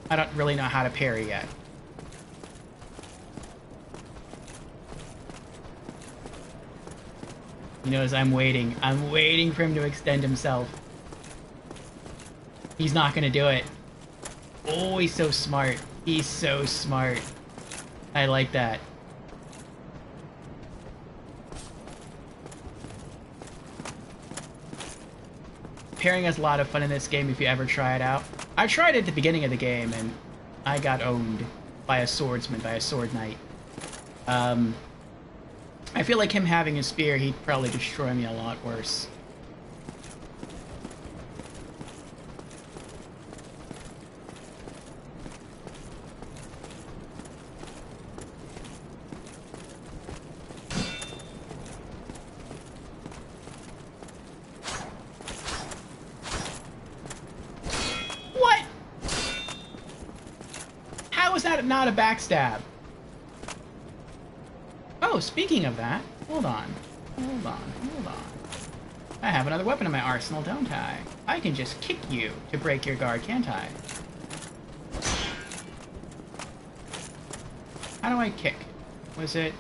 I don't really know how to parry yet. He knows I'm waiting. I'm waiting for him to extend himself. He's not gonna do it. Oh, he's so smart. He's so smart. I like that. Parrying is a lot of fun in this game if you ever try it out. I tried it at the beginning of the game and I got owned by a swordsman, by a sword knight. I feel like him having a spear, he'd probably destroy me a lot worse. Not a backstab. Oh, speaking of that, hold on. I have another weapon in my arsenal, don't I? I can just kick you to break your guard, can't I? How do I kick? Was it...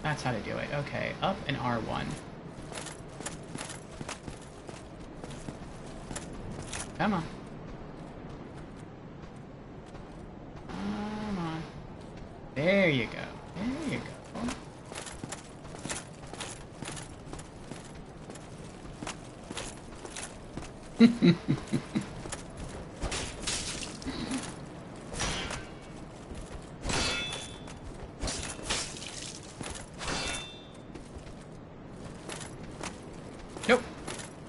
That's how to do it. Okay, up and R1. Come on. There you go. There you go. Nope.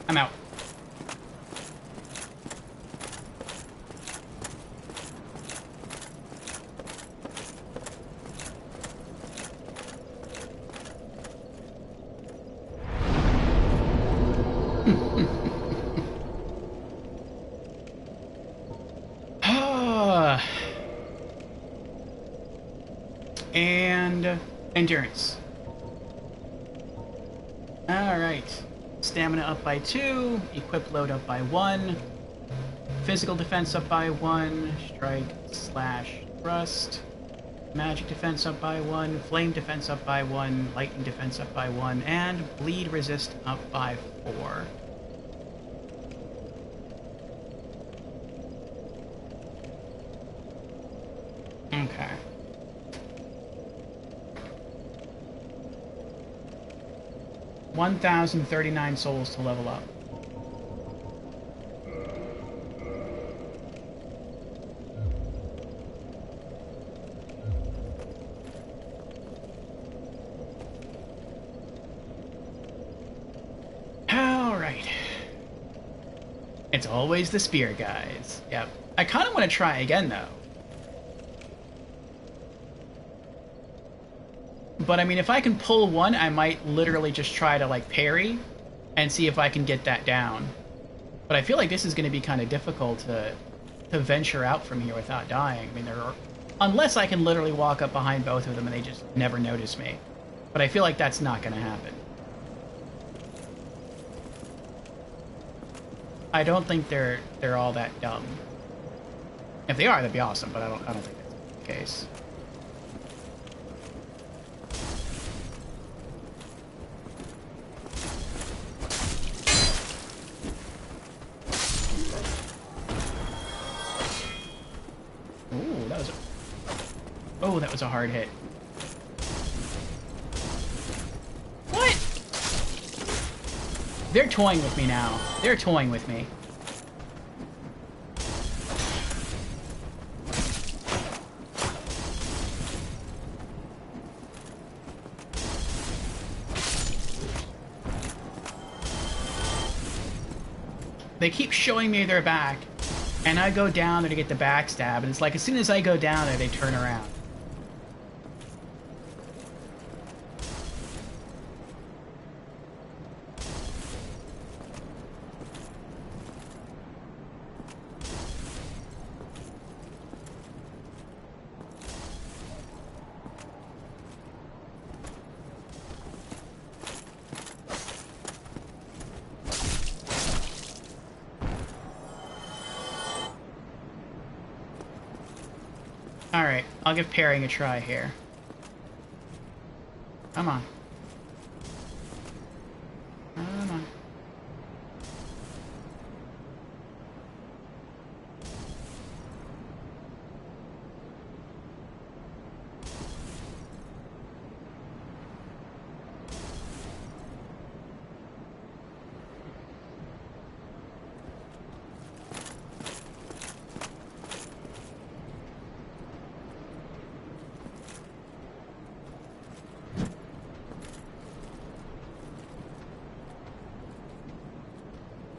I'm out. And endurance. Alright. Stamina up by 2, equip load up by 1, physical defense up by 1, strike slash thrust, magic defense up by 1, flame defense up by 1, lightning defense up by 1, and bleed resist up by 4. Okay. $1,039 souls to level up. Alright. It's always the spear guys. Yep. I kind of want to try again though. But I mean, if I can pull one, I might literally just try to like parry and see if I can get that down. But I feel like this is going to be kind of difficult to venture out from here without dying. I mean, unless I can literally walk up behind both of them and they just never notice me. But I feel like that's not going to happen. I don't think they're all that dumb. If they are, that'd be awesome. But I don't think that's the case. Oh, that was a hard hit. What? They're toying with me now. They're toying with me. They keep showing me their back, and I go down there to get the backstab, and it's like as soon as I go down there, they turn around. Alright, I'll give parrying a try here. Come on. Come on.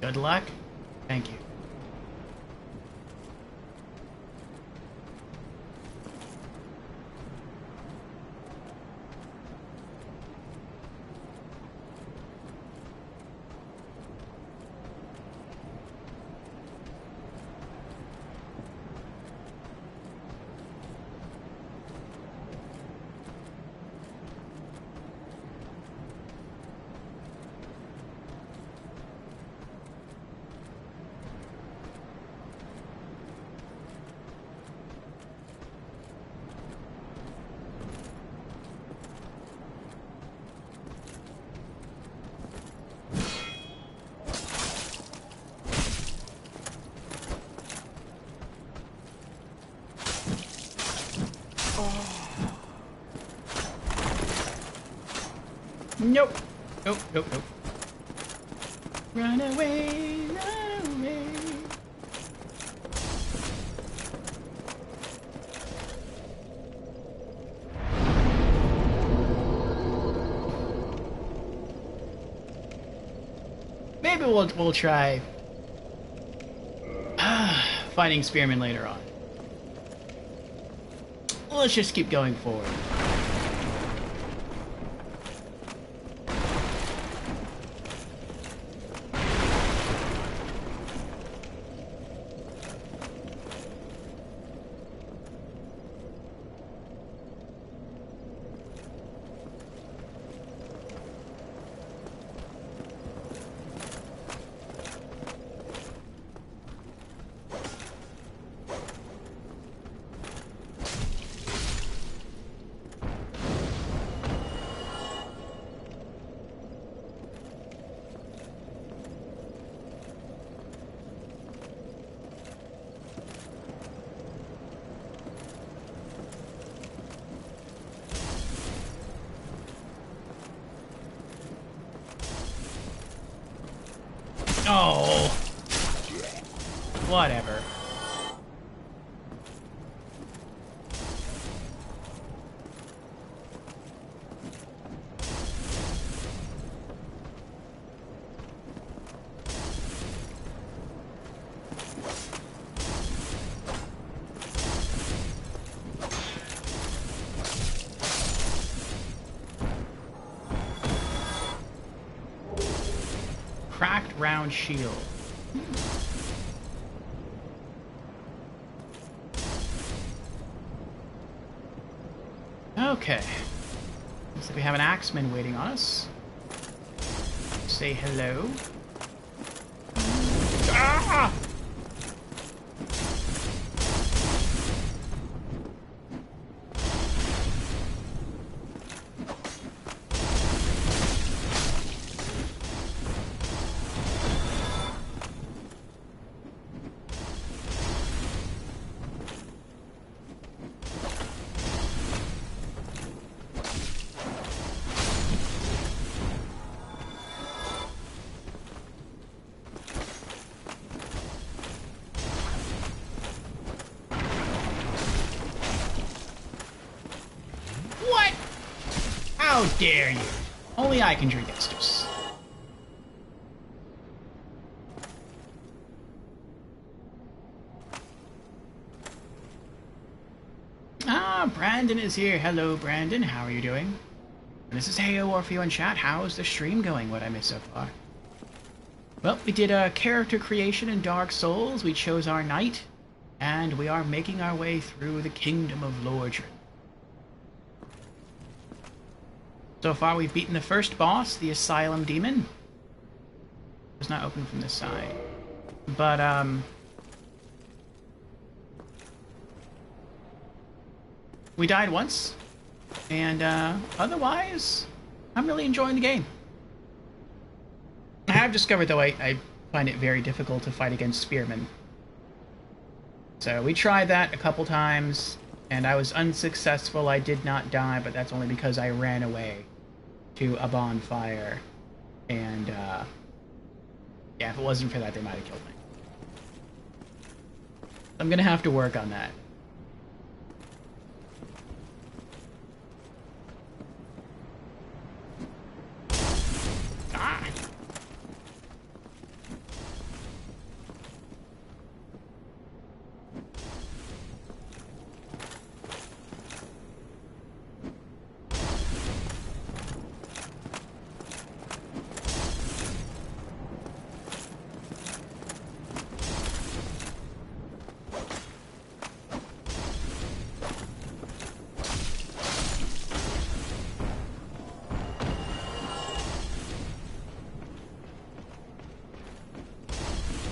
Good luck. Thank you. Nope. Nope, nope, nope. Run away, run away. Maybe we'll try fighting Spearman later on. Let's just keep going forward. Oh, whatever. Cracked round shield. Okay. Looks like we have an axeman waiting on us. Say hello. Ah! How dare you! Only I can drink Estus. Ah, Brandon is here. Hello, Brandon. How are you doing? This is Heyo Orfeo in chat. How's the stream going? What I missed so far? Well, we did a character creation in Dark Souls. We chose our knight, and we are making our way through the Kingdom of Lordran. So far, we've beaten the first boss, the Asylum demon. It's not open from this side, but we died once, and otherwise, I'm really enjoying the game. I have discovered, though, I find it very difficult to fight against spearmen. So we tried that a couple times, and I was unsuccessful. I did not die, but that's only because I ran away to a bonfire. And, yeah, if it wasn't for that, they might have killed me. I'm gonna have to work on that. Ah!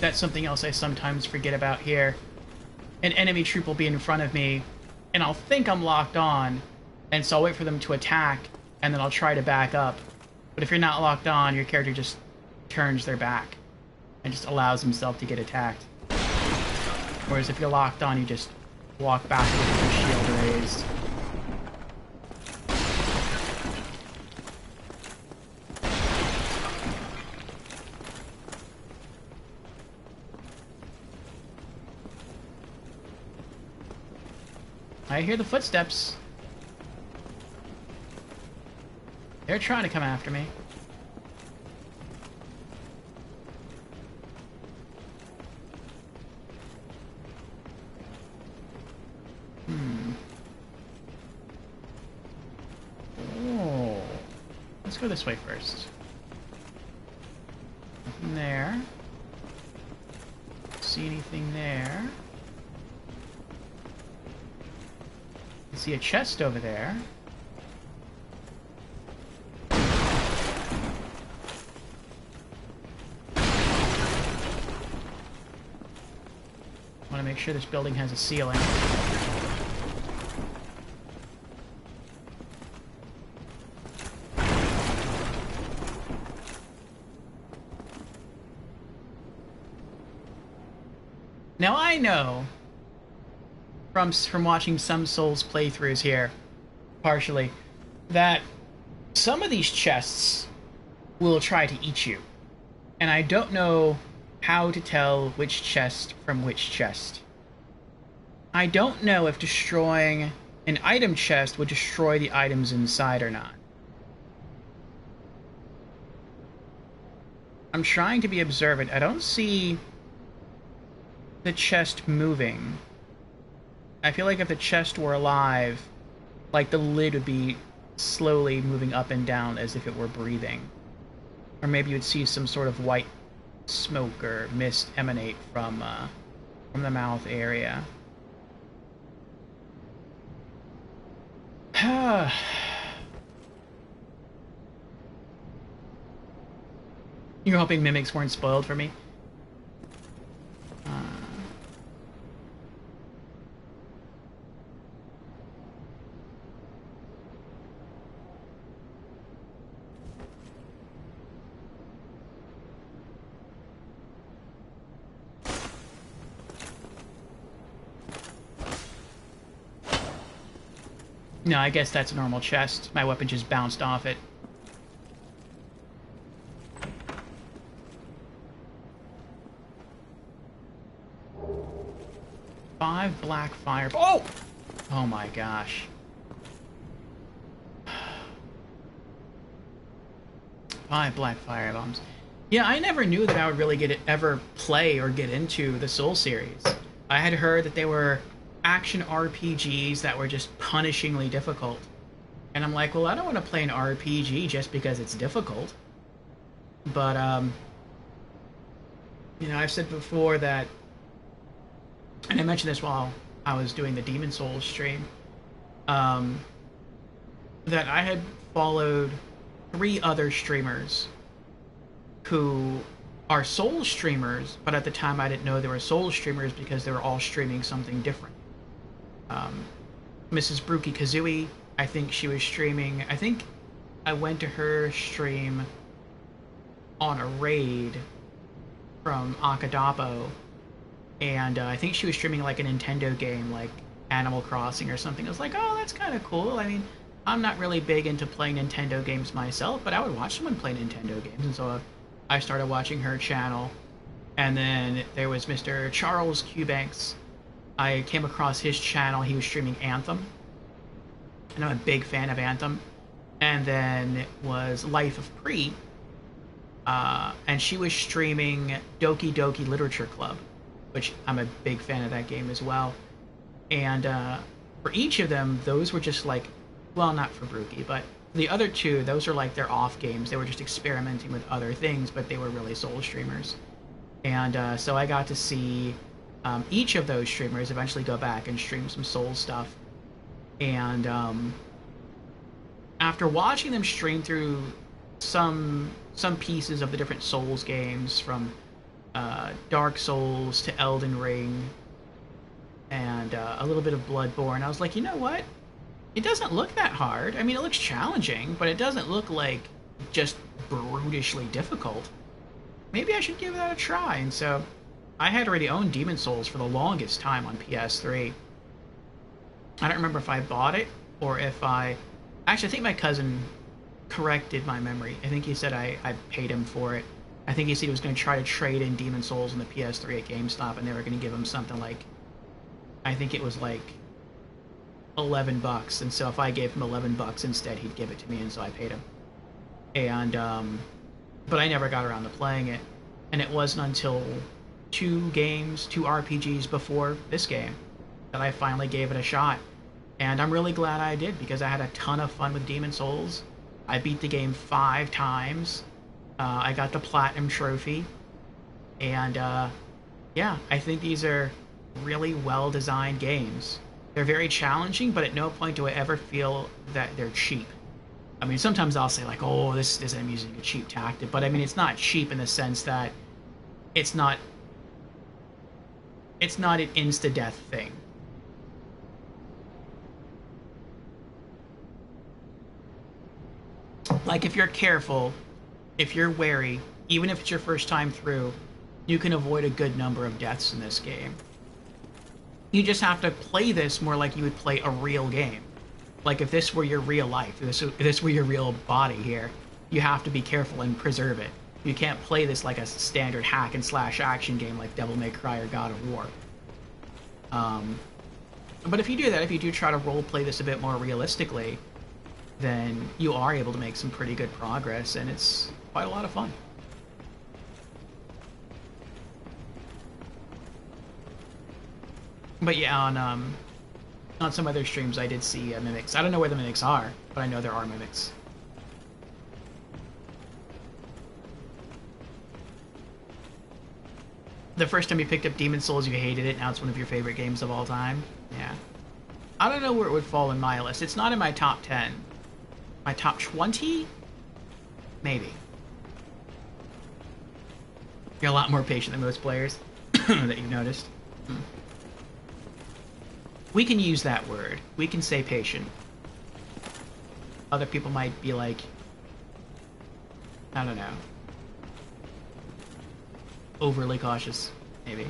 That's something else I sometimes forget about here. An enemy troop will be in front of me, and I'll think I'm locked on, and so I'll wait for them to attack, and then I'll try to back up. But if you're not locked on, your character just turns their back and just allows himself to get attacked. Whereas if you're locked on, you just walk backwards with your shield raised. I hear the footsteps. They're trying to come after me. Oh. Let's go this way first. Nothing there. See anything there? I see a chest over there. I want to make sure this building has a ceiling. Now I know from watching some Souls playthroughs here, partially, that some of these chests will try to eat you. And I don't know how to tell which chest from which chest. I don't know if destroying an item chest would destroy the items inside or not. I'm trying to be observant. I don't see the chest moving. I feel like if the chest were alive, like the lid would be slowly moving up and down as if it were breathing. Or maybe you'd see some sort of white smoke or mist emanate from the mouth area. You're hoping mimics weren't spoiled for me? No, I guess that's a normal chest. My weapon just bounced off it. Five black fire... Oh! Oh my gosh. 5 black fire bombs. Yeah, I never knew that I would really ever play or get into the Soul series. I had heard that they were action RPGs that were just punishingly difficult. And I'm like, well, I don't want to play an RPG just because it's difficult. But, you know, I've said before that, and I mentioned this while I was doing the Demon Souls stream, that I had followed 3 other streamers who are Souls streamers, but at the time I didn't know they were Souls streamers because they were all streaming something different. Mrs. Brookie Kazooie, I think she was streaming, I think I went to her stream on a raid from Akadapo, and I think she was streaming like a Nintendo game, like Animal Crossing or something. I was like, oh, that's kind of cool. I mean, I'm not really big into playing Nintendo games myself, but I would watch someone play Nintendo games, and so I started watching her channel. And then there was Mr. Charles Cubanks. I came across his channel. He was streaming Anthem, and I'm a big fan of Anthem. And then it was Life of Pre, and she was streaming Doki Doki Literature Club, which I'm a big fan of that game as well. And for each of them, those were just like, well, not for Brookie, but the other 2, those are like their off games. They were just experimenting with other things, but they were really Soul streamers. And so I got to see each of those streamers eventually go back and stream some Soul stuff. And after watching them stream through some pieces of the different Souls games, from Dark Souls to Elden Ring, and a little bit of Bloodborne, I was like, you know what? It doesn't look that hard. I mean, it looks challenging, but it doesn't look like just brutishly difficult. Maybe I should give that a try. And so I had already owned Demon Souls for the longest time on PS3. I don't remember if I bought it or if I... Actually, I think my cousin corrected my memory. I think he said I paid him for it. I think he said he was going to try to trade in Demon Souls on the PS3 at GameStop, and they were going to give him something like... I think it was like $11, and so if I gave him $11 instead, he'd give it to me, and so I paid him. And but I never got around to playing it, and it wasn't until 2 RPGs before this game that I finally gave it a shot. And I'm really glad I did, because I had a ton of fun with Demon Souls. I beat the game 5 times. I got the Platinum Trophy, and yeah, I think these are really well-designed games. They're very challenging, but at no point do I ever feel that they're cheap. I mean, sometimes I'll say like, oh, I'm using a cheap tactic, but I mean, it's not cheap in the sense that it's not an insta-death thing. Like, if you're careful, if you're wary, even if it's your first time through, you can avoid a good number of deaths in this game. You just have to play this more like you would play a real game. Like, if this were your real life, if this were your real body here, you have to be careful and preserve it. You can't play this like a standard hack and slash action game like Devil May Cry or God of War. But if you do that, if you do try to role play this a bit more realistically, then you are able to make some pretty good progress, and it's quite a lot of fun. But yeah, on some other streams I did see mimics. I don't know where the mimics are, but I know there are mimics. The first time you picked up Demon Souls, you hated it. Now it's one of your favorite games of all time. Yeah. I don't know where it would fall in my list. It's not in my top 10. My top 20? Maybe. You're a lot more patient than most players that you've noticed. We can use that word. We can say patient. Other people might be like, I don't know, overly cautious, maybe.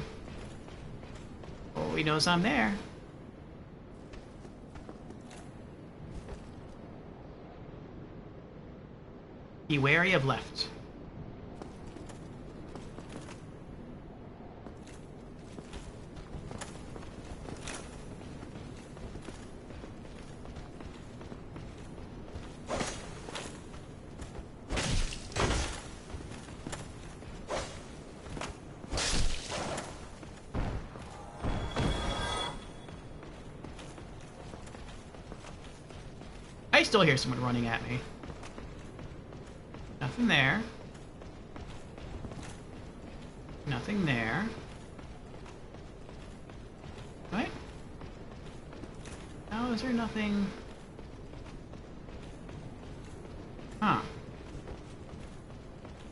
Oh, he knows I'm there. Be wary of left. still hear someone running at me. Nothing there. Nothing there. What? Oh, is there nothing? Huh.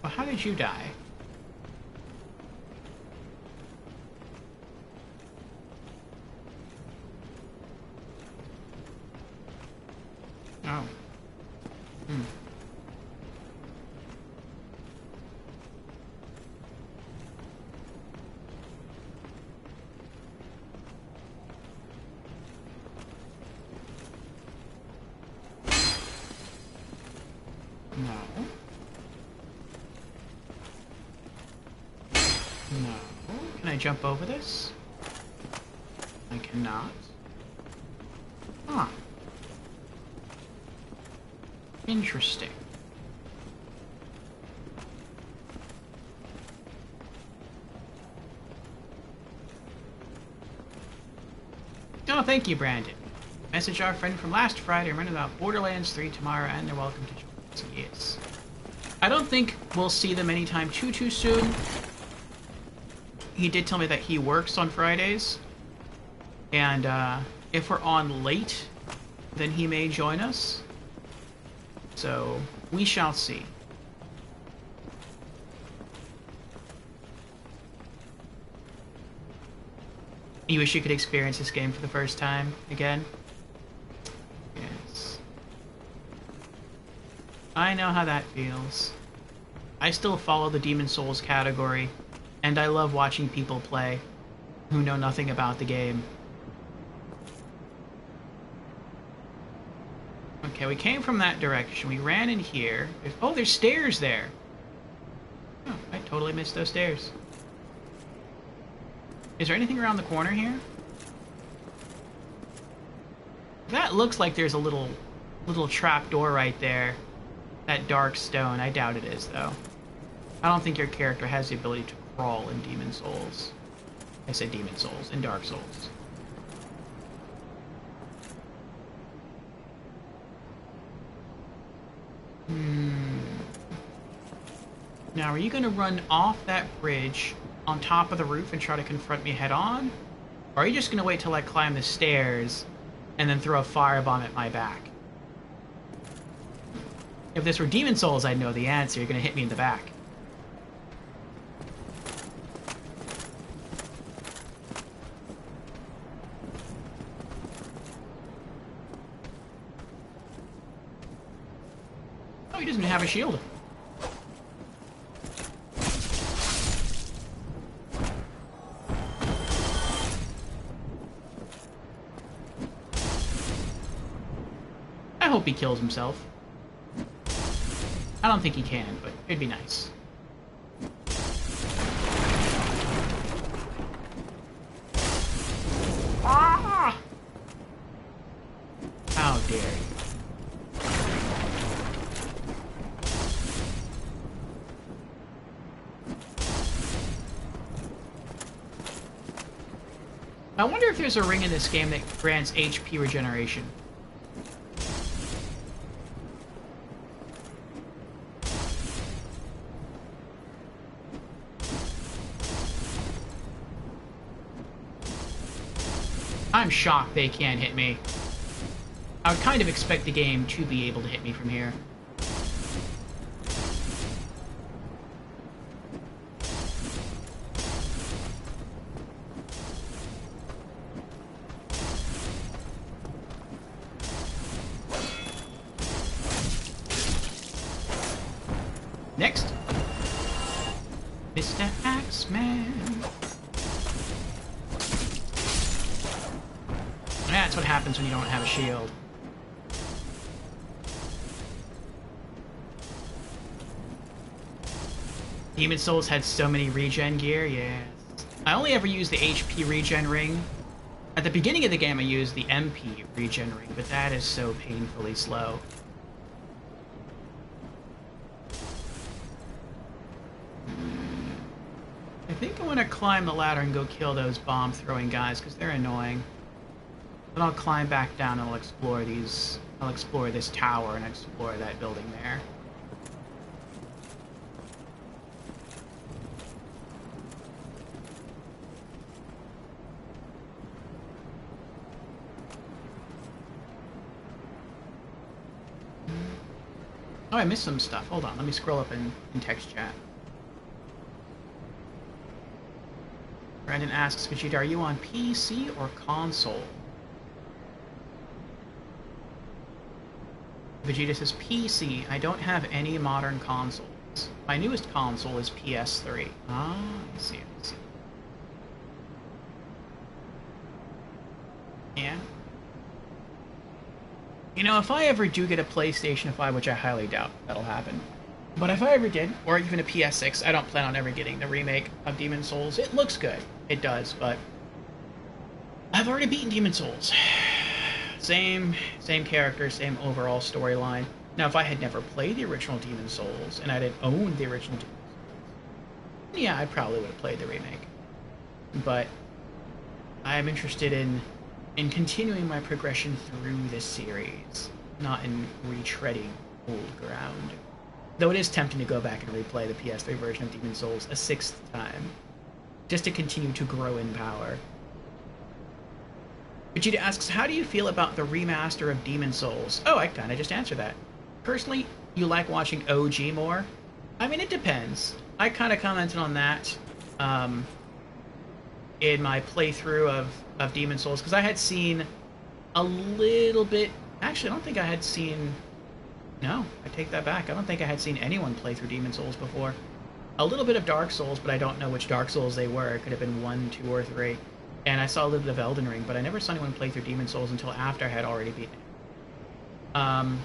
Well, how did you die? Oh. Hmm. No. No. Can I jump over this? I cannot. Huh. Interesting. Oh, thank you, Brandon. Message our friend from last Friday. Remember about Borderlands 3 tomorrow, and they're welcome to join us. Yes. I don't think we'll see them anytime too soon. He did tell me that he works on Fridays, and if we're on late, then he may join us. So, we shall see. You wish you could experience this game for the first time again? Yes. I know how that feels. I still follow the Demon Souls category, and I love watching people play who know nothing about the game. Okay, we came from that direction. We ran in here. Oh, there's stairs there. Oh, I totally missed those stairs. Is there anything around the corner here? That looks like there's a little trap door right there. That dark stone. I doubt it is, though. I don't think your character has the ability to crawl in Demon Souls. I said Demon Souls, in Dark Souls. Now, are you going to run off that bridge on top of the roof and try to confront me head on? Or are you just going to wait till I climb the stairs and then throw a firebomb at my back? If this were Demon Souls, I'd know the answer. You're going to hit me in the back. Oh, he doesn't have a shield. I hope he kills himself. I don't think he can, but it'd be nice. Ah! How dare you. I wonder if there's a ring in this game that grants HP regeneration. I'm shocked they can't hit me. I would kind of expect the game to be able to hit me from here. Next. Mr. Axeman. That's what happens when you don't have a shield. Demon Souls had so many regen gear, yes. I only ever used the HP regen ring. At the beginning of the game I used the MP regen ring, but that is so painfully slow. I think I want to climb the ladder and go kill those bomb-throwing guys, because they're annoying. But I'll climb back down and I'll explore this tower and explore that building there. Oh, I missed some stuff. Hold on, let me scroll up in text chat. Brandon asks, Vegeta, are you on PC or console? Vegeta says, PC. I don't have any modern consoles. My newest console is PS3. Ah, I see. Yeah. You know, if I ever do get a PlayStation 5, which I highly doubt that'll happen, but if I ever did, or even a PS6, I don't plan on ever getting the remake of Demon's Souls. It looks good. It does, but I've already beaten Demon's Souls. Same character, same overall storyline. Now, if I had never played the original Demon's Souls, and I didn't own the original Demon's Souls, yeah, I probably would have played the remake. But I'm interested in continuing my progression through this series, not in retreading old ground. Though it is tempting to go back and replay the PS3 version of Demon's Souls a 6th time, just to continue to grow in power. Vegeta asks, how do you feel about the remaster of Demon's Souls? Oh, I kind of just answered that. Personally, you like watching OG more? I mean, it depends. I kind of commented on that in my playthrough of Demon's Souls, because I had seen a little bit... Actually, I don't think I had seen... No, I take that back. I don't think I had seen anyone play through Demon's Souls before. A little bit of Dark Souls, but I don't know which Dark Souls they were. It could have been 1, 2, or 3. And I saw a little bit of Elden Ring, but I never saw anyone play through Demon's Souls until after I had already beaten it.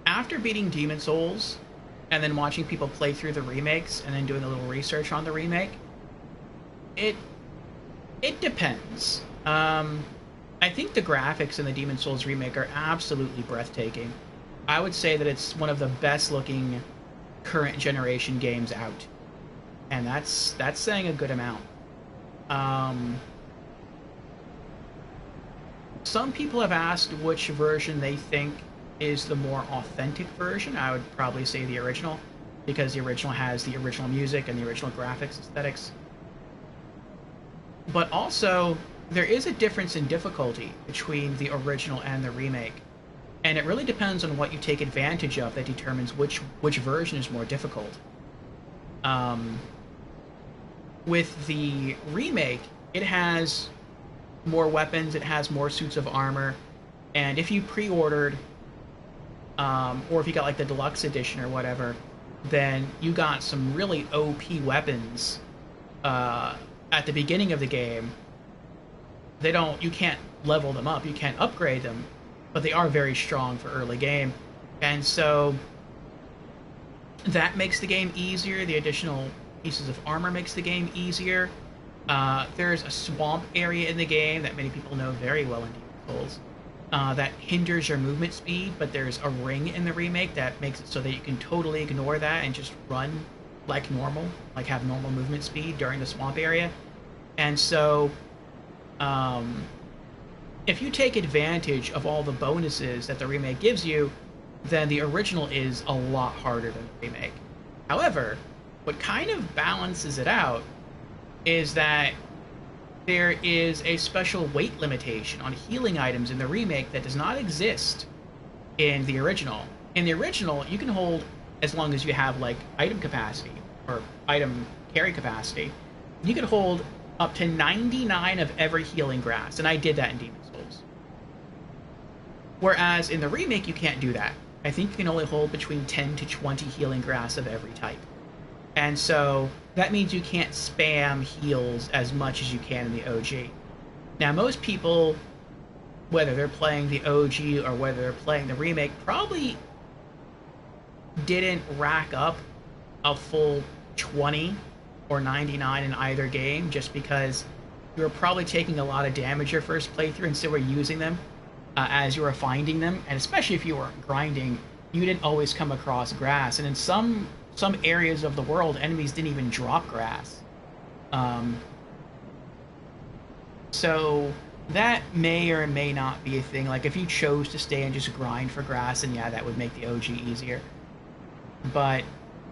After beating Demon's Souls, and then watching people play through the remakes, and then doing a little research on the remake, it depends. I think the graphics in the Demon's Souls remake are absolutely breathtaking. I would say that it's one of the best looking current generation games out. And that's saying a good amount. Some people have asked which version they think is the more authentic version. I would probably say the original, because the original has the original music and the original graphics aesthetics. But also, there is a difference in difficulty between the original and the remake. And it really depends on what you take advantage of that determines which version is more difficult. With the remake, it has more weapons, it has more suits of armor, and if you pre-ordered, or if you got like the deluxe edition or whatever, then you got some really OP weapons at the beginning of the game. You can't level them up, you can't upgrade them, but they are very strong for early game. And so that makes the game easier. The additional pieces of armor makes the game easier. There's a swamp area in the game that many people know very well in Demon's Souls that hinders your movement speed, but there's a ring in the remake that makes it so that you can totally ignore that and just run like normal, like have normal movement speed during the swamp area. And so if you take advantage of all the bonuses that the remake gives you, then the original is a lot harder than the remake. However, what kind of balances it out is that there is a special weight limitation on healing items in the remake that does not exist in the original. In the original, you can hold as long as you have like item capacity or item carry capacity. You can hold up to 99 of every healing grass, and I did that in Demon's Souls. Whereas in the remake, you can't do that. I think you can only hold between 10 to 20 healing grass of every type. And so that means you can't spam heals as much as you can in the OG. Now, most people, whether they're playing the OG or whether they're playing the remake, probably didn't rack up a full 20 or 99 in either game, just because you were probably taking a lot of damage your first playthrough and still were using them as you were finding them. And especially if you were grinding, you didn't always come across grass. And in some areas of the world, enemies didn't even drop grass. So that may or may not be a thing. Like, if you chose to stay and just grind for grass, and yeah, that would make the OG easier. But,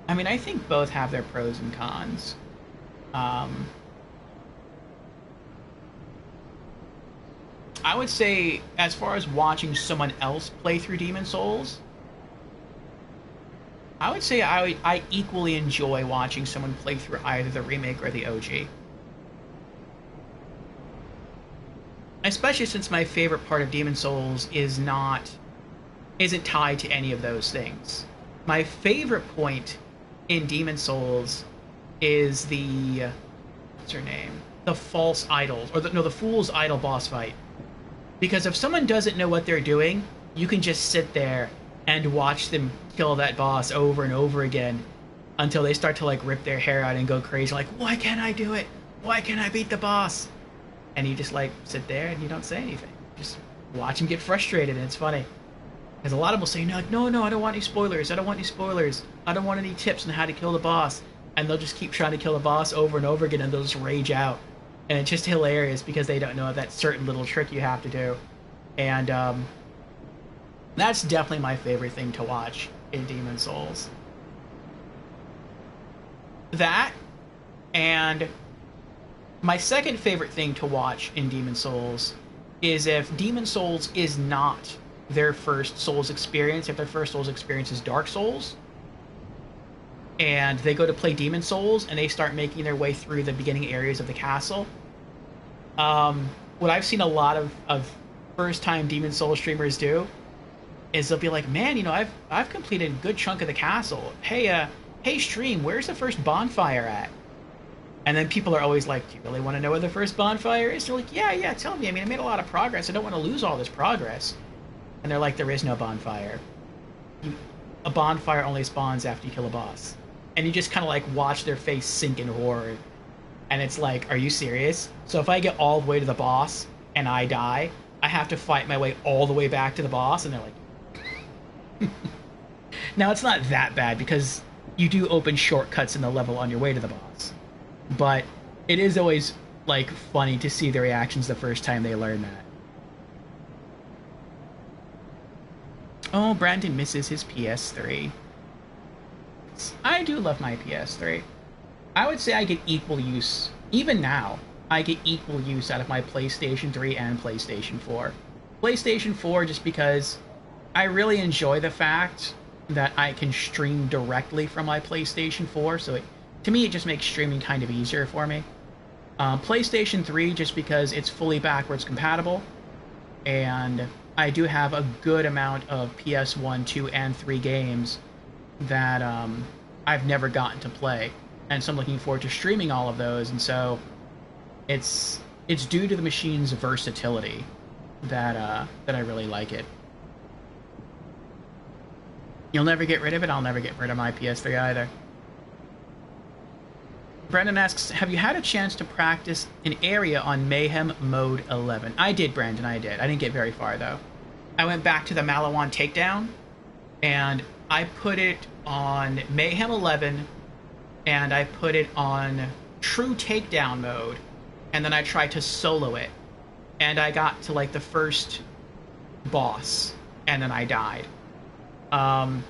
I mean, I think both have their pros and cons. I would say, as far as watching someone else play through Demon Souls, I would say I equally enjoy watching someone play through either the remake or the OG. Especially since my favorite part of Demon Souls isn't tied to any of those things. My favorite point in Demon Souls is the what's her name? The false idols, or the fool's idol boss fight. Because if someone doesn't know what they're doing, you can just sit there and watch them kill that boss over and over again until they start to like rip their hair out and go crazy, like, why can't I do it? Why can't I beat the boss? And you just like sit there and you don't say anything. Just watch them get frustrated, and it's funny. Because a lot of them will say, no, I don't want any spoilers. I don't want any spoilers. I don't want any tips on how to kill the boss. And they'll just keep trying to kill the boss over and over again, and they'll just rage out. And it's just hilarious because they don't know that certain little trick you have to do. And that's definitely my favorite thing to watch in Demon Souls. That, and my second favorite thing to watch in Demon Souls is if Demon Souls is not their first Souls experience, if their first Souls experience is Dark Souls, and they go to play Demon Souls and they start making their way through the beginning areas of the castle. What I've seen a lot of first-time Demon Souls streamers do is they'll be like, man, you know, I've completed a good chunk of the castle. Hey stream, where's the first bonfire at? And then people are always like, do you really want to know where the first bonfire is? They're like, yeah, tell me. I mean, I made a lot of progress. I don't want to lose all this progress. And they're like, there is no bonfire. A bonfire only spawns after you kill a boss. And you just kind of like watch their face sink in horror. And it's like, are you serious? So if I get all the way to the boss and I die, I have to fight my way all the way back to the boss? And they're like... Now, it's not that bad because you do open shortcuts in the level on your way to the boss. But it is always, like, funny to see their reactions the first time they learn that. Oh, Brandon misses his PS3. I do love my PS3. I would say I get equal use, even now, I get equal use out of my PlayStation 3 and PlayStation 4. PlayStation 4 just because I really enjoy the fact that I can stream directly from my PlayStation 4, so to me it just makes streaming kind of easier for me. PlayStation 3 just because it's fully backwards compatible, and I do have a good amount of PS1, 2, and 3 games that I've never gotten to play, and so I'm looking forward to streaming all of those. And so it's due to the machine's versatility that I really like it. You'll never get rid of it. I'll never get rid of my PS3 either. Brandon asks, have you had a chance to practice an area on Mayhem Mode 11? I did, Brandon, I did. I didn't get very far, though. I went back to the Malawan Takedown, and I put it on Mayhem 11, and I put it on True Takedown mode, and then I tried to solo it, and I got to, like, the first boss, and then I died. And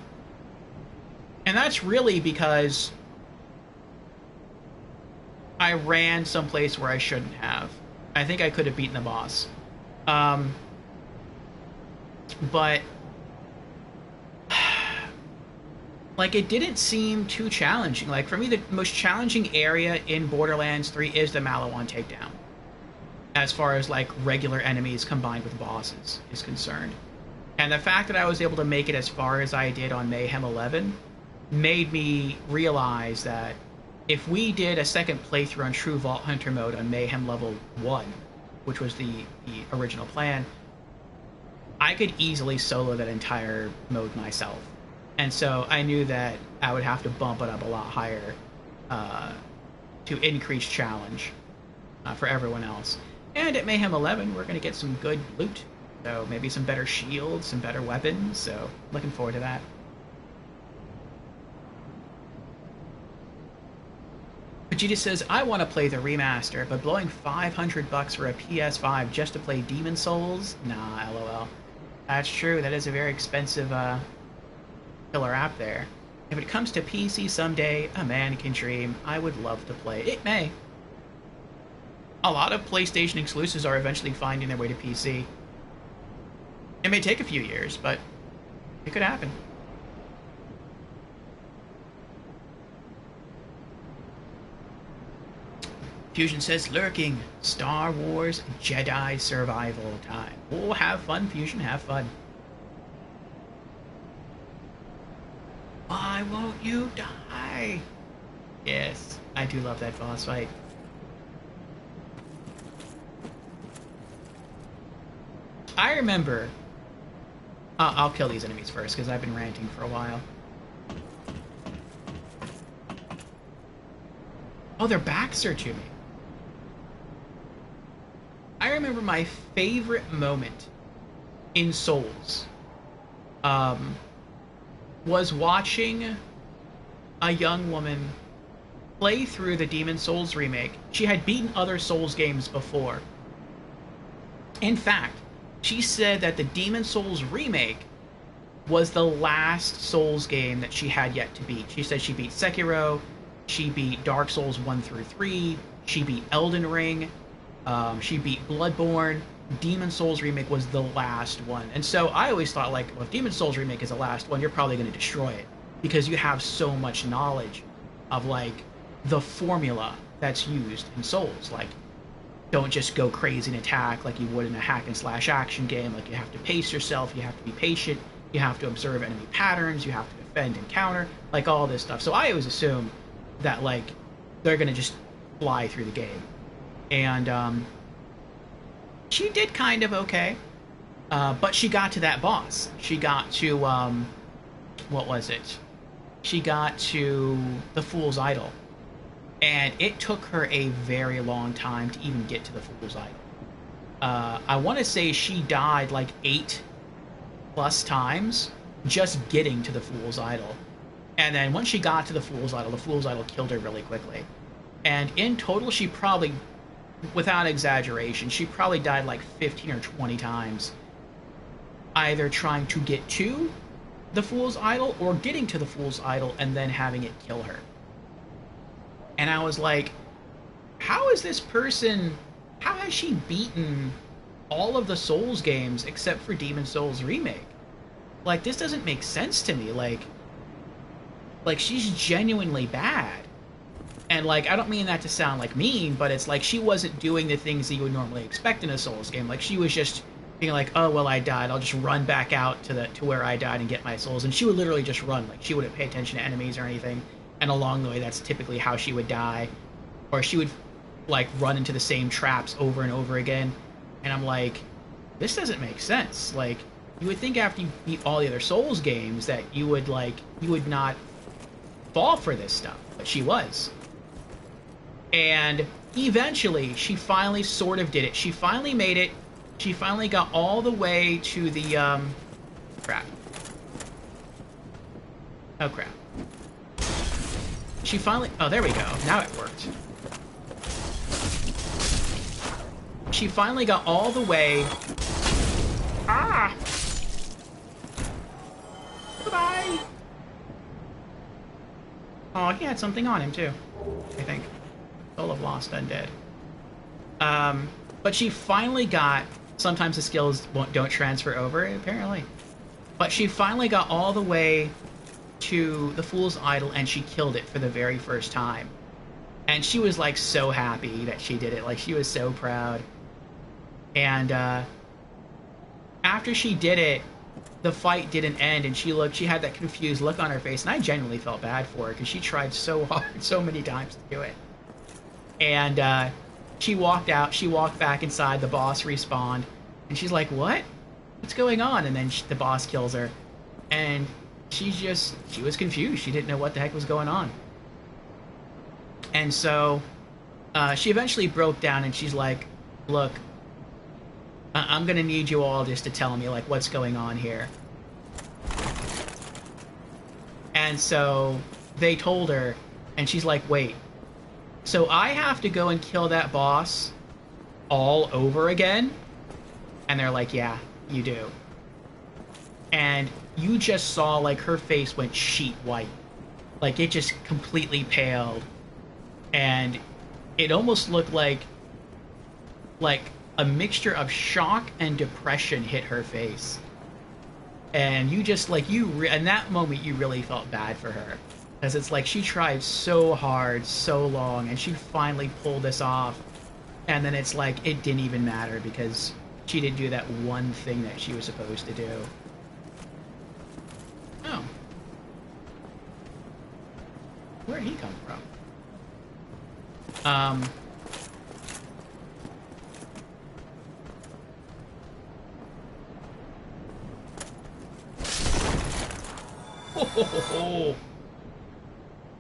that's really because I ran someplace where I shouldn't have. I think I could have beaten the boss. But like, it didn't seem too challenging. Like, for me, the most challenging area in Borderlands 3 is the Malawan Takedown, as far as, like, regular enemies combined with bosses is concerned. And the fact that I was able to make it as far as I did on Mayhem 11 made me realize that if we did a second playthrough on True Vault Hunter mode on Mayhem level 1, which was the original plan, I could easily solo that entire mode myself. And so I knew that I would have to bump it up a lot higher to increase challenge for everyone else. And at Mayhem 11, we're going to get some good loot. So maybe some better shields, some better weapons. So looking forward to that. Vegeta says, I want to play the remaster, but blowing $500 for a PS5 just to play Demon Souls? Nah, lol. That's true. That is a very expensive killer app there. If it comes to PC someday, a man can dream. I would love to play. It may. A lot of PlayStation exclusives are eventually finding their way to PC. It may take a few years, but it could happen. Fusion says, lurking. Star Wars Jedi survival time. Oh, have fun, Fusion, have fun. Why won't you die? Yes, I do love that boss fight. I remember... I'll kill these enemies first, because I've been ranting for a while. Oh, their backs are to me. I remember my favorite moment in Souls was watching a young woman play through the Demon Souls remake. She had beaten other Souls games before. In fact, she said that the Demon Souls remake was the last Souls game that she had yet to beat. She said she beat Sekiro, she beat Dark Souls 1 through 3, she beat Elden Ring, she beat Bloodborne. Demon Souls remake was the last one. And so I always thought, like, well, if Demon Souls remake is the last one, you're probably going to destroy it, because you have so much knowledge of, like, the formula that's used in Souls. Like, don't just go crazy and attack like you would in a hack and slash action game. Like, you have to pace yourself, you have to be patient, you have to observe enemy patterns, you have to defend and counter, like all this stuff. So I always assume that, like, they're gonna just fly through the game. And she did kind of okay, but she got to that boss. She got to what was it? She got to the Fool's Idol. And it took her a very long time to even get to the Fool's Idol. I want to say she died like 8+ times just getting to the Fool's Idol. And then once she got to the Fool's Idol killed her really quickly. And in total, she probably, without exaggeration, she probably died like 15 or 20 times. Either trying to get to the Fool's Idol or getting to the Fool's Idol and then having it kill her. And I was like, how is this person, how has she beaten all of the Souls games except for Demon Souls Remake? Like, this doesn't make sense to me. Like she's genuinely bad. And, like, I don't mean that to sound, like, mean, but it's like she wasn't doing the things that you would normally expect in a Souls game. Like, she was just being like, oh, well, I died. I'll just run back out to where I died and get my souls. And she would literally just run. Like, she wouldn't pay attention to enemies or anything. And along the way, that's typically how she would die. Or she would, like, run into the same traps over and over again. And I'm like, this doesn't make sense. Like, you would think after you beat all the other Souls games that you would, like, you would not fall for this stuff. But she was. And eventually, she finally sort of did it. She finally made it. She finally got all the way to the, crap. Oh, crap. She finally... Oh, there we go. Now it worked. She finally got all the way... Ah! Goodbye! Oh, he had something on him, too. I think. Soul of Lost Undead. But she finally got... Sometimes the skills don't transfer over, apparently. But she finally got all the way to the Fool's Idol, and she killed it for the very first time. And she was, like, so happy that she did it. Like, she was so proud. And, after she did it, the fight didn't end, and she had that confused look on her face, and I genuinely felt bad for her, because she tried so hard, so many times to do it. And, she walked out, she walked back inside, the boss respawned, and she's like, what? What's going on? And then the boss kills her. And she was confused. She didn't know what the heck was going on. And so, she eventually broke down, and she's like, look, I'm gonna need you all just to tell me, like, what's going on here. And so, they told her, and she's like, wait, So I have to go and kill that boss all over again. And they're like, yeah, you do. And you just saw, like, her face went sheet white. Like, it just completely paled. And it almost looked like a mixture of shock and depression hit her face. And you just, like, in that moment, you really felt bad for her. Because it's like she tried so hard, so long, and she finally pulled this off. And then it's like, it didn't even matter because she didn't do that one thing that she was supposed to do. Oh. Where'd he come from? Oh.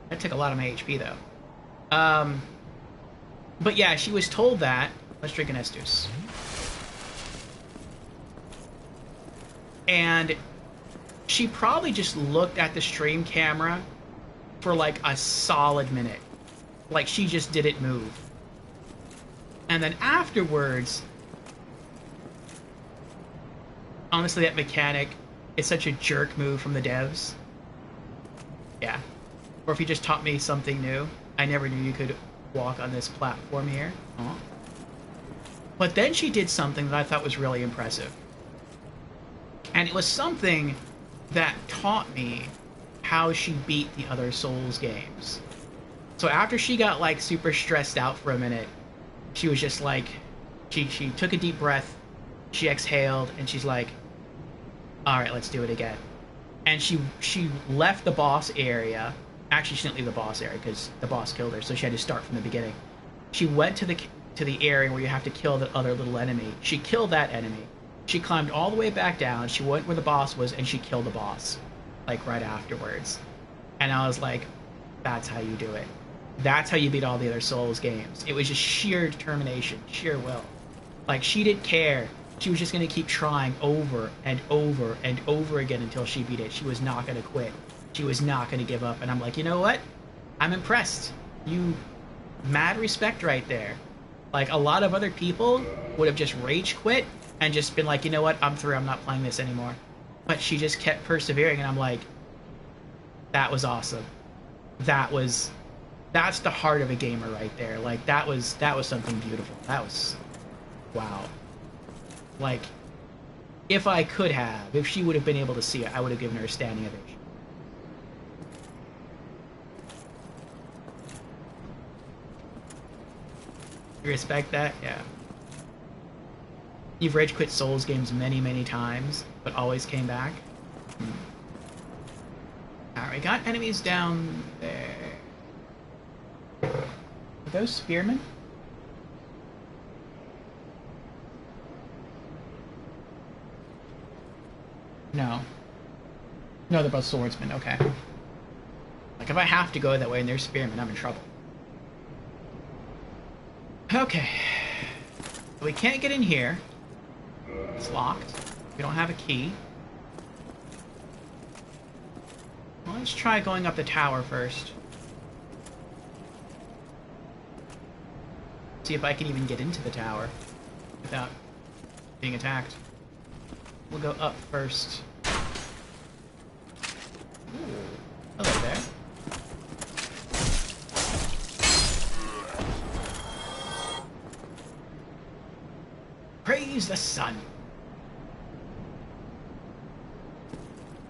That took a lot of my HP, though. But yeah, she was told that. Let's drink an Estus. And she probably just looked at the stream camera for like a solid minute. Like, she just didn't move. And then afterwards, honestly, that mechanic is such a jerk move from the devs. Yeah. Or if he just taught me something new. I never knew you could walk on this platform here. Oh. But then she did something that I thought was really impressive. And it was something that taught me how she beat the other Souls games. So after she got, like, super stressed out for a minute, she was just like, she took a deep breath, she exhaled, and she's like, alright, let's do it again. And she left the boss area. Actually, she didn't leave the boss area because the boss killed her, so she had to start from the beginning. She went to the area where you have to kill the other little enemy. She killed that enemy. She climbed all the way back down. She went where the boss was, and she killed the boss, like, right afterwards. And I was like, that's how you do it. That's how you beat all the other Souls games. It was just sheer determination, sheer will. Like, she didn't care. She was just going to keep trying over and over and over again until she beat it. She was not going to quit. She was not going to give up. And I'm like, you know what? I'm impressed. You mad respect right there. Like, a lot of other people would have just rage quit and just been like, you know what? I'm through. I'm not playing this anymore. But she just kept persevering, and I'm like, that was awesome. That's the heart of a gamer right there. Like, that was something beautiful. That was, wow. Like, if she would have been able to see it, I would have given her a standing ovation. You respect that? Yeah. You've rage quit Souls games many, many times, but always came back. Alright, we got enemies down there. Are those spearmen? No. No, they're both swordsmen, okay. Like, if I have to go that way and they're spearmen, I'm in trouble. Okay. We can't get in here. It's locked. We don't have a key. Well, let's try going up the tower first. See if I can even get into the tower without being attacked. We'll go up first. Ooh. Hello there. Praise the sun.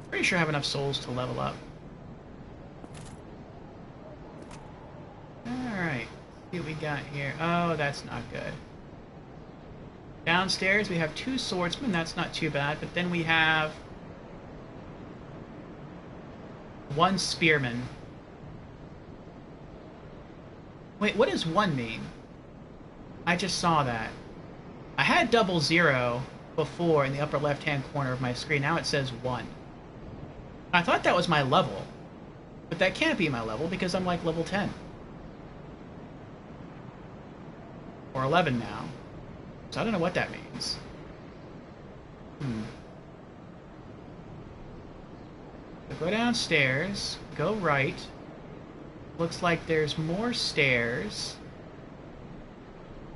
Pretty sure I have enough souls to level up. Alright. See what we got here. Oh, that's not good. Downstairs we have 2 swordsmen. That's not too bad. But then we have 1 spearman. Wait, what does 1 mean? I just saw that. I had 00 before in the upper left-hand corner of my screen. Now it says 1. I thought that was my level. But that can't be my level because I'm like level 10. Or 11 now. So I don't know what that means. So go downstairs, go right. Looks like there's more stairs.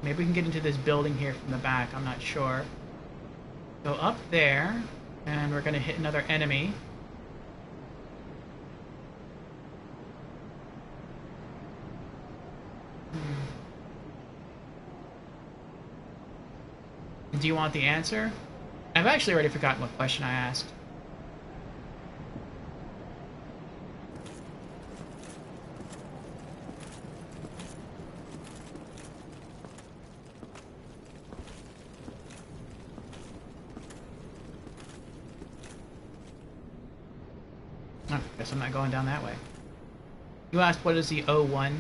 Maybe we can get into this building here from the back. I'm not sure. Go up there, and we're going to hit another enemy. Do you want the answer? I've actually already forgotten what question I asked. Oh, guess I'm not going down that way. You asked what is the O1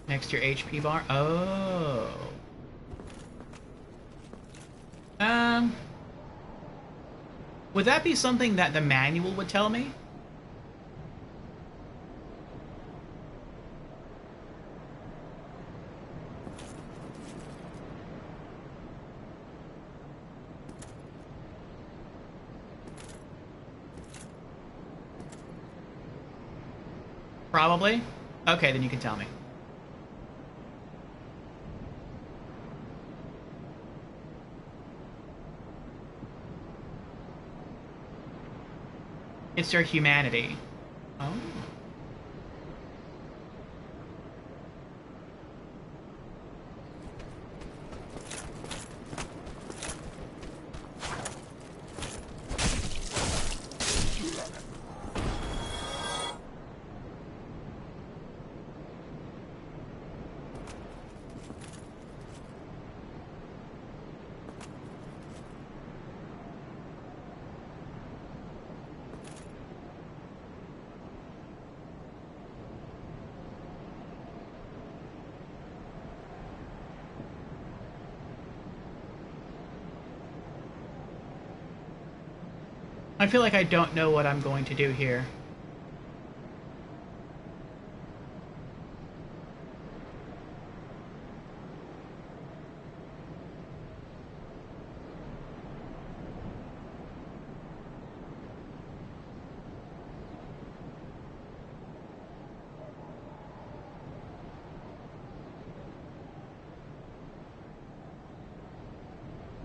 next to your HP bar? Oh. Would that be something that the manual would tell me? Probably? Okay, then you can tell me. It's their humanity. Oh. I feel like I don't know what I'm going to do here.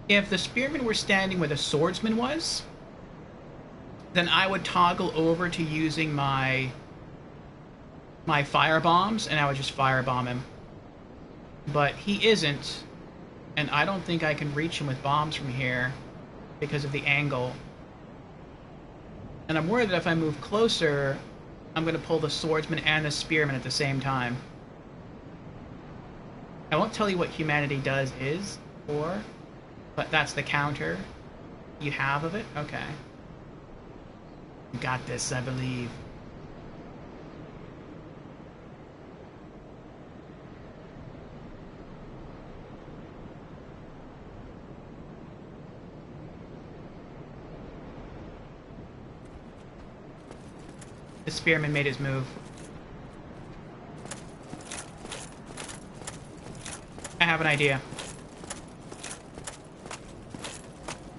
If the spearman were standing where the swordsman was, then I would toggle over to using my fire bombs, and I would just firebomb him. But he isn't, and I don't think I can reach him with bombs from here because of the angle. And I'm worried that if I move closer, I'm going to pull the swordsman and the spearman at the same time. I won't tell you what humanity does is, but that's the counter you have of it? Okay. You got this, I believe. The spearman made his move. I have an idea.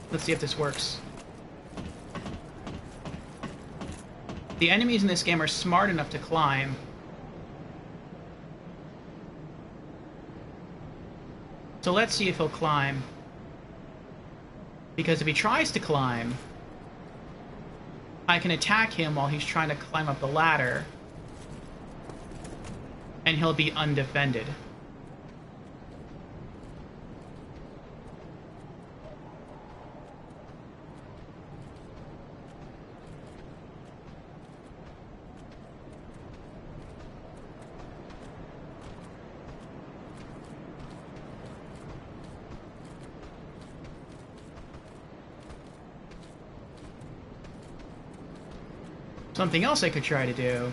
Let's see if this works. The enemies in this game are smart enough to climb. So let's see if he'll climb. Because if he tries to climb, I can attack him while he's trying to climb up the ladder, and he'll be undefended. Something else I could try to do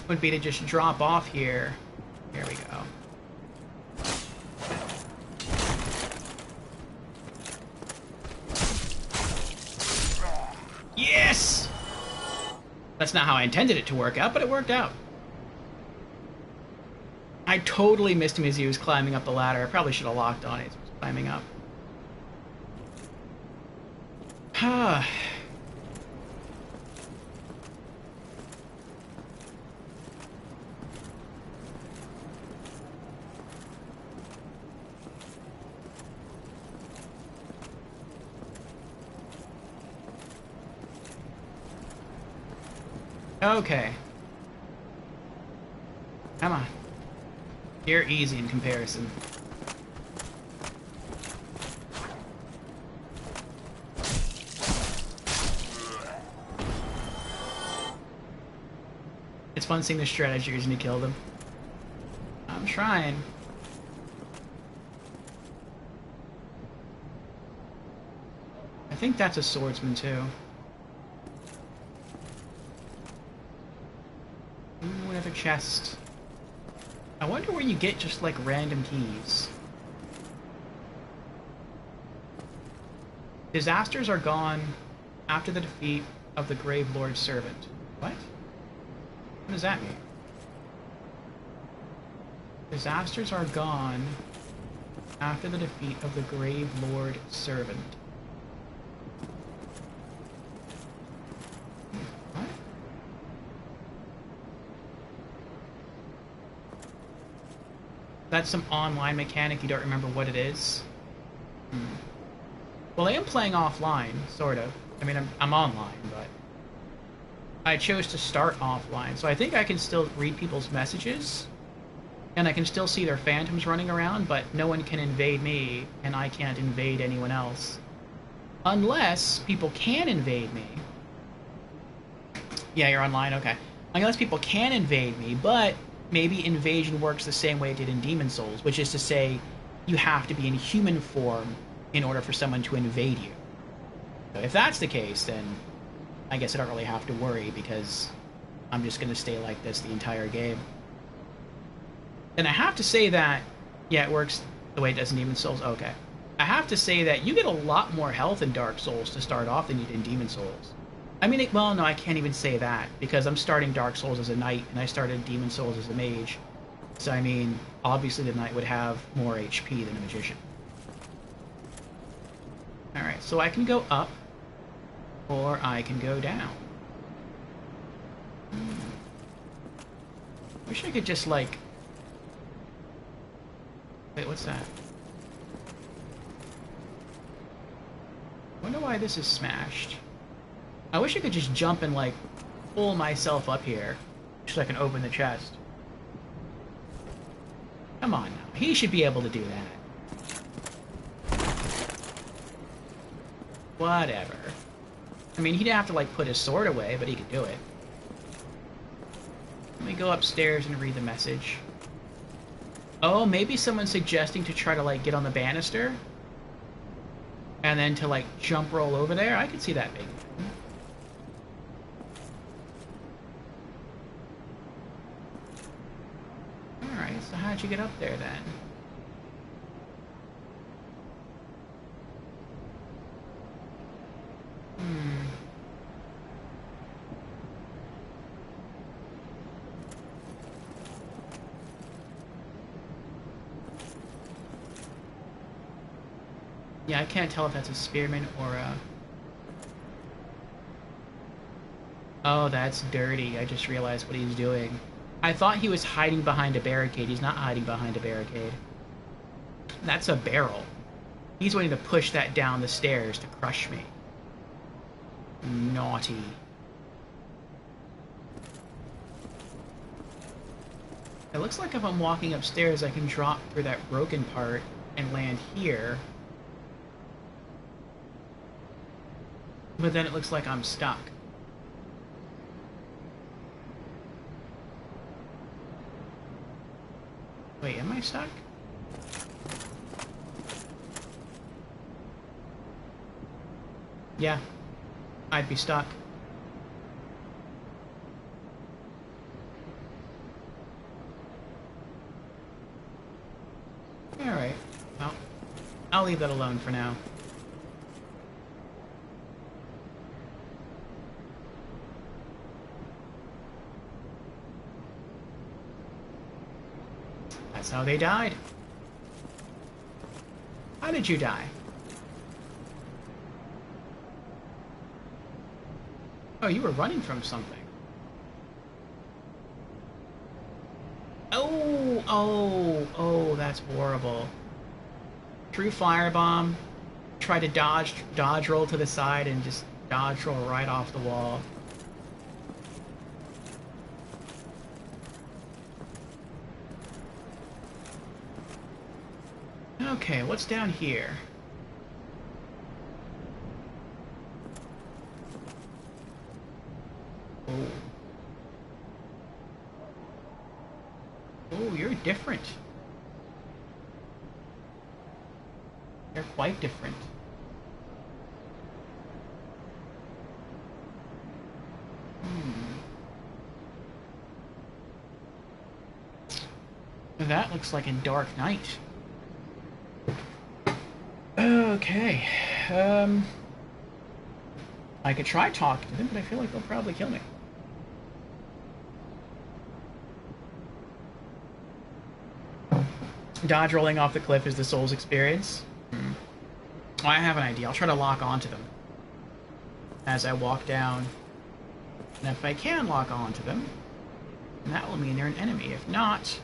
would be to just drop off here. Here we go. Yes! That's not how I intended it to work out, but it worked out. I totally missed him as he was climbing up the ladder. I probably should have locked on it as he was climbing up. Okay. Come on. You're easy in comparison. It's fun seeing the strategy you're using to kill them. I'm trying. I think that's a swordsman too. Ooh, another chest. I wonder where you get just like random keys. Disasters are gone after the defeat of the Grave Lord's servant. What? What does that mean? Disasters are gone after the defeat of the Grave Lord servant. What? That's some online mechanic, you don't remember what it is? Well, I am playing offline, sort of. I mean, I'm online, but I chose to start offline, so I think I can still read people's messages, and I can still see their phantoms running around, but no one can invade me, and I can't invade anyone else. Unless people can invade me. Yeah, you're online, okay. Unless people can invade me, but maybe invasion works the same way it did in Demon Souls, which is to say, you have to be in human form in order for someone to invade you. So if that's the case, then I guess I don't really have to worry, because I'm just going to stay like this the entire game. And I have to say that, yeah, it works the way it does in Demon Souls. Okay. I have to say that you get a lot more health in Dark Souls to start off than you did in Demon Souls. I mean, well, no, I can't even say that, because I'm starting Dark Souls as a knight, and I started Demon Souls as a mage. So, I mean, obviously the knight would have more HP than a magician. Alright, so I can go up, or I can go down. Wish I could just, like... Wait, what's that? Wonder why this is smashed. I wish I could just jump and, like, pull myself up here, so I can open the chest. Come on now. He should be able to do that. Whatever. I mean, he'd have to, like, put his sword away, but he could do it. Let me go upstairs and read the message. Oh, maybe someone's suggesting to try to, like, get on the banister? And then to, like, jump roll over there? I could see that being fun. Alright, so how'd you get up there, then? Yeah, I can't tell if that's a spearman or a... Oh, that's dirty. I just realized what he's doing. I thought he was hiding behind a barricade. He's not hiding behind a barricade. That's a barrel. He's waiting to push that down the stairs to crush me. Naughty. It looks like if I'm walking upstairs, I can drop through that broken part and land here. But then it looks like I'm stuck. Wait, am I stuck? Yeah, I'd be stuck. Alright, well, I'll leave that alone for now. That's how they died. How did you die? Oh, you were running from something. Oh, that's horrible. True firebomb. Try to dodge roll to the side and just dodge roll right off the wall. Okay, what's down here? Oh. Oh, you're different. They're quite different. That looks like a Dark Knight. Okay. I could try talking to them, but I feel like they'll probably kill me. Dodge rolling off the cliff is the soul's experience. Well, I have an idea. I'll try to lock onto them as I walk down. And if I can lock onto them, then that will mean they're an enemy. If not,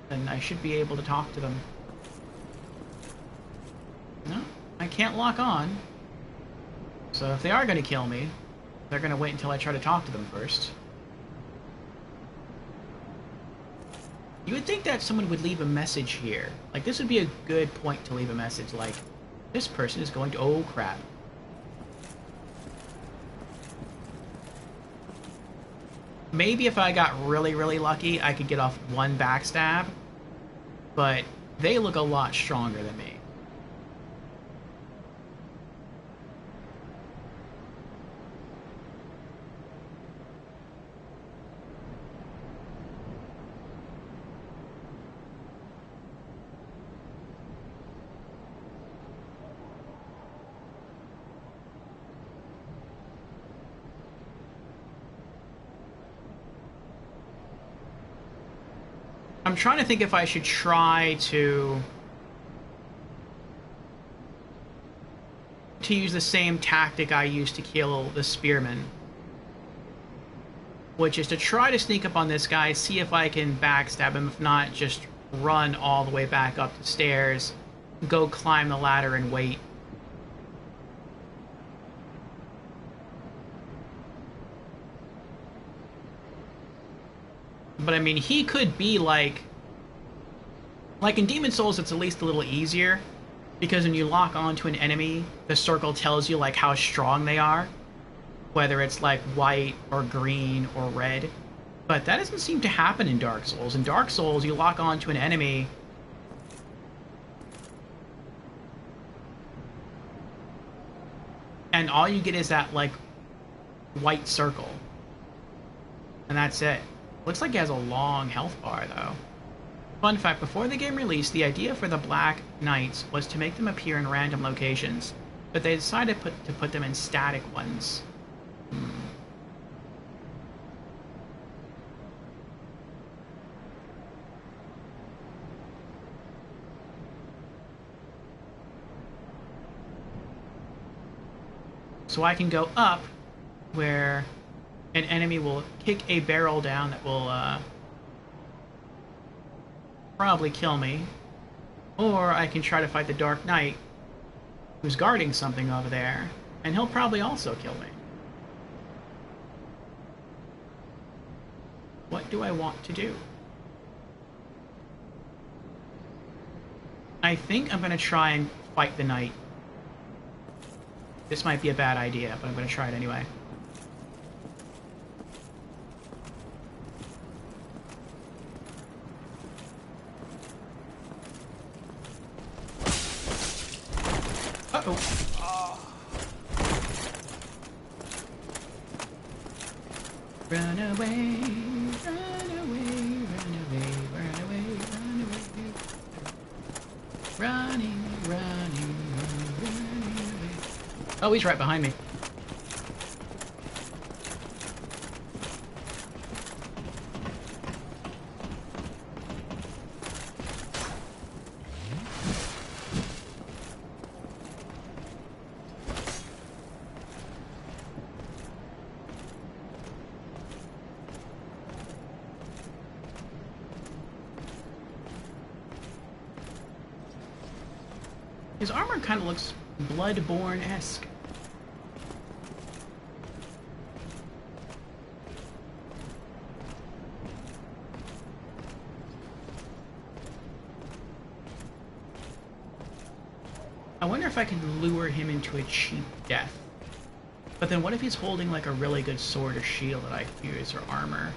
then I should be able to talk to them. No, I can't lock on. So if they are going to kill me, they're going to wait until I try to talk to them first. You would think that someone would leave a message here. Like, this would be a good point to leave a message, like, this person is going to... Oh, crap. Maybe if I got really, really lucky, I could get off one backstab. But they look a lot stronger than me. I'm trying to think if I should try to use the same tactic I used to kill the spearman, which is to try to sneak up on this guy, see if I can backstab him. If not, just run all the way back up the stairs, go climb the ladder and wait. But I mean, he could be like in Demon Souls, it's at least a little easier, because when you lock onto an enemy, the circle tells you like how strong they are, whether it's like white or green or red. But that doesn't seem to happen in Dark Souls. In Dark Souls, you lock onto an enemy, and all you get is that like white circle, and that's it. Looks like he has a long health bar, though. Fun fact, before the game released, the idea for the Black Knights was to make them appear in random locations, but they decided to put them in static ones. So I can go up, where an enemy will kick a barrel down that will probably kill me. Or I can try to fight the Dark Knight, who's guarding something over there, and he'll probably also kill me. What do I want to do? I think I'm going to try and fight the Knight. This might be a bad idea, but I'm going to try it anyway. Uh-oh. Run away, run away, run away, run away, run away. Running, running, running away. Oh, he's right behind me. His armor kind of looks Bloodborne-esque. I wonder if I can lure him into a cheap death. But then what if he's holding like a really good sword or shield that I can use, or armor?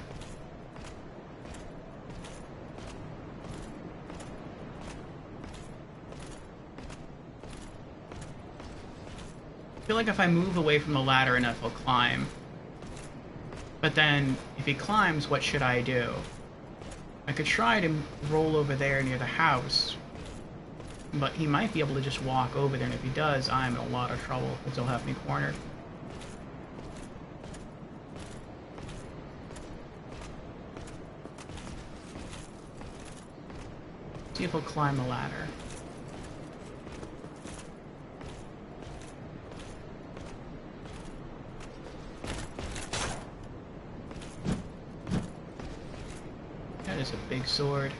I feel like if I move away from the ladder enough, he'll climb. But then, if he climbs, what should I do? I could try to roll over there near the house, but he might be able to just walk over there, and if he does, I'm in a lot of trouble, because he'll have me cornered. See if he'll climb the ladder. That is a big sword.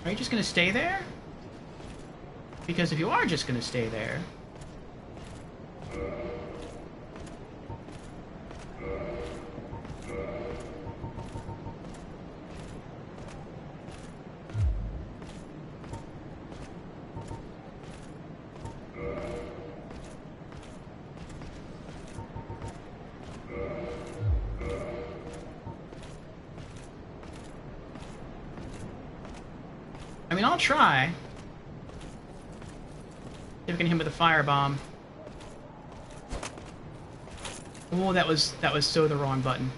Are you just gonna stay there? Because if you are just gonna stay there... I mean, I'll try. See if we can hit him with a firebomb. Oh, that was so the wrong button.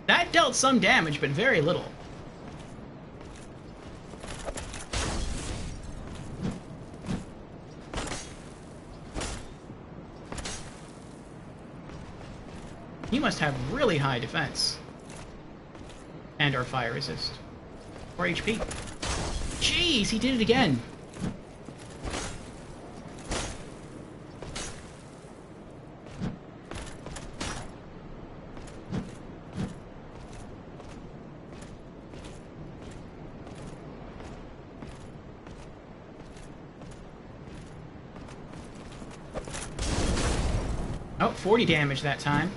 That dealt some damage, but very little. He must have really high defense. And or fire resist. Or HP. Jeez, he did it again. Oh, 40 damage that time.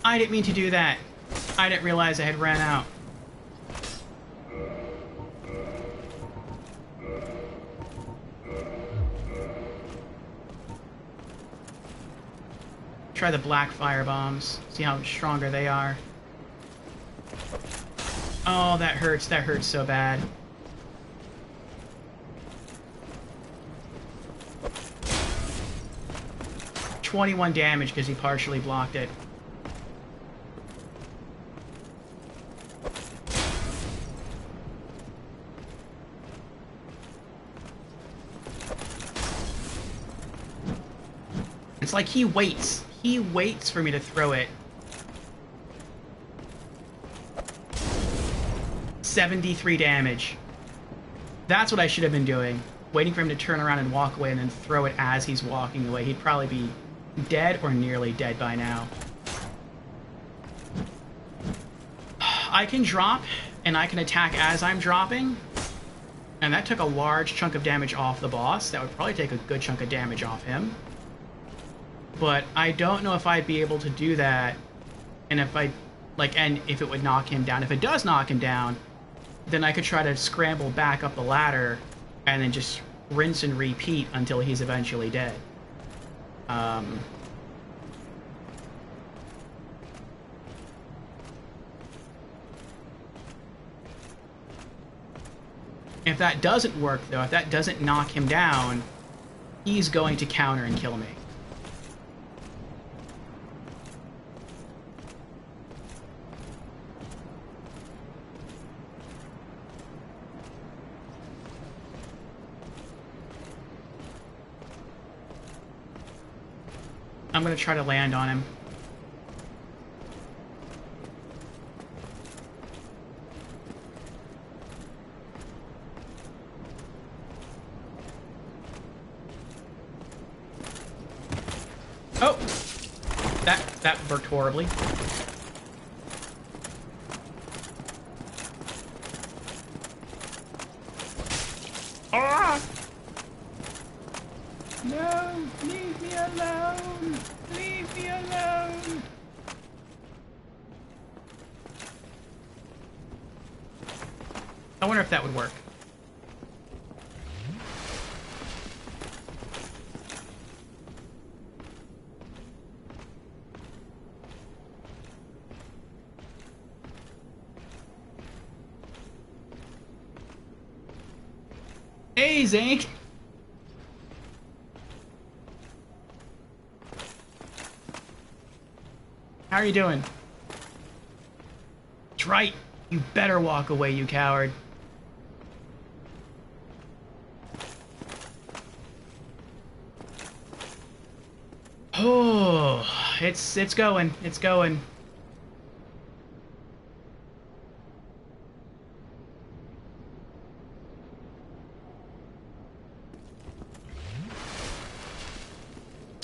I didn't mean to do that. I didn't realize I had ran out. Try the black fire bombs. See how stronger they are. Oh, that hurts. That hurts so bad. $21 damage because he partially blocked it. It's like he waits. He waits for me to throw it. 73 damage. That's what I should have been doing. Waiting for him to turn around and walk away and then throw it as he's walking away. He'd probably be dead or nearly dead by now. I can drop and I can attack as I'm dropping. And And that took a large chunk of damage off the boss. That would probably take a good chunk of damage off him. But I don't know if I'd be able to do that. And if if it would knock him down. If it does knock him down, then I could try to scramble back up the ladder and then just rinse and repeat until he's eventually dead. If that doesn't work, though, if that doesn't knock him down, he's going to counter and kill me. I'm going to try to land on him. Oh! That worked horribly. Ah! No! Leave me alone! Leave me alone! I wonder if that would work. Hey, Zane! How are you doing? That's right. You better walk away, you coward. Oh, it's going. It's going.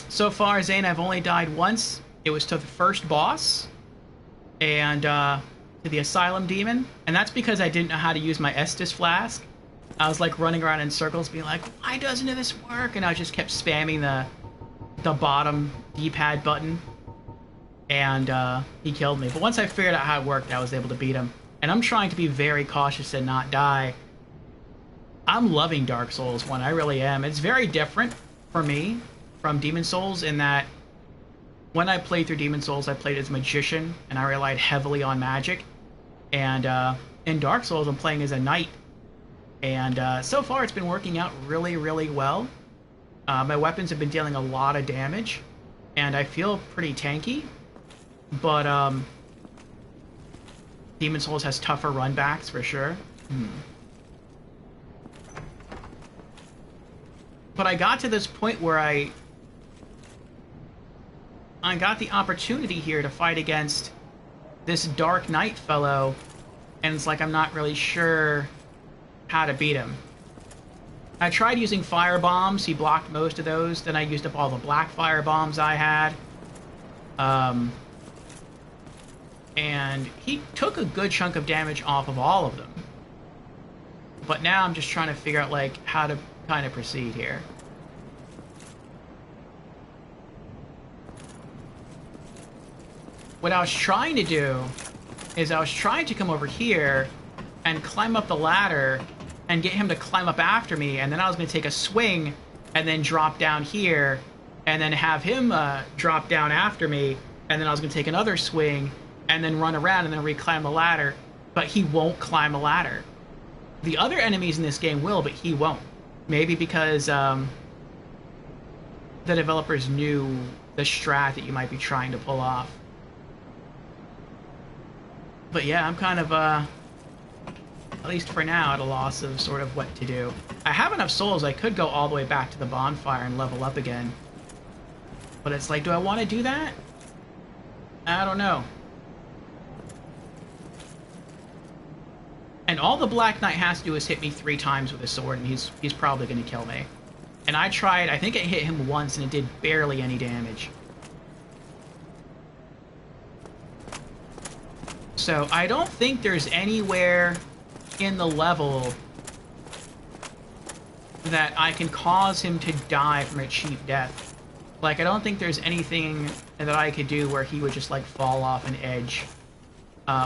So far, Zane, I've only died once. It was to the first boss and to the Asylum demon. And that's because I didn't know how to use my Estus flask. I was like running around in circles being like, why doesn't this work? And I just kept spamming the bottom D-pad button. And he killed me. But once I figured out how it worked, I was able to beat him. And I'm trying to be very cautious and not die. I'm loving Dark Souls 1. I really am. It's very different for me from Demon Souls in that when I played through Demon Souls, I played as Magician, and I relied heavily on magic. And in Dark Souls, I'm playing as a knight. And so far, it's been working out really, really well. My weapons have been dealing a lot of damage, and I feel pretty tanky. But Demon Souls has tougher runbacks, for sure. But I got to this point where I got the opportunity here to fight against this Dark Knight fellow, and it's like I'm not really sure how to beat him. I tried using fire bombs. He blocked most of those. Then I used up all the black fire bombs I had. And he took a good chunk of damage off of all of them. But now I'm just trying to figure out like how to kind of proceed here. What I was trying to do is I was trying to come over here and climb up the ladder and get him to climb up after me, and then I was going to take a swing and then drop down here and then have him drop down after me, and then I was going to take another swing and then run around and then reclimb the ladder, but he won't climb the ladder. The other enemies in this game will, but he won't. Maybe because the developers knew the strat that you might be trying to pull off. But yeah, I'm kind of, at least for now, at a loss of sort of what to do. I have enough souls, I could go all the way back to the bonfire and level up again. But it's like, do I want to do that? I don't know. And all the Black Knight has to do is hit me 3 times with his sword, and he's probably going to kill me. And I tried, I think it hit him once, and it did barely any damage. So I don't think there's anywhere in the level that I can cause him to die from a cheap death. Like, I don't think there's anything that I could do where he would just, like, fall off an edge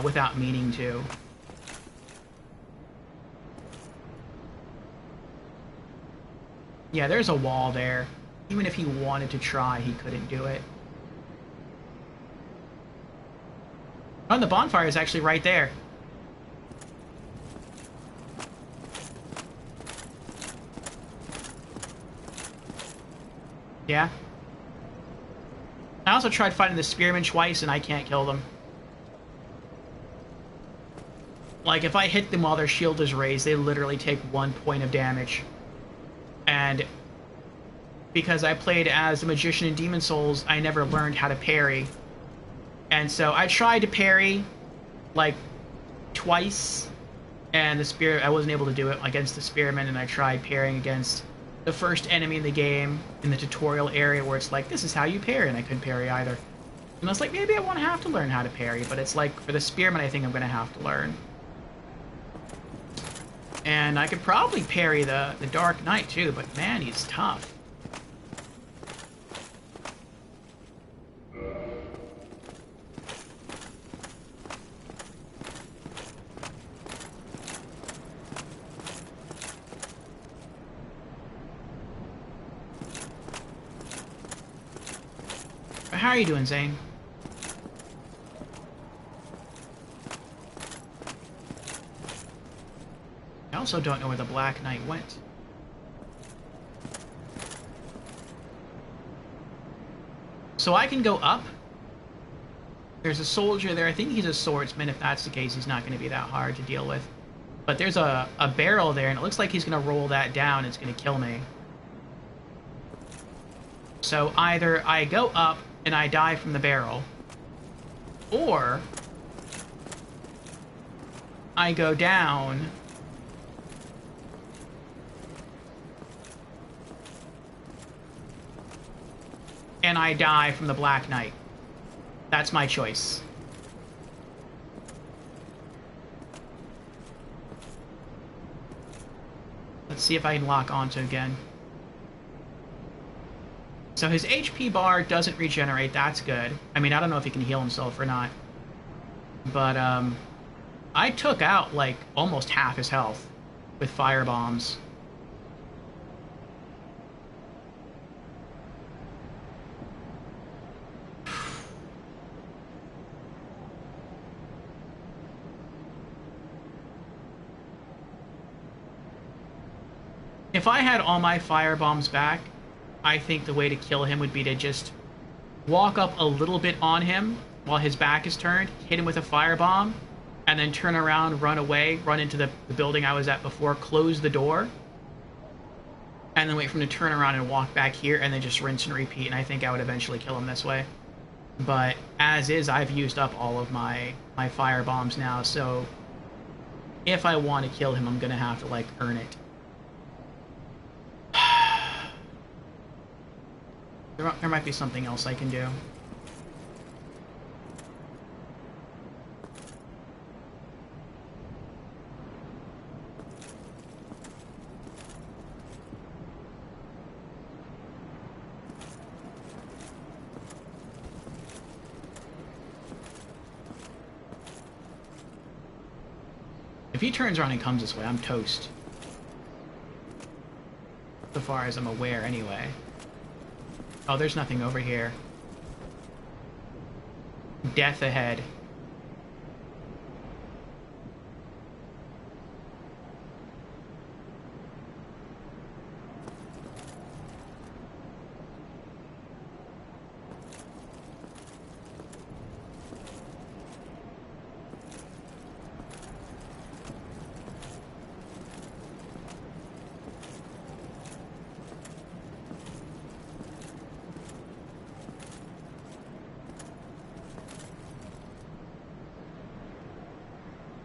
without meaning to. Yeah, there's a wall there. Even if he wanted to try, he couldn't do it. Oh, and the bonfire is actually right there. Yeah. I also tried fighting the spearmen twice, and I can't kill them. Like, if I hit them while their shield is raised, they literally take 1 point of damage. And because I played as a magician in Demon Souls, I never learned how to parry. And so I tried to parry, like, twice, and I wasn't able to do it against the spearmen, and I tried parrying against the first enemy in the game in the tutorial area where it's like, this is how you parry, and I couldn't parry either. And I was like, maybe I won't have to learn how to parry, but it's like, for the spearmen, I think I'm going to have to learn. And I could probably parry the Dark Knight too, but man, he's tough. How are you doing, Zane? I also don't know where the Black Knight went. So I can go up. There's a soldier there. I think he's a swordsman. If that's the case, he's not going to be that hard to deal with. But there's a barrel there, and it looks like he's going to roll that down. It's going to kill me. So either I go up and I die from the barrel, or I go down and I die from the Black Knight. That's my choice. Let's see if I can lock onto again. So his HP bar doesn't regenerate. That's good. I mean, I don't know if he can heal himself or not. But, I took out, like, almost half his health with fire bombs. If I had all my fire bombs back, I think the way to kill him would be to just walk up a little bit on him while his back is turned, hit him with a firebomb, and then turn around, run away, run into the building I was at before, close the door, and then wait for him to turn around and walk back here, and then just rinse and repeat, and I think I would eventually kill him this way. But as is, I've used up all of my fire bombs now, so if I want to kill him, I'm going to have to, like, earn it. There might be something else I can do. If he turns around and comes this way, I'm toast. So far as I'm aware, anyway. Oh, there's nothing over here. Death ahead.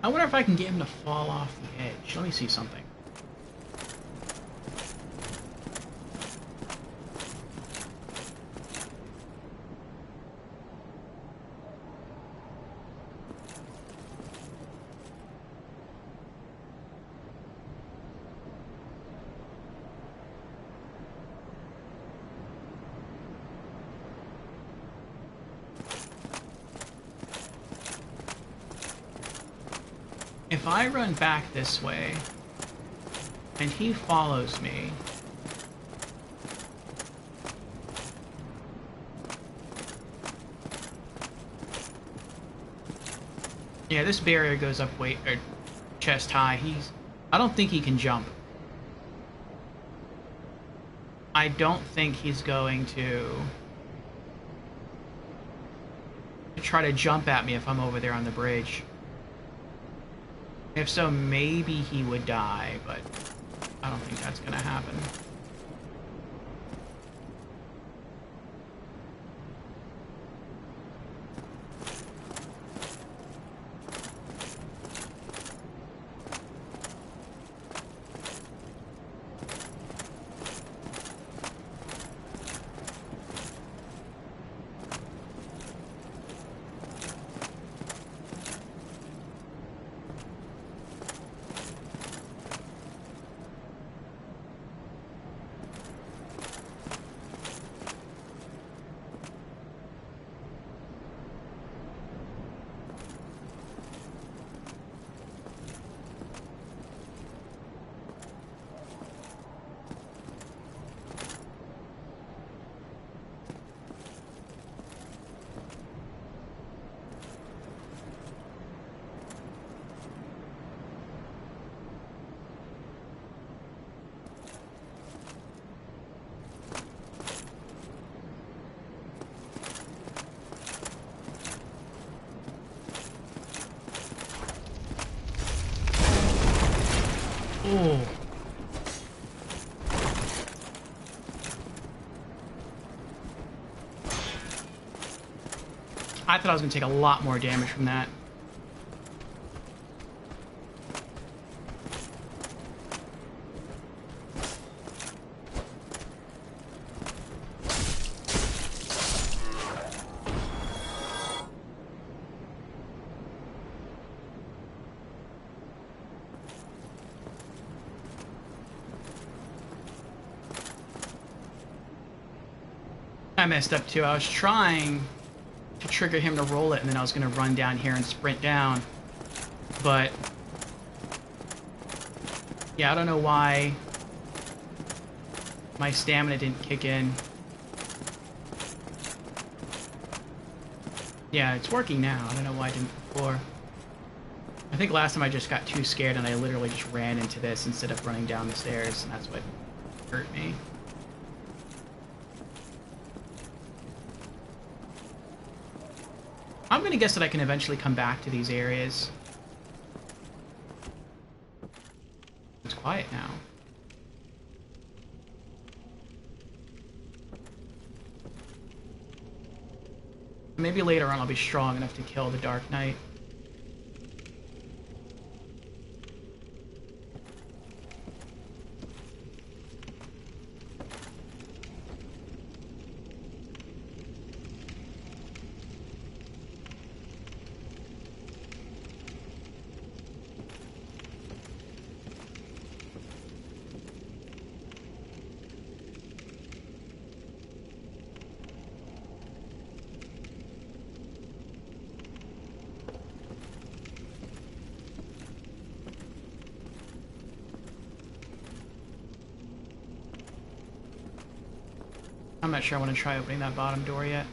I wonder if I can get him to fall off the edge. Let me see something. if I run back this way and he follows me, yeah, this barrier goes up chest high. I don't think he can jump. I don't think he's going to try to jump at me if I'm over there on the bridge. If so, maybe he would die, but I don't think that's gonna happen. Oh. I thought I was going to take a lot more damage from that. I messed up too. I was trying to trigger him to roll it, and then I was going to run down here and sprint down. But yeah, I don't know why my stamina didn't kick in. Yeah, it's working now. I don't know why I didn't before. I think last time I just got too scared and I literally just ran into this instead of running down the stairs, and that's what hurt me. I'm gonna guess that I can eventually come back to these areas. It's quiet now. Maybe later on I'll be strong enough to kill the Dark Knight. I'm not sure I want to try opening that bottom door yet.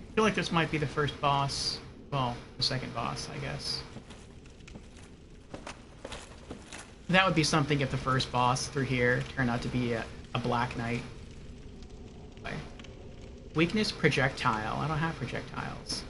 I feel like this might be the first boss. Well, the second boss, I guess. That would be something if the first boss through here turned out to be a Black Knight. Weakness, projectile. I don't have projectiles.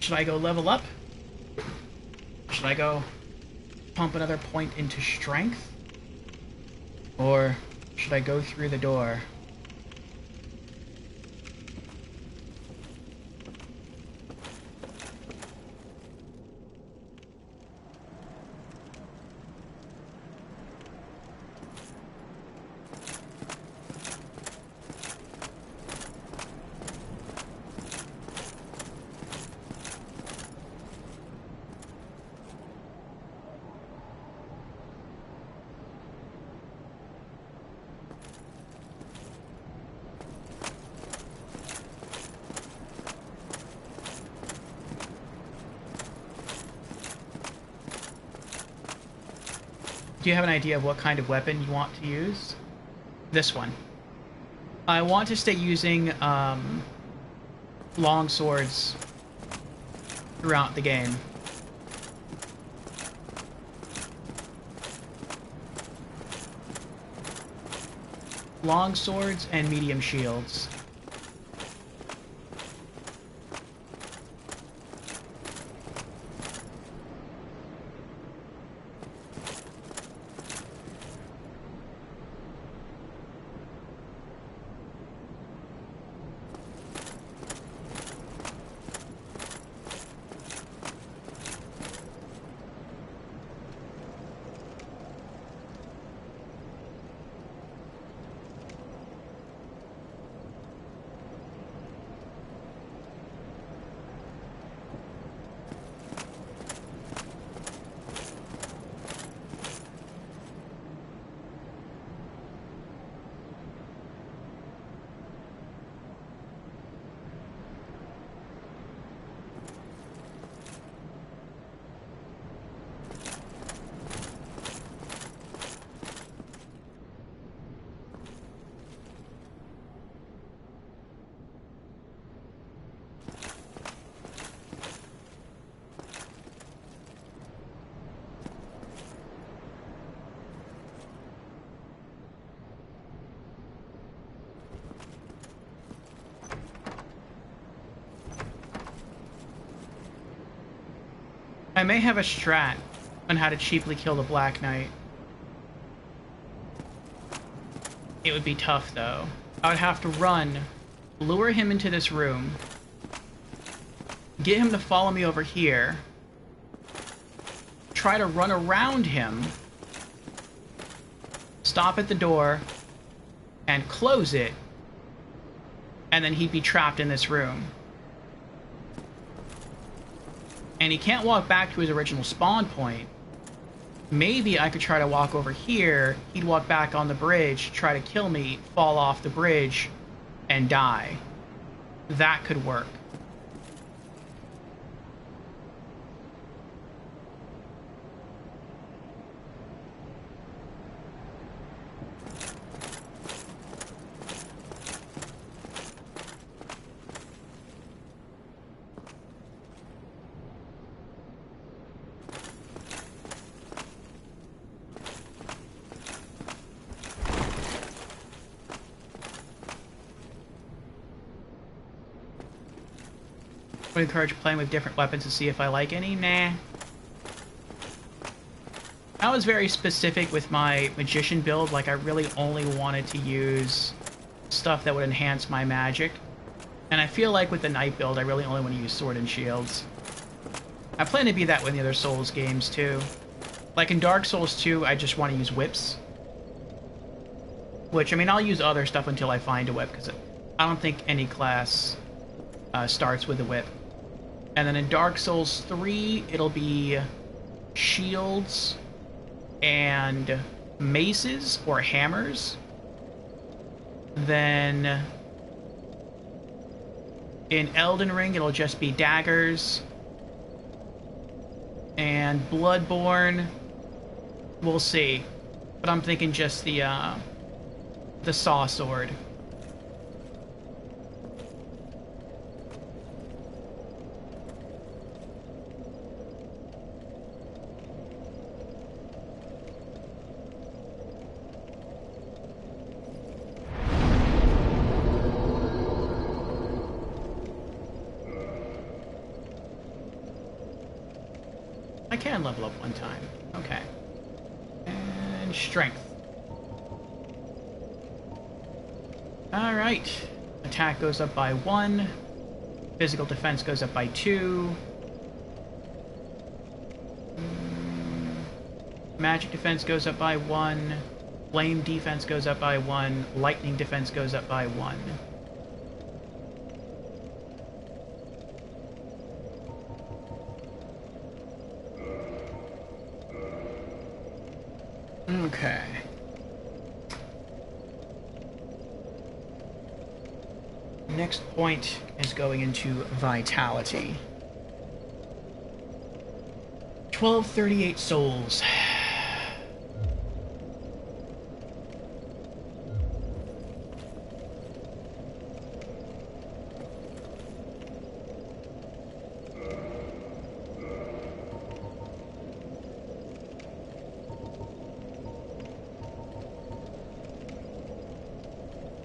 Should I go level up? Should I go pump another point into strength? Or should I go through the door? Do you have an idea of what kind of weapon you want to use? This one. I want to stay using long swords throughout the game. Long swords and medium shields. I may have a strat on how to cheaply kill the Black Knight. It would be tough, though. I would have to run, lure him into this room, get him to follow me over here, try to run around him, stop at the door, and close it, and then he'd be trapped in this room. And he can't walk back to his original spawn point. Maybe I could try to walk over here, he'd walk back on the bridge, try to kill me, fall off the bridge, and die. That could work. I would encourage playing with different weapons to see if I like any. Nah. I was very specific with my magician build, like I really only wanted to use stuff that would enhance my magic. And I feel like with the knight build, I really only want to use sword and shields. I plan to be that way in the other Souls games too. Like in Dark Souls 2, I just want to use whips. Which, I mean, I'll use other stuff until I find a whip, because I don't think any class starts with a whip. And then in Dark Souls 3, it'll be shields and maces or hammers. Then in Elden Ring, it'll just be daggers. And Bloodborne, we'll see. But I'm thinking just the saw sword. can level up one time. Okay. And strength. Alright. Attack goes up by 1. Physical defense goes up by 2. Magic defense goes up by 1. Flame defense goes up by 1. Lightning defense goes up by 1. Okay. Next point is going into vitality. 1238 souls.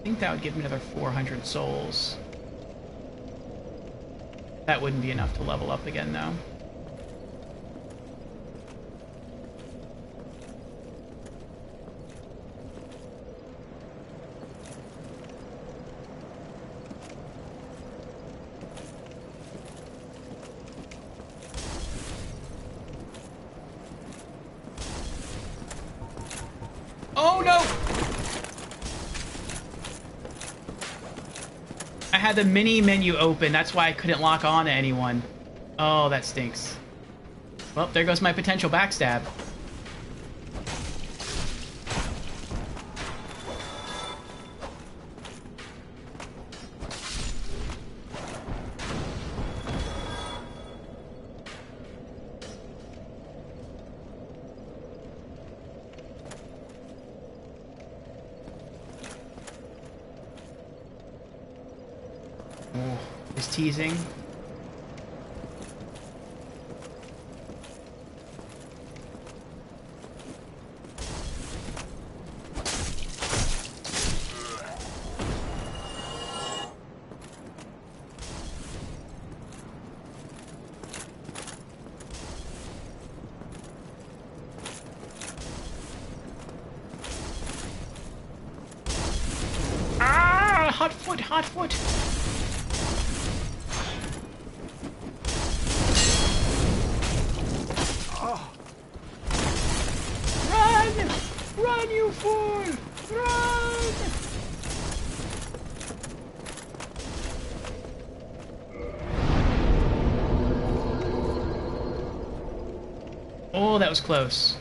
I think that would give me another 400 souls. That wouldn't be enough to level up again, though. Oh no! I had the mini menu open, that's why I couldn't lock on to anyone. Oh, that stinks. Well, there goes my potential backstab. Is teasing. Ah, hot foot, hot foot. Run, you fool! Run! Oh, that was close.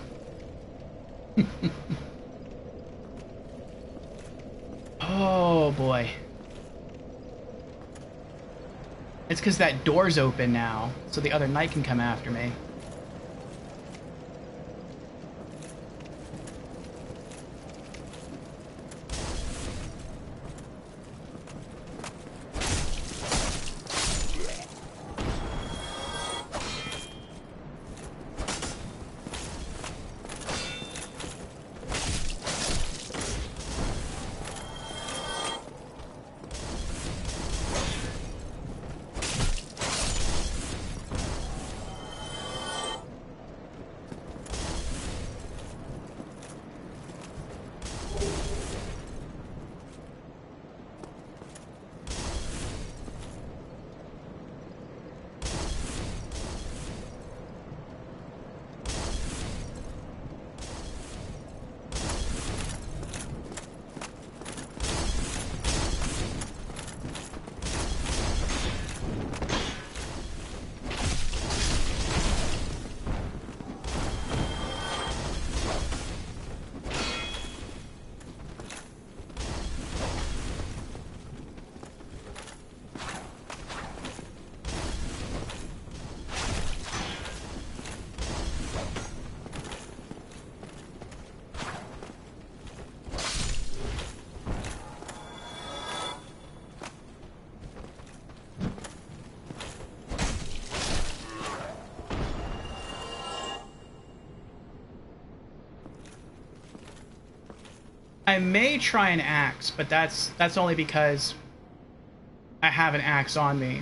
Oh, boy. It's because that door's open now, so the other knight can come after me. I may try an axe, but that's only because I have an axe on me.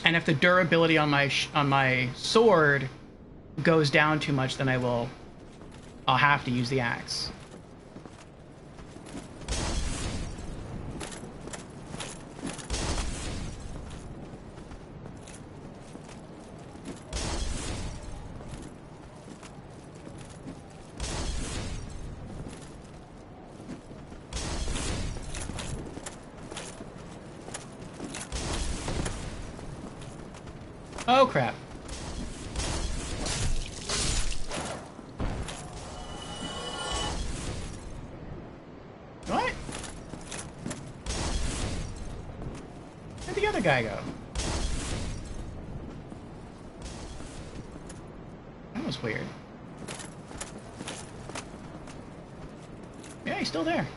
And if the durability on my sword goes down too much, then I'll have to use the axe. Oh, crap. What? Where'd the other guy go? That was weird. Yeah, he's still there.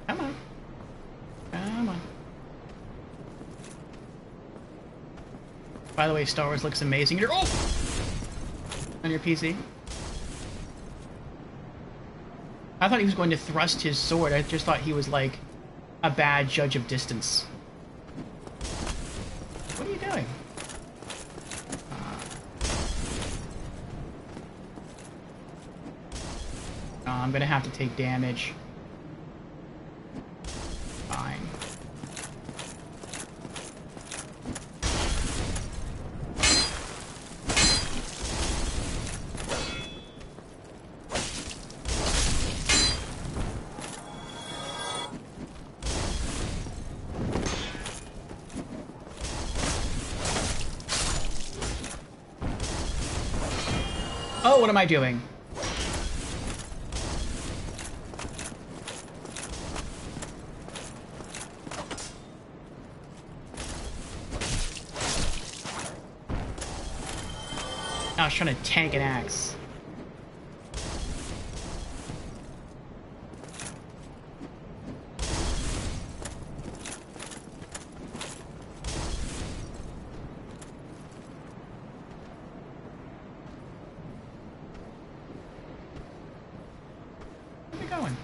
Come on. Come on. By the way, Star Wars looks amazing. Oh! On your PC. I thought he was going to thrust his sword. I just thought he was like a bad judge of distance. What are you doing? Oh, I'm gonna have to take damage. Fine. Oh, what am I doing? I was trying to tank an axe. Where are we going?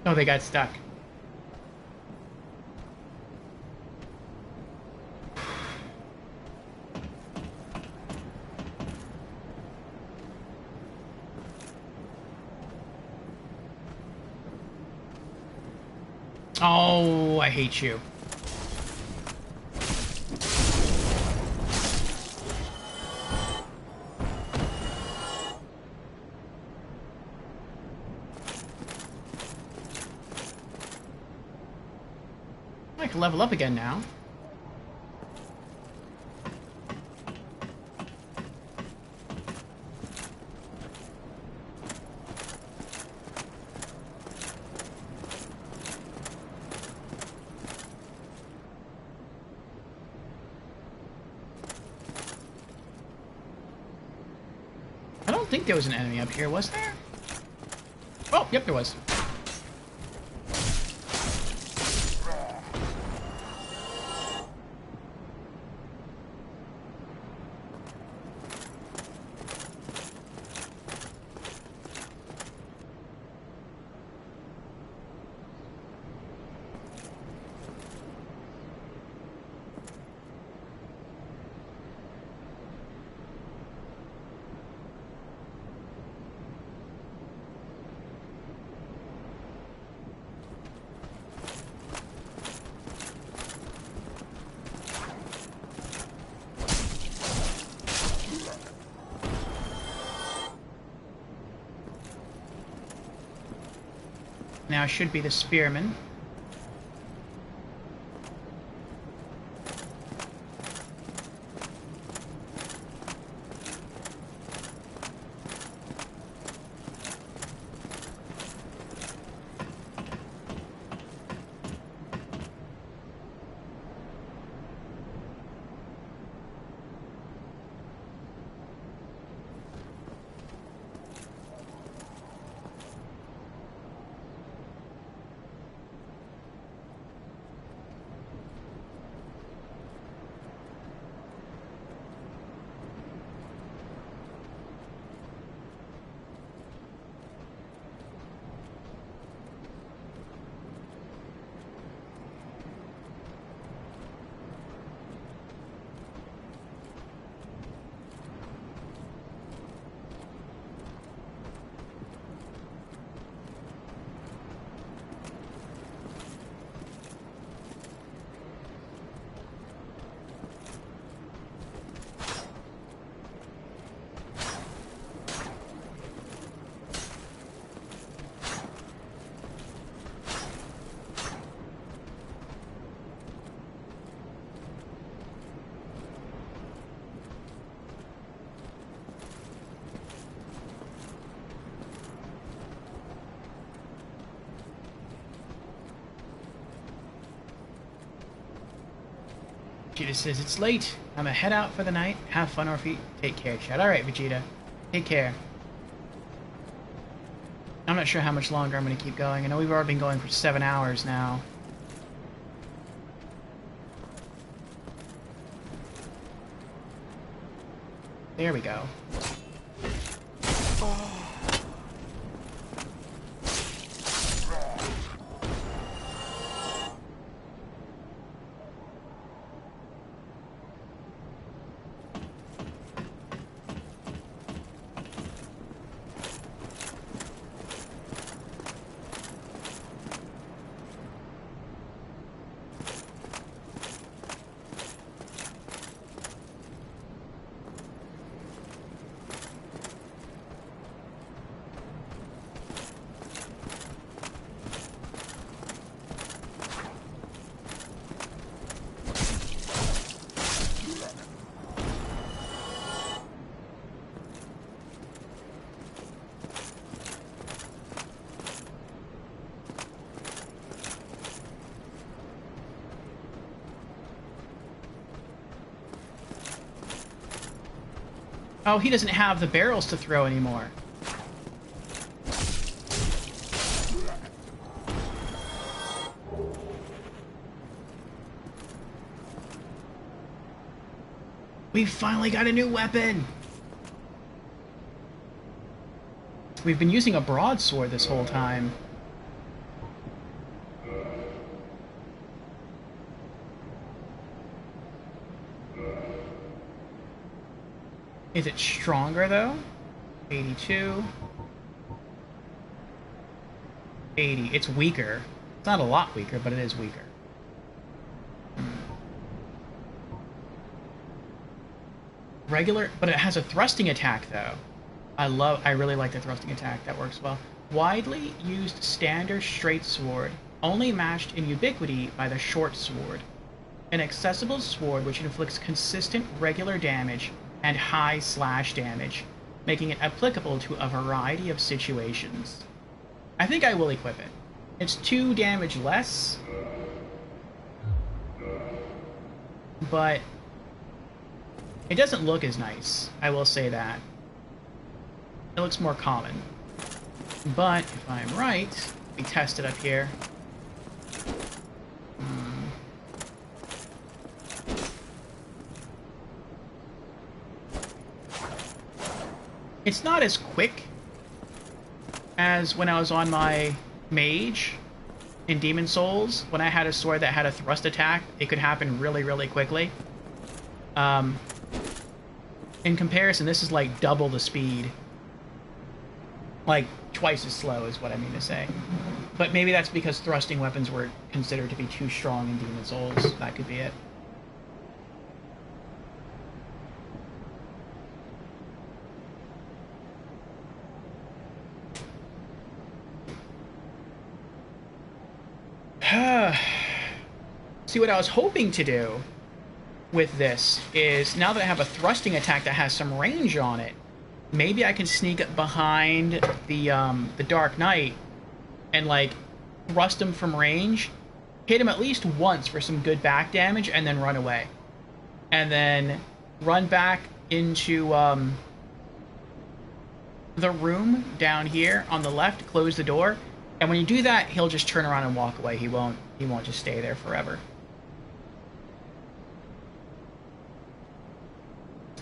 Oh, they got stuck. Oh, I hate you. I can level up again now. I don't think there was an enemy up here, was there? Oh, yep, there was. Now should be the spearman. Vegeta says, it's late. I'm gonna head out for the night. Have fun, Orphe. Take care, Chad. Alright, Vegeta. Take care. I'm not sure how much longer I'm gonna keep going. I know we've already been going for 7 hours now. There we go. Oh, he doesn't have the barrels to throw anymore. We finally got a new weapon! We've been using a broadsword this whole time. Is it stronger, though? 82. 80. It's weaker. It's not a lot weaker, but it is weaker. Regular, but it has a thrusting attack, though. I really like the thrusting attack. That works well. Widely used standard straight sword, only matched in ubiquity by the short sword. An accessible sword which inflicts consistent regular damage and high slash damage, making it applicable to a variety of situations. I think I will equip it. It's 2 damage less, but it doesn't look as nice, I will say that. It looks more common. But, if I'm right, we test it up here. It's not as quick as when I was on my mage in Demon Souls. When I had a sword that had a thrust attack, it could happen really, really quickly. In comparison, this is like double the speed. Like, twice as slow is what I mean to say. But maybe that's because thrusting weapons were considered to be too strong in Demon Souls. That could be it. See, what I was hoping to do with this is, now that I have a thrusting attack that has some range on it, maybe I can sneak up behind the Dark Knight and, like, thrust him from range, hit him at least once for some good back damage, and then run away. And then run back into the room down here on the left, close the door, and when you do that, he'll just turn around and walk away. He won't just stay there forever.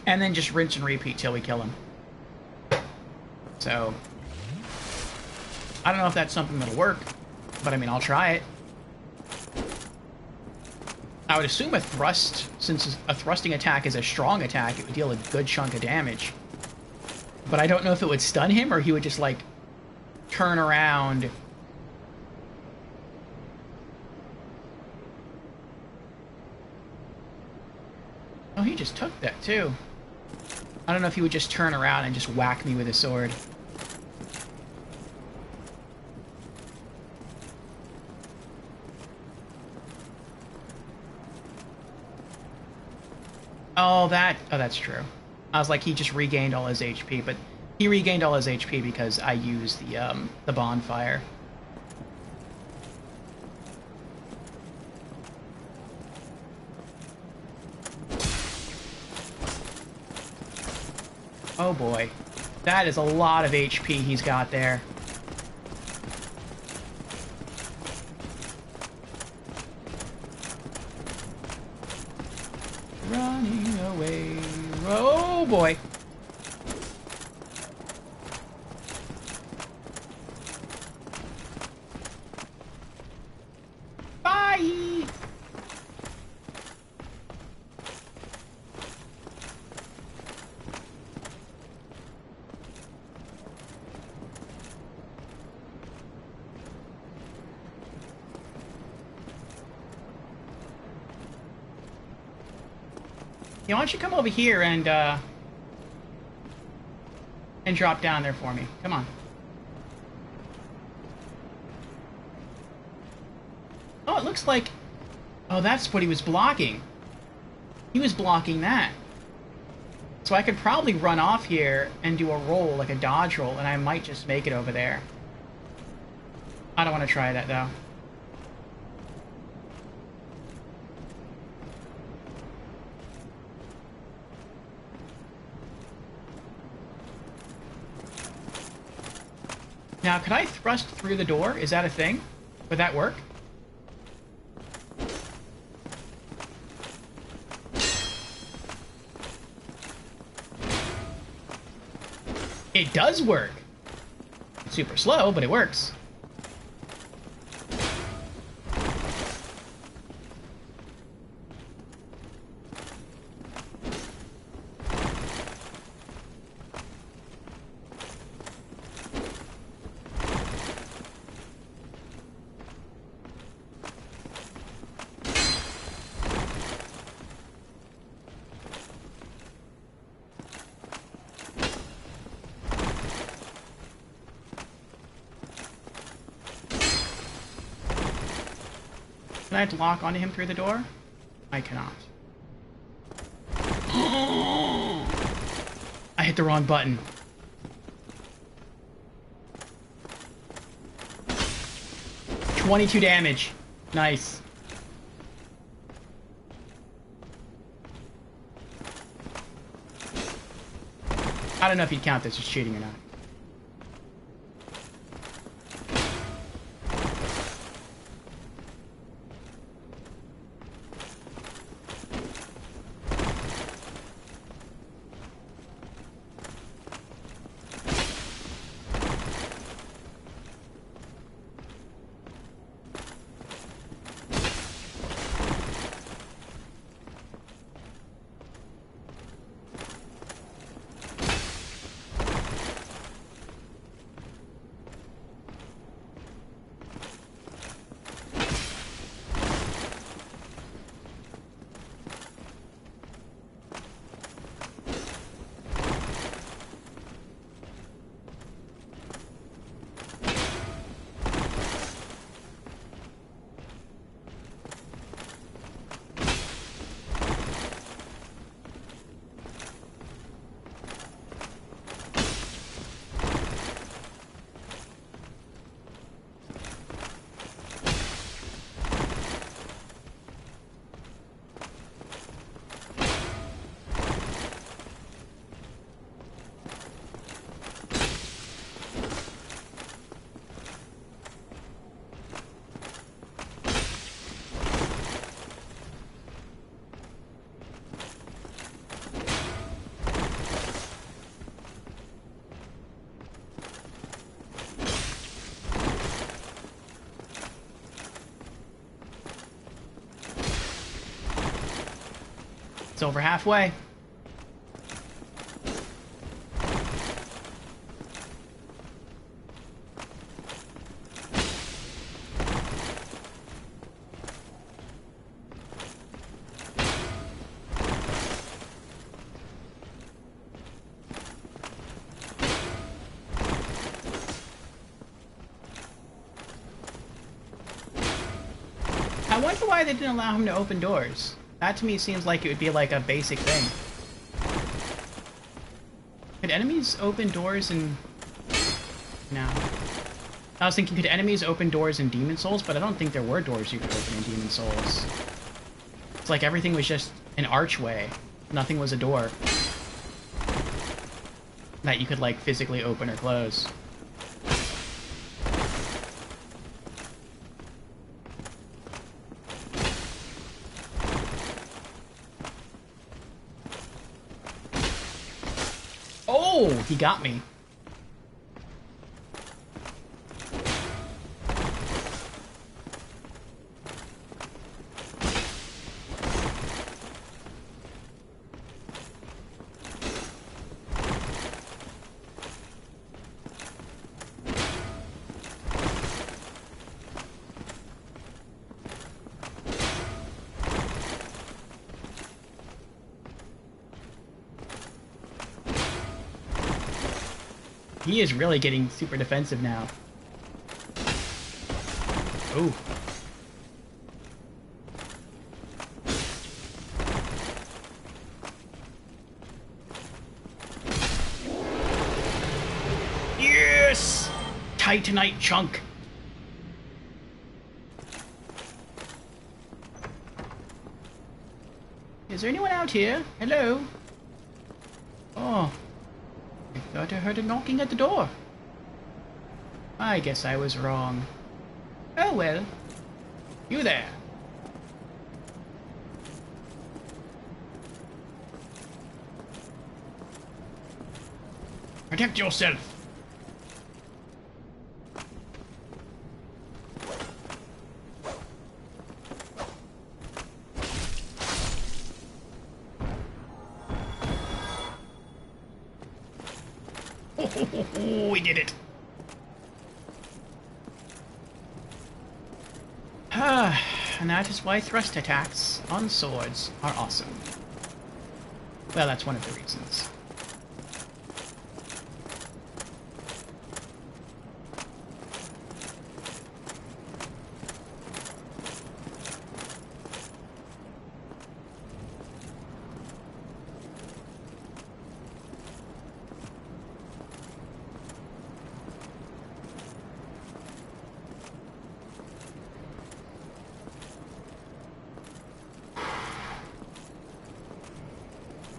And then just rinse and repeat till we kill him. So, I don't know if that's something that'll work, but I mean, I'll try it. I would assume a thrust, since a thrusting attack is a strong attack, it would deal a good chunk of damage. But I don't know if it would stun him, or he would just, like, turn around. Oh, he just took that, too. I don't know if he would just turn around and just whack me with a sword. Oh, that's true. I was like, he just regained all his HP, but he regained all his HP because I used the bonfire. Oh boy. That is a lot of HP he's got there. Running away. Oh boy. Bye! Yeah, why don't you come over here and drop down there for me? Come on. Oh, it looks like... Oh, that's what he was blocking. He was blocking that. So I could probably run off here and do a roll, like a dodge roll, and I might just make it over there. I don't want to try that, though. Now, could I thrust through the door? Is that a thing? Would that work? It does work! It's super slow, but it works. Can I have to lock onto him through the door? I cannot. I hit the wrong button. $22 damage. Nice. I don't know if you'd count this as cheating or not. It's over halfway. I wonder why they didn't allow him to open doors. That to me seems like it would be like a basic thing. Could enemies open doors in... No. I was thinking, could enemies open doors in Demon Souls? But I don't think there were doors you could open in Demon Souls. It's like everything was just an archway. Nothing was a door. that you could, like, physically open or close. Oh, he got me. He is really getting super defensive now. Ooh. Yes! Titanite chunk. Is there anyone out here? Hello? Oh. I thought I heard a knocking at the door. I guess I was wrong. Oh well. You there. Protect yourself. Oh, we did it. And that is why thrust attacks on swords are awesome. Well, that's one of the reasons.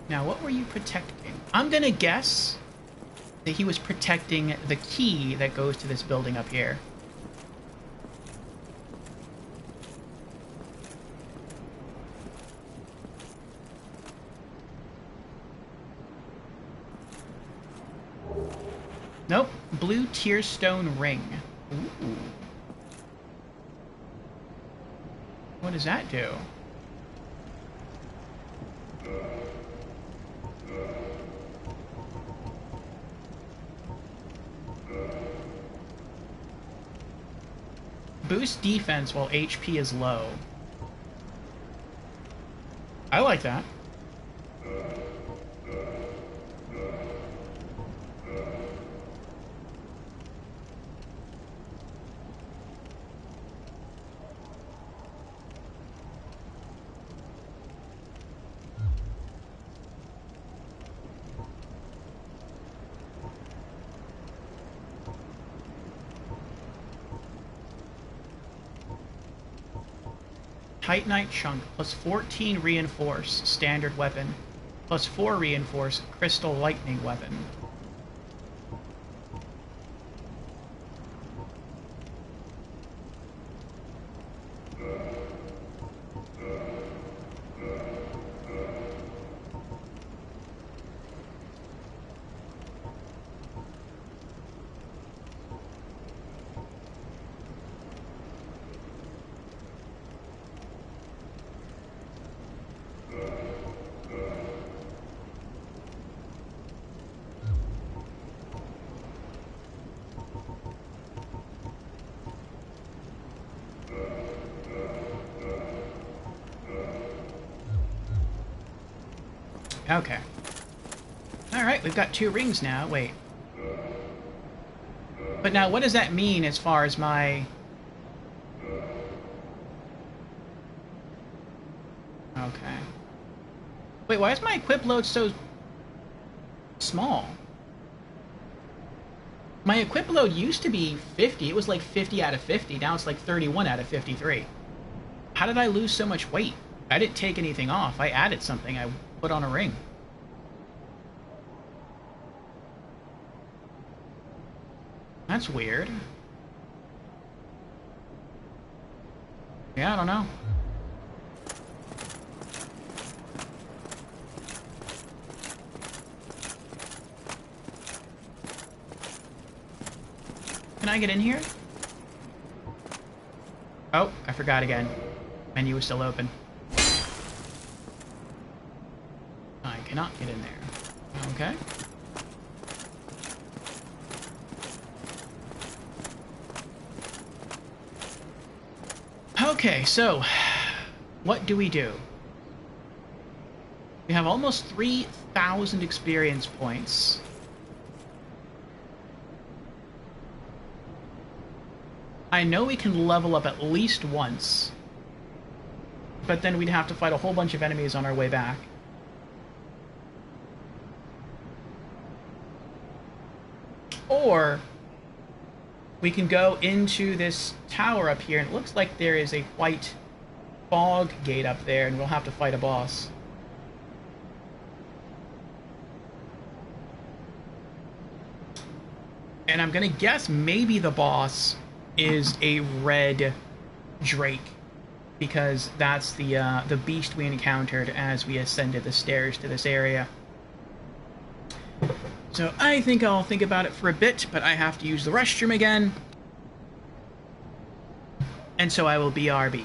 Now, what were you protecting? I'm gonna guess that he was protecting the key that goes to this building up here. Nope. Blue Tearstone Ring. Ooh. What does that do? Boost defense while HP is low. I like that. Titanite Chunk, plus 14 reinforce, standard weapon, plus 4 reinforce, crystal lightning weapon. Okay. Alright, we've got 2 rings now. Wait. But now, what does that mean as far as my... Okay. Wait, why is my equip load so... small? My equip load used to be 50. It was like 50 out of 50. Now it's like 31 out of 53. How did I lose so much weight? I didn't take anything off. I added something. I put on a ring. That's weird. Yeah, I don't know. Can I get in here? Oh, I forgot again. Menu was still open. I cannot get in there. Okay. Okay, so what do? We have almost 3,000 experience points. I know we can level up at least once, but then we'd have to fight a whole bunch of enemies on our way back. Or we can go into this tower up here, and it looks like there is a white fog gate up there, and we'll have to fight a boss. And I'm gonna guess maybe the boss is a red drake, because that's the beast we encountered as we ascended the stairs to this area. So I think I'll think about it for a bit, but I have to use the restroom again. And so I will BRB.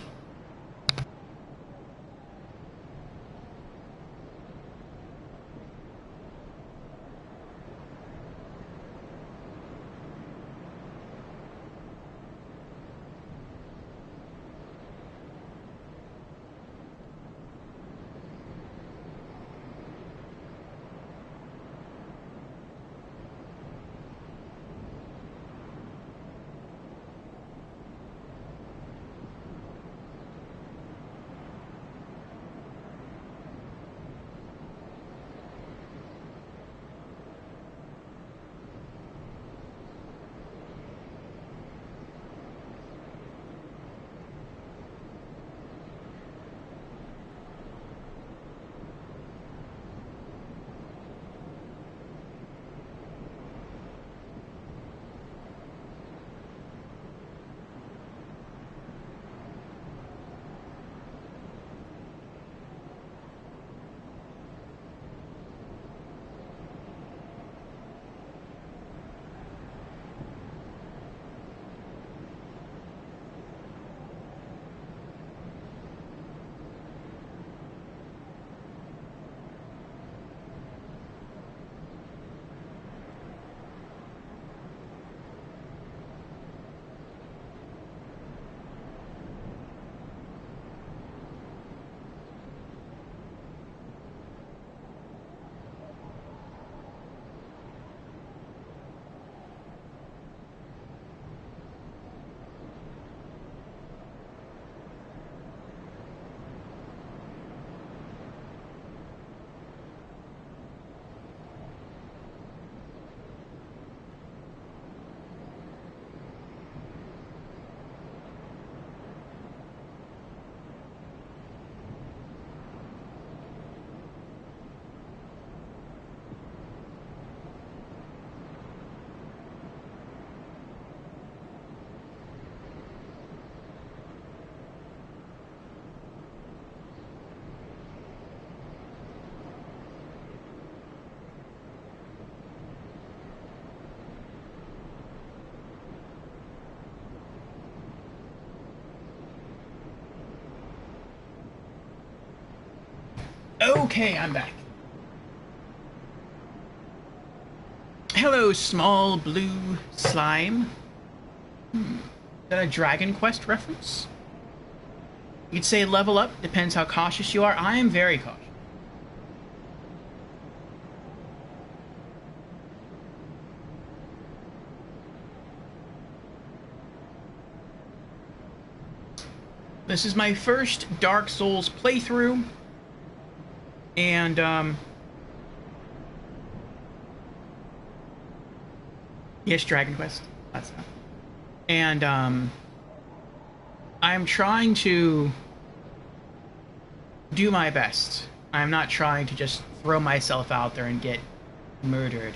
Okay, I'm back. Hello, small blue slime. Is that a Dragon Quest reference? You'd say level up, depends how cautious you are. I am very cautious. This is my first Dark Souls playthrough. And, yes, Dragon Quest. That's not. And, I'm trying to do my best. I'm not trying to just throw myself out there and get murdered.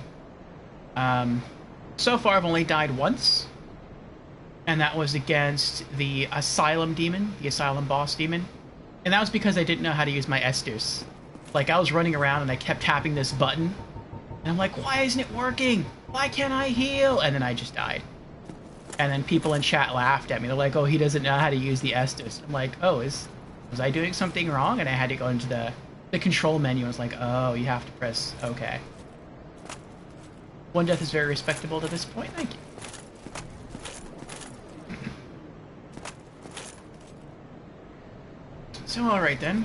So far, I've only died once, and that was against the Asylum demon, the Asylum boss demon. And that was because I didn't know how to use my Estus. Like, I was running around and I kept tapping this button, and I'm like, why isn't it working? Why can't I heal? And then I just died. And then people in chat laughed at me. They're like, oh, he doesn't know how to use the Estus. I'm like, oh, was I doing something wrong? And I had to go into the control menu. I was like, oh, you have to press OK. One death is very respectable to this point. Thank you. So, alright then.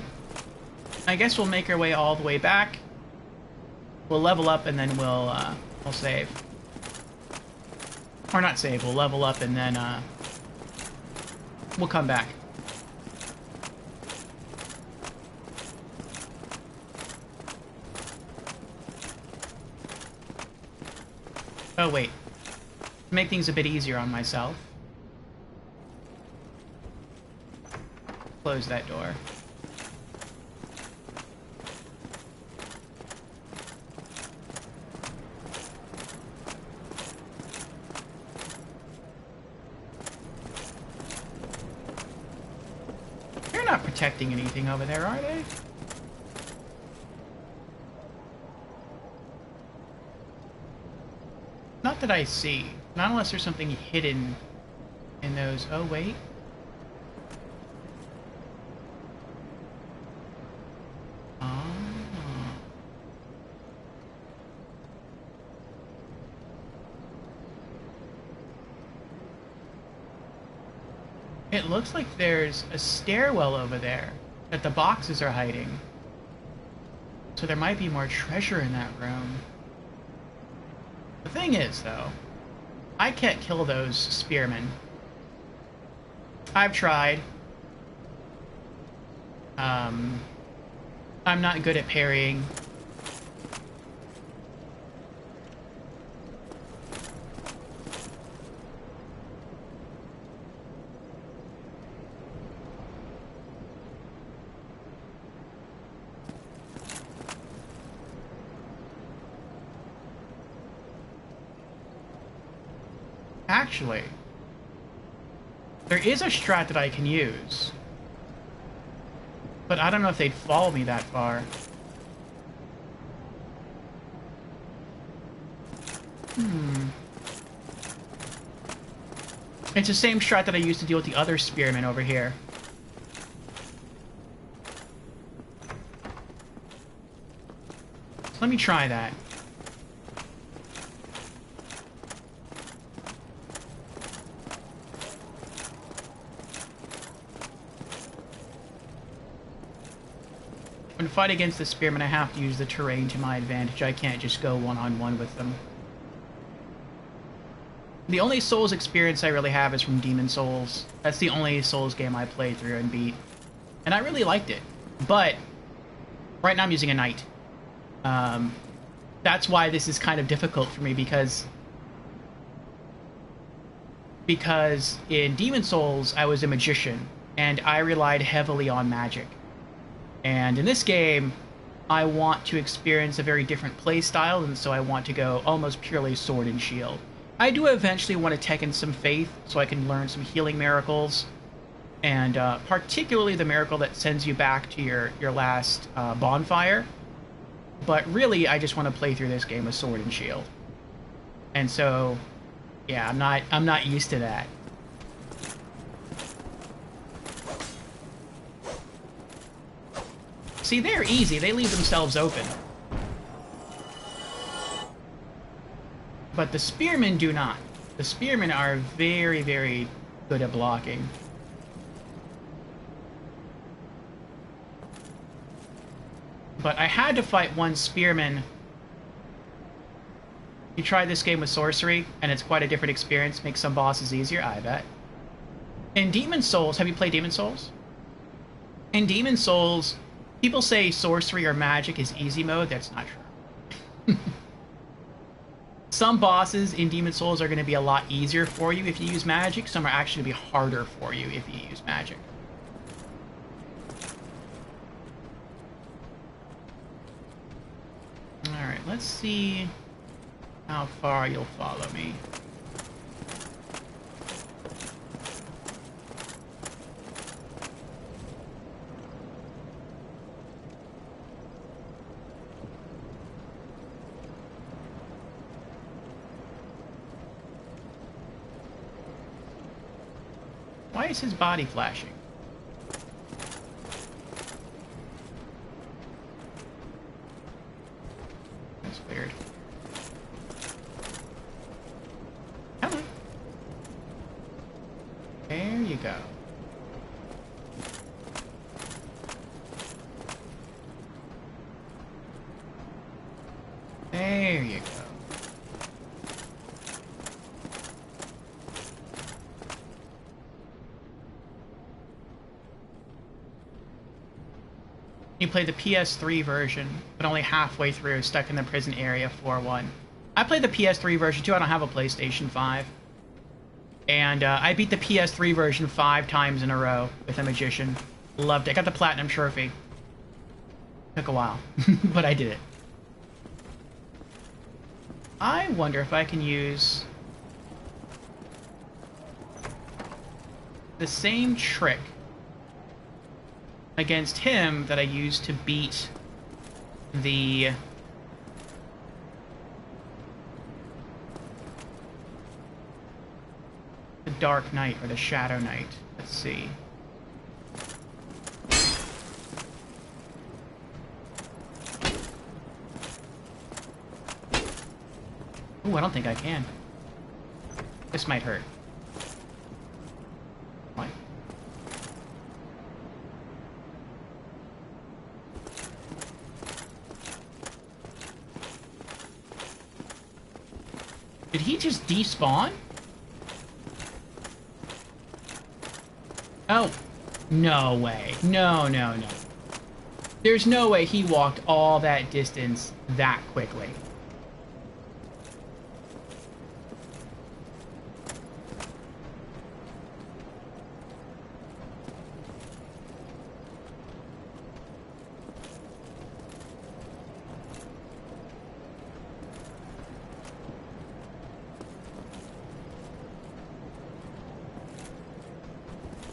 I guess we'll make our way all the way back. We'll level up and then we'll save. Or not save, we'll level up and then we'll come back. Oh wait. To make things a bit easier on myself. Close that door. They're not protecting anything over there, are they? Not that I see. Not unless there's something hidden in those. Oh, wait. It looks like there's a stairwell over there that the boxes are hiding. So there might be more treasure in that room. The thing is, though, I can't kill those spearmen. I've tried. I'm not good at parrying. Actually, there is a strat that I can use, but I don't know if they'd follow me that far. It's the same strat that I used to deal with the other spearmen over here. So let me try that. When I fight against the spearmen, I have to use the terrain to my advantage. I can't just go one-on-one with them. The only Souls experience I really have is from Demon Souls. That's the only Souls game I played through and beat. And I really liked it. But right now I'm using a knight. That's why this is kind of difficult for me, because in Demon Souls I was a magician and I relied heavily on magic. And in this game, I want to experience a very different play style, and so I want to go almost purely sword and shield. I do eventually want to tech in some faith, so I can learn some healing miracles, and particularly the miracle that sends you back to your last bonfire. But really, I just want to play through this game with sword and shield. And so, yeah, I'm not used to that. See, they're easy. They leave themselves open. But the spearmen do not. The spearmen are very, very good at blocking. But I had to fight one spearman. You try this game with sorcery, and it's quite a different experience. Makes some bosses easier, I bet. In Demon Souls, have you played Demon Souls? In Demon Souls, people say sorcery or magic is easy mode. That's not true. Some bosses in Demon Souls are going to be a lot easier for you if you use magic. Some are actually going to be harder for you if you use magic. Alright, let's see how far you'll follow me. Why is his body flashing? That's weird. Come on. There you go. There you go. You play the PS3 version, but only halfway through, stuck in the prison area 4-1. I played the PS3 version too. I don't have a PlayStation 5. And I beat the PS3 version 5 times in a row with a magician. Loved it. I got the Platinum Trophy. Took a while, but I did it. I wonder if I can use the same trick against him that I used to beat the Dark Knight or the Shadow Knight. Let's see. Ooh, I don't think I can. This might hurt. What? Did he just despawn? Oh. No way. No, no, no. There's no way he walked all that distance that quickly.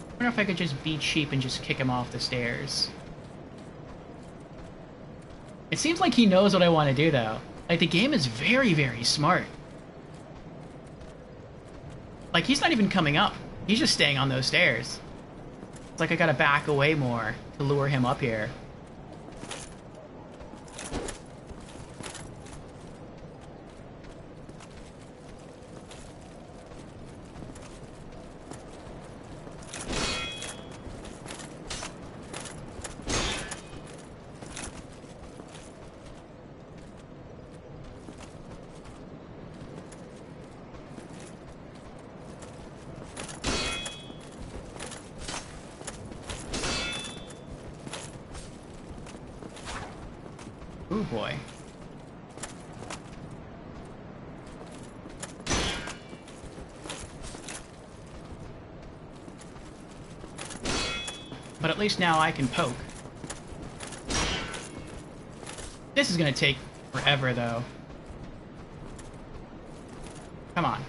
I wonder if I could just beat sheep and just kick him off the stairs. It seems like he knows what I want to do, though. Like, the game is very, very smart. Like, he's not even coming up. He's just staying on those stairs. It's like I gotta back away more to lure him up here. Ooh, boy. But at least now I can poke. This is gonna take forever, though. Come on.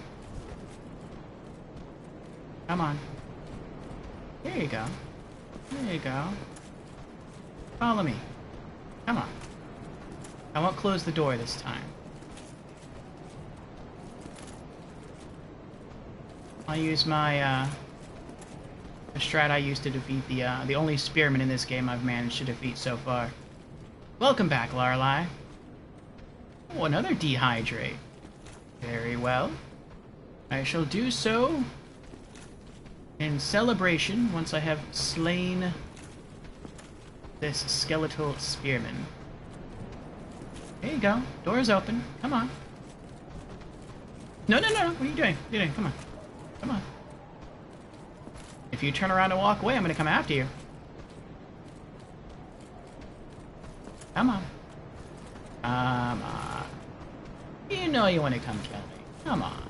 Come on. There you go. There you go. Follow me. Come on. I won't close the door this time. I'll use my, the strat I used to defeat the only spearman in this game I've managed to defeat so far. Welcome back, Lorelei. Oh, another dehydrate. Very well. I shall do so in celebration once I have slain this skeletal spearman. There you go. Door's open. Come on. No, no, no. What are you doing? What are you doing? Come on. Come on. If you turn around and walk away, I'm going to come after you. Come on. Come on. You know you want to come kill me. Come on.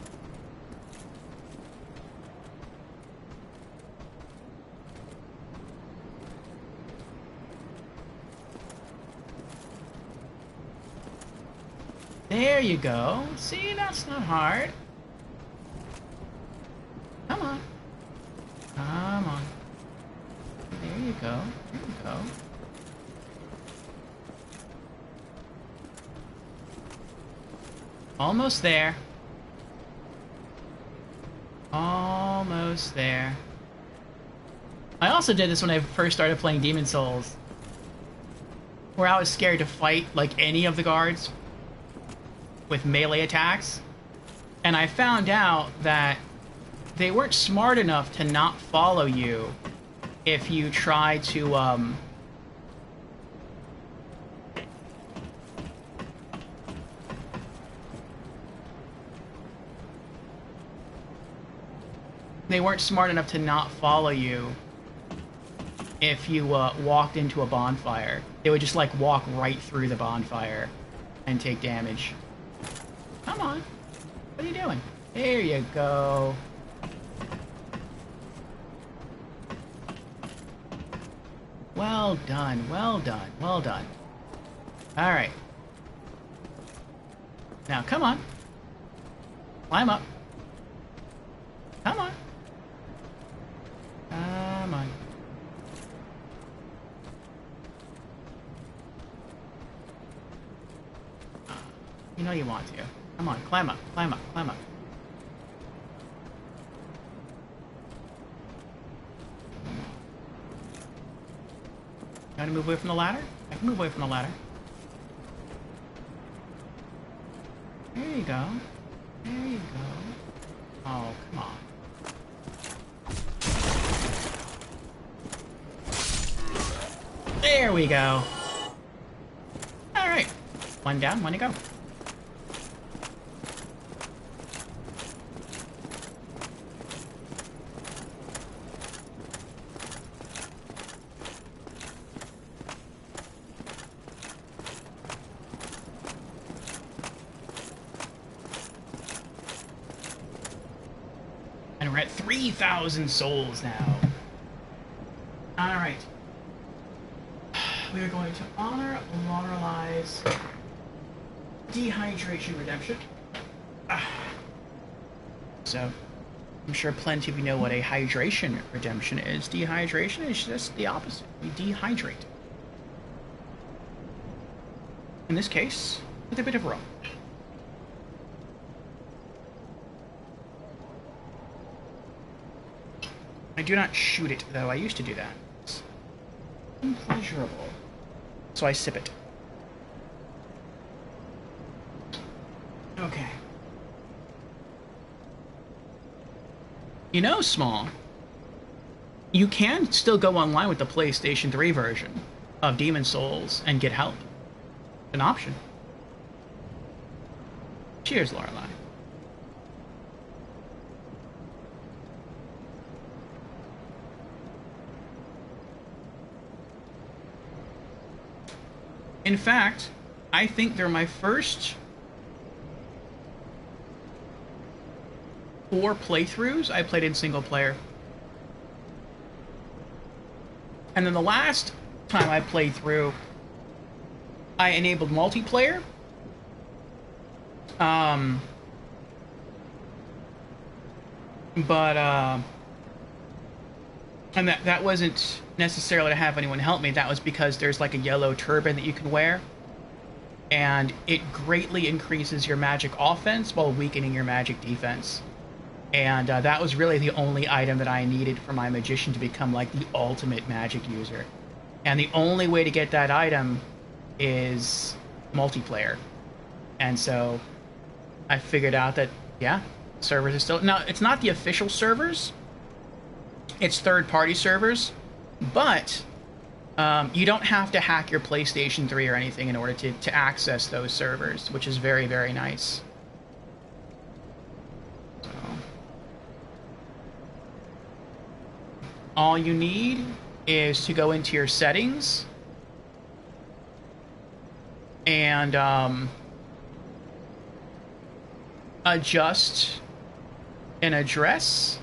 There you go. See, that's not hard. Come on. Come on. There you go. There you go. Almost there. Almost there. I also did this when I first started playing Demon Souls, where I was scared to fight like any of the guards with melee attacks, and I found out that they weren't smart enough to not follow you if you try to they weren't smart enough to not follow you if you walked into a bonfire. They would just like walk right through the bonfire and take damage. Come on. What are you doing? There you go. Well done, well done, well done. Alright. Now, come on. Climb up. Come on. Come on. You know you want to. Come on, climb up, climb up, climb up. You want to move away from the ladder? I can move away from the ladder. There you go. There you go. Oh, come on. There we go. Alright. One down, one to go. And we're at 3,000 souls now. Alright. We are going to honor Lorelai's dehydration redemption. So, I'm sure plenty of you know what a hydration redemption is. Dehydration is just the opposite. We dehydrate. In this case, with a bit of rum. I do not shoot it, though. I used to do that. It's unpleasurable. So I sip it. Okay. You know, Small, you can still go online with the PlayStation 3 version of Demon Souls and get help. An option. Cheers, Lorelai. In fact, I think they're my first 4 playthroughs I played in single player. And then the last time I played through, I enabled multiplayer. And that wasn't necessarily to have anyone help me. That was because there's like a yellow turban that you can wear, and it greatly increases your magic offense while weakening your magic defense. And that was really the only item that I needed for my magician to become like the ultimate magic user. And the only way to get that item is multiplayer. And so I figured out that, yeah, servers are still... Now, it's not the official servers. It's third-party servers. But you don't have to hack your PlayStation 3 or anything in order to access those servers, which is very, very nice. So, all you need is to go into your settings and adjust an address,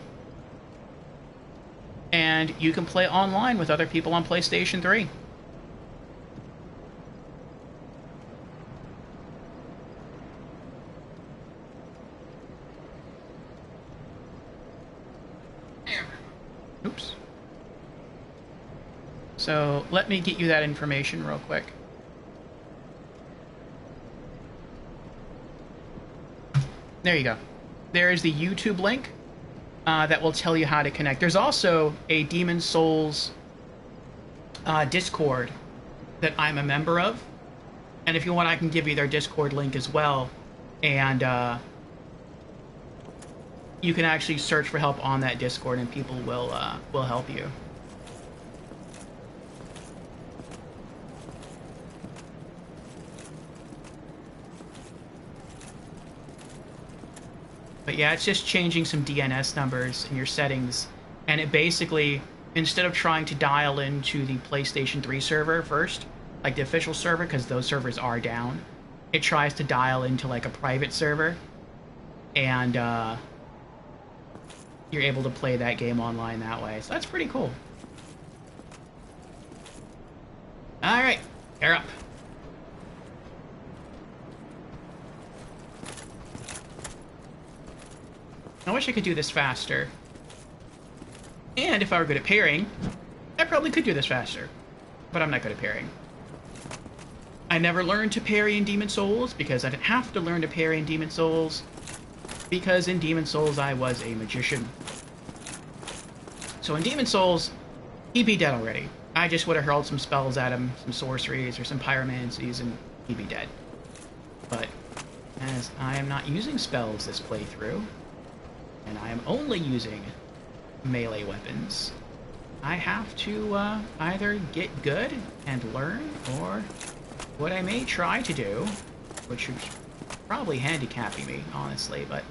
and you can play online with other people on PlayStation 3. So let me get you that information real quick. There you go. There is the YouTube link that will tell you how to connect. There's also a Demon Souls Discord that I'm a member of. And if you want, I can give you their Discord link as well. And you can actually search for help on that Discord, and people will help you. But yeah, it's just changing some DNS numbers in your settings, and it basically, instead of trying to dial into the PlayStation 3 server first, like the official server, because those servers are down, it tries to dial into like a private server, and you're able to play that game online that way. So that's pretty cool. Alright, you're up. I wish I could do this faster. And if I were good at parrying, I probably could do this faster. But I'm not good at parrying. I never learned to parry in Demon Souls because I didn't have to learn to parry in Demon Souls. Because in Demon Souls I was a magician. So in Demon Souls, he'd be dead already. I just would have hurled some spells at him, some sorceries or some pyromancies, and he'd be dead. But as I am not using spells this playthrough, and I am only using melee weapons, I have to either get good and learn, or what I may try to do, which is probably handicapping me, honestly, but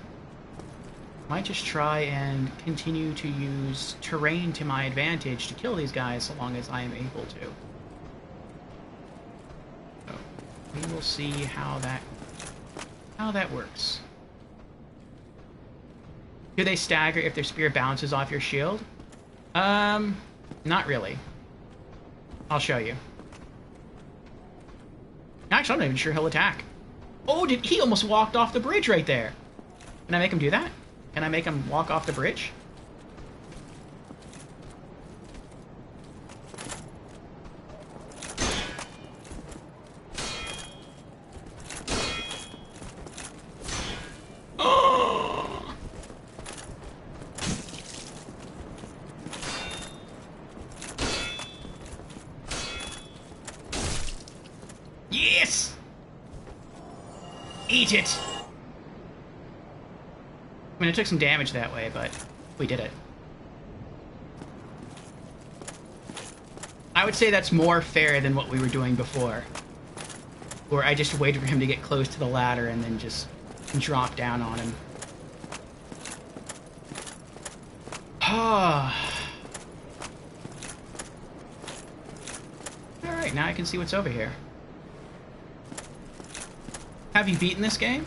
might just try and continue to use terrain to my advantage to kill these guys so long as I am able to. So we will see how that works. Do they stagger if their spear bounces off your shield? Not really. I'll show you. Actually, I'm not even sure he'll attack. Oh, he almost walked off the bridge right there. Can I make him do that? Can I make him walk off the bridge? Yes! Eat it! I mean, it took some damage that way, but we did it. I would say that's more fair than what we were doing before. Where I just waited for him to get close to the ladder and then just drop down on him. Alright, now I can see what's over here. Have you beaten this game?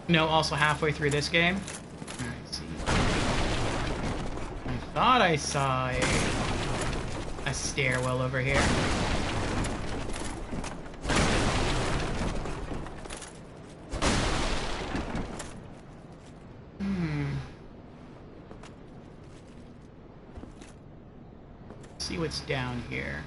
No, also halfway through this game. Alright, see. I thought I saw a stairwell over here. See what's down here.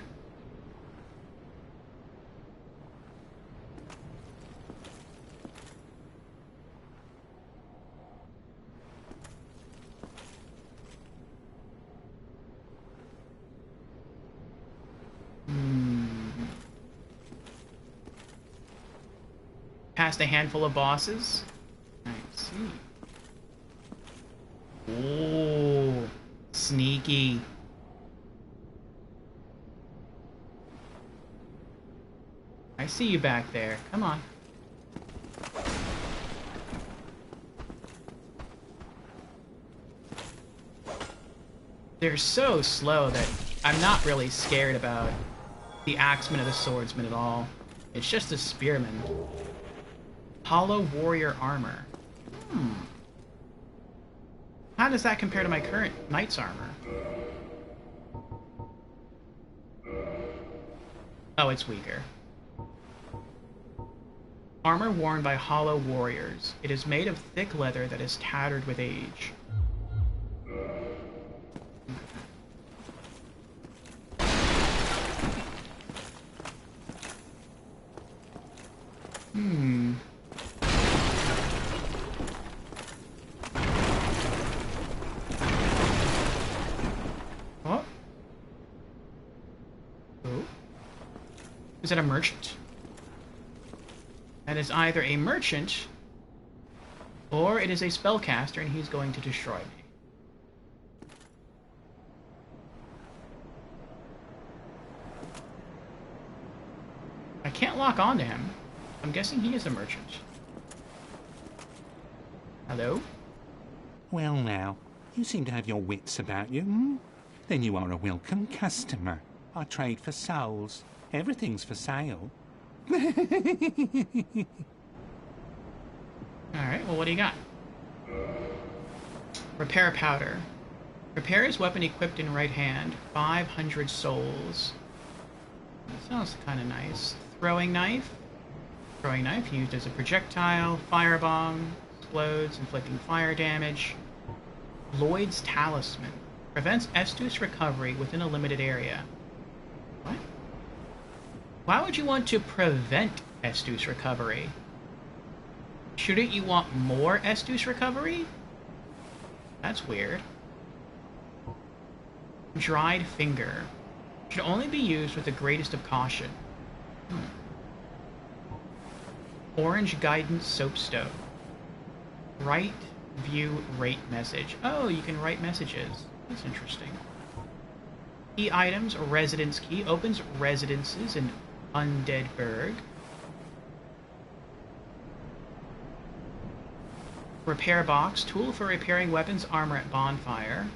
Past a handful of bosses. I see. Oh, sneaky. I see you back there. Come on. They're so slow that I'm not really scared about the axeman or the swordsman at all. It's just the spearman. Hollow warrior armor. How does that compare to my current knight's armor? Oh, it's weaker. Armor worn by hollow warriors. It is made of thick leather that is tattered with age. Oh. Oh. Is that a merchant? That is either a merchant or it is a spellcaster and he's going to destroy me. I can't lock onto him. I'm guessing he is a merchant. Hello? Well now, you seem to have your wits about you, hmm? Then you are a welcome customer. I trade for souls. Everything's for sale. Alright, well what do you got? Repair powder. Repair his weapon equipped in right hand. 500 souls. That sounds kind of nice. Throwing knife. Throwing knife used as a projectile. Firebomb. Explodes, inflicting fire damage. Lloyd's Talisman. Prevents Estus recovery within a limited area. What? Why would you want to prevent Estus recovery? Shouldn't you want more Estus recovery? That's weird. Dried Finger. Should only be used with the greatest of caution. Orange Guidance Soapstone. Right View Rate Message. Oh, you can write messages. That's interesting. Key items. Residence Key. Opens residences in Undead Burg. Repair Box. Tool for repairing weapons armor at bonfire.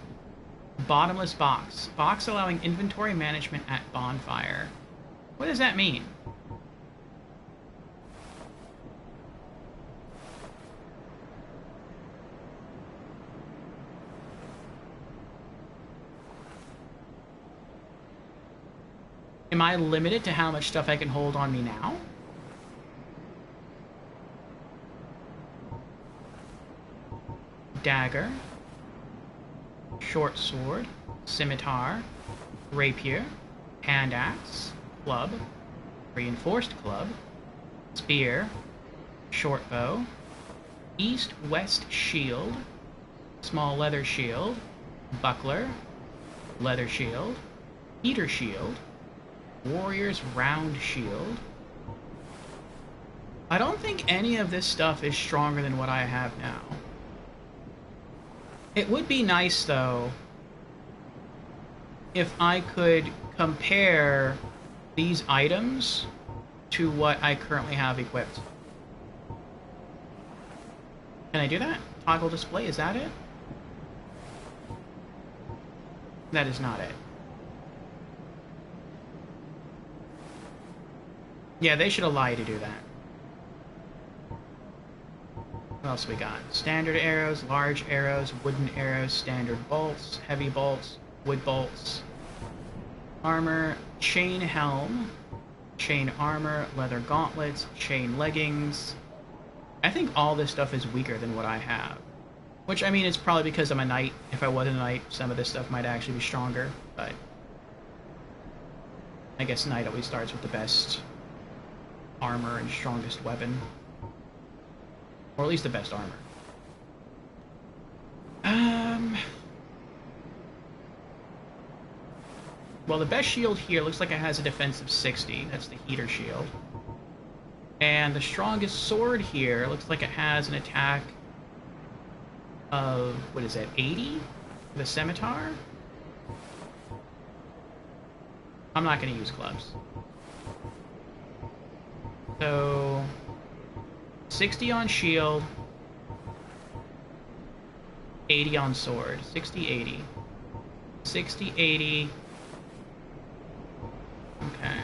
Bottomless Box. Box allowing inventory management at bonfire. What does that mean? Am I limited to how much stuff I can hold on me now? Dagger. Short sword. Scimitar. Rapier. Hand axe. Club. Reinforced club. Spear. Short bow. East-west shield. Small leather shield. Buckler. Leather shield. Eater shield. Warrior's round shield. I don't think any of this stuff is stronger than what I have now. It would be nice, though, if I could compare these items to what I currently have equipped. Can I do that? Toggle display, is that it? That is not it. Yeah, they should allow you to do that. What else we got? Standard arrows, large arrows, wooden arrows, standard bolts, heavy bolts, wood bolts. Armor, chain helm, chain armor, leather gauntlets, chain leggings. I think all this stuff is weaker than what I have. Which, I mean, it's probably because I'm a knight. If I wasn't a knight, some of this stuff might actually be stronger, but I guess knight always starts with the best armor and strongest weapon. Or at least the best armor. Well, the best shield here looks like it has a defense of 60. That's the heater shield. And the strongest sword here looks like it has an attack of, what is that, 80? The scimitar? I'm not going to use clubs. So 60 on shield, 80 on sword. 60, 80. 60, 80. Okay.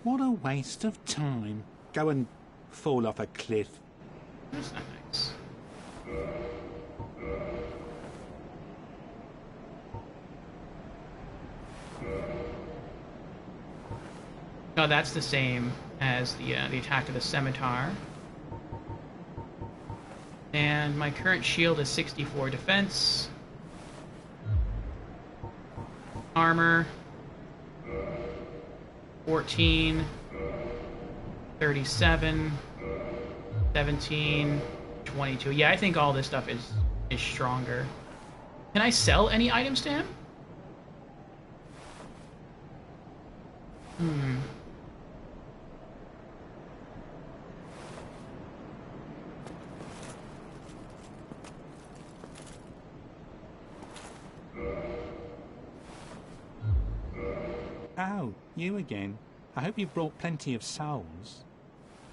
What a waste of time. Go and fall off a cliff. That's not nice. Oh, that's the same as the attack of the scimitar. And my current shield is 64 defense. Armor 14, 37, 17, 22. Yeah, I think all this stuff is stronger. Can I sell any items to him? Oh, you again. I hope you brought plenty of souls.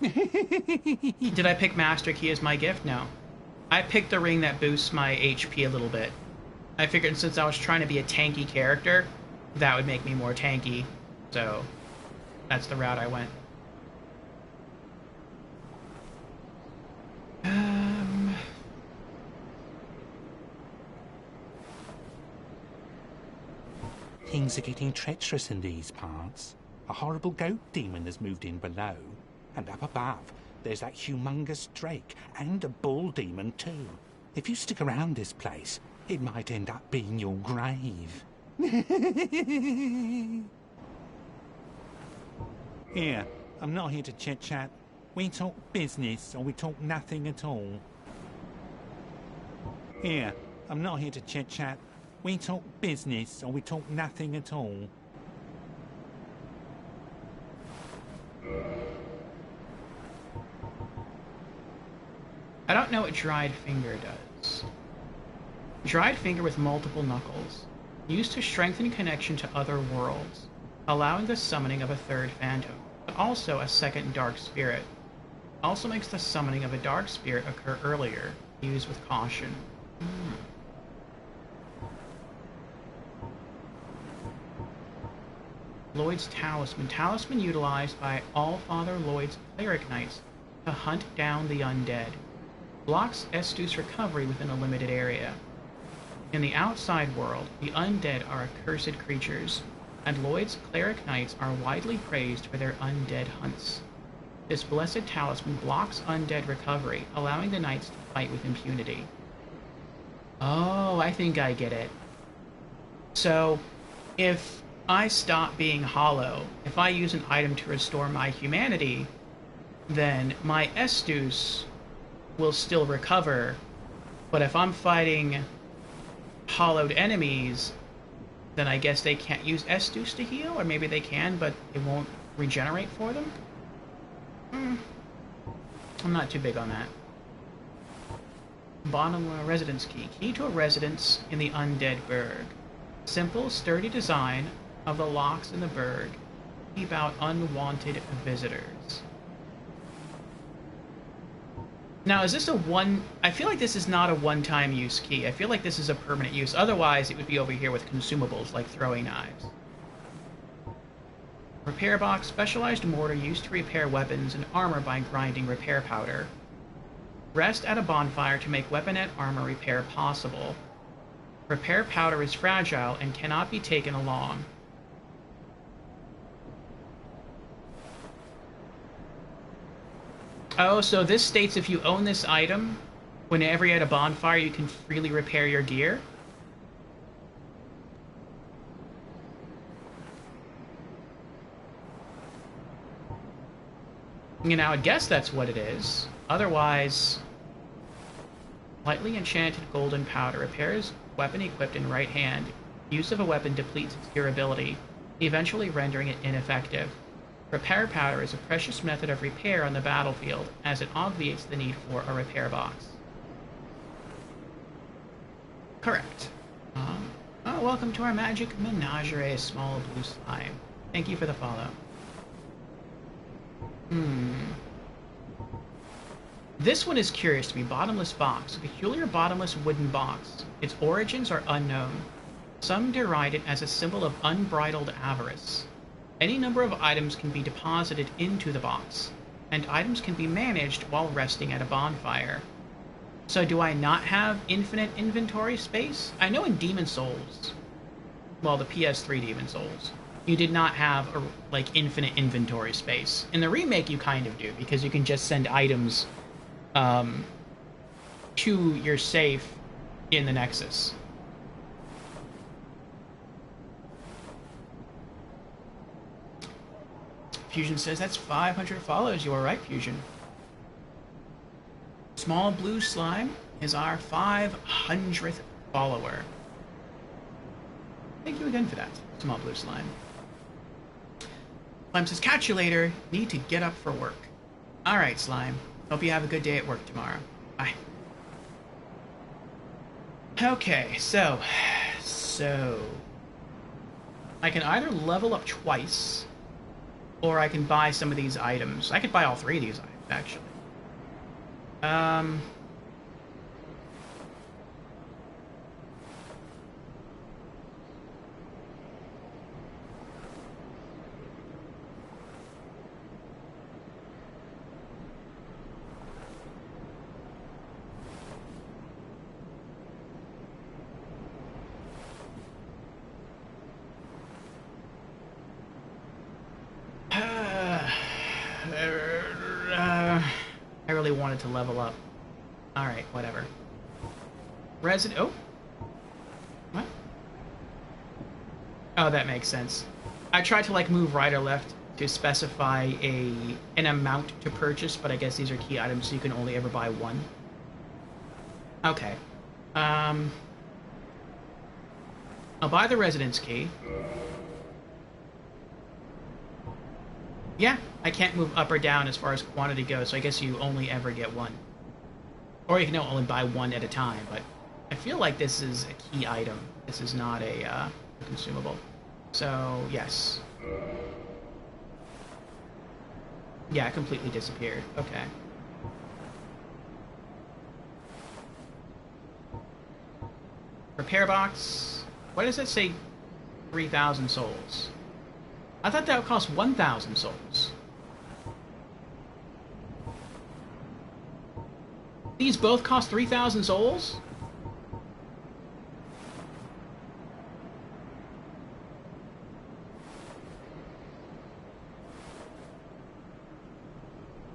Did I pick Master Key as my gift? No. I picked the ring that boosts my HP a little bit. I figured since I was trying to be a tanky character, that would make me more tanky. So, that's the route I went. Things are getting treacherous in these parts. A horrible goat demon has moved in below. And up above, there's that humongous drake and a bull demon too. If you stick around this place, it might end up being your grave. Here, I'm not here to chit-chat. We talk business or we talk nothing at all. Here, I'm not here to chit-chat. We talk business or we talk nothing at all. I don't know what Dried Finger does. Dried Finger with multiple knuckles. Used to strengthen connection to other worlds, allowing the summoning of a third phantom, but also a second dark spirit. Also makes the summoning of a dark spirit occur earlier, used with caution. Lloyd's Talisman. Talisman utilized by Allfather Lloyd's Cleric Knights to hunt down the undead. Blocks Estus recovery within a limited area. In the outside world, the undead are accursed creatures, and Lloyd's Cleric Knights are widely praised for their undead hunts. This blessed talisman blocks undead recovery, allowing the knights to fight with impunity. Oh, I think I get it. So, if I stop being hollow, if I use an item to restore my humanity, then my Estus will still recover. But if I'm fighting hollowed enemies, then I guess they can't use Estus to heal, or maybe they can, but it won't regenerate for them? I'm not too big on that. Bottom residence key. Key to a residence in the Undead Burg. Simple, sturdy design of the locks in the Burg. Keep out unwanted visitors. Now, is this a one... I feel like this is not a one-time use key. I feel like this is a permanent use. Otherwise, it would be over here with consumables like throwing knives. Repair box. Specialized mortar used to repair weapons and armor by grinding repair powder. Rest at a bonfire to make weaponette armor repair possible. Repair powder is fragile and cannot be taken along. Oh, so this states if you own this item, whenever you're at a bonfire, you can freely repair your gear? You know, I guess that's what it is. Otherwise, lightly enchanted golden powder repairs weapon equipped in right hand. Use of a weapon depletes its durability, eventually rendering it ineffective. Repair powder is a precious method of repair on the battlefield, as it obviates the need for a repair box. Correct. Oh, welcome to our magic menagerie, small blue slime. Thank you for the follow. This one is curious to me. Bottomless box. A peculiar bottomless wooden box. Its origins are unknown. Some deride it as a symbol of unbridled avarice. Any number of items can be deposited into the box, and items can be managed while resting at a bonfire. So do I not have infinite inventory space? I know in Demon Souls, well, the PS3 Demon Souls, you did not have infinite inventory space. In the remake, you kind of do, because you can just send items to your safe in the Nexus. Fusion says that's 500 follows. You are right, Fusion. Small Blue Slime is our 500th follower. Thank you again for that, Small Blue Slime. Slime says, catch you later. Need to get up for work. Alright, Slime. Hope you have a good day at work tomorrow. Bye. Okay, so... I can either level up twice, or I can buy some of these items. I could buy all three of these items, actually. I really wanted to level up. Alright, whatever. Oh. What? Oh, that makes sense. I tried to, move right or left to specify an amount to purchase, but I guess these are key items, so you can only ever buy one. Okay. I'll buy the residence key. Yeah, I can't move up or down as far as quantity goes, so I guess you only ever get one. Or you can only buy one at a time, but I feel like this is a key item. This is not a consumable. So, yes. Yeah, it completely disappeared. Okay. Repair box. Why does it say 3,000 souls? I thought that would cost 1,000 souls. These both cost 3,000 souls?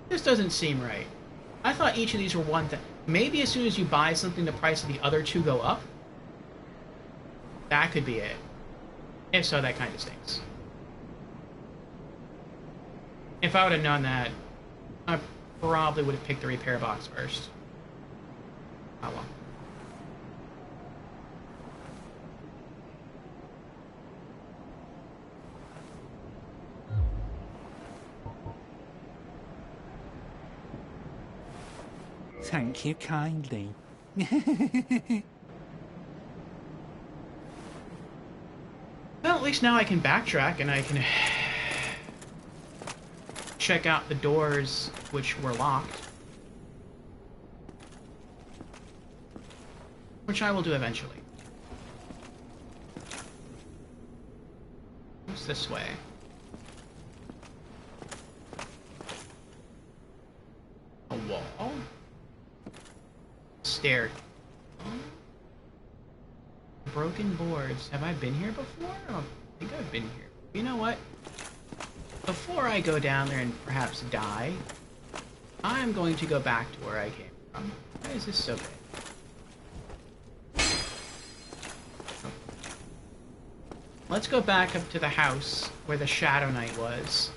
This doesn't seem right. I thought each of these were one thing. Maybe as soon as you buy something, the price of the other two go up? That could be it. If so, that kind of stinks. If I would have known that, I probably would have picked the repair box first. Oh well. Thank you kindly. Well, at least now I can backtrack and I can check out the doors which were locked. Which I will do eventually. What's this way? A wall? Stair. Broken boards. Have I been here before? I don't think I've been here. You know what? Before I go down there and perhaps die, I'm going to go back to where I came from. Why is this so big? Oh. Let's go back up to the house where the Shadow Knight was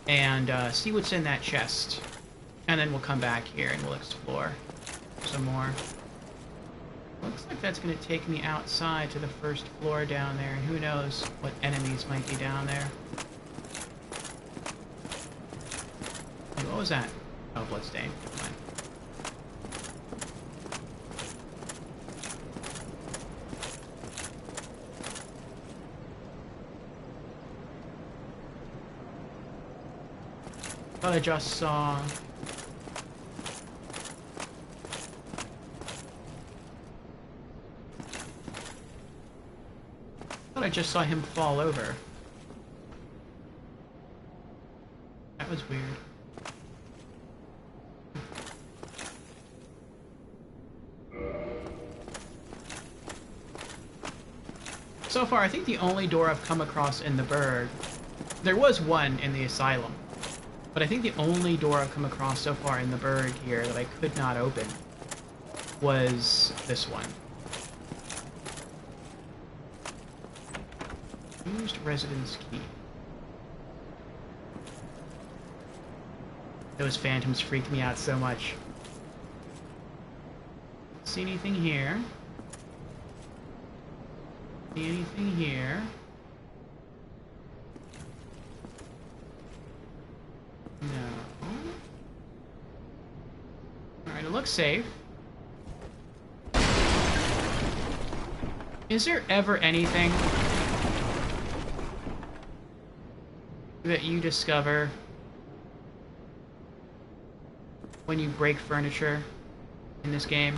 and see what's in that chest. And then we'll come back here and we'll explore some more. Looks like that's going to take me outside to the first floor down there, and who knows what enemies might be down there. Hey, what was that? Oh, bloodstain. Never mind. Thought I just saw... I just saw him fall over. was weird. So far, I think the only door I've come across in the Burg... There was one in the Asylum. But I think the only door I've come across so far in the Burg here that I could not open was this one. Used residence key. Those phantoms freak me out so much. See anything here? See anything here? No. Alright, it looks safe. Is there ever anything that you discover when you break furniture in this game?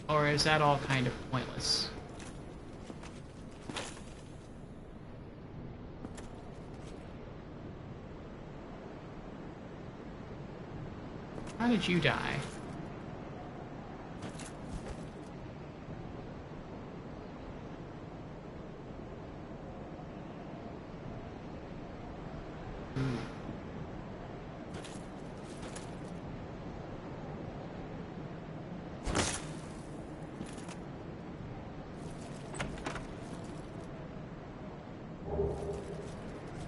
Or is that all kind of pointless? How did you die?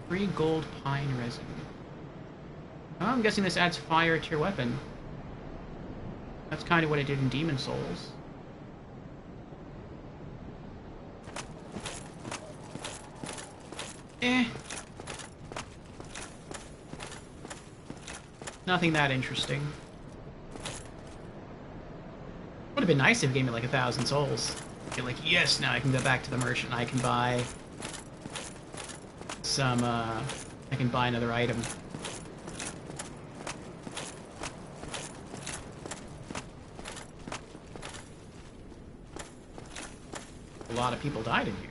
Free gold pine resin. Oh, I'm guessing this adds fire to your weapon. That's kind of what it did in Demon Souls. Nothing that interesting. Would have been nice if it gave me like 1,000 souls. Be like, yes, now I can go back to the merchant and I can buy some, I can buy another item. A lot of people died in here.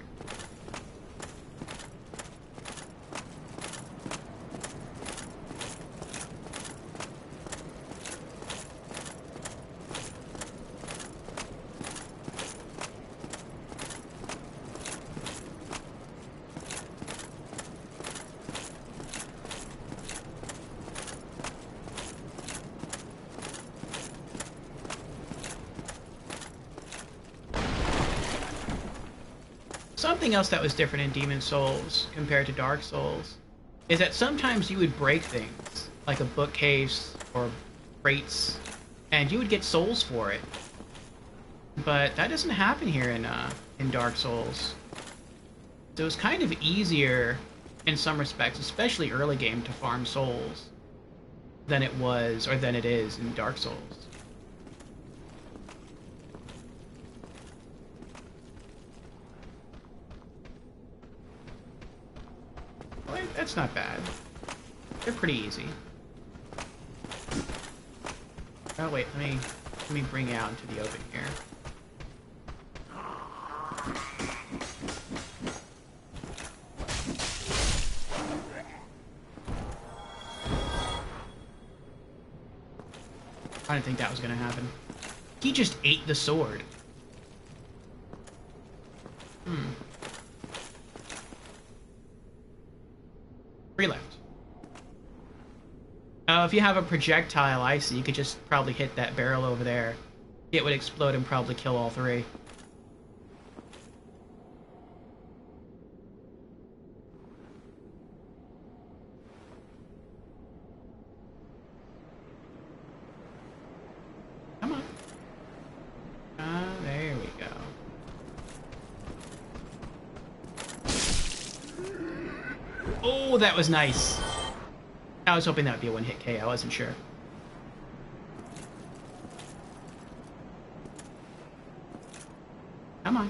Something else that was different in Demon Souls compared to Dark Souls is that sometimes you would break things, like a bookcase or crates, and you would get souls for it. But that doesn't happen here in Dark Souls. So it was kind of easier in some respects, especially early game, to farm souls than it was, or than it is in Dark Souls. That's not bad. They're pretty easy. Oh wait, let me bring you out into the open here. I didn't think that was gonna happen. He just ate the sword. Three left. If you have a projectile icy, you could just probably hit that barrel over there. It would explode and probably kill all three. Come on. There we go. Oh, that was nice. I was hoping that would be a one-hit KO. I wasn't sure. Come on.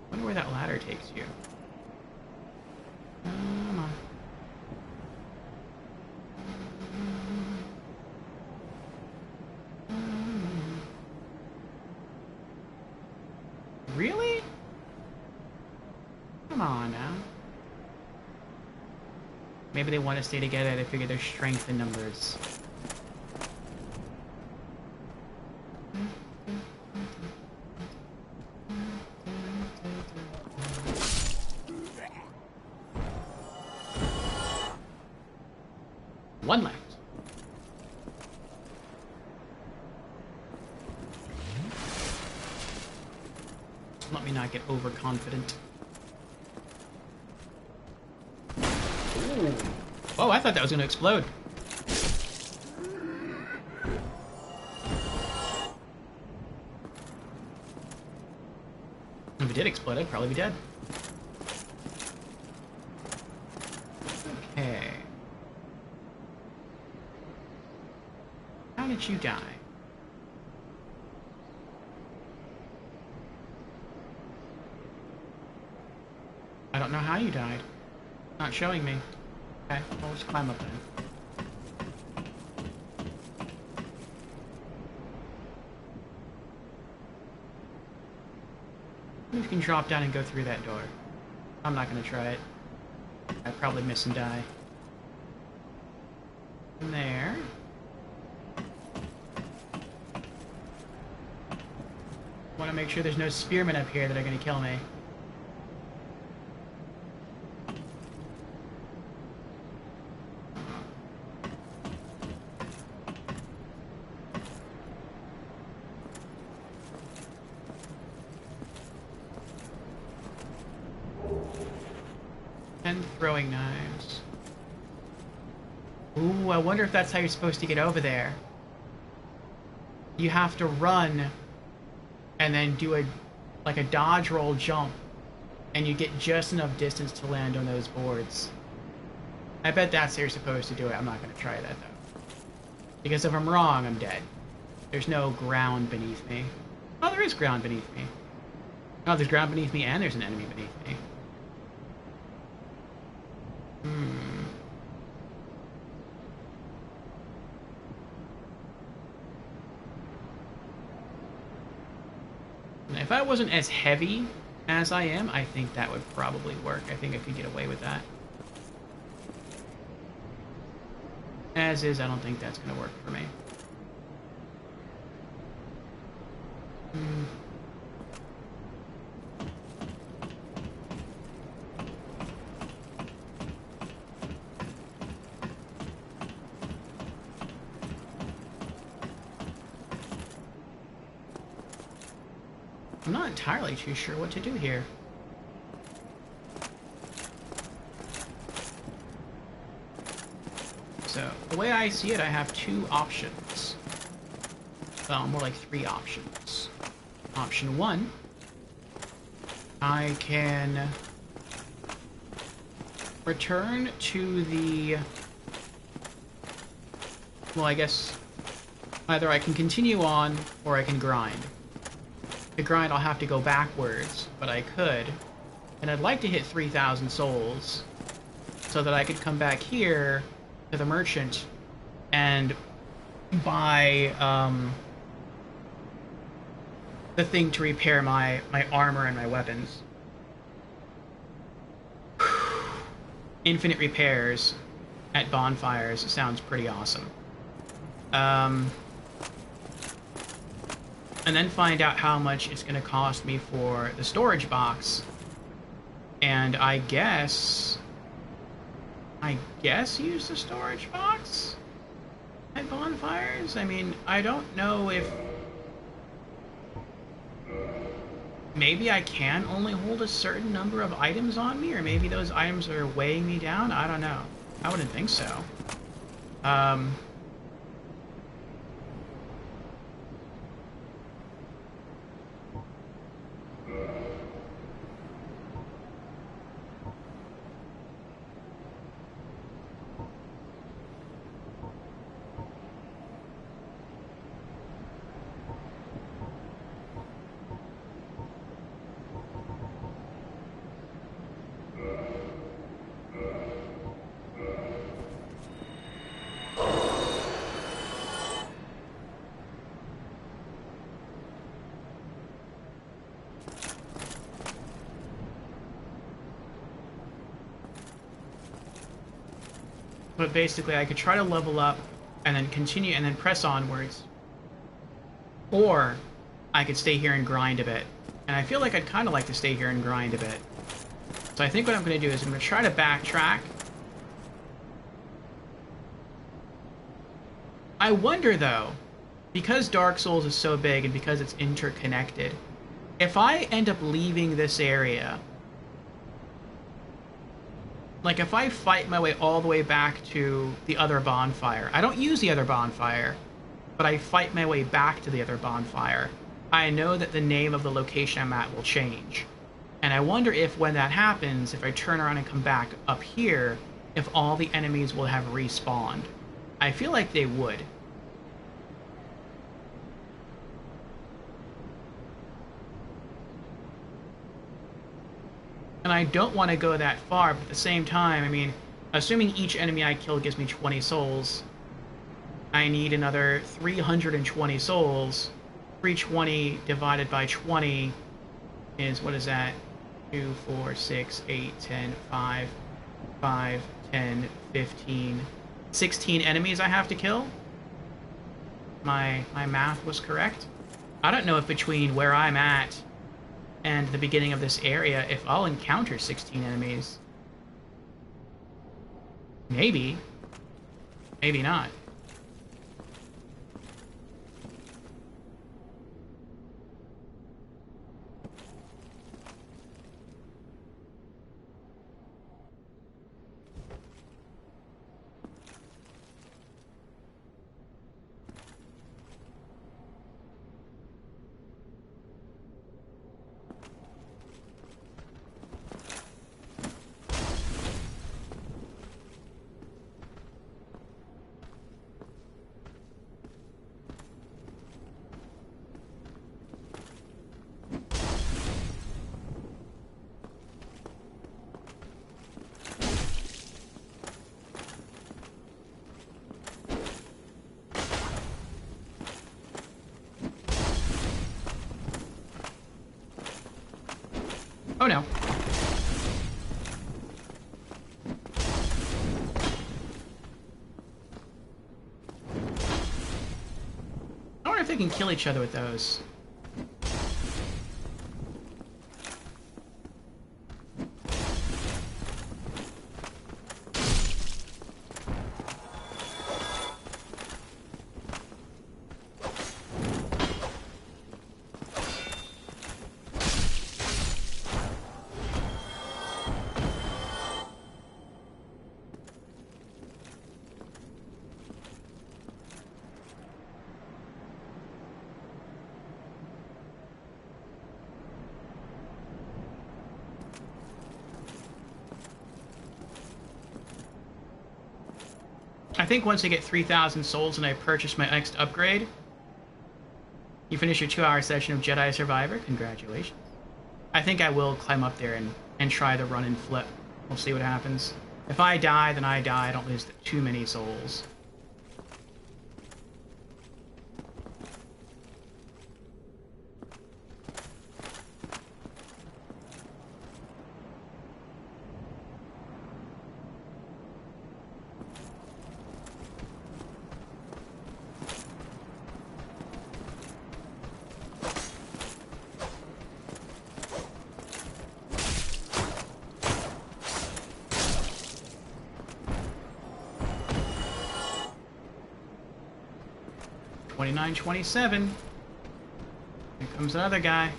Wonder where that ladder takes you. Come on. Really? Come on now. Maybe they want to stay together. They figure there's strength in numbers. One left. Let me not get overconfident. Ooh. Oh, I thought that was going to explode. If it did explode, I'd probably be dead. Okay. How did you die? I don't know how you died. Not showing me. Okay, well, let's climb up then. You can drop down and go through that door. I'm not gonna try it. I'd probably miss and die. And there. Want to make sure there's no spearmen up here that are gonna kill me. Throwing knives. Ooh, I wonder if that's how you're supposed to get over there. You have to run and then do a dodge roll jump, and you get just enough distance to land on those boards. I bet that's how you're supposed to do it. I'm not going to try that though, because if I'm wrong, I'm dead. There's no ground beneath me. Oh, there is ground beneath me. Oh, there's ground beneath me and there's an enemy beneath me. If I wasn't as heavy as I am, I think that would probably work. I think I could get away with that. As is, I don't think that's going to work for me. I'm not entirely too sure what to do here. So, the way I see it, I have two options. Well, more like three options. Option one, I can return to the... Well, I guess either I can continue on or I can grind. To grind, I'll have to go backwards, but I could. And I'd like to hit 3,000 souls so that I could come back here to the merchant and buy the thing to repair my armor and my weapons. Infinite repairs at bonfires sounds pretty awesome. And then find out how much it's going to cost me for the storage box. And I guess use the storage box at bonfires? I mean, I don't know if... Maybe I can only hold a certain number of items on me, or maybe those items are weighing me down? I don't know. I wouldn't think so. But basically, I could try to level up and then continue and then press onwards. Or I could stay here and grind a bit. And I feel like I'd kind of like to stay here and grind a bit. So I think what I'm going to do is I'm going to try to backtrack. I wonder, though, because Dark Souls is so big and because it's interconnected, if I end up leaving this area, like if I fight my way all the way back to the other bonfire, I don't use the other bonfire, but I fight my way back to the other bonfire, I know that the name of the location I'm at will change. And I wonder if when that happens, if I turn around and come back up here, if all the enemies will have respawned. I feel like they would. And I don't want to go that far, but at the same time, I mean, assuming each enemy I kill gives me 20 souls, I need another 320 souls. 320 divided by 20 is, what is that? 2, 4, 6, 8, 10, 5, 10, 15, 16 enemies I have to kill? My math was correct? I don't know if between where I'm at and the beginning of this area, if I'll encounter 16 enemies. Maybe. Maybe not. Oh no. I wonder if they can kill each other with those. I think once I get 3,000 souls and I purchase my next upgrade, you finish your 2-hour session of Jedi Survivor. Congratulations. I think I will climb up there and try the run and flip. We'll see what happens. If I die, then I die. I don't lose too many souls. $29.27. Here comes another guy.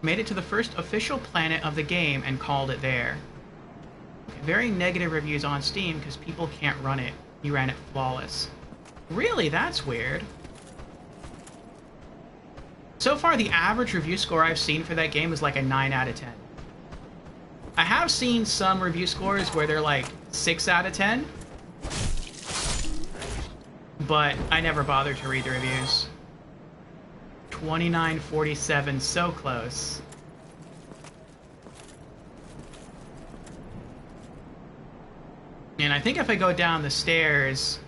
Made it to the first official planet of the game and called it there. Very negative reviews on Steam because people can't run it. You ran it flawless. Really? That's weird. So far, the average review score I've seen for that game is like a 9 out of 10. I have seen some review scores where they're like 6 out of 10, but I never bothered to read the reviews. 29.47, so close. And I think if I go down the stairs,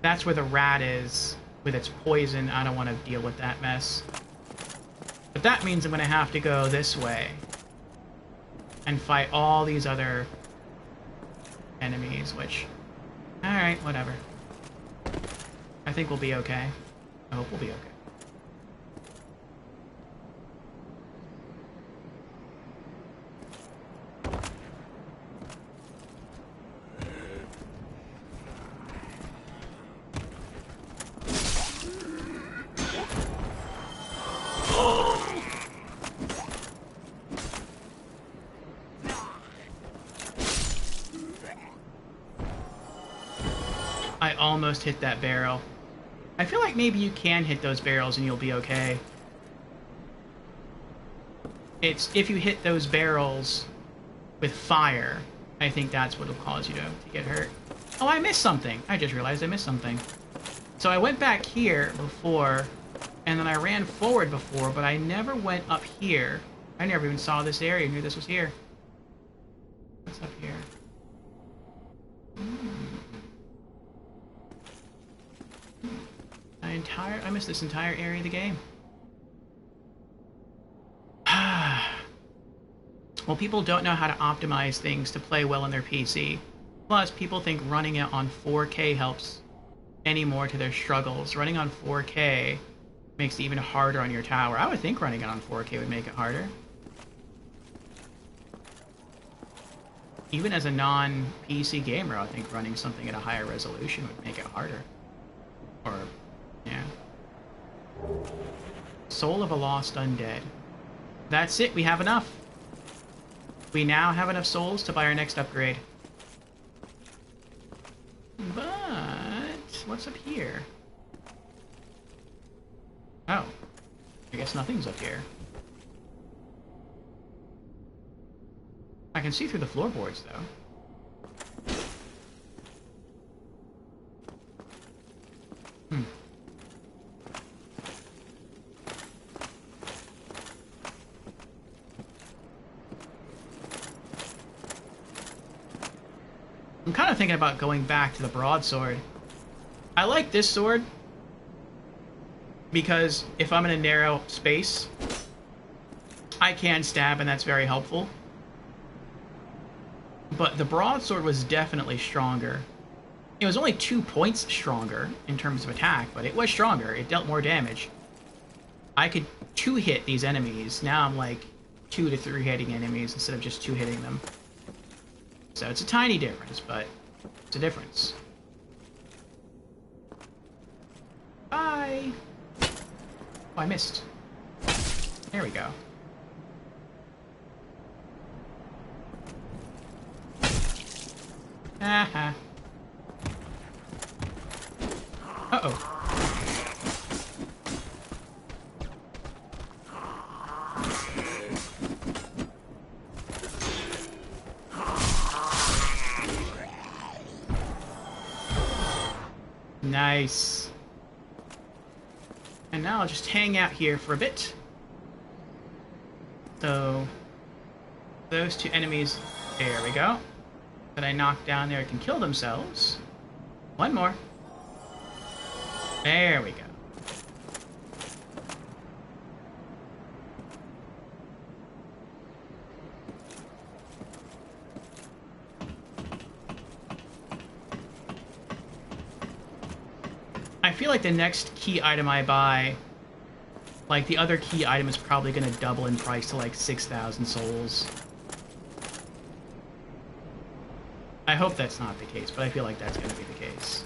that's where the rat is with its poison. I don't want to deal with that mess. But that means I'm going to have to go this way. and fight all these other enemies, which... Alright, whatever. I think we'll be okay. I hope we'll be okay. I almost hit that barrel. I feel like maybe you can hit those barrels and you'll be okay. It's if you hit those barrels with fire, I think that's what will cause you to get hurt. Oh, I missed something. I just realized I missed something. So I went back here before, and then I ran forward before, but I never went up here. I never even saw this area, knew this was here. What's up here? I missed this entire area of the game. Well, people don't know how to optimize things to play well on their PC. Plus, people think running it on 4K helps any more to their struggles. Running on 4K makes it even harder on your tower. I would think running it on 4K would make it harder. Even as a non-PC gamer, I think running something at a higher resolution would make it harder. Or, yeah. Soul of a Lost Undead. That's it, we have enough. We now have enough souls to buy our next upgrade. But what's up here? Oh. I guess nothing's up here. I can see through the floorboards, though. I'm kind of thinking about going back to the broadsword. I like this sword because if I'm in a narrow space, I can stab, and that's very helpful. But the broadsword was definitely stronger. It was only 2 points stronger in terms of attack, but it was stronger. It dealt more damage. I could 2-hit these enemies. Now I'm like 2 to 3 hitting enemies instead of just 2 hitting them. So it's a tiny difference, but it's a difference. Bye! Oh, I missed. There we go. Haha. Uh-oh. Nice. And now I'll just hang out here for a bit. So, those 2 enemies, there we go, that I knocked down there can kill themselves. One more. There we go. I feel like the next key item I buy, like the other key item, is probably going to double in price to like 6,000 souls. I hope that's not the case, but I feel like that's going to be the case.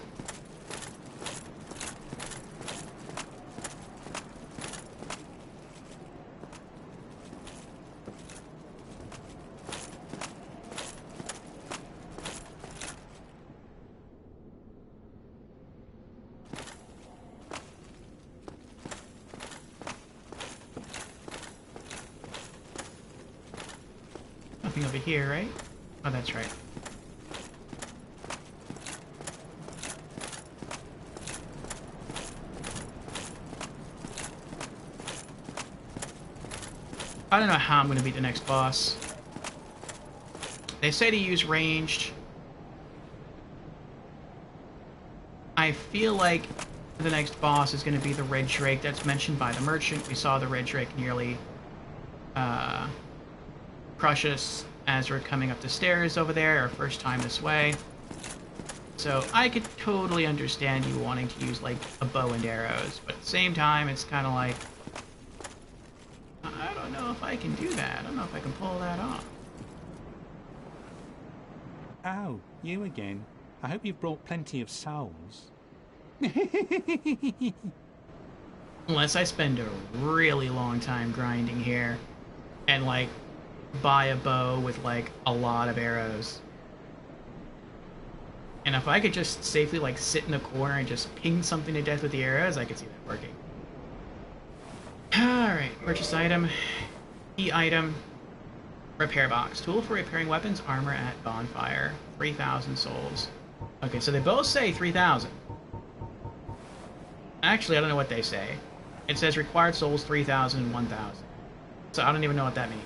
Nothing over here, right? Oh, that's right. I don't know how I'm going to beat the next boss. They say to use ranged. I feel like the next boss is going to be the red drake that's mentioned by the merchant. We saw the red drake nearly crush us as we're coming up the stairs over there, our first time this way. So I could totally understand you wanting to use like a bow and arrows, but at the same time, it's kind of like, I don't know if I can do that. I don't know if I can pull that off. Oh, you again. I hope you've brought plenty of souls. Unless I spend a really long time grinding here and like buy a bow with like a lot of arrows. And if I could just safely like sit in a corner and just ping something to death with the arrows, I could see that working. Alright, purchase item, key item, repair box. Tool for repairing weapons, armor at bonfire, 3,000 souls. Okay, so they both say 3,000. Actually, I don't know what they say. It says required souls 3,000 and 1,000. So I don't even know what that means.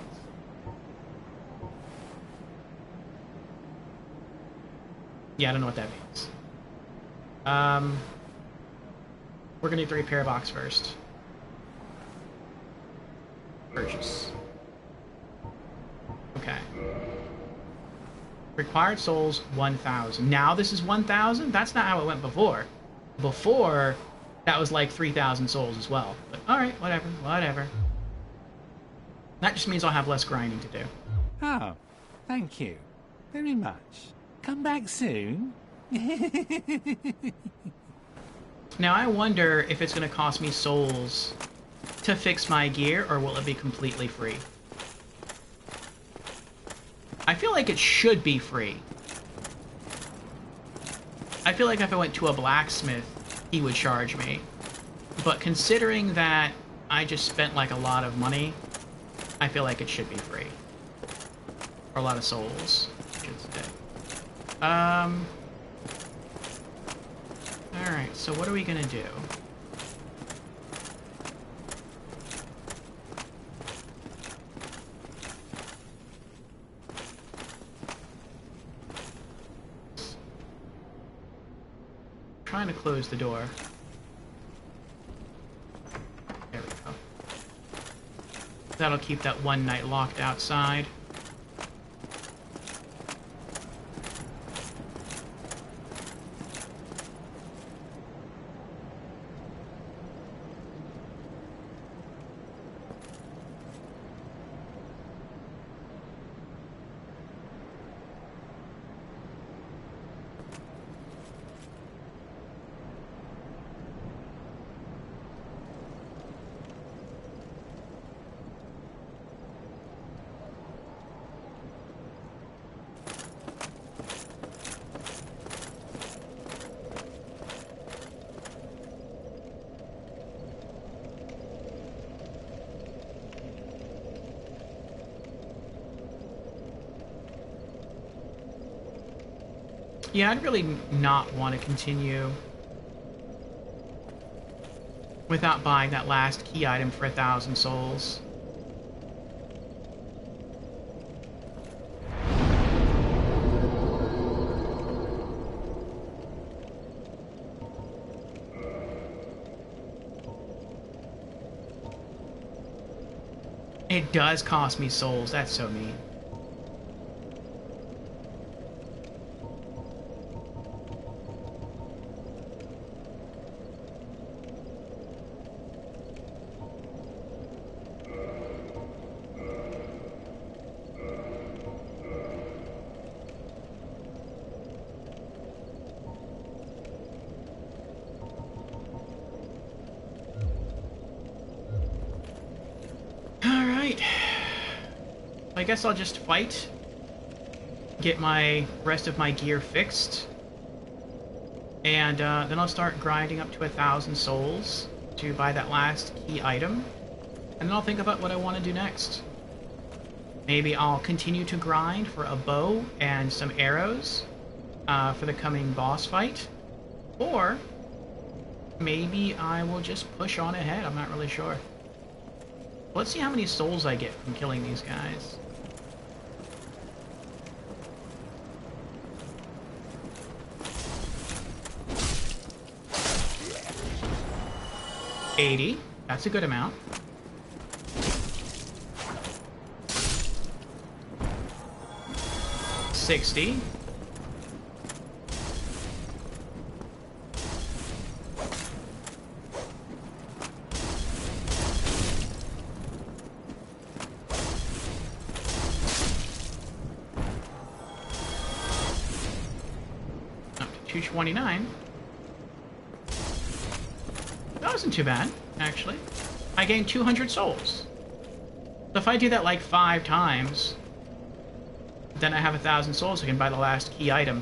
Yeah, I don't know what that means. We're gonna do the repair box first. Purchase. Okay. Required souls 1,000. Now this is 1,000? That's not how it went before. Before, that was like 3,000 souls as well. But alright, whatever, whatever. That just means I'll have less grinding to do. Oh, thank you very much. Come back soon. Now I wonder if it's going to cost me souls to fix my gear, or will it be completely free? I feel like it should be free. I feel like if I went to a blacksmith, he would charge me. But considering that I just spent like a lot of money, I feel like it should be free. Or a lot of souls, I should say. Alright, so what are we gonna do? Trying to close the door. There we go. That'll keep that one knight locked outside. Yeah, I'd really not want to continue without buying that last key item for 1,000 souls. It does cost me souls, that's so mean. I guess I'll just fight, get my rest of my gear fixed, and then I'll start grinding up to 1,000 souls to buy that last key item, and then I'll think about what I want to do next. Maybe I'll continue to grind for a bow and some arrows for the coming boss fight, or maybe I will just push on ahead. I'm not really sure. Let's see how many souls I get from killing these guys. $80. That's a good amount. 60. Up to 229. That wasn't too bad, actually. I gained 200 souls. So if I do that like 5 times, then I have 1,000 souls. I can buy the last key item.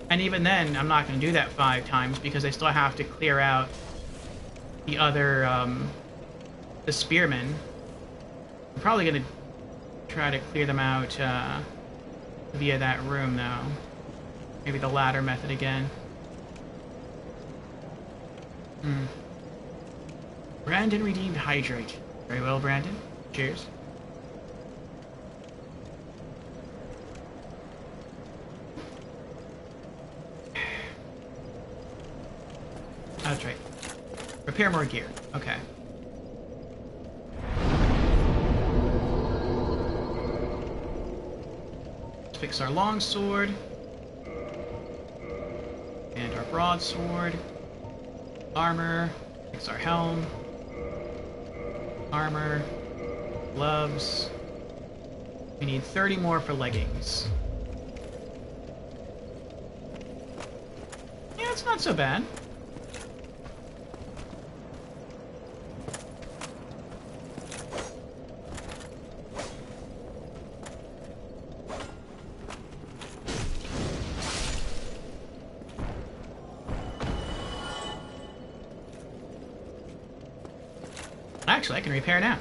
And even then, I'm not going to do that 5 times because I still have to clear out the other, the spearmen. I'm probably going to try to clear them out via that room, though. Maybe the ladder method again. Brandon redeemed Hydrate. Very well, Brandon. Cheers. That's right. Repair more gear. Okay. Let's fix our longsword. And our broadsword. Armor. Fix our helm. Armor. Gloves. We need 30 more for leggings. Yeah, it's not so bad. Actually, I can repair now.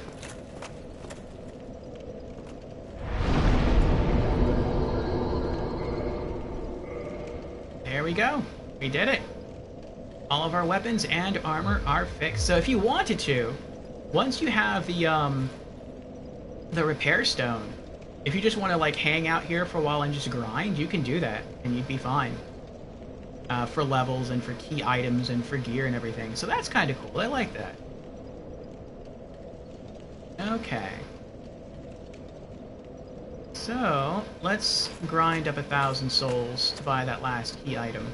There we go. We did it. All of our weapons and armor are fixed. So if you wanted to, once you have the repair stone, if you just want to like hang out here for a while and just grind, you can do that and you'd be fine. For levels and for key items and for gear and everything. So that's kind of cool. I like that. Okay. So, let's grind up 1,000 souls to buy that last key item.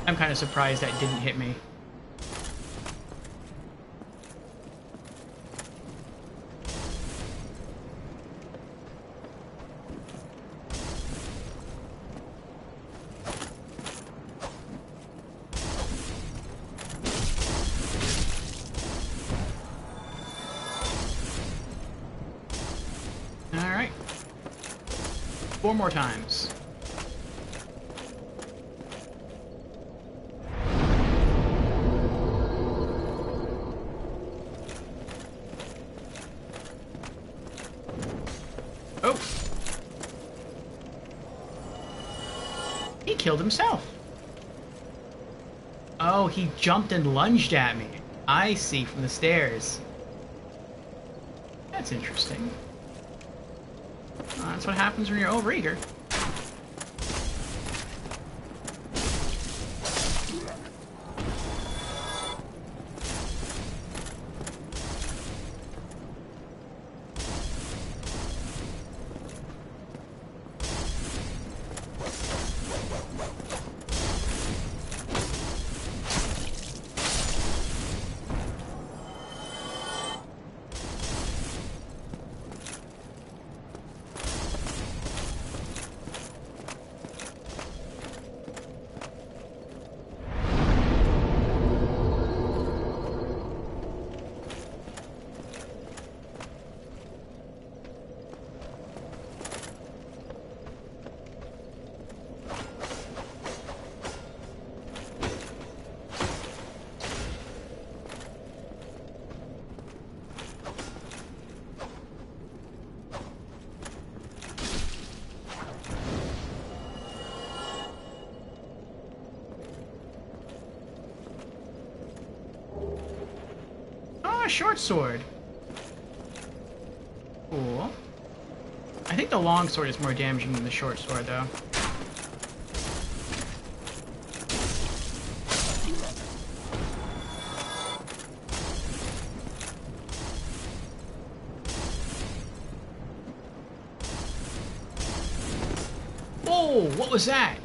I'm kind of surprised that didn't hit me. All right. 4 more times. Oh! He killed himself. Oh, he jumped and lunged at me. I see, from the stairs. That's interesting. That's what happens when you're overeager. a short sword. Cool. I think the long sword is more damaging than the short sword, though. Oh, what was that?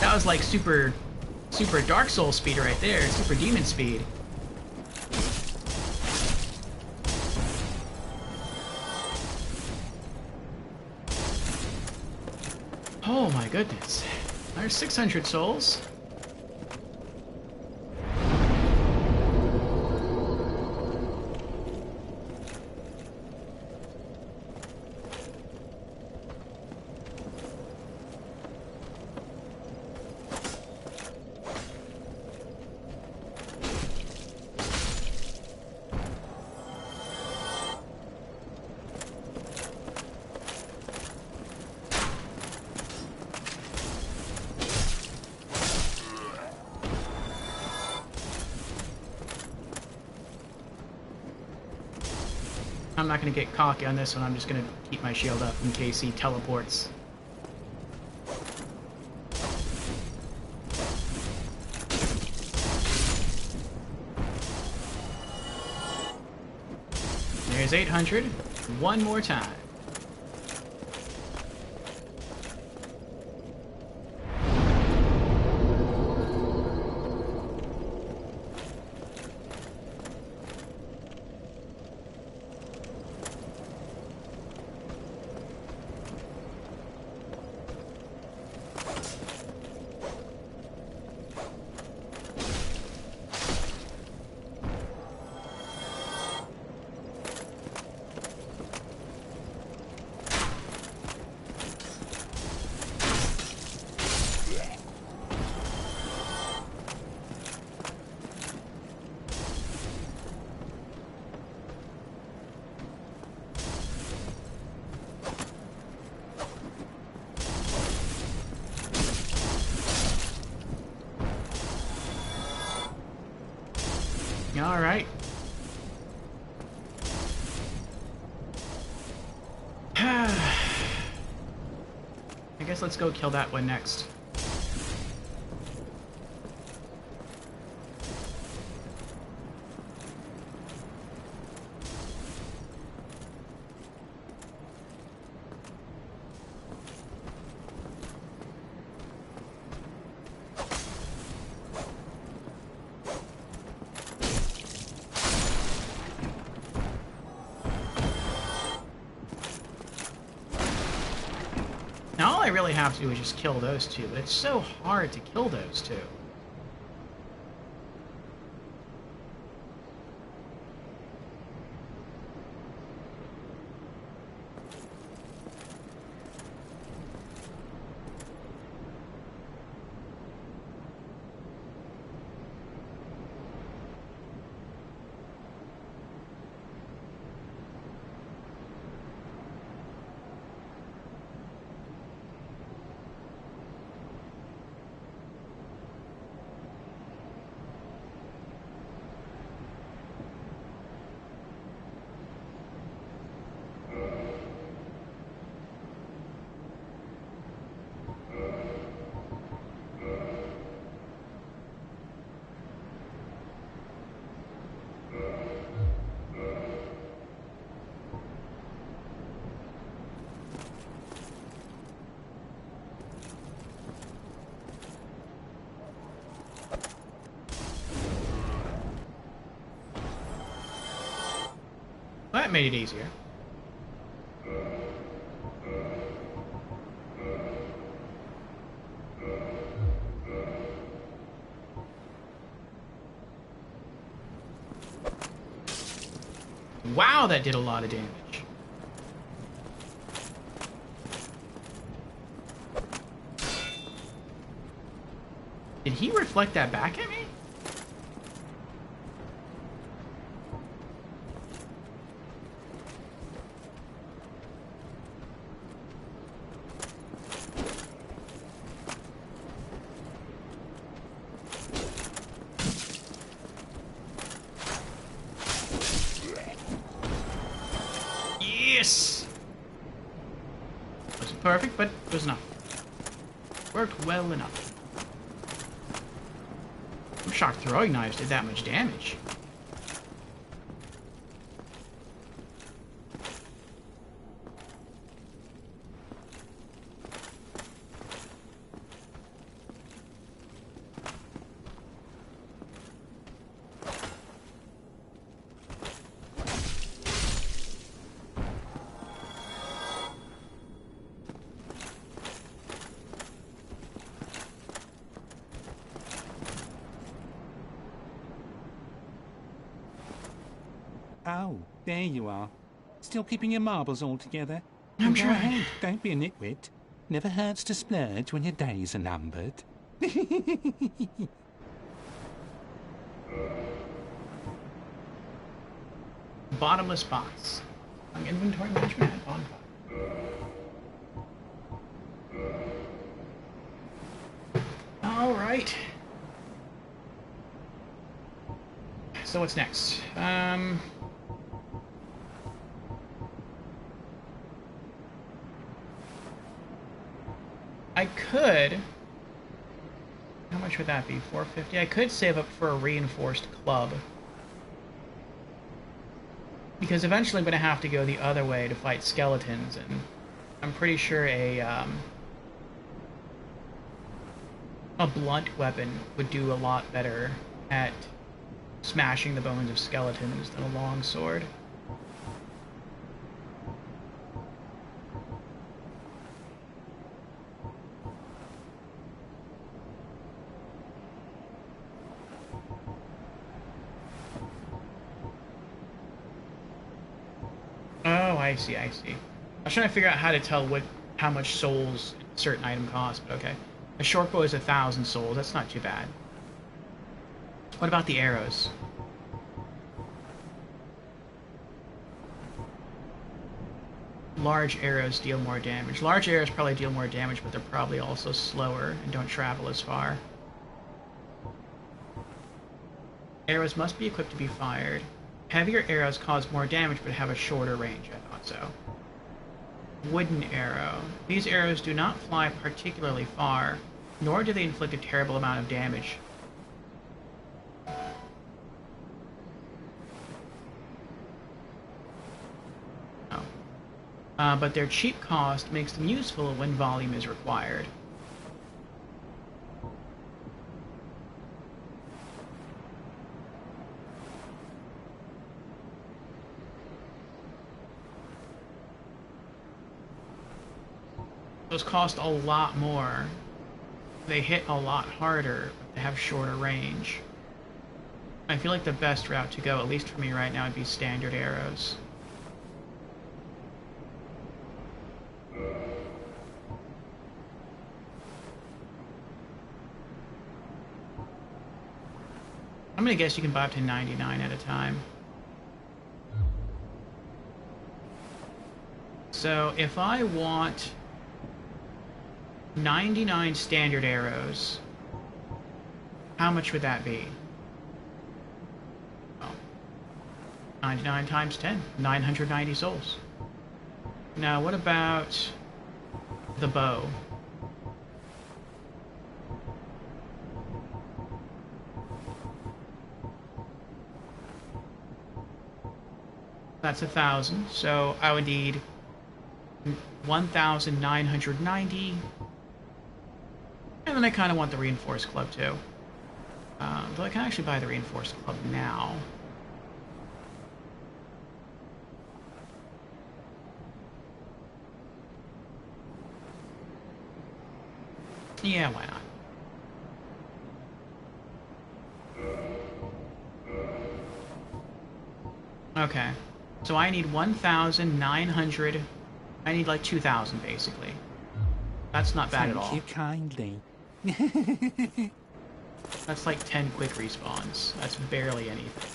That was like super Dark Soul speed right there. Super demon speed. Oh my goodness. There's 600 souls. I'm not going to get cocky on this one. I'm just going to keep my shield up in case he teleports. There's 800. One more time. All right. I guess let's go kill that one next. Now all I really have to do is just kill those two, but it's so hard to kill those two. That made it easier. Wow, that did a lot of damage. Did he reflect that back at me? perfect, but it was enough. Worked well enough. I'm shocked throwing knives did that much damage. Oh, there you are. Still keeping your marbles all together? I'm Go trying. ahead, don't be a nitwit. Never hurts to splurge when your days are numbered. Bottomless box. Inventory management at bonfire. Alright. So what's next? I could... How much would that be? 450? I could save up for a reinforced club. Because eventually I'm going to have to go the other way to fight skeletons, and I'm pretty sure a blunt weapon would do a lot better at smashing the bones of skeletons than a long sword. Oh, I see, I see. I was trying to figure out how to tell how much souls a certain item costs, but okay. A short bow is 1,000 souls, that's not too bad. What about the arrows? Large arrows deal more damage. Large arrows probably deal more damage, but they're probably also slower and don't travel as far. Arrows must be equipped to be fired. Heavier arrows cause more damage but have a shorter range. I thought so. Wooden arrow. These arrows do not fly particularly far, nor do they inflict a terrible amount of damage. But their cheap cost makes them useful when volume is required. Those cost a lot more. They hit a lot harder, but they have shorter range. I feel like the best route to go, at least for me right now, would be standard arrows. I'm gonna guess you can buy up to 99 at a time. So if I want 99 standard arrows, how much would that be? Oh, 99 times 10, 990 souls. Now what about the bow? That's 1,000, so I would need 1,990. And then I kind of want the reinforced club too. Though I can actually buy the reinforced club now. Yeah, why not? Okay. So I need 1,900. I need like 2,000 basically. That's not bad at all. Thank you kindly. That's like 10 quick respawns. That's barely anything.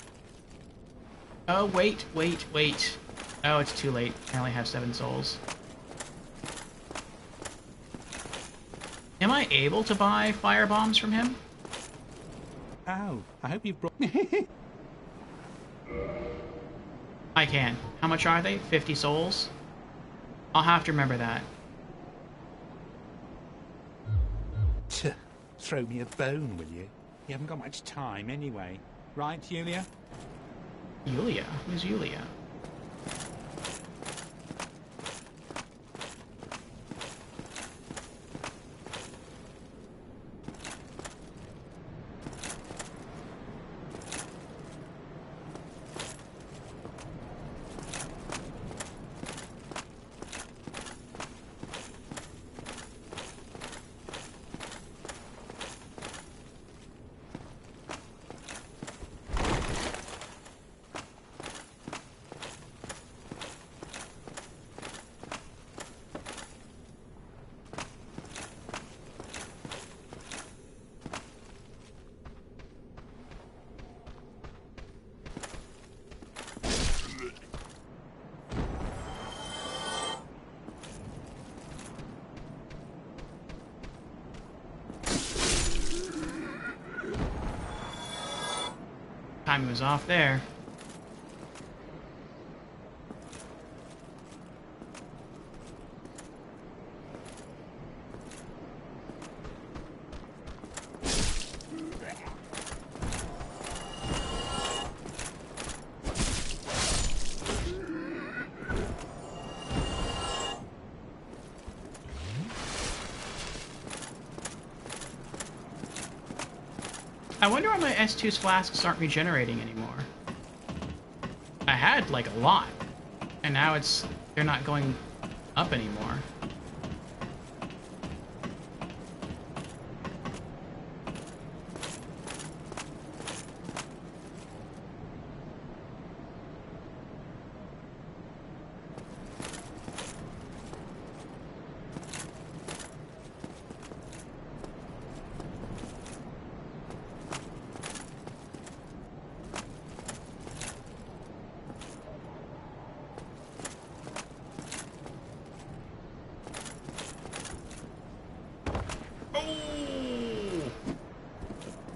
Oh, wait. Oh, it's too late. I only have 7 souls. Am I able to buy fire bombs from him? Oh, I hope you've brought... I can. How much are they? 50 souls? I'll have to remember that. Tch, throw me a bone, will you? You haven't got much time anyway. Right, Yulia? Yulia? Who's Yulia? Time was off there. I wonder why my S2's flasks aren't regenerating anymore. I had, like, a lot. And now they're not going up anymore.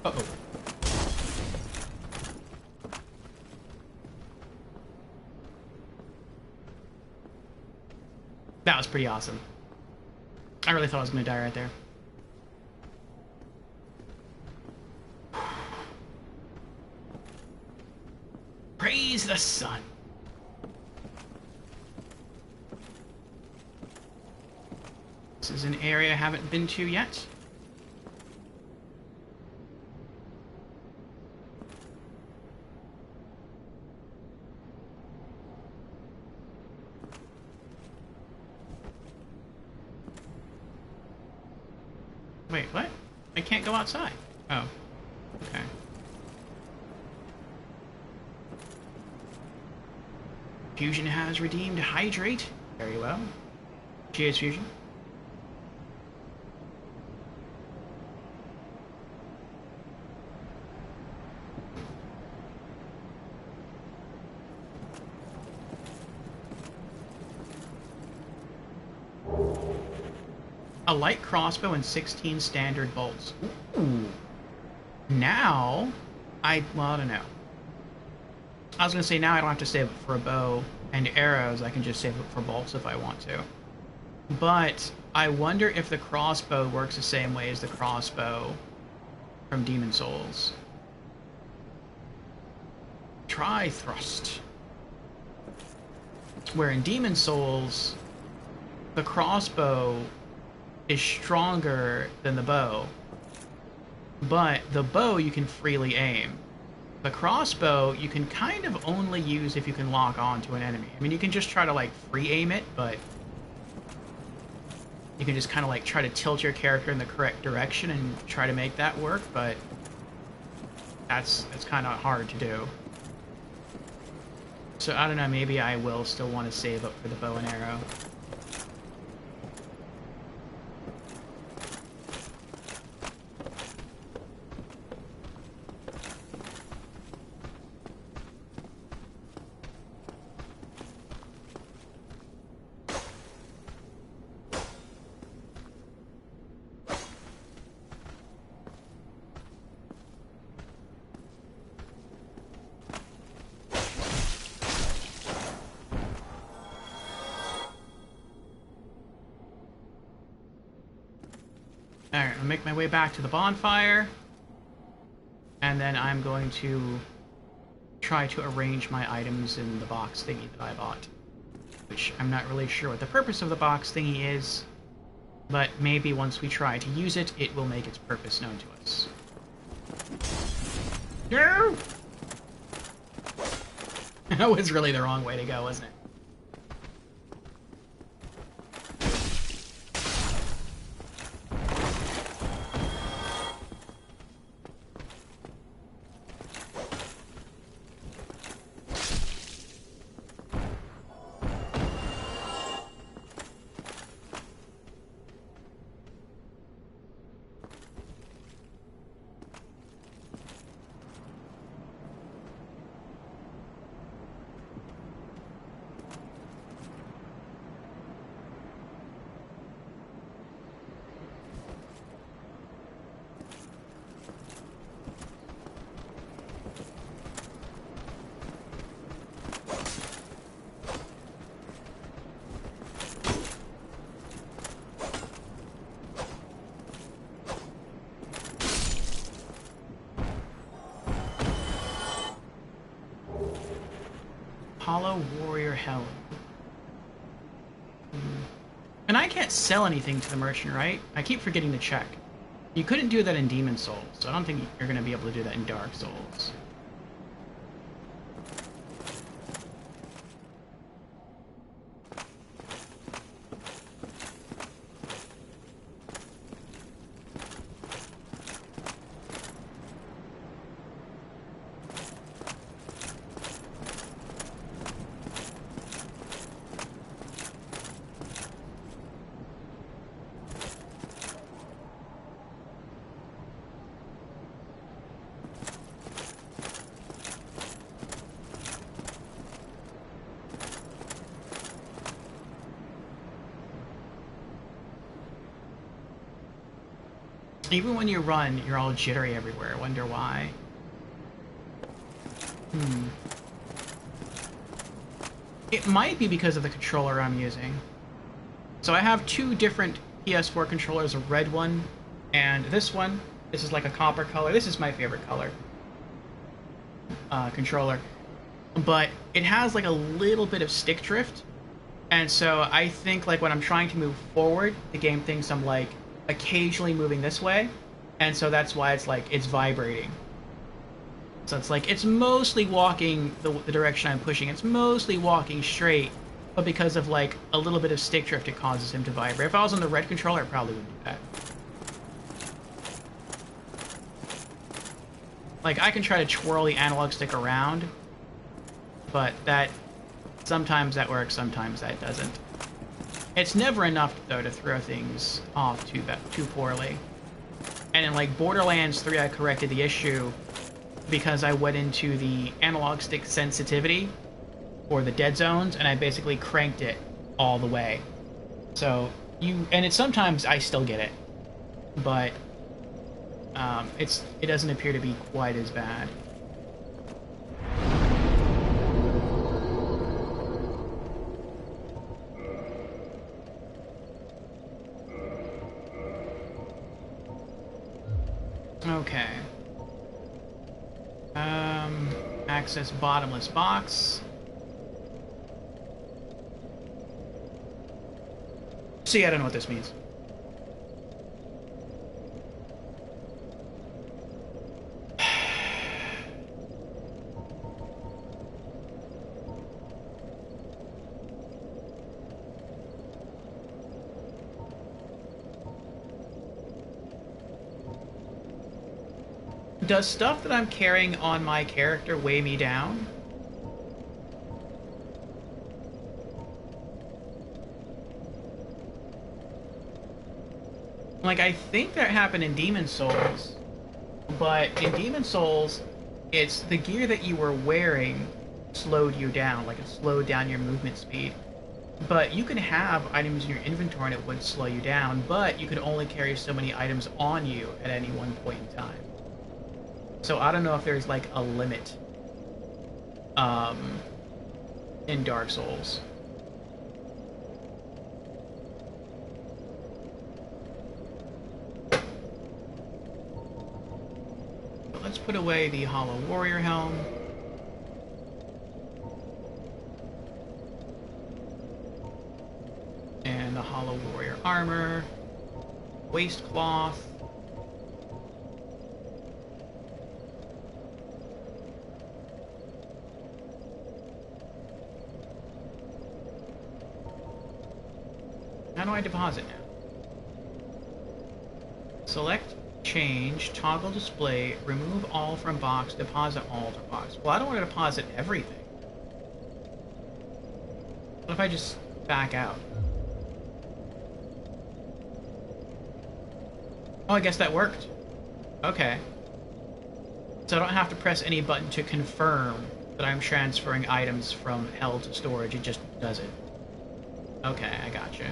Uh-oh. That was pretty awesome. I really thought I was going to die right there. Praise the sun. This is an area I haven't been to yet. Wait, what? I can't go outside. Oh. Okay. Fusion has redeemed Hydrate. Very well. Cheers, Fusion. A light crossbow and 16 standard bolts. Ooh. Now, well, I don't know. I was going to say now I don't have to save it for a bow and arrows. I can just save it for bolts if I want to. But I wonder if the crossbow works the same way as the crossbow from Demon Souls. Tri-thrust. Where in Demon Souls, the crossbow is stronger than the bow, but the bow you can freely aim. The crossbow you can kind of only use if you can lock on to an enemy. I mean, you can just try to like free aim it, but you can just kind of like try to tilt your character in the correct direction and try to make that work, but that's kind of hard to do. So I don't know, maybe I will still want to save up for the bow and arrow. Alright, I'll make my way back to the bonfire. And then I'm going to try to arrange my items in the box thingy that I bought. Which I'm not really sure what the purpose of the box thingy is. But maybe once we try to use it, it will make its purpose known to us. No! That was really the wrong way to go, wasn't it? Hollow Warrior Helm. And I can't sell anything to the merchant, right? I keep forgetting to check. You couldn't do that in Demon Souls, so I don't think you're going to be able to do that in Dark Souls. Even when you run, you're all jittery everywhere. I wonder why. It might be because of the controller I'm using. So I have two different PS4 controllers, a red one and this one. This is like a copper color. This is my favorite color controller. But it has like a little bit of stick drift. And so I think like when I'm trying to move forward, the game thinks I'm like occasionally moving this way, and so that's why it's like it's vibrating. So it's like it's mostly walking the direction I'm pushing. It's mostly walking straight, but because of like a little bit of stick drift, it causes him to vibrate. If I was on the red controller, I probably wouldn't do that. Like I can try to twirl the analog stick around, but that sometimes that works, sometimes that doesn't. It's never enough, though, to throw things off too poorly. And in, like, Borderlands 3, I corrected the issue because I went into the analog stick sensitivity for the dead zones, and I basically cranked it all the way. So, sometimes I still get it, but it doesn't appear to be quite as bad. Okay. Access bottomless box. See, I don't know what this means. Does stuff that I'm carrying on my character weigh me down? Like, I think that happened in Demon Souls, but in Demon Souls, it's the gear that you were wearing slowed you down, like it slowed down your movement speed. But you can have items in your inventory and it would slow you down, but you could only carry so many items on you at any one point in time. So I don't know if there's like a limit in Dark Souls. let's put away the Hollow Warrior Helm. And the Hollow Warrior Armor. Waistcloth. How do I deposit now? Select change, toggle display, remove all from box, deposit all to box. Well, I don't want to deposit everything. What if I just back out? Oh, I guess that worked. Okay. So I don't have to press any button to confirm that I'm transferring items from hell to storage. It just does it. Okay, I gotcha.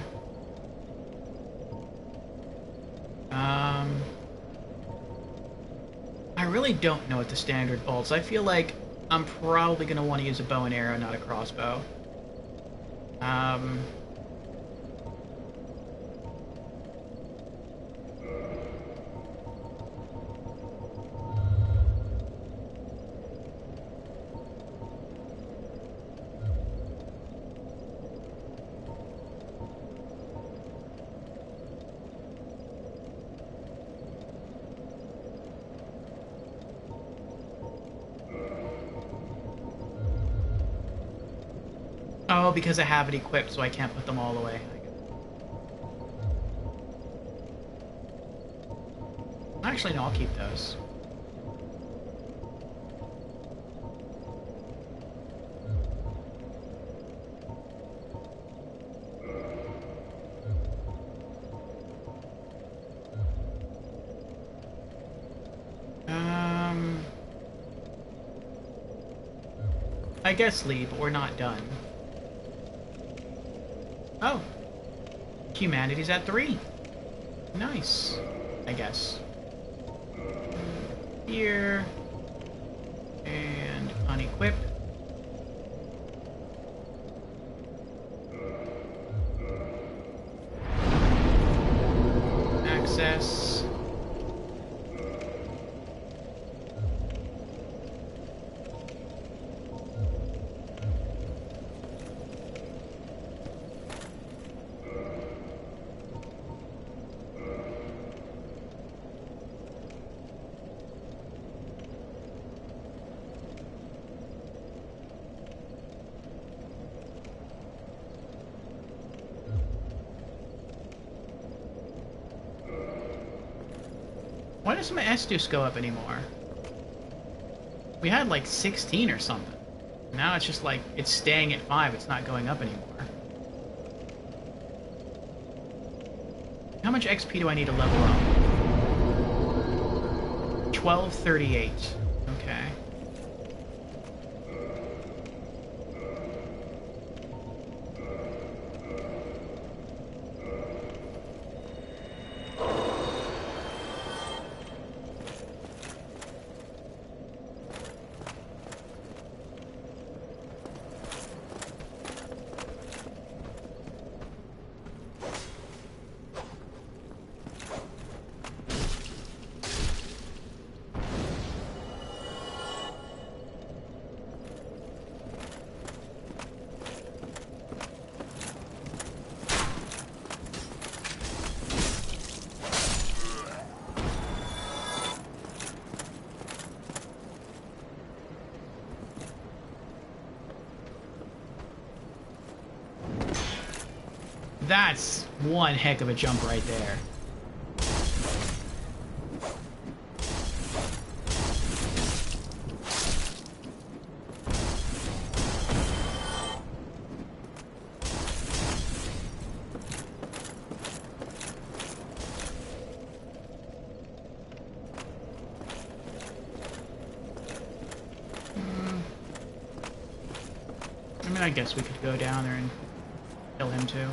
I really don't know what the standard bolts. I feel like I'm probably going to want to use a bow and arrow, not a crossbow. Oh, because I have it equipped, so I can't put them all away. Actually, no, I'll keep those. I guess leave, but we're not done. Oh. Humanity's at 3. Nice. I guess. Here. And unequip. Access. Why doesn't my Estus go up anymore? We had like 16 or something. Now it's just like, it's staying at 5, it's not going up anymore. How much XP do I need to level up? 1238. Okay. That's one heck of a jump right there. I mean, I guess we could go down there and kill him too.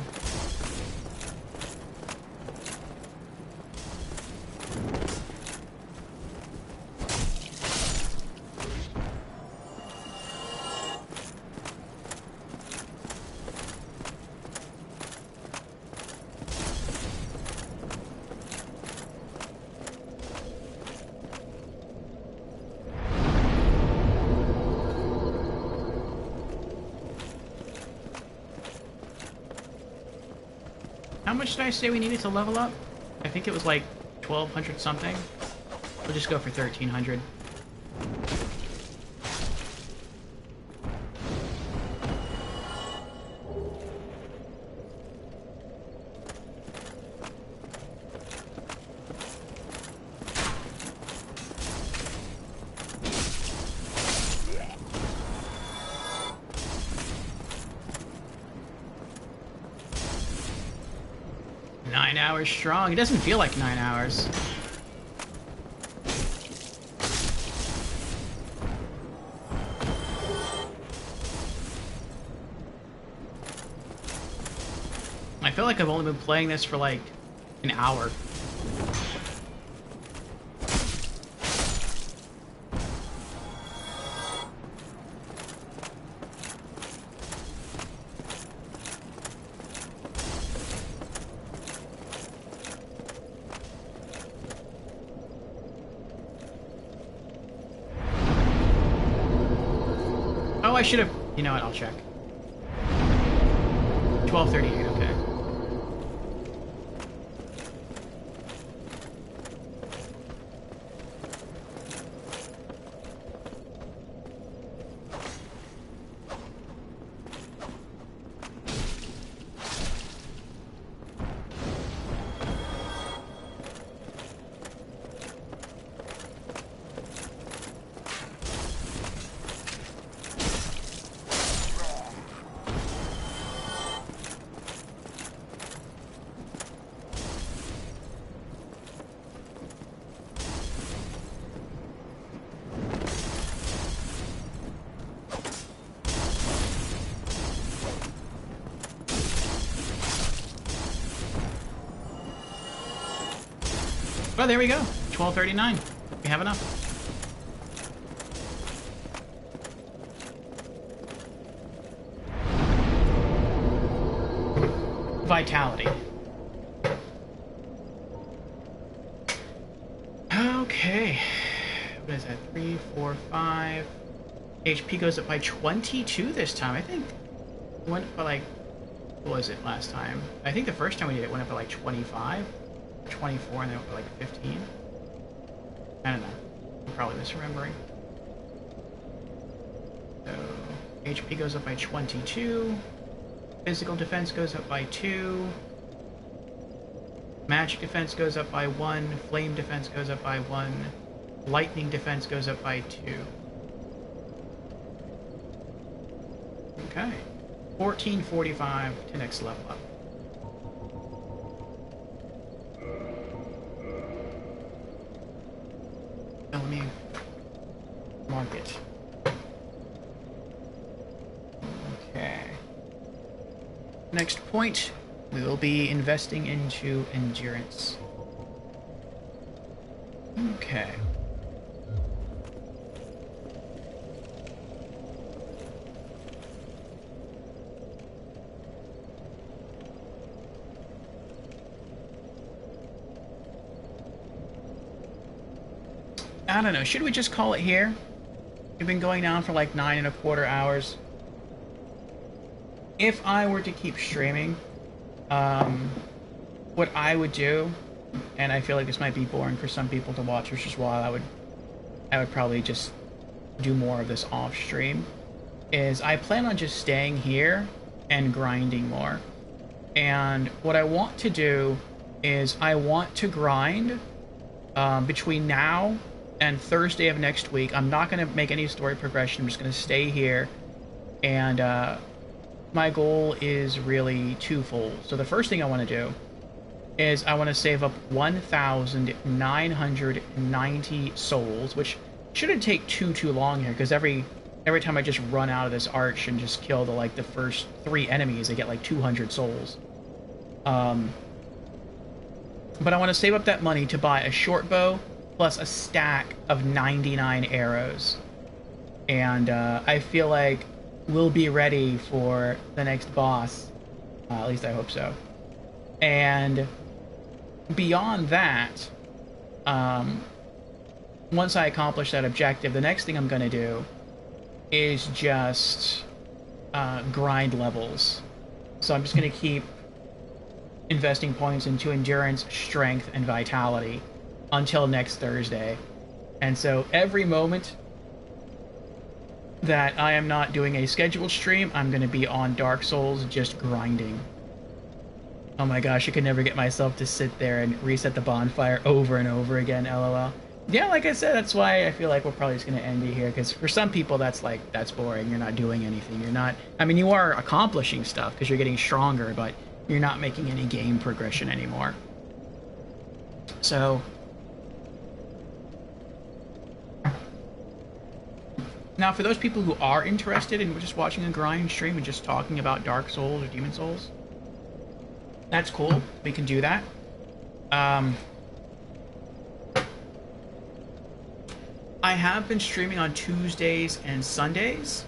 much did I say we needed to level up? I think it was like 1200 something. We'll just go for 1300. Strong. It doesn't feel like 9 hours. I feel like I've only been playing this for like an hour. Oh, I should have... You know what? I'll check. 1238, okay. Oh, there we go. 1239. We have enough. Vitality. Okay. What is that? 3, 4, 5. HP goes up by 22 this time. I think it went up by like... What was it last time? I think the first time we did it went up by like 25. 24 and then up to like 15. I don't know. I'm probably misremembering. So HP goes up by 22. Physical defense goes up by 2. Magic defense goes up by 1. Flame defense goes up by 1. Lightning defense goes up by 2. Okay. 1445 to next level up. Let me mark it. Okay. Next point, we will be investing into endurance. Okay. I don't know, should we just call it here? We've been going down for like 9.25 hours. If I were to keep streaming, what I would do, and I feel like this might be boring for some people to watch, which is why I would probably just do more of this off stream, is I plan on just staying here and grinding more. And what I want to do is I want to grind between now and Thursday of next week. I'm not going to make any story progression. I'm just going to stay here. And my goal is really twofold. So the first thing I want to do is I want to save up 1,990 souls, which shouldn't take too long here, because every time I just run out of this arch and just kill the first 3 enemies, I get like 200 souls. But I want to save up that money to buy a short bow plus a stack of 99 arrows. And I feel like we'll be ready for the next boss. At least I hope so. And beyond that, once I accomplish that objective, the next thing I'm going to do is just grind levels. So I'm just going to keep investing points into endurance, strength, and vitality until next Thursday. And so every moment that I am not doing a scheduled stream, I'm going to be on Dark Souls just grinding. Oh my gosh, I could never get myself to sit there and reset the bonfire over and over again, lol. Yeah, like I said, that's why I feel like we're probably just going to end it here, because for some people that's boring. You're not doing anything. You're not, I mean, you are accomplishing stuff because you're getting stronger, but you're not making any game progression anymore. So now for those people who are interested in just watching a grind stream and just talking about Dark Souls or Demon Souls, that's cool. We can do that. I have been streaming on Tuesdays and Sundays.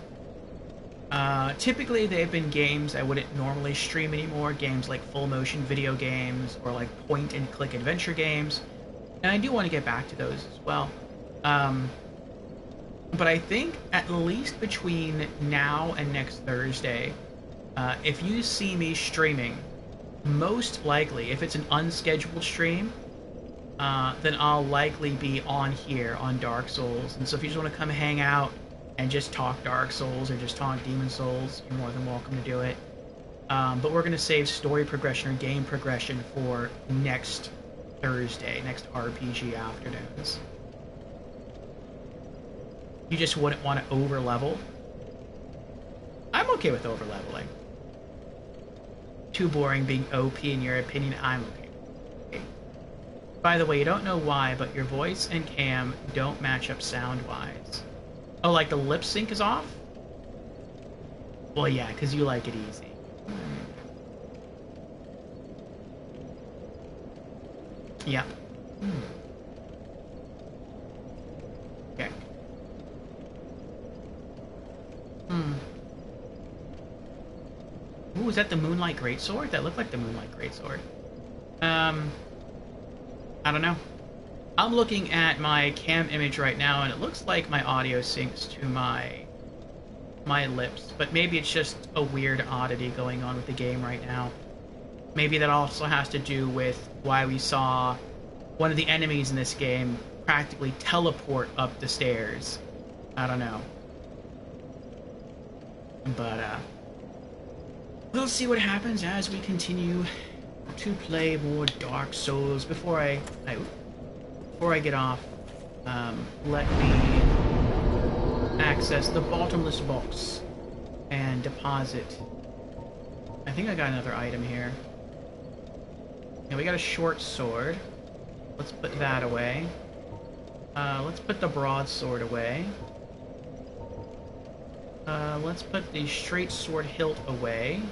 Typically they've been games I wouldn't normally stream anymore, games like full motion video games or like point and click adventure games, and I do want to get back to those as well. But I think at least between now and next Thursday, if you see me streaming, most likely, if it's an unscheduled stream, then I'll likely be on here on Dark Souls. And so if you just want to come hang out and just talk Dark Souls or just talk Demon Souls, you're more than welcome to do it. But we're going to save story progression or game progression for next Thursday, next RPG afternoons. You just wouldn't want to over-level. I'm okay with over-leveling. Too boring being OP in your opinion, I'm okay. By the way, you don't know why, but your voice and cam don't match up sound-wise. Oh, like the lip sync is off? Well, yeah, because you like it easy. Yep. Okay. Ooh, is that the Moonlight Greatsword? That looked like the Moonlight Greatsword. I don't know. I'm looking at my cam image right now, and it looks like my audio syncs to my lips, but maybe it's just a weird oddity going on with the game right now. Maybe that also has to do with why we saw one of the enemies in this game practically teleport up the stairs. I don't know. But, we'll see what happens as we continue to play more Dark Souls. Before I get off, let me access the bottomless box and deposit. I think I got another item here. Yeah, we got a short sword. Let's put that away. Let's put the broadsword away. Let's put the straight sword hilt away.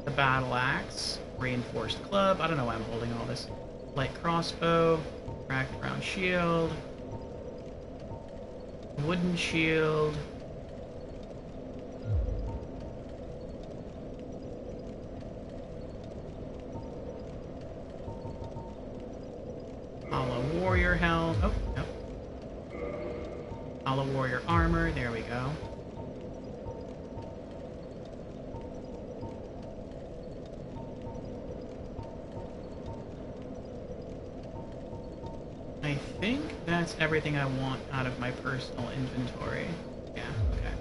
The battle axe. Reinforced club. I don't know why I'm holding all this. Light crossbow. Cracked round shield. Wooden shield. Hollow warrior helm. Oh, no. Hollow warrior armor. There we go. I think that's everything I want out of my personal inventory. Yeah, okay.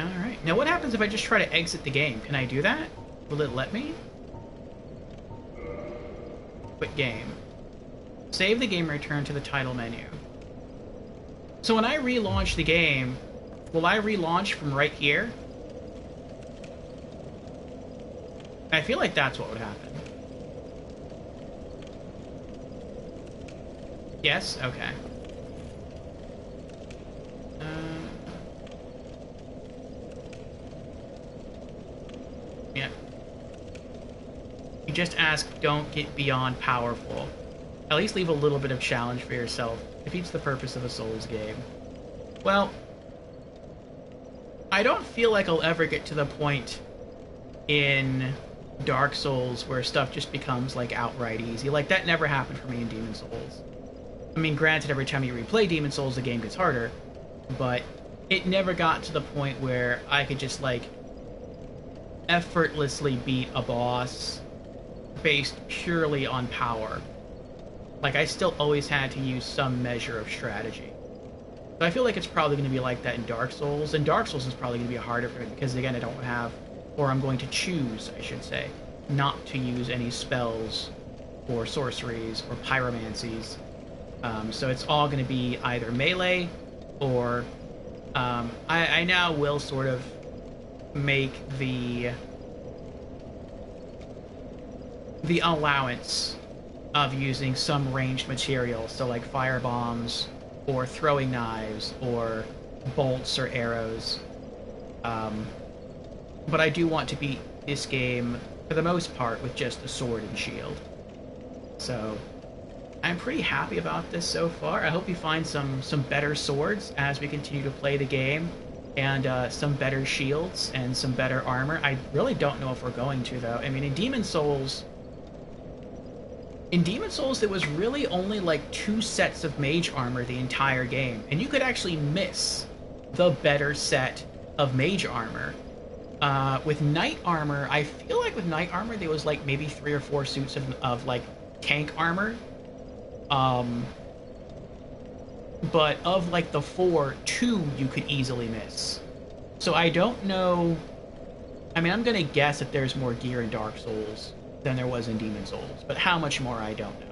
Alright. Now what happens if I just try to exit the game? Can I do that? Will it let me? Quit game. Save the game, return to the title menu. So when I relaunch the game, will I relaunch from right here? I feel like that's what would happen. Yes? Okay. Yeah. You just ask, don't get beyond powerful. At least leave a little bit of challenge for yourself. Defeats the purpose of a Souls game. Well, I don't feel like I'll ever get to the point in Dark Souls where stuff just becomes like outright easy. Like that never happened for me in Demon Souls. I mean, granted, every time you replay Demon Souls the game gets harder, but it never got to the point where I could just like effortlessly beat a boss based purely on power. Like, I still always had to use some measure of strategy. So I feel like it's probably going to be like that in Dark Souls, and Dark Souls is probably going to be harder for it because, again, I don't have, or I'm going to choose, I should say, not to use any spells or sorceries or pyromancies. So it's all going to be either melee or I now will sort of make the allowance of using some ranged material, so like fire bombs or throwing knives or bolts or arrows. But I do want to beat this game for the most part with just a sword and shield. So I'm pretty happy about this so far. I hope we find some better swords as we continue to play the game, and some better shields and some better armor. I really don't know if we're going to, though. I mean, in Demon Souls, there was really only like 2 sets of mage armor the entire game, and you could actually miss the better set of mage armor. With knight armor, I feel like with knight armor there was like maybe 3 or 4 suits of like tank armor. But of like the 4, 2 you could easily miss. So I don't know. I mean, I'm gonna guess that there's more gear in Dark Souls than there was in Demon Souls, but how much more I don't know.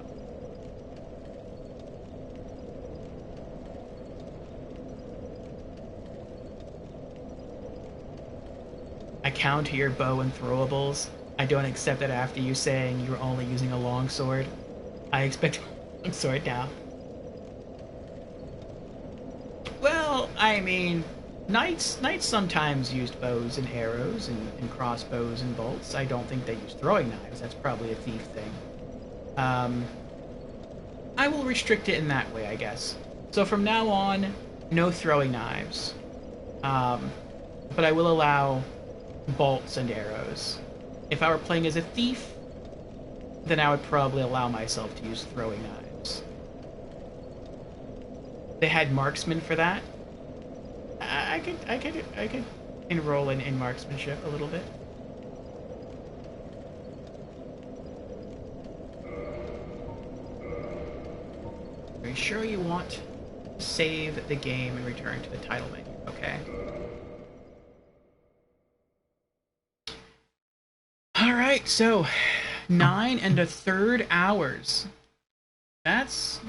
I counter your bow and throwables. I don't accept it after you saying you're only using a longsword. I expect a longsword now. Well, I mean, knights sometimes used bows and arrows and crossbows and bolts. I don't think they used throwing knives. That's probably a thief thing. I will restrict it in that way, I guess. So from now on, no throwing knives. But I will allow bolts and arrows. If I were playing as a thief, then I would probably allow myself to use throwing knives. They had marksman for that. I could enroll in marksmanship a little bit. Are you sure you want to save the game and return to the title menu? Okay. Alright, so 9 1/3 hours. That's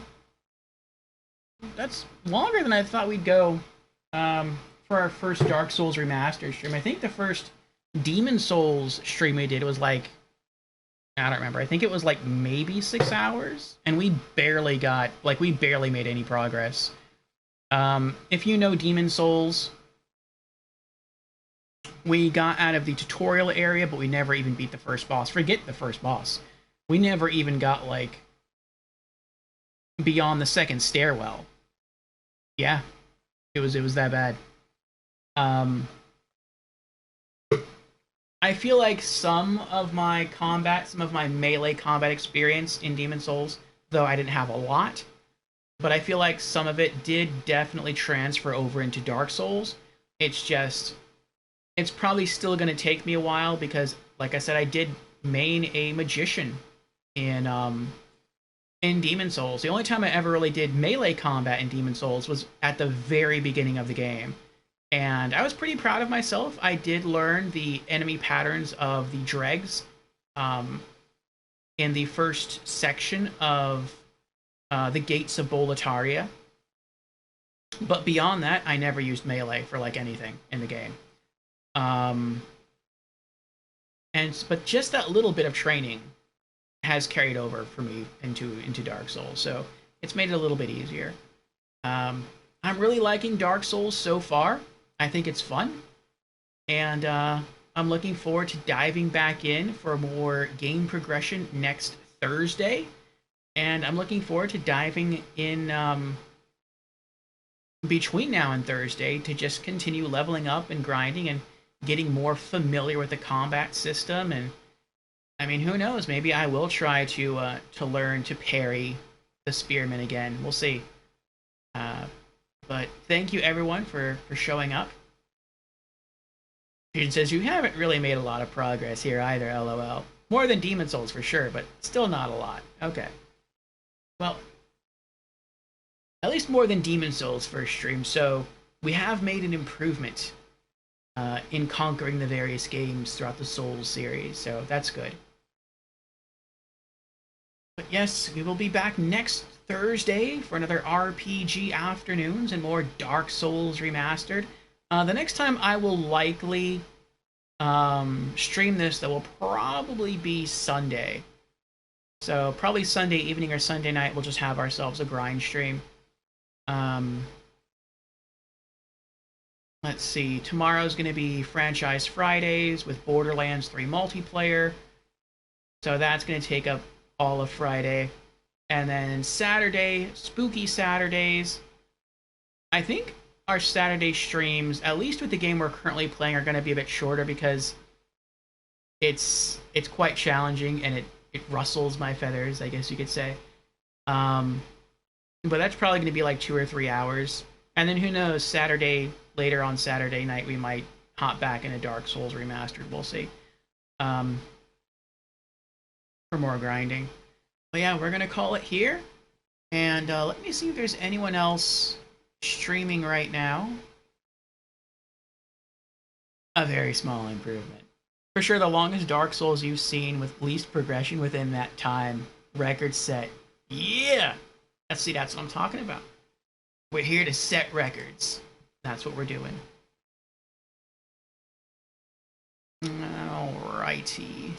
longer than I thought we'd go for our first Dark Souls Remastered stream. I think the first Demon Souls stream we did was like, I don't remember. I think it was like maybe 6 hours, and we barely made any progress. If you know Demon Souls, we got out of the tutorial area, but we never even beat the first boss. Forget the first boss. We never even got like beyond the second stairwell. Yeah, it was that bad. I feel like some of my melee combat experience in Demon Souls, though I didn't have a lot, but I feel like some of it did definitely transfer over into Dark Souls. It's probably still going to take me a while because, like I said, I did main a magician in Demon Souls. The only time I ever really did melee combat in Demon Souls was at the very beginning of the game. And I was pretty proud of myself. I did learn the enemy patterns of the dregs in the first section of the Gates of Boletaria. But beyond that, I never used melee for like anything in the game. But just that little bit of training has carried over for me into Dark Souls, so it's made it a little bit easier. I'm really liking Dark Souls so far. I think it's fun, and I'm looking forward to diving back in for more game progression next Thursday, and I'm looking forward to diving in between now and Thursday to just continue leveling up and grinding and getting more familiar with the combat system. And I mean, who knows, maybe I will try to learn to parry the spearman again. We'll see. But thank you everyone for showing up. Fusion says you haven't really made a lot of progress here either, lol. More than Demon Souls for sure, but still not a lot. Okay. Well, at least more than Demon Souls first stream, so we have made an improvement in conquering the various games throughout the Souls series, so that's good. But yes, we will be back next Thursday for another RPG Afternoons and more Dark Souls Remastered. The next time I will likely stream this, that will probably be Sunday. So probably Sunday evening or Sunday night, we'll just have ourselves a grind stream. Let's see, tomorrow's going to be Franchise Fridays with Borderlands 3 multiplayer. So that's going to take up all of Friday. And then Saturday, Spooky Saturdays. I think our Saturday streams, at least with the game we're currently playing, are going to be a bit shorter because it's quite challenging and it rustles my feathers, I guess you could say. But that's probably going to be like 2 or 3 hours. And then who knows, later on Saturday night, we might hop back into Dark Souls Remastered. We'll see. For more grinding. But yeah, we're going to call it here. And let me see if there's anyone else streaming right now. A very small improvement. For sure, the longest Dark Souls you've seen with least progression within that time. Record set. Yeah! That's what I'm talking about. We're here to set records. That's what we're doing. Alrighty.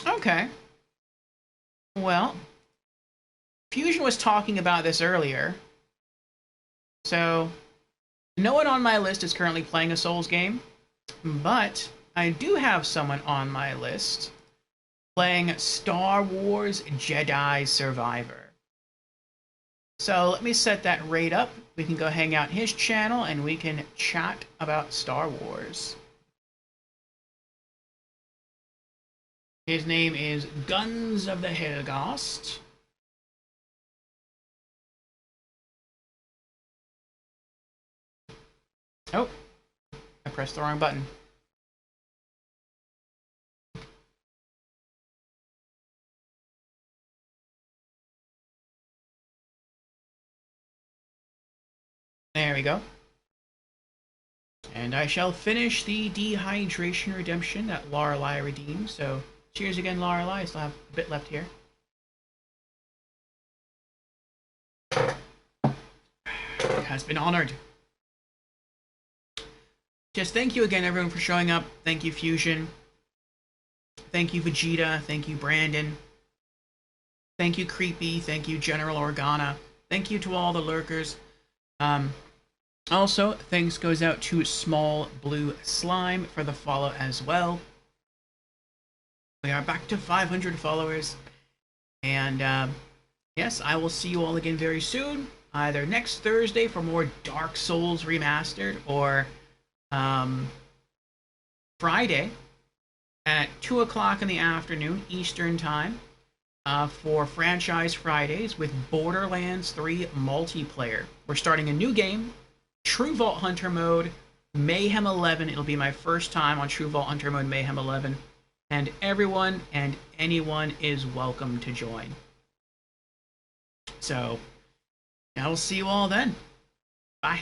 Okay. Well, Fusion was talking about this earlier. So, no one on my list is currently playing a Souls game, but I do have someone on my list playing Star Wars Jedi Survivor. So let me set that rate up. We can go hang out in his channel and we can chat about Star Wars. His name is Guns of the Helgast. Oh, I pressed the wrong button. There we go. And I shall finish the dehydration redemption that Lorelei redeemed. So, cheers again, Lorelei. I still have a bit left here. It has been honored. Just thank you again, everyone, for showing up. Thank you, Fusion. Thank you, Vegeta. Thank you, Brandon. Thank you, Creepy. Thank you, General Organa. Thank you to all the lurkers. Also, thanks goes out to Small Blue Slime for the follow as well. We are back to 500 followers. And, yes, I will see you all again very soon. Either next Thursday for more Dark Souls Remastered, or Friday at 2 o'clock in the afternoon Eastern Time for Franchise Fridays with Borderlands 3 multiplayer. We're starting a new game, True Vault Hunter mode, Mayhem 11. It'll be my first time on True Vault Hunter mode, Mayhem 11. And everyone and anyone is welcome to join. So, I will see you all then. Bye.